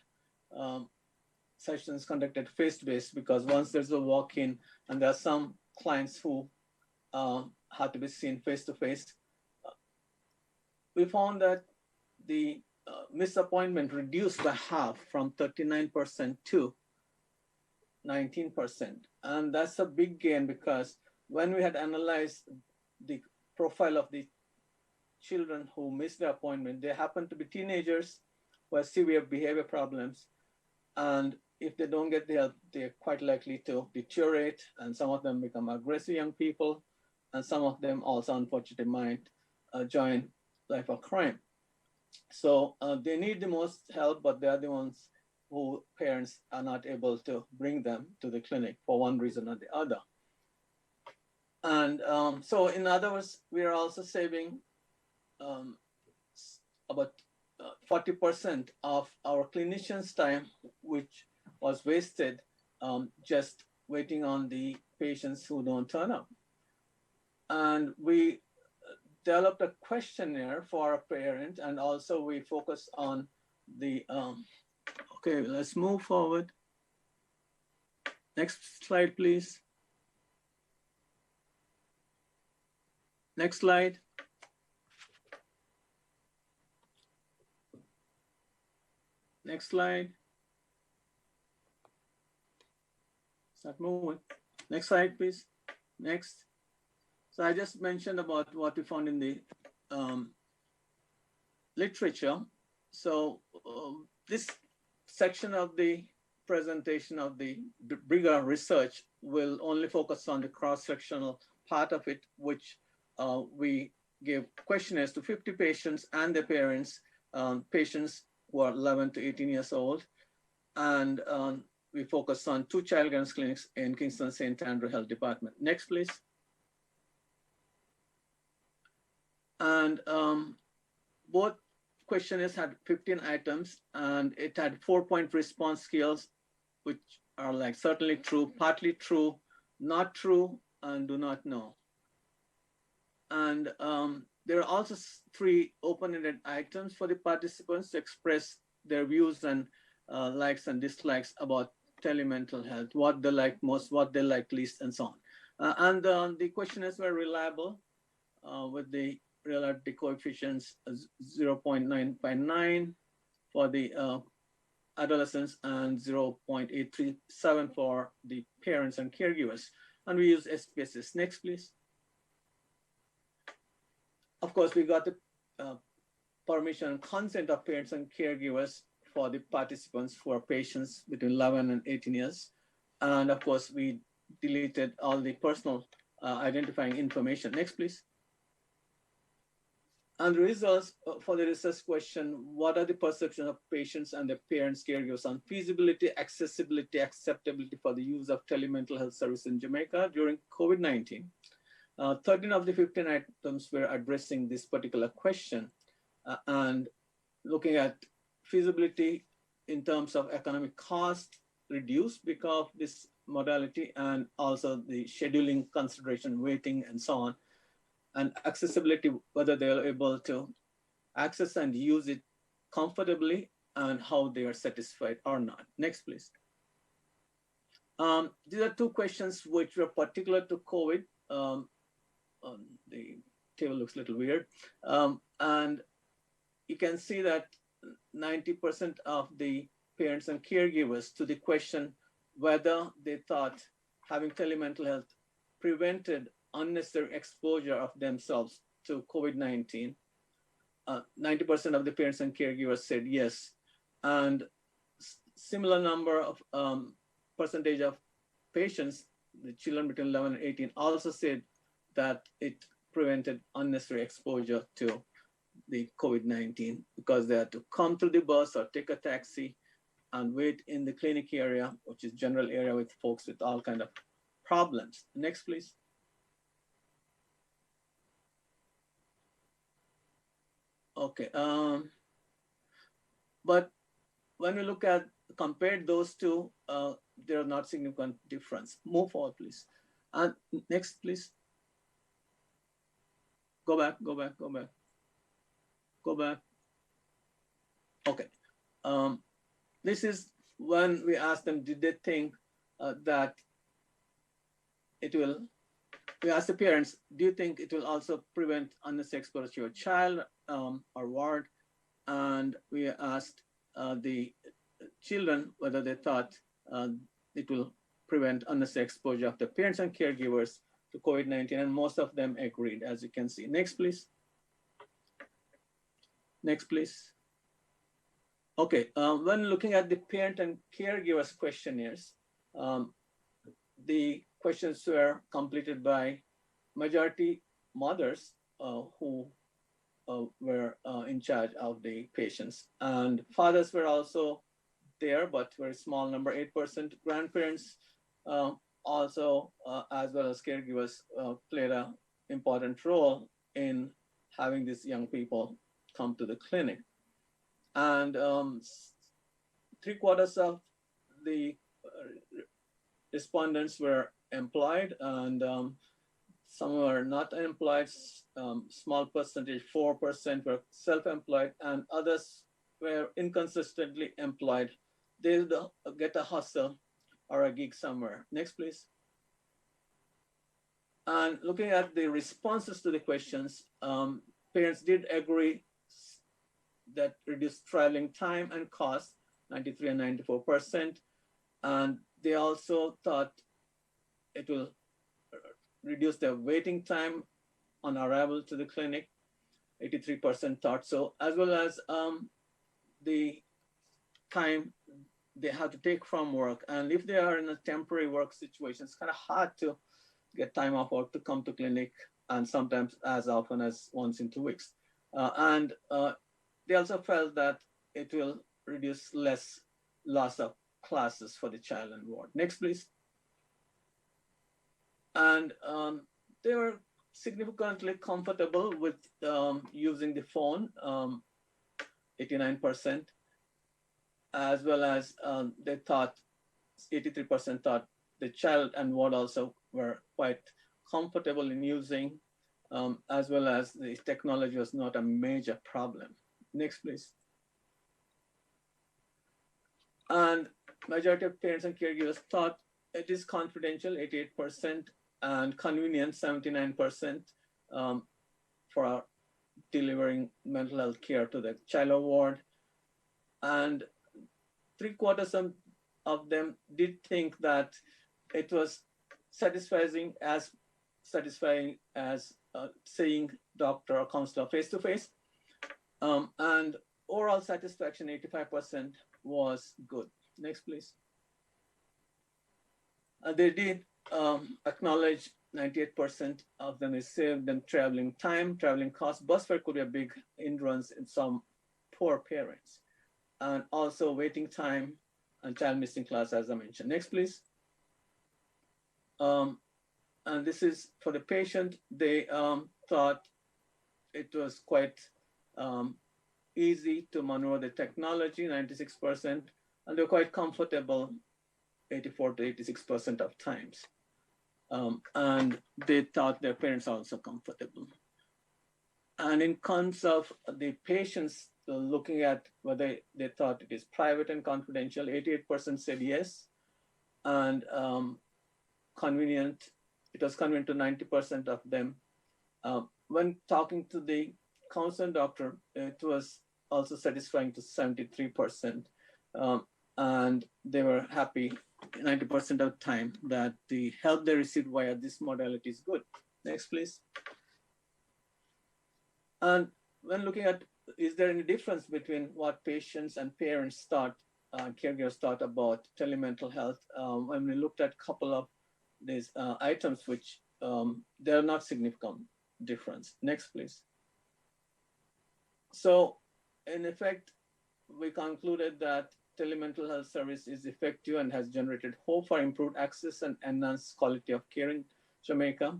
sessions conducted face-to-face because once there's a walk-in and there are some clients who had to be seen face-to-face, we found that the misappointment reduced by half from 39% to 19%. And that's a big gain because when we had analyzed the profile of the children who missed the appointment, they happen to be teenagers who have severe behavior problems. And if they don't get the help, they're quite likely to deteriorate. And some of them become aggressive young people. And some of them also, unfortunately, might join life of crime. So they need the most help, but they're the ones who parents are not able to bring them to the clinic for one reason or the other. And so in other words, we are also saving about 40% of our clinicians' time, which was wasted just waiting on the patients who don't turn up. And we developed a questionnaire for a parent, and also we focus on the, okay, let's move forward. Next slide, please. Next slide. Next slide. Start moving. Next slide, please. Next. So I just mentioned about what we found in the literature. So this section of the presentation of the bigger research will only focus on the cross-sectional part of it, which we gave questionnaires to 50 patients and their parents, patients who are 11 to 18 years old. And we focused on 2 child guidance clinics in Kingston St. Andrew Health Department. Next, please. And both questionnaires had 15 items, and it had 4-point response scales, which are like certainly true, partly true, not true, and do not know. And there are also 3 open-ended items for the participants to express their views and likes and dislikes about telemental health, what they like most, what they like least, and so on. And the questionnaires were reliable with the reliability coefficients 0.959 for the adolescents and 0.837 for the parents and caregivers. And we use SPSS. Next, please. Of course, we got the permission and consent of parents and caregivers for the participants who are patients between 11 and 18 years. And of course, we deleted all the personal identifying information. Next, please. And the results for the research question, what are the perceptions of patients and their parents, caregivers on feasibility, accessibility, acceptability for the use of telemental health service in Jamaica during COVID-19? 13 of the 15 items were addressing this particular question and looking at feasibility in terms of economic cost reduced because of this modality, and also the scheduling consideration, waiting, and so on. And accessibility, whether they are able to access and use it comfortably and how they are satisfied or not. Next, please. These are 2 questions which were particular to COVID. The table looks a little weird. And you can see that 90% of the parents and caregivers to the question whether they thought having telemental health prevented unnecessary exposure of themselves to COVID-19. 90% of the parents and caregivers said yes. And similar number of percentage of patients, the children between 11 and 18, also said that it prevented unnecessary exposure to the COVID-19 because they had to come to the bus or take a taxi and wait in the clinic area, which is general area with folks with all kind of problems. Next, please. Okay, but when we look at, compared those 2, there are not significant difference. Move forward, please. And next, please. Go back, go back, go back. Go back. Okay. This is when we asked them, did they think that it will, we asked the parents, do you think it will also prevent unnecessary exposure to your child or ward? And we asked the children whether they thought it will prevent unnecessary exposure of the parents and caregivers to COVID-19, and most of them agreed, as you can see. Next, please. Next, please. Okay, when looking at the parent and caregivers questionnaires, the questions were completed by majority mothers who were in charge of the patients. And fathers were also there, but very small number, 8%. Grandparents also, as well as caregivers, played an important role in having these young people come to the clinic. And 3/4 of the respondents were employed, and some were not employed. Small percentage, 4%, were self-employed, and others were inconsistently employed. They get a hustle or a gig somewhere. Next, please. And looking at the responses to the questions, parents did agree that reduced traveling time and cost, 93 and 94%. And they also thought it will reduce their waiting time on arrival to the clinic, 83% thought so, as well as the time they have to take from work. And if they are in a temporary work situation, it's kind of hard to get time off work to come to clinic, and sometimes as often as once in 2 weeks. They also felt that it will reduce less loss of classes for the child and ward. Next, please. And they were significantly comfortable with using the phone, 89%, as well as they thought, 83% thought the child and ward also were quite comfortable in using, as well as the technology was not a major problem. Next, please. And majority of parents and caregivers thought it is confidential, 88%, and convenient, 79%, for delivering mental health care to the child ward. And 3/4 of them did think that it was satisfying as seeing doctor or counselor face-to-face. And overall satisfaction, 85%, was good. Next, please. They did acknowledge 98% of them is saved them traveling time, traveling costs. Bus fare could be a big hindrance in some poor parents. And also waiting time and child missing class, as I mentioned. Next, please. And this is for the patient. They thought it was quite easy to maneuver the technology, 96%, and they're quite comfortable 84 to 86% of times. And they thought their parents are also comfortable. And in terms of the patients, looking at whether they thought it is private and confidential, 88% said yes. And convenient, it was convenient to 90% of them. When talking to the counselor doctor, it was also satisfying to 73%. And they were happy 90% of the time that the help they received via this modality is good. Next, please. And when looking at, is there any difference between what patients and parents thought, caregivers thought about telemental health? When we looked at a couple of these items, which they're not significant difference. Next, please. So in effect, we concluded that telemental health service is effective and has generated hope for improved access and enhanced quality of care in Jamaica.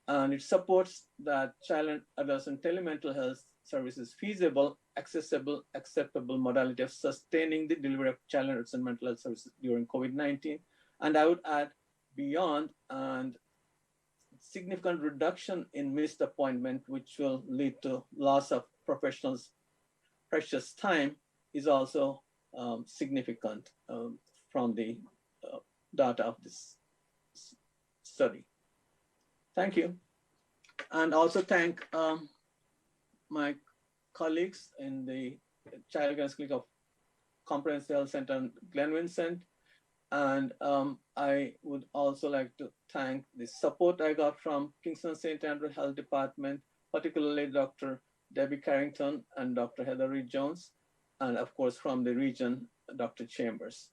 And it supports that child and adolescent telemental health services feasible, accessible, acceptable modality of sustaining the delivery of child and adolescent mental health services during COVID-19. And I would add beyond, and significant reduction in missed appointment, which will lead to loss of professionals' precious time, is also significant from the data of this study. Thank you. And also thank my colleagues in the Child Guidance Clinic of Comprehensive Health Center in Glen Vincent. And I would also like to thank the support I got from Kingston St. Andrew Health Department, particularly Dr. Debbie Carrington and Dr. Heather Reed Jones, and of course from the region, Dr. Chambers.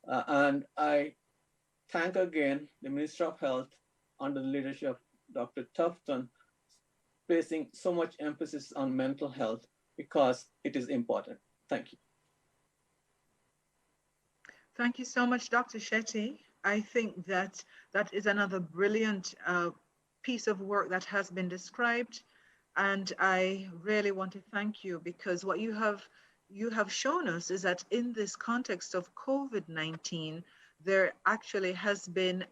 And I thank again the Minister of Health under the leadership of Dr. Tufton, placing so much emphasis on mental health because it is important. Thank you. Thank you so much, Dr. Shetty. I think that that is another brilliant piece of work that has been described. And I really want to thank you, because what you have shown us is that in this context of COVID-19, there actually has been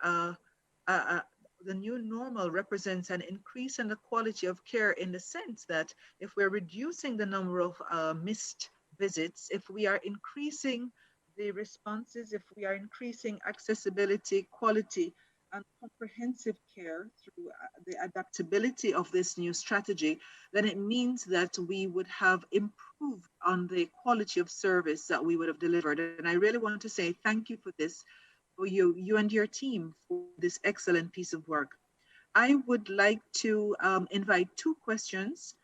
the new normal represents an increase in the quality of care, in the sense that if we're reducing the number of missed visits, if we are increasing the responses, if we are increasing accessibility, quality, and comprehensive care through the adaptability of this new strategy, then it means that we would have improved on the quality of service that we would have delivered. And I really want to say thank you for this, for you and your team, for this excellent piece of work. I would like to invite two questions.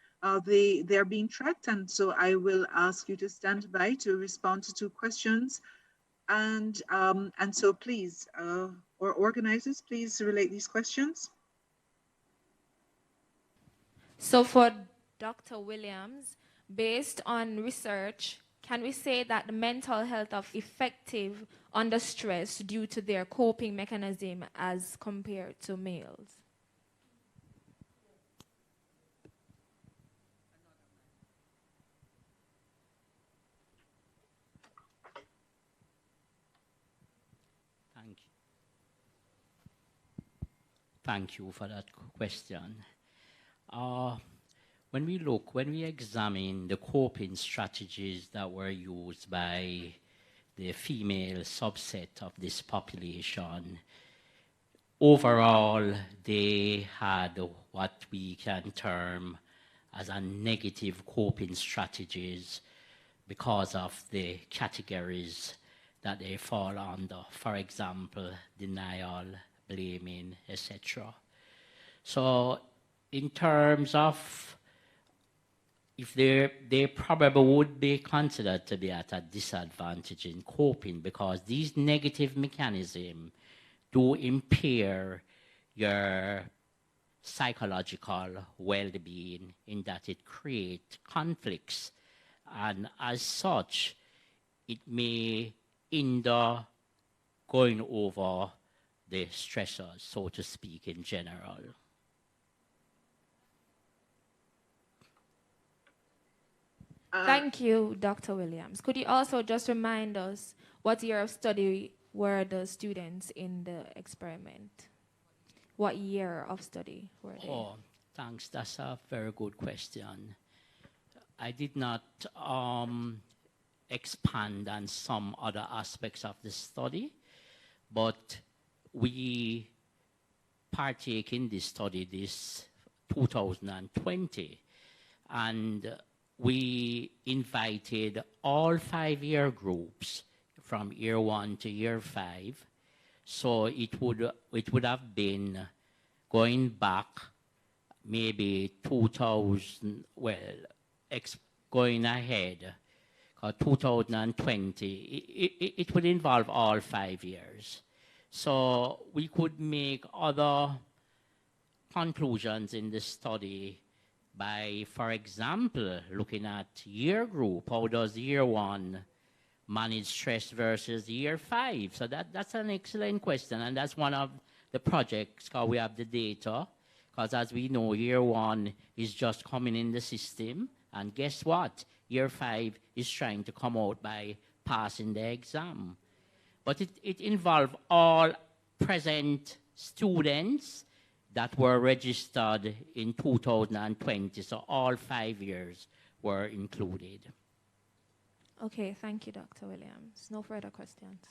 They're being tracked, and so I will ask you to stand by to respond to two questions. And so please, or organizers, please relate these questions. So for Dr. Williams, based on research, can we say that the mental health of effective under stress due to their coping mechanism as compared to males? Thank you for that question. When we examine the coping strategies that were used by the female subset of this population, overall, they had what we can term as a negative coping strategies because of the categories that they fall under. For example, denial, blaming, etc. So in terms of if they probably would be considered to be at a disadvantage in coping, because these negative mechanisms do impair your psychological well-being, in that it creates conflicts, and as such it may hinder going over the stressors, so to speak, in general. Thank you, Dr. Williams. Could you also just remind us what year of study were the students in the experiment? What year of study were they? Oh, thanks. That's a very good question. I did not expand on some other aspects of the study, but we partake in this study this 2020, and we invited all 5-year groups from year 1 to year 5. So it would have been going back maybe 2000, well, going ahead, 2020, it would involve all 5 years. So we could make other conclusions in the study by, for example, looking at year group. How does year 1 manage stress versus year 5? So that's an excellent question, and that's one of the projects, because we have the data, because as we know, year 1 is just coming in the system, and guess what? Year 5 is trying to come out by passing the exam. But it involved all present students that were registered in 2020, so all 5 years were included. Okay, thank you, Dr. Williams. No further questions.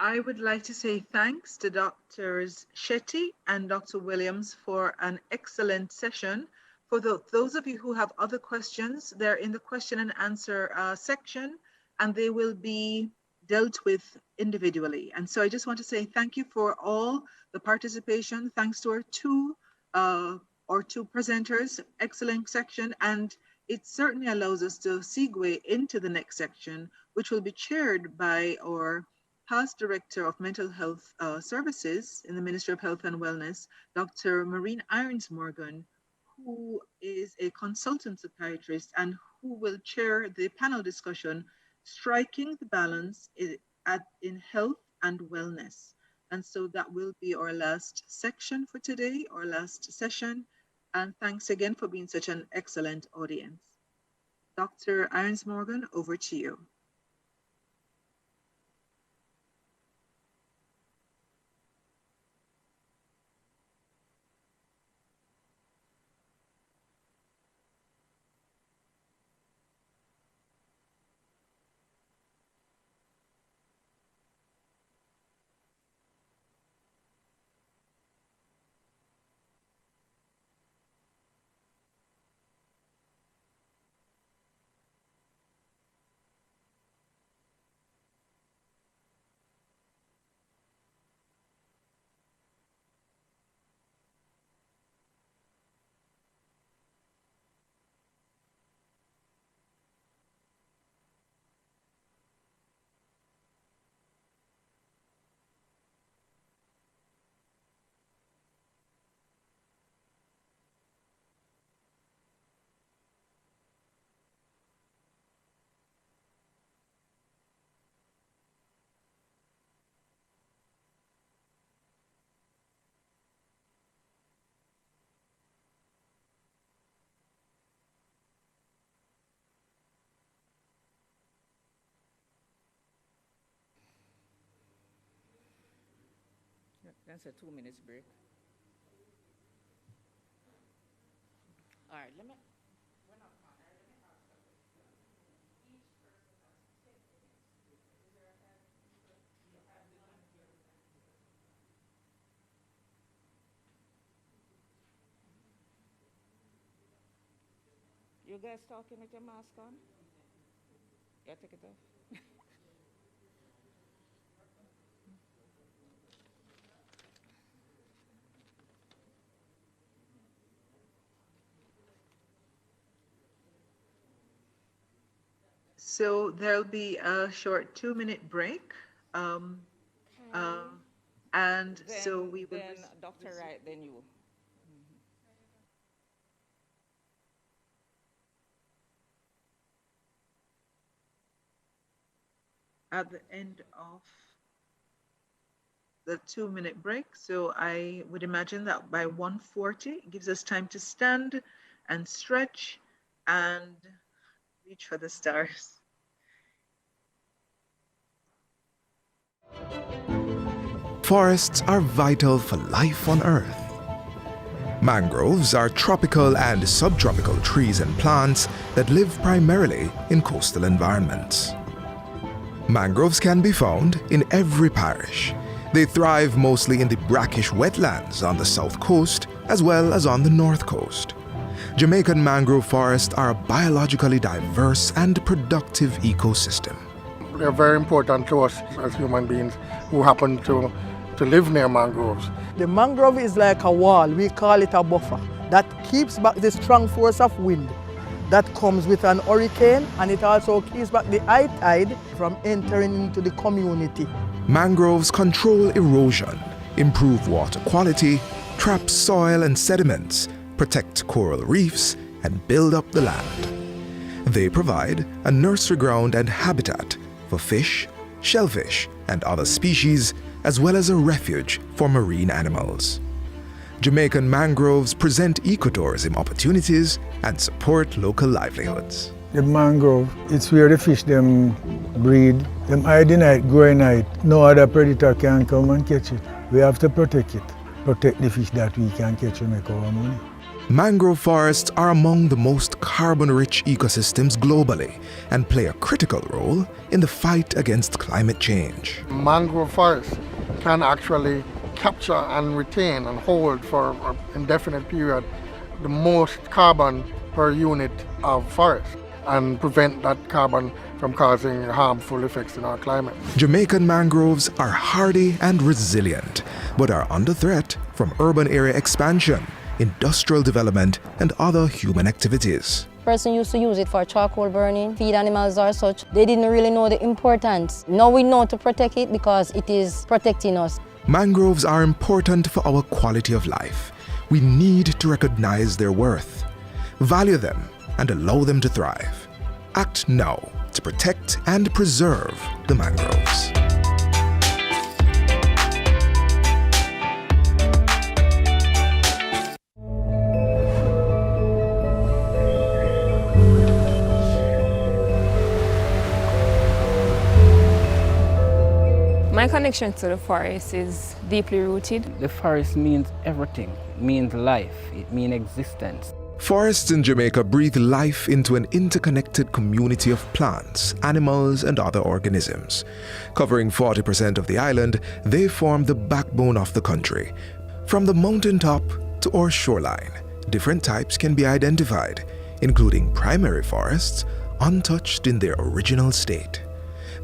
I would like to say thanks to Drs. Shetty and Dr. Williams for an excellent session. For those of you who have other questions, they're in the question and answer section, and they will be dealt with individually. And so I just want to say thank you for all the participation. Thanks to our two presenters, excellent section, and it certainly allows us to segue into the next section, which will be chaired by our past Director of Mental Health Services in the Ministry of Health and Wellness, Dr. Maureen Irons-Morgan, who is a consultant psychiatrist and who will chair the panel discussion, Striking the Balance in Health and wellness. And so that will be our last section for today, our last session. And thanks again for being such an excellent audience. Dr. Irons Morgan, over to you. That's a 2 minutes break. All right, let me. You guys talking with your mask on? Yeah, take it off. So there'll be a short 2-minute break. And Then, so we will. Then Dr. Wright, then you. At the end of the 2-minute break. So I would imagine that by 1:40, it gives us time to stand and stretch and reach for the stars. Forests are vital for life on Earth. Mangroves are tropical and subtropical trees and plants that live primarily in coastal environments. Mangroves can be found in every parish. They thrive mostly in the brackish wetlands on the south coast as well as on the north coast. Jamaican mangrove forests are a biologically diverse and productive ecosystem. They're very important to us as human beings who happen to live near mangroves. The mangrove is like a wall, we call it a buffer, that keeps back the strong force of wind that comes with an hurricane, and it also keeps back the high tide from entering into the community. Mangroves control erosion, improve water quality, trap soil and sediments, protect coral reefs, and build up the land. They provide a nursery ground and habitat for fish, shellfish, and other species, as well as a refuge for marine animals. Jamaican mangroves present ecotourism opportunities and support local livelihoods. The mangrove, it's where the fish them breed. Them hide in night, grow in night. No other predator can come and catch it. We have to protect it. Protect the fish that we can catch and make our money. Mangrove forests are among the most carbon-rich ecosystems globally and play a critical role in the fight against climate change. Mangrove forests can actually capture and retain and hold for an indefinite period the most carbon per unit of forest and prevent that carbon from causing harmful effects in our climate. Jamaican mangroves are hardy and resilient, but are under threat from urban area expansion, industrial development, and other human activities. Person used to use it for charcoal burning, feed animals or such. They didn't really know the importance. Now we know to protect it because it is protecting us. Mangroves are important for our quality of life. We need to recognize their worth, value them, and allow them to thrive. Act now to protect and preserve the mangroves. My connection to the forest is deeply rooted. The forest means everything. It means life. It means existence. Forests in Jamaica breathe life into an interconnected community of plants, animals, and other organisms. Covering 40% of the island, they form the backbone of the country. From the mountaintop to our shoreline, different types can be identified, including primary forests, untouched in their original state,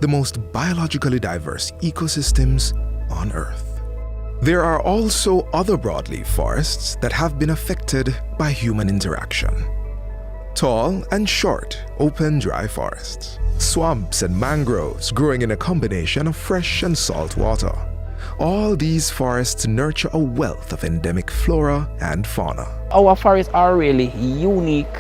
the most biologically diverse ecosystems on Earth. There are also other broadleaf forests that have been affected by human interaction. Tall and short, open dry forests, swamps and mangroves growing in a combination of fresh and salt water. All these forests nurture a wealth of endemic flora and fauna. Our forests are really unique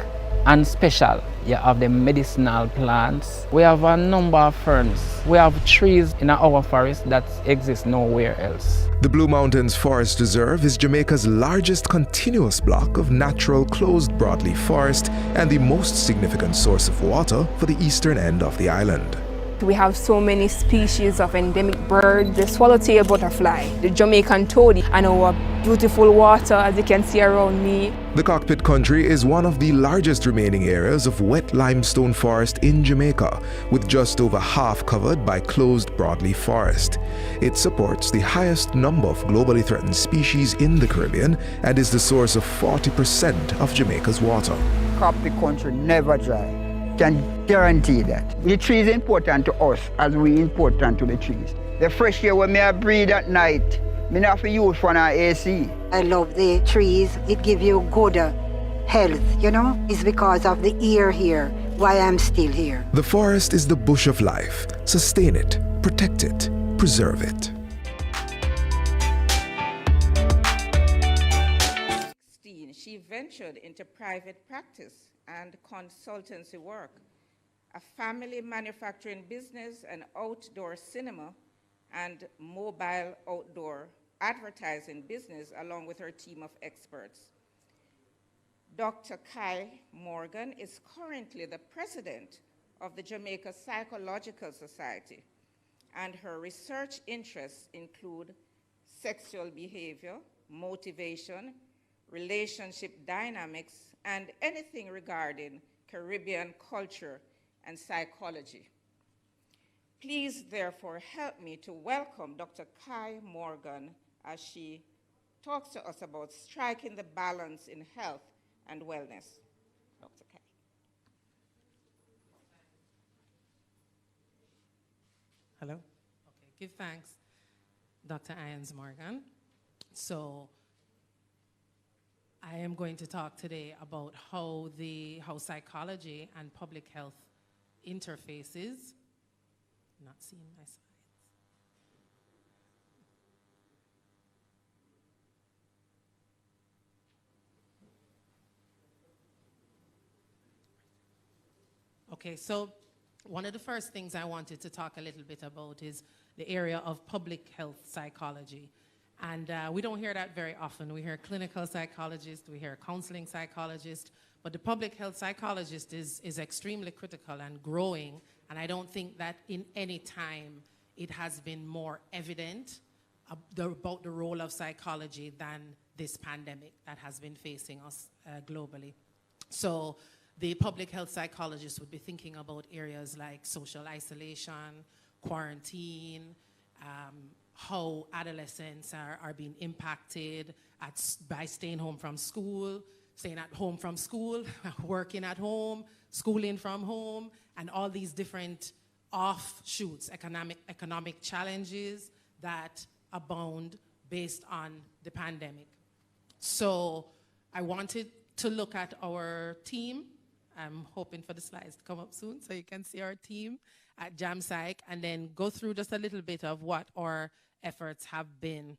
and special. You have the medicinal plants. We have a number of ferns. We have trees in our forest that exist nowhere else. The Blue Mountains Forest Reserve is Jamaica's largest continuous block of natural closed broadleaf forest and the most significant source of water for the eastern end of the island. We have so many species of endemic birds, the swallowtail butterfly, the Jamaican toad, and our beautiful water, as you can see around me. The Cockpit Country is one of the largest remaining areas of wet limestone forest in Jamaica, with just over half covered by closed broadleaf forest. It supports the highest number of globally threatened species in the Caribbean and is the source of 40% of Jamaica's water. Cockpit Country never dry. Can guarantee that. The tree is important to us as we important to the trees. The fresh air when I breathe at night, I have to use for an AC. I love the trees. It gives you good health, you know? It's because of the air here, why I'm still here. The forest is the bush of life. Sustain it, protect it, preserve it. She ventured into private practice and consultancy work, a family manufacturing business, an outdoor cinema, and mobile outdoor advertising business, along with her team of experts. Dr. Kai Morgan is currently the president of the Jamaica Psychological Society, and her research interests include sexual behavior, motivation, relationship dynamics, and anything regarding Caribbean culture and psychology. Please, therefore, help me to welcome Dr. Kai Morgan as she talks to us about striking the balance in health and wellness. Dr. Kai. Hello? Okay, give thanks, Dr. Irons Morgan. So, I am going to talk today about how psychology and public health interfaces. Not seeing my slides. Okay, so one of the first things I wanted to talk a little bit about is the area of public health psychology. And we don't hear that very often. We hear clinical psychologists, we hear counseling psychologists, but the public health psychologist is extremely critical and growing, and I don't think that in any time it has been more evident about the role of psychology than this pandemic that has been facing us globally. So the public health psychologist would be thinking about areas like social isolation, quarantine, how adolescents are being impacted by staying home from school, staying at home from school, working at home, schooling from home, and all these different offshoots, economic challenges that abound based on the pandemic. So I wanted to look at our team. I'm hoping for the slides to come up soon so you can see our team at JamPsych, and then go through just a little bit of what our efforts have been.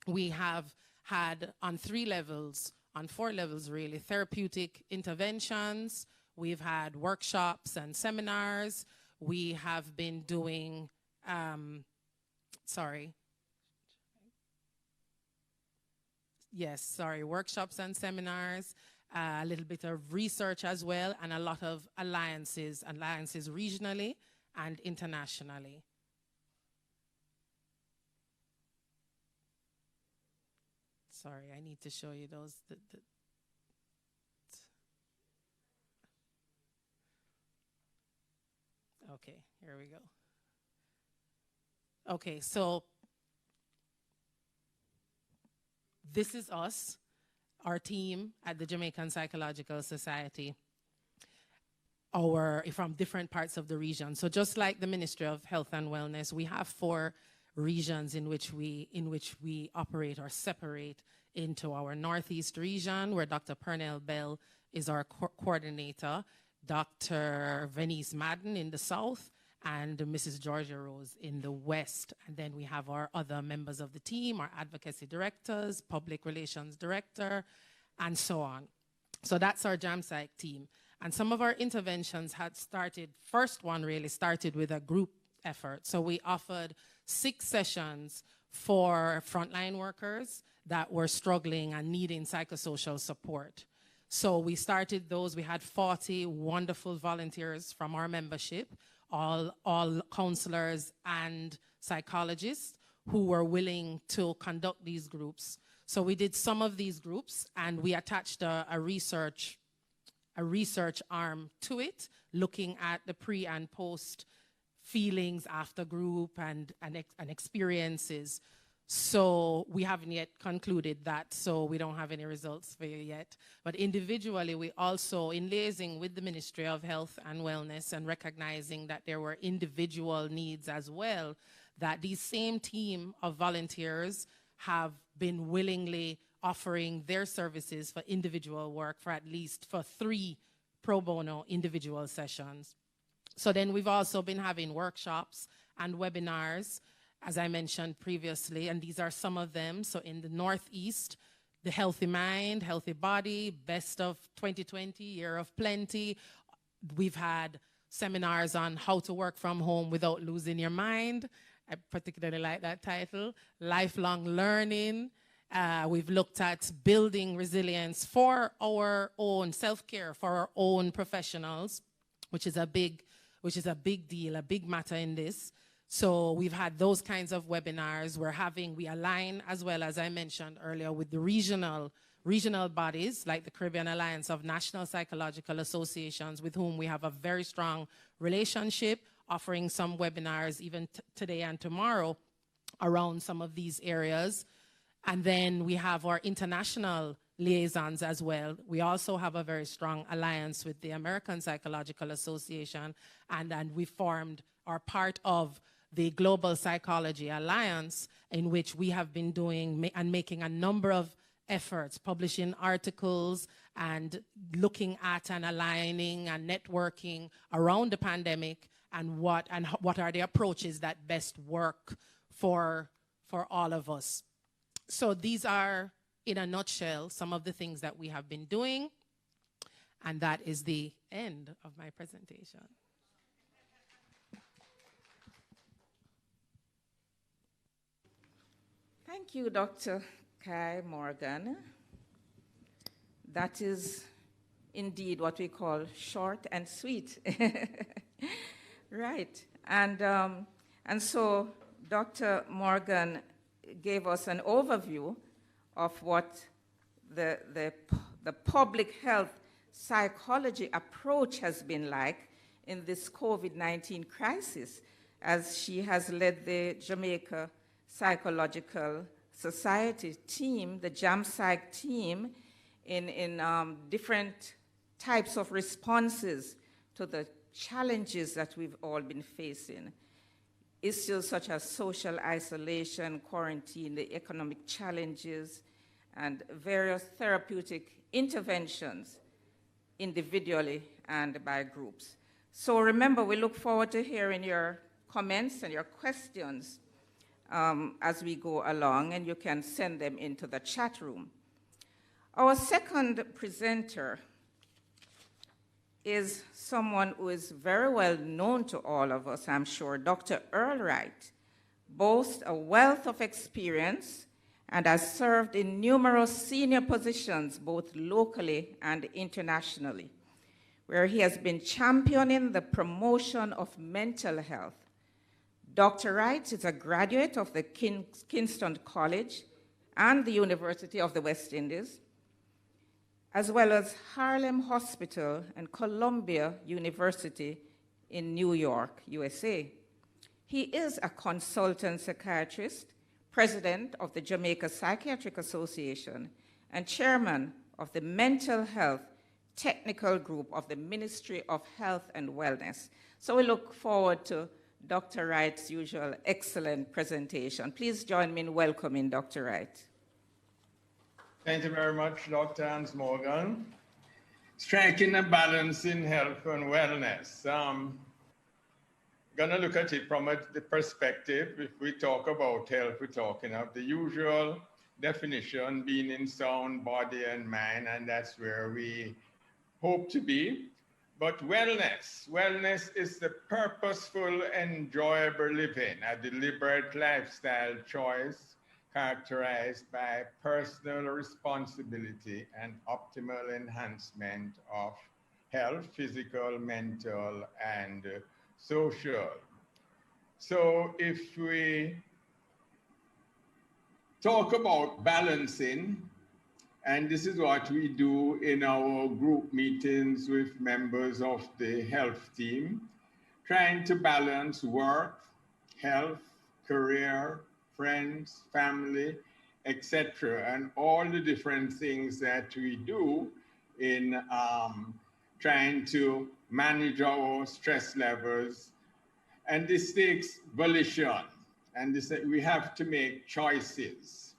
We have had on 4 levels really, therapeutic interventions. We've had workshops and seminars. We have been doing, workshops and seminars, a little bit of research as well, and a lot of alliances regionally and internationally. sorry, I need to show you those. Okay, here we go. Okay, so this is us, our team at the Jamaican Psychological Society, from different parts of the region. So just like the Ministry of Health and Wellness, we have 4 regions in which we operate or separate into our Northeast region, where Dr. Pernell Bell is our coordinator, Dr. Venice Madden in the South, and Mrs. Georgia Rose in the West. And then we have our other members of the team, our advocacy directors, public relations director, and so on. So that's our JAMPSYCH team. And some of our interventions had started, first one really started with a group effort. So we offered 6 sessions for frontline workers that were struggling and needing psychosocial support. So we started those. We had 40 wonderful volunteers from our membership, all counselors and psychologists who were willing to conduct these groups. So we did some of these groups, and we attached a research arm to it, looking at the pre and post feelings after group and experiences. So we haven't yet concluded that, so we don't have any results for you yet. But individually, we also, in liaising with the Ministry of Health and Wellness and recognizing that there were individual needs as well, that these same team of volunteers have been willingly offering their services for individual work for 3 pro bono individual sessions. So then we've also been having workshops and webinars, as I mentioned previously, and these are some of them. So in the Northeast, the Healthy Mind, Healthy Body, Best of 2020, Year of Plenty. We've had seminars on how to work from home without losing your mind. I particularly like that title. Lifelong Learning. We've looked at building resilience for our own self-care, for our own professionals, which is a big deal, a big matter in this. So we've had those kinds of webinars. We align as well, as I mentioned earlier, with the regional bodies like the Caribbean Alliance of National Psychological Associations, with whom we have a very strong relationship, offering some webinars even today and tomorrow around some of these areas. And then we have our international liaisons as well. We also have a very strong alliance with the American Psychological Association, and we are part of the Global Psychology Alliance, in which we have been doing and making a number of efforts, publishing articles and looking at and aligning and networking around the pandemic and what are the approaches that best work for all of us. So these are, in a nutshell, some of the things that we have been doing, and that is the end of my presentation. Thank you, Dr. Kai Morgan. That is indeed what we call short and sweet. Right. And so Dr. Morgan gave us an overview of what the public health psychology approach has been like in this COVID-19 crisis, as she has led the Jamaica Psychological Society team, the JAMPSYCH team, in different types of responses to the challenges that we've all been facing. Issues such as social isolation, quarantine, the economic challenges, and various therapeutic interventions individually and by groups. So remember, we look forward to hearing your comments and your questions as we go along, and you can send them into the chat room. Our second presenter is someone who is very well known to all of us, I'm sure. Dr. Earl Wright boasts a wealth of experience and has served in numerous senior positions, both locally and internationally, where he has been championing the promotion of mental health. Dr. Wright is a graduate of the Kingston College and the University of the West Indies, as well as Harlem Hospital and Columbia University in New York, USA. He is a consultant psychiatrist, president of the Jamaica Psychiatric Association, and chairman of the Mental Health Technical Group of the Ministry of Health and Wellness. So we look forward to Dr. Wright's usual excellent presentation. Please join me in welcoming Dr. Wright. Thank you very much, Dr. Hans Morgan. Striking a balance in health and wellness. Gonna look at it from the perspective. If we talk about health, we're talking of the usual definition, being in sound body and mind, and that's where we hope to be. But wellness is the purposeful, enjoyable living, a deliberate lifestyle choice characterized by personal responsibility and optimal enhancement of health, physical, mental, and social. So if we talk about balancing, and this is what we do in our group meetings with members of the health team, trying to balance work, health, career, friends, family, etc., and all the different things that we do in trying to manage our stress levels. And this takes volition, and we have to make choices.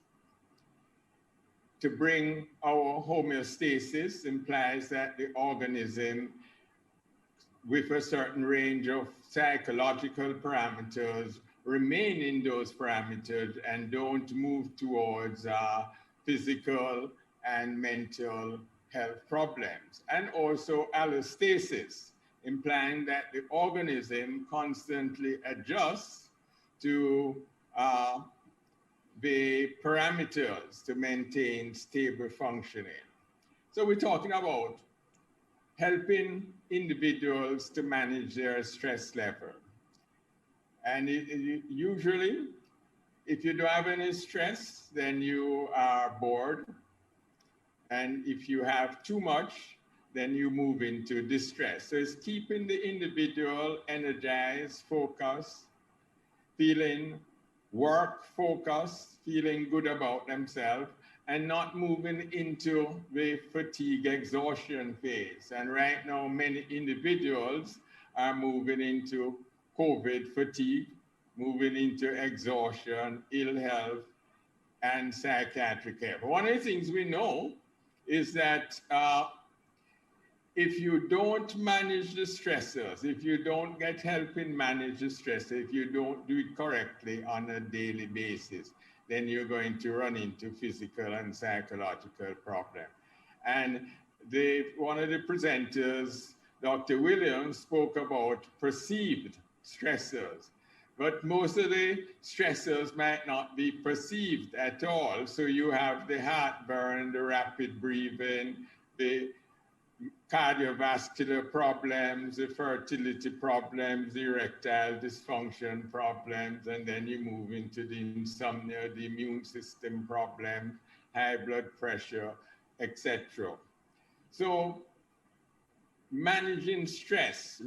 To bring our homeostasis implies that the organism, with a certain range of psychological parameters, remain in those parameters and don't move towards physical and mental health problems. And also allostasis, implying that the organism constantly adjusts to the parameters to maintain stable functioning. So we're talking about helping individuals to manage their stress level. And usually, if you don't have any stress, then you are bored. And if you have too much, then you move into distress. So it's keeping the individual energized, focused, feeling work focused, feeling good about themselves, and not moving into the fatigue exhaustion phase. And right now, many individuals are moving into COVID fatigue, moving into exhaustion, ill health, and psychiatric care. But one of the things we know is that if you don't manage the stressors, if you don't get help in manage the stressors, if you don't do it correctly on a daily basis, then you're going to run into physical and psychological problems. And one of the presenters, Dr. Williams, spoke about perceived stressors, but most of the stressors might not be perceived at all. So you have the heartburn, the rapid breathing, the cardiovascular problems, the fertility problems, the erectile dysfunction problems, and then you move into the insomnia, the immune system problems, high blood pressure, etc. So managing stress,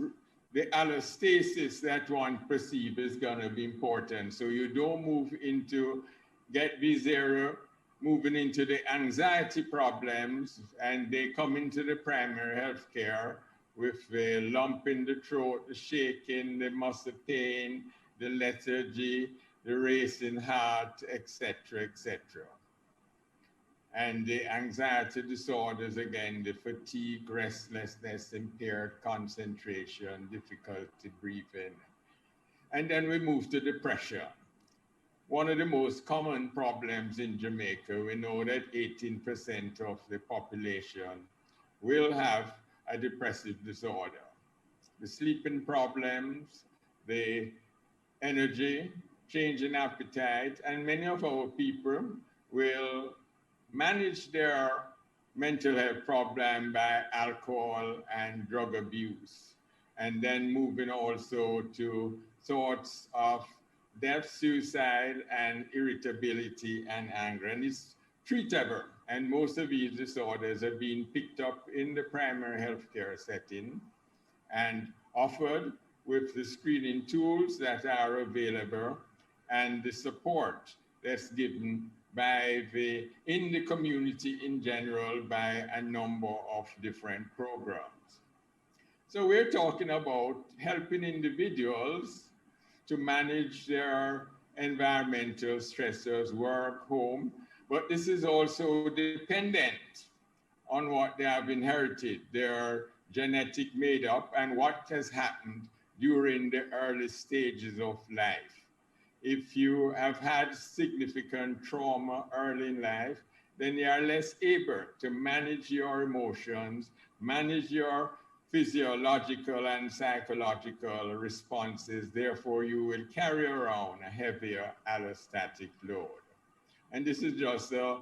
the allostasis that one perceives is going to be important. So you don't move into get V0, moving into the anxiety problems, and they come into the primary health care with the lump in the throat, the shaking, the muscle pain, the lethargy, the racing heart, etc., etc. And the anxiety disorders, again, the fatigue, restlessness, impaired concentration, difficulty breathing. And then we move to depression. One of the most common problems in Jamaica, we know that 18% of the population will have a depressive disorder. The sleeping problems, the energy, change in appetite, and many of our people will manage their mental health problem by alcohol and drug abuse, and then moving also to sorts of death, suicide, and irritability and anger. And it's treatable. And most of these disorders are being picked up in the primary healthcare setting and offered with the screening tools that are available and the support that's given in the community in general by a number of different programs. So we're talking about helping individuals to manage their environmental stressors, work, home, but this is also dependent on what they have inherited, their genetic makeup, and what has happened during the early stages of life. If you have had significant trauma early in life, then you are less able to manage your emotions, manage your physiological and psychological responses. Therefore, you will carry around a heavier allostatic load. And this is just a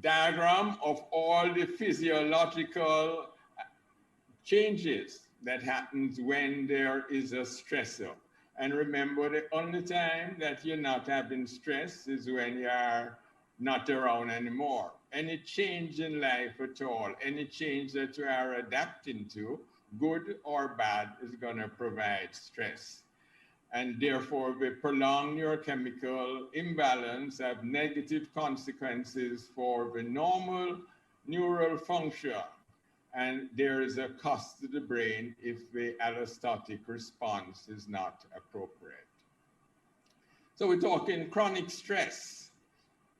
diagram of all the physiological changes that happens when there is a stressor. And remember, the only time that you're not having stress is when you are not around anymore. Any change in life at all, any change that you are adapting to, good or bad, is going to provide stress. And therefore, the prolonged neurochemical imbalance have negative consequences for the normal neural function. And there is a cost to the brain if the allostatic response is not appropriate. So we're talking chronic stress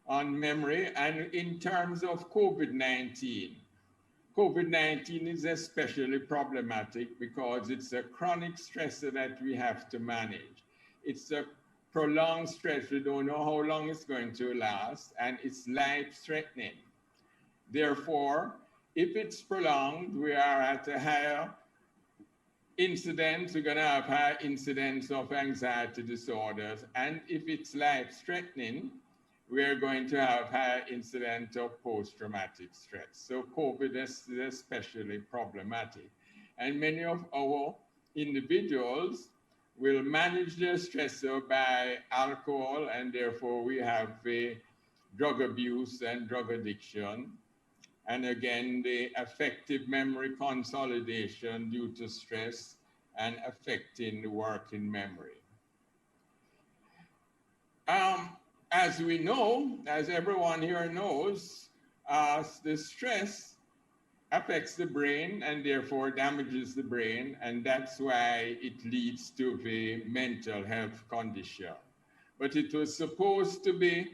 on memory, and in terms of COVID-19. COVID-19 is especially problematic because it's a chronic stressor that we have to manage. It's a prolonged stress. We don't know how long it's going to last, and it's life-threatening. Therefore, if it's prolonged, we are at a higher incidence. We're going to have higher incidence of anxiety disorders. And if it's life-threatening, we're going to have higher incidence of post-traumatic stress. So COVID is especially problematic. And many of our individuals will manage their stressor by alcohol, and therefore we have the drug abuse and drug addiction. And again, the affective memory consolidation due to stress and affecting the working memory. As we know, as everyone here knows, the stress affects the brain and therefore damages the brain, and that's why it leads to the mental health condition. But it was supposed to be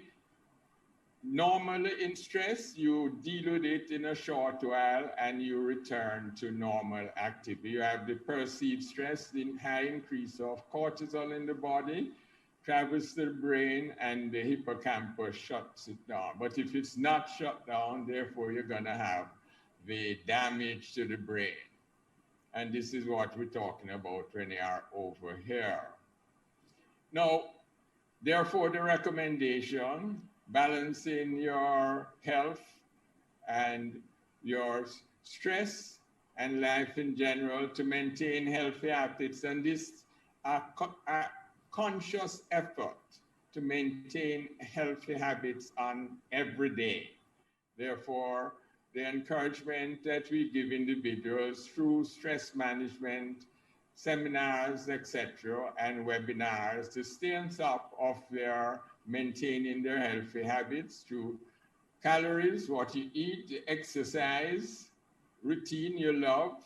normally in stress, you deal with it in a short while and you return to normal activity. You have the perceived stress, the high increase of cortisol in the body, travels to the brain, and the hippocampus shuts it down. But if it's not shut down, therefore you're gonna have the damage to the brain. And this is what we're talking about when they are over here. Now, therefore the recommendation, balancing your health and your stress and life in general to maintain healthy habits. And this a conscious effort to maintain healthy habits on every day. Therefore, the encouragement that we give individuals through stress management, seminars, etc., and webinars to stay on top of their maintaining their healthy habits through calories, what you eat, exercise, routine you love,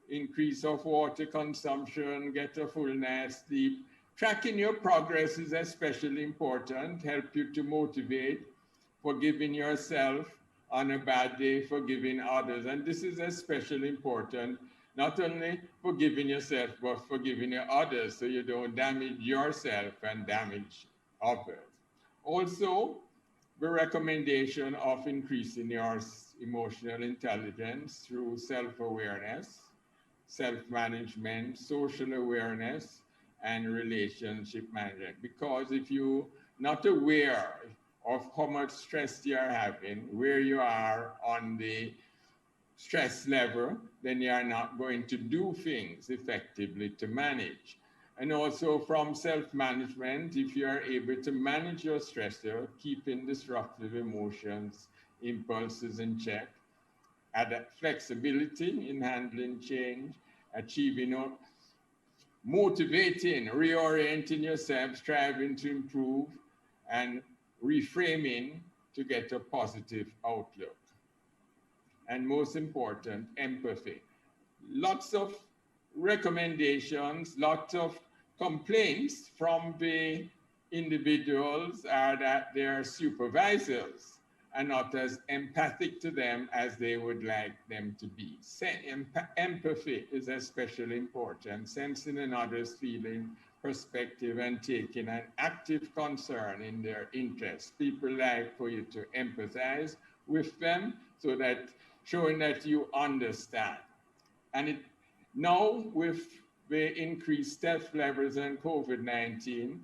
increase of water consumption, get a full night's sleep. Tracking your progress is especially important, help you to motivate, forgiving yourself on a bad day, forgiving others. And this is especially important, not only forgiving yourself, but forgiving others so you don't damage yourself and damage others. Also, the recommendation of increasing your emotional intelligence through self-awareness, self-management, social awareness, and relationship management. Because if you're not aware of how much stress you are having, where you are on the stress level, then you are not going to do things effectively to manage. And also from self-management, if you are able to manage your stressor, keeping disruptive emotions, impulses in check, flexibility in handling change, achieving or motivating, reorienting yourself, striving to improve, and reframing to get a positive outlook. And most important, empathy. Lots of recommendations, lots of complaints from the individuals are that their supervisors are not as empathic to them as they would like them to be. Empathy is especially important, sensing another's feeling, perspective, and taking an active concern in their interests. People like for you to empathize with them, so that showing that you understand. And now with the increased death levels and COVID-19,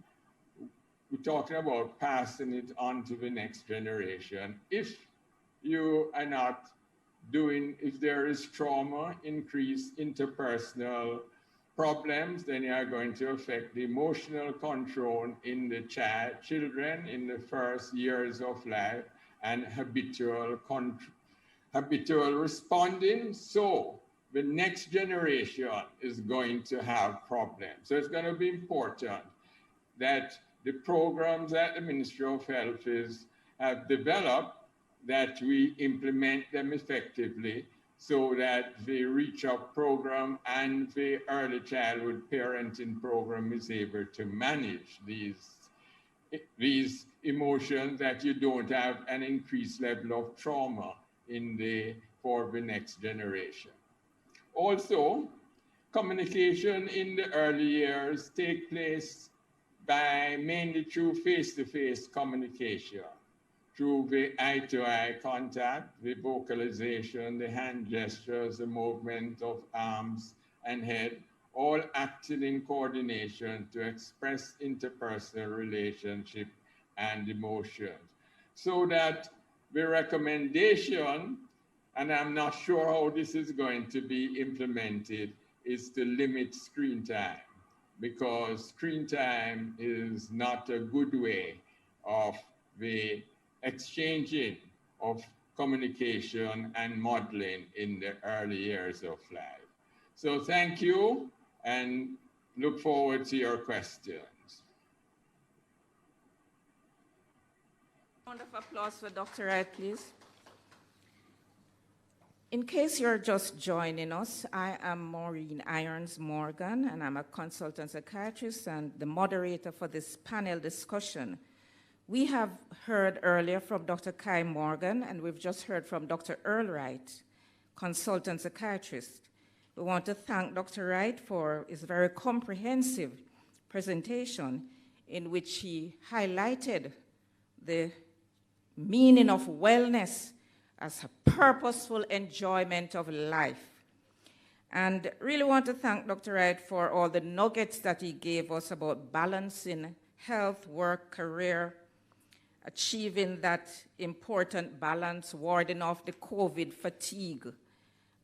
we're talking about passing it on to the next generation. If you are not doing, if there is trauma, increased interpersonal problems, then you are going to affect the emotional control in the children in the first years of life, and habitual responding. So the next generation is going to have problems. So it's going to be important that the programs that the Ministry of Health have developed, that we implement them effectively, so that the Reach Up program and the early childhood parenting program is able to manage these emotions, that you don't have an increased level of trauma for the next generation. Also, communication in the early years take place mainly through face-to-face communication, through the eye-to-eye contact, the vocalization, the hand gestures, the movement of arms and head, all acting in coordination to express interpersonal relationship and emotions. So that the recommendation, and I'm not sure how this is going to be implemented, is to limit screen time, because screen time is not a good way of the exchanging of communication and modeling in the early years of life. So thank you, and look forward to your questions. Round of applause for Dr. Wright, please. In case you're just joining us, I am Maureen Irons Morgan, and I'm a consultant psychiatrist and the moderator for this panel discussion. We have heard earlier from Dr. Kai Morgan, and we've just heard from Dr. Earl Wright, consultant psychiatrist. We want to thank Dr. Wright for his very comprehensive presentation, in which he highlighted the meaning of wellness as a purposeful enjoyment of life. And really want to thank Dr. Wright for all the nuggets that he gave us about balancing health, work, career, achieving that important balance, warding off the COVID fatigue,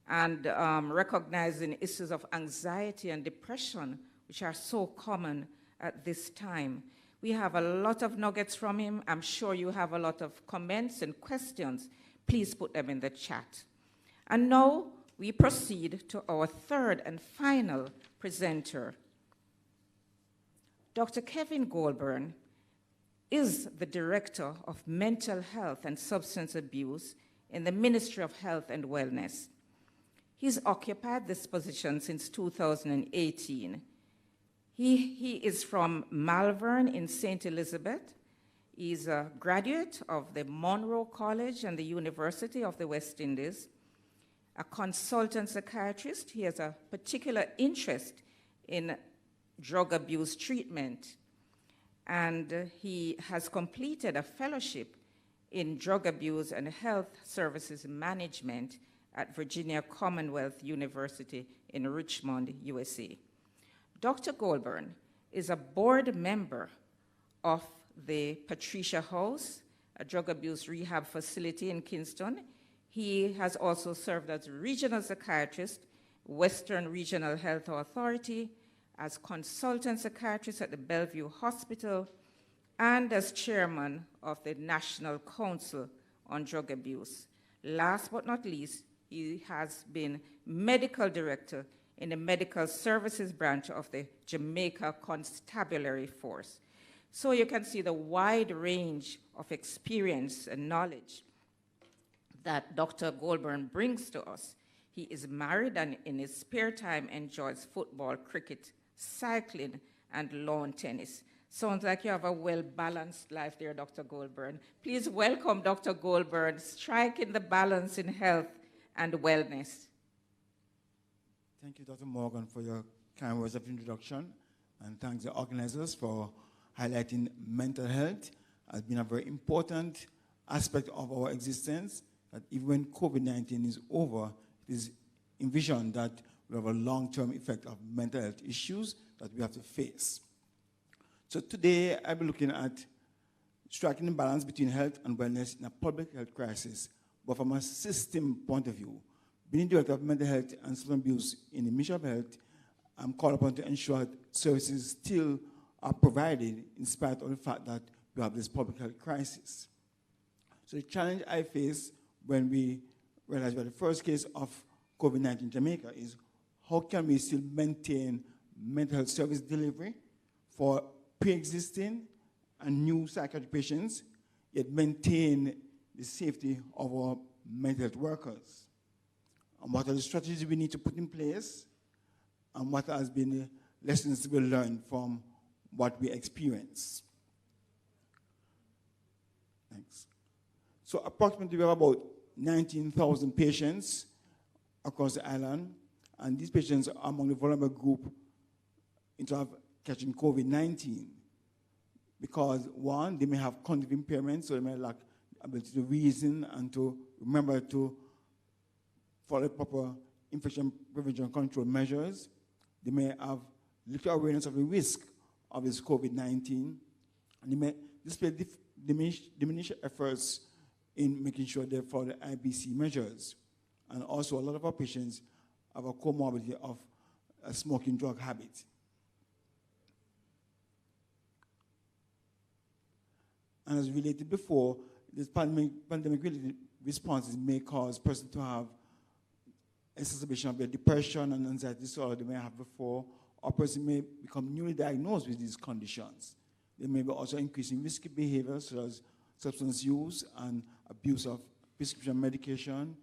and recognizing issues of anxiety and depression, which are so common at this time. We have a lot of nuggets from him. I'm sure you have a lot of comments and questions. Please put them in the chat. And now we proceed to our third and final presenter. Dr. Kevin Goldburn is the Director of Mental Health and Substance Abuse in the Ministry of Health and Wellness. He's occupied this position since 2018. He is from Malvern in St. Elizabeth. He's a graduate of the Monroe College and the University of the West Indies. A consultant psychiatrist, he has a particular interest in drug abuse treatment. And he has completed a fellowship in drug abuse and health services management at Virginia Commonwealth University in Richmond, USA. Dr. Goldburn is a board member of the Patricia House, a drug abuse rehab facility in Kingston. He has also served as regional psychiatrist, Western Regional Health Authority, as consultant psychiatrist at the Bellevue Hospital and as chairman of the National Council on Drug Abuse. Last but not least, he has been medical director in the medical services branch of the Jamaica Constabulary Force. So you can see the wide range of experience and knowledge that Dr. Goldburn brings to us. He is married and in his spare time enjoys football, cricket, cycling, and lawn tennis. Sounds like you have a well-balanced life there, Dr. Goldburn. Please welcome Dr. Goldburn, striking the balance in health and wellness. Thank you, Dr. Morgan, for your kind words of introduction, and thanks the organizers for highlighting mental health as being a very important aspect of our existence, that even when COVID-19 is over, it is envisioned that we have a long-term effect of mental health issues that we have to face. So today, I'll be looking at striking the balance between health and wellness in a public health crisis, but from a system point of view. Being director of mental health and substance abuse in the Ministry of Health, I'm called upon to ensure that services still are provided in spite of the fact that we have this public health crisis. So the challenge I face when we realized we had the first case of COVID-19 in Jamaica is how can we still maintain mental health service delivery for pre-existing and new psychiatric patients, yet maintain the safety of our mental health workers? And what are the strategies we need to put in place, and what has been the lessons we learned from what we experience? Thanks. So approximately we have about 19,000 patients across the island, and these patients are among the vulnerable group in terms of catching COVID-19 because, one, they may have cognitive impairments, so they may lack the ability to reason and to remember to follow proper infection prevention control measures. They may have little awareness of the risk of this COVID-19, and they may display diminished efforts in making sure they follow the IBC measures. And also, a lot of our patients have a comorbidity of a smoking drug habit. And as related before, this pandemic-related responses may cause persons to have exacerbation of their depression and anxiety disorder they may have before, or person may become newly diagnosed with these conditions. There may be also increasing risky behaviors such as substance use and abuse of prescription medication,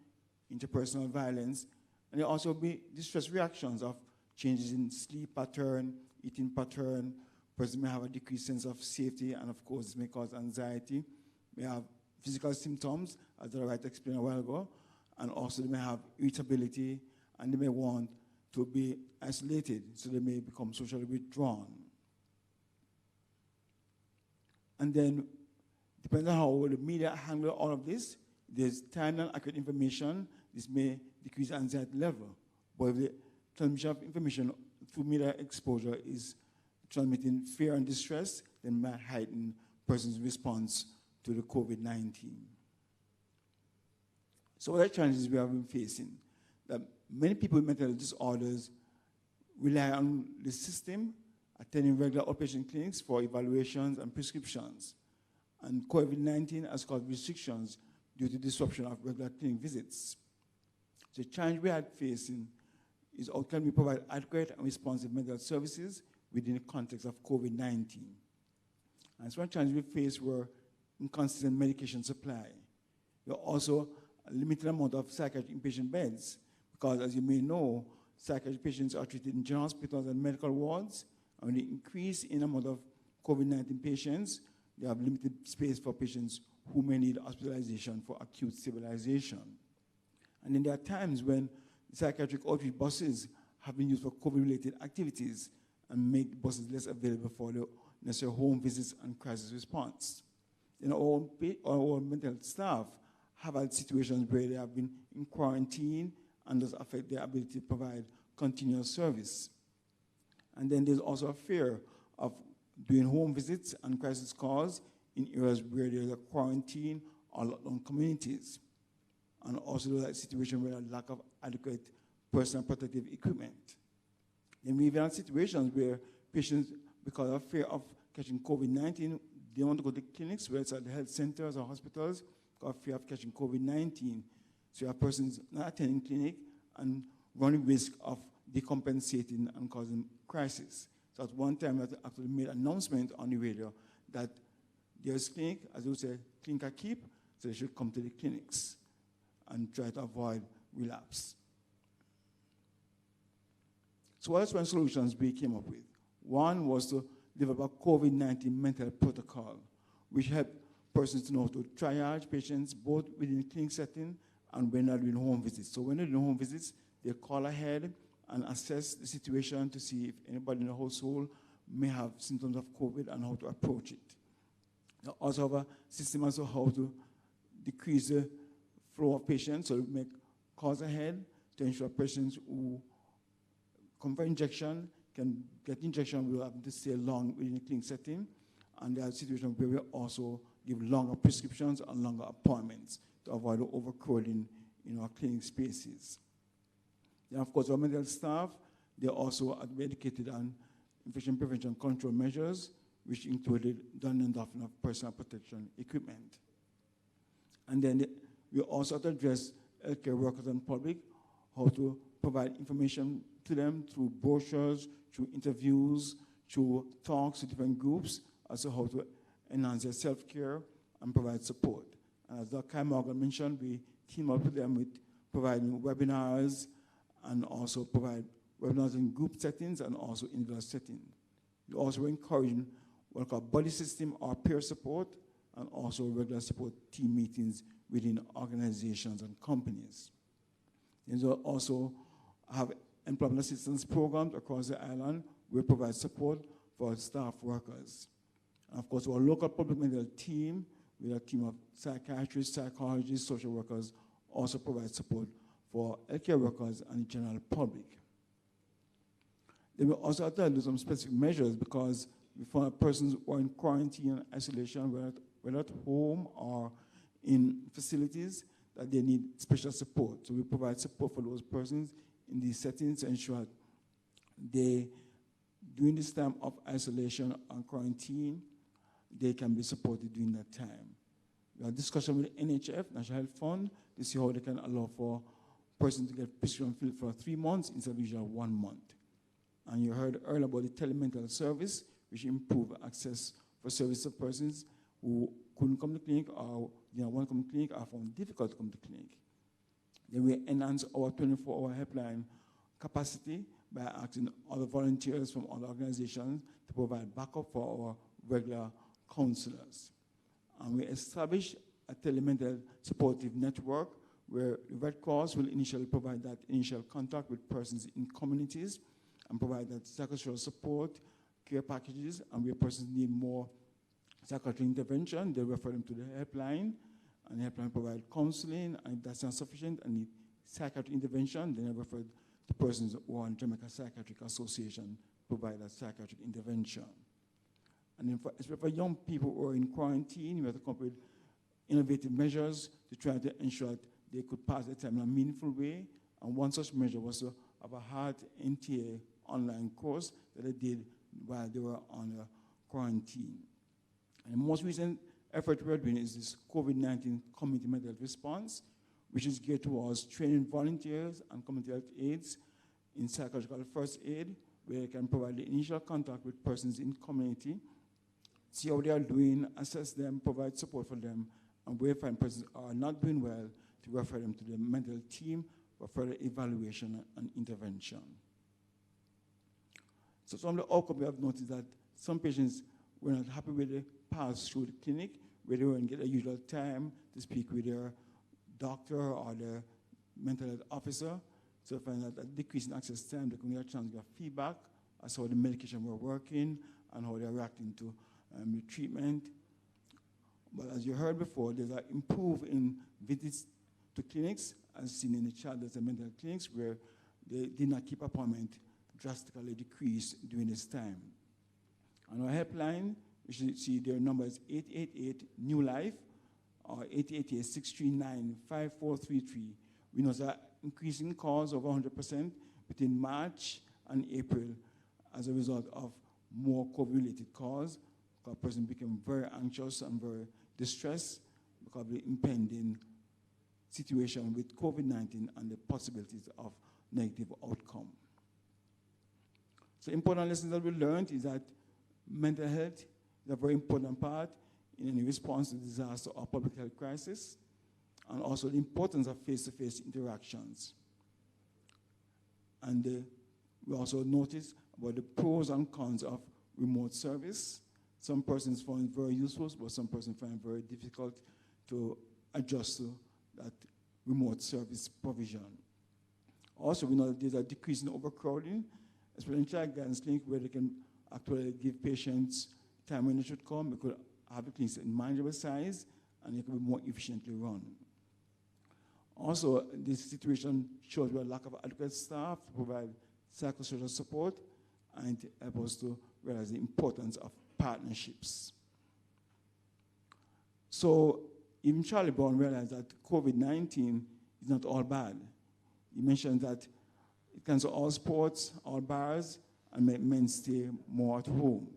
interpersonal violence, and there also be distress reactions of changes in sleep pattern, eating pattern. Person may have a decreased sense of safety, and of course, this may cause anxiety. May have physical symptoms, as I explained a while ago, and also they may have irritability, and they may want to be isolated, so they may become socially withdrawn. And then, depending on how the media handle all of this, there's timely and accurate information. This may decrease anxiety level. But if the transmission of information through media exposure is transmitting fear and distress, then might heighten person's response to the COVID-19. So what are the challenges we have been facing? That many people with mental health disorders rely on the system, attending regular outpatient clinics for evaluations and prescriptions. And COVID-19 has caused restrictions due to disruption of regular clinic visits. The challenge we are facing is how can we provide adequate and responsive mental health services within the context of COVID-19. And one challenge we faced were inconsistent medication supply. There are also a limited amount of psychiatric inpatient beds because, as you may know, psychiatric patients are treated in general hospitals and medical wards, and when they increase in amount of COVID-19 patients, they have limited space for patients who may need hospitalization for acute stabilization. And then there are times when psychiatric outreach buses have been used for COVID-related activities and make buses less available for the necessary home visits and crisis response. Our mental health staff have had situations where they have been in quarantine and does affect their ability to provide continuous service. And then there's also a fear of doing home visits and crisis calls in areas where there's a quarantine or lockdown communities. And also there's a situation where there's a lack of adequate personal protective equipment. Then we even have situations where patients, because of fear of catching COVID-19, they want to go to clinics, whether it's at the health centers or hospitals, because of fear of catching COVID-19. So you have persons not attending clinic and running risk of decompensating and causing crisis. So at one time, I actually made an announcement on the radio that there's clinic, as you say, clinic I keep, so they should come to the clinics and try to avoid relapse. So what are some solutions we came up with? One was to develop a COVID-19 mental health protocol, which helped persons to know to triage patients both within the clinic setting and when they're doing home visits. So when they're doing home visits, they call ahead and assess the situation to see if anybody in the household may have symptoms of COVID and how to approach it. They also have a system as to how to decrease the flow of patients, so we make calls ahead to ensure patients who come for injection can get injection without having to stay long within the clinic setting. And there are situations where we also give longer prescriptions and longer appointments to avoid overcrowding in our clinic spaces. Then, of course, our mental health staff, they also are educated on infection prevention control measures, which included done and doffing of personal protection equipment. And then we also have to address healthcare workers and public, how to provide information to them through brochures, through interviews, through talks to different groups, as to how to enhance their self-care and provide support. And as Dr. Morgan mentioned, we team up with them with providing webinars and also provide webinars in group settings and also individual settings. We also encourage what we call body system or peer support and also regular support team meetings within organizations and companies. And we also have employment assistance programs across the island. We provide support for staff workers. And of course, our local public mental health team, with a team of psychiatrists, psychologists, social workers, also provide support for healthcare workers and the general public. Then we also have to do some specific measures because we found persons who are in quarantine and isolation, whether at home or in facilities, that they need special support. So we provide support for those persons in these settings to ensure they, during this time of isolation and quarantine, they can be supported during that time. We have discussion with the NHF, National Health Fund, to see how they can allow for persons to get prescription filled for 3 months instead of usually 1 month. And you heard earlier about the telemental service, which improve access for service of persons who couldn't come to clinic or want to come to clinic or found it difficult to come to clinic. Then we enhance our 24-hour helpline capacity by asking other volunteers from other organizations to provide backup for our regular counselors. And we establish a telemental supportive network where the Red Cross will initially provide that initial contact with persons in communities and provide that psychosocial support, care packages, and where persons need more psychiatric intervention, they refer them to the helpline, and the helpline provide counseling, and if that's not sufficient and need psychiatric intervention, then they refer to persons who are in Jamaica Psychiatric Association provide that psychiatric intervention. And then especially for young people who are in quarantine, we have to come up with innovative measures to try to ensure that they could pass their time in a meaningful way. And one such measure was to have a hard NTA online course that they did while they were on quarantine. And the most recent effort we're doing is this COVID-19 community mental health response, which is geared towards training volunteers and community health aides in psychological first aid, where they can provide the initial contact with persons in community, see how they are doing, assess them, provide support for them, and where find persons are not doing well, to refer them to the mental health team for further evaluation and intervention. So some of the outcomes we have noticed that some patients were not happy with the pass through the clinic, where they wouldn't get a usual time to speak with their doctor or their mental health officer. So find that a decrease in access time, they can get a chance to get feedback as to how the medication were working and how they're reacting to the treatment. But as you heard before, there's an improvement in visits to clinics, as seen in the child and mental health clinics, where they did not keep appointment, drastically decreased during this time. On our helpline, you should see their number is 888-NEW-LIFE or 888-639-5433. We know that increasing calls over 100% between March and April as a result of more COVID-related cause. A person became very anxious and very distressed because of the impending situation with COVID-19 and the possibilities of negative outcome. So important lessons that we learned is that mental health is a very important part in any response to disaster or public health crisis, and also the importance of face-to-face interactions. And we also noticed about the pros and cons of remote service. Some persons find it very useful, but some persons find it very difficult to adjust to that remote service provision. Also, we know that there's a decrease in overcrowding, especially in child guidance clinic, where they can actually give patients time when they should come. They could have the clinics in manageable size, and they could be more efficiently run. Also, this situation shows a lack of adequate staff to provide psychosocial support and help us to realize the importance of partnerships. So even Charlie Brown realized that COVID-19 is not all bad. He mentioned that it cancels all sports, all bars, and make men stay more at home.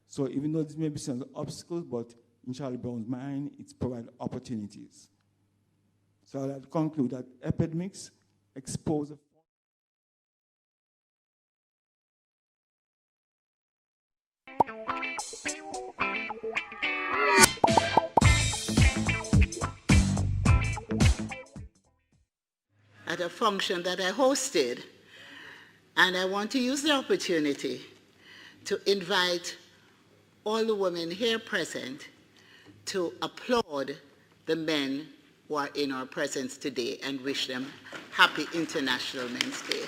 So even though this may be some obstacles, but in Charlie Brown's mind, it's provided opportunities. So I'd conclude that epidemics expose at a function that I hosted, and I want to use the opportunity to invite all the women here present to applaud the men who are in our presence today and wish them happy International Men's Day.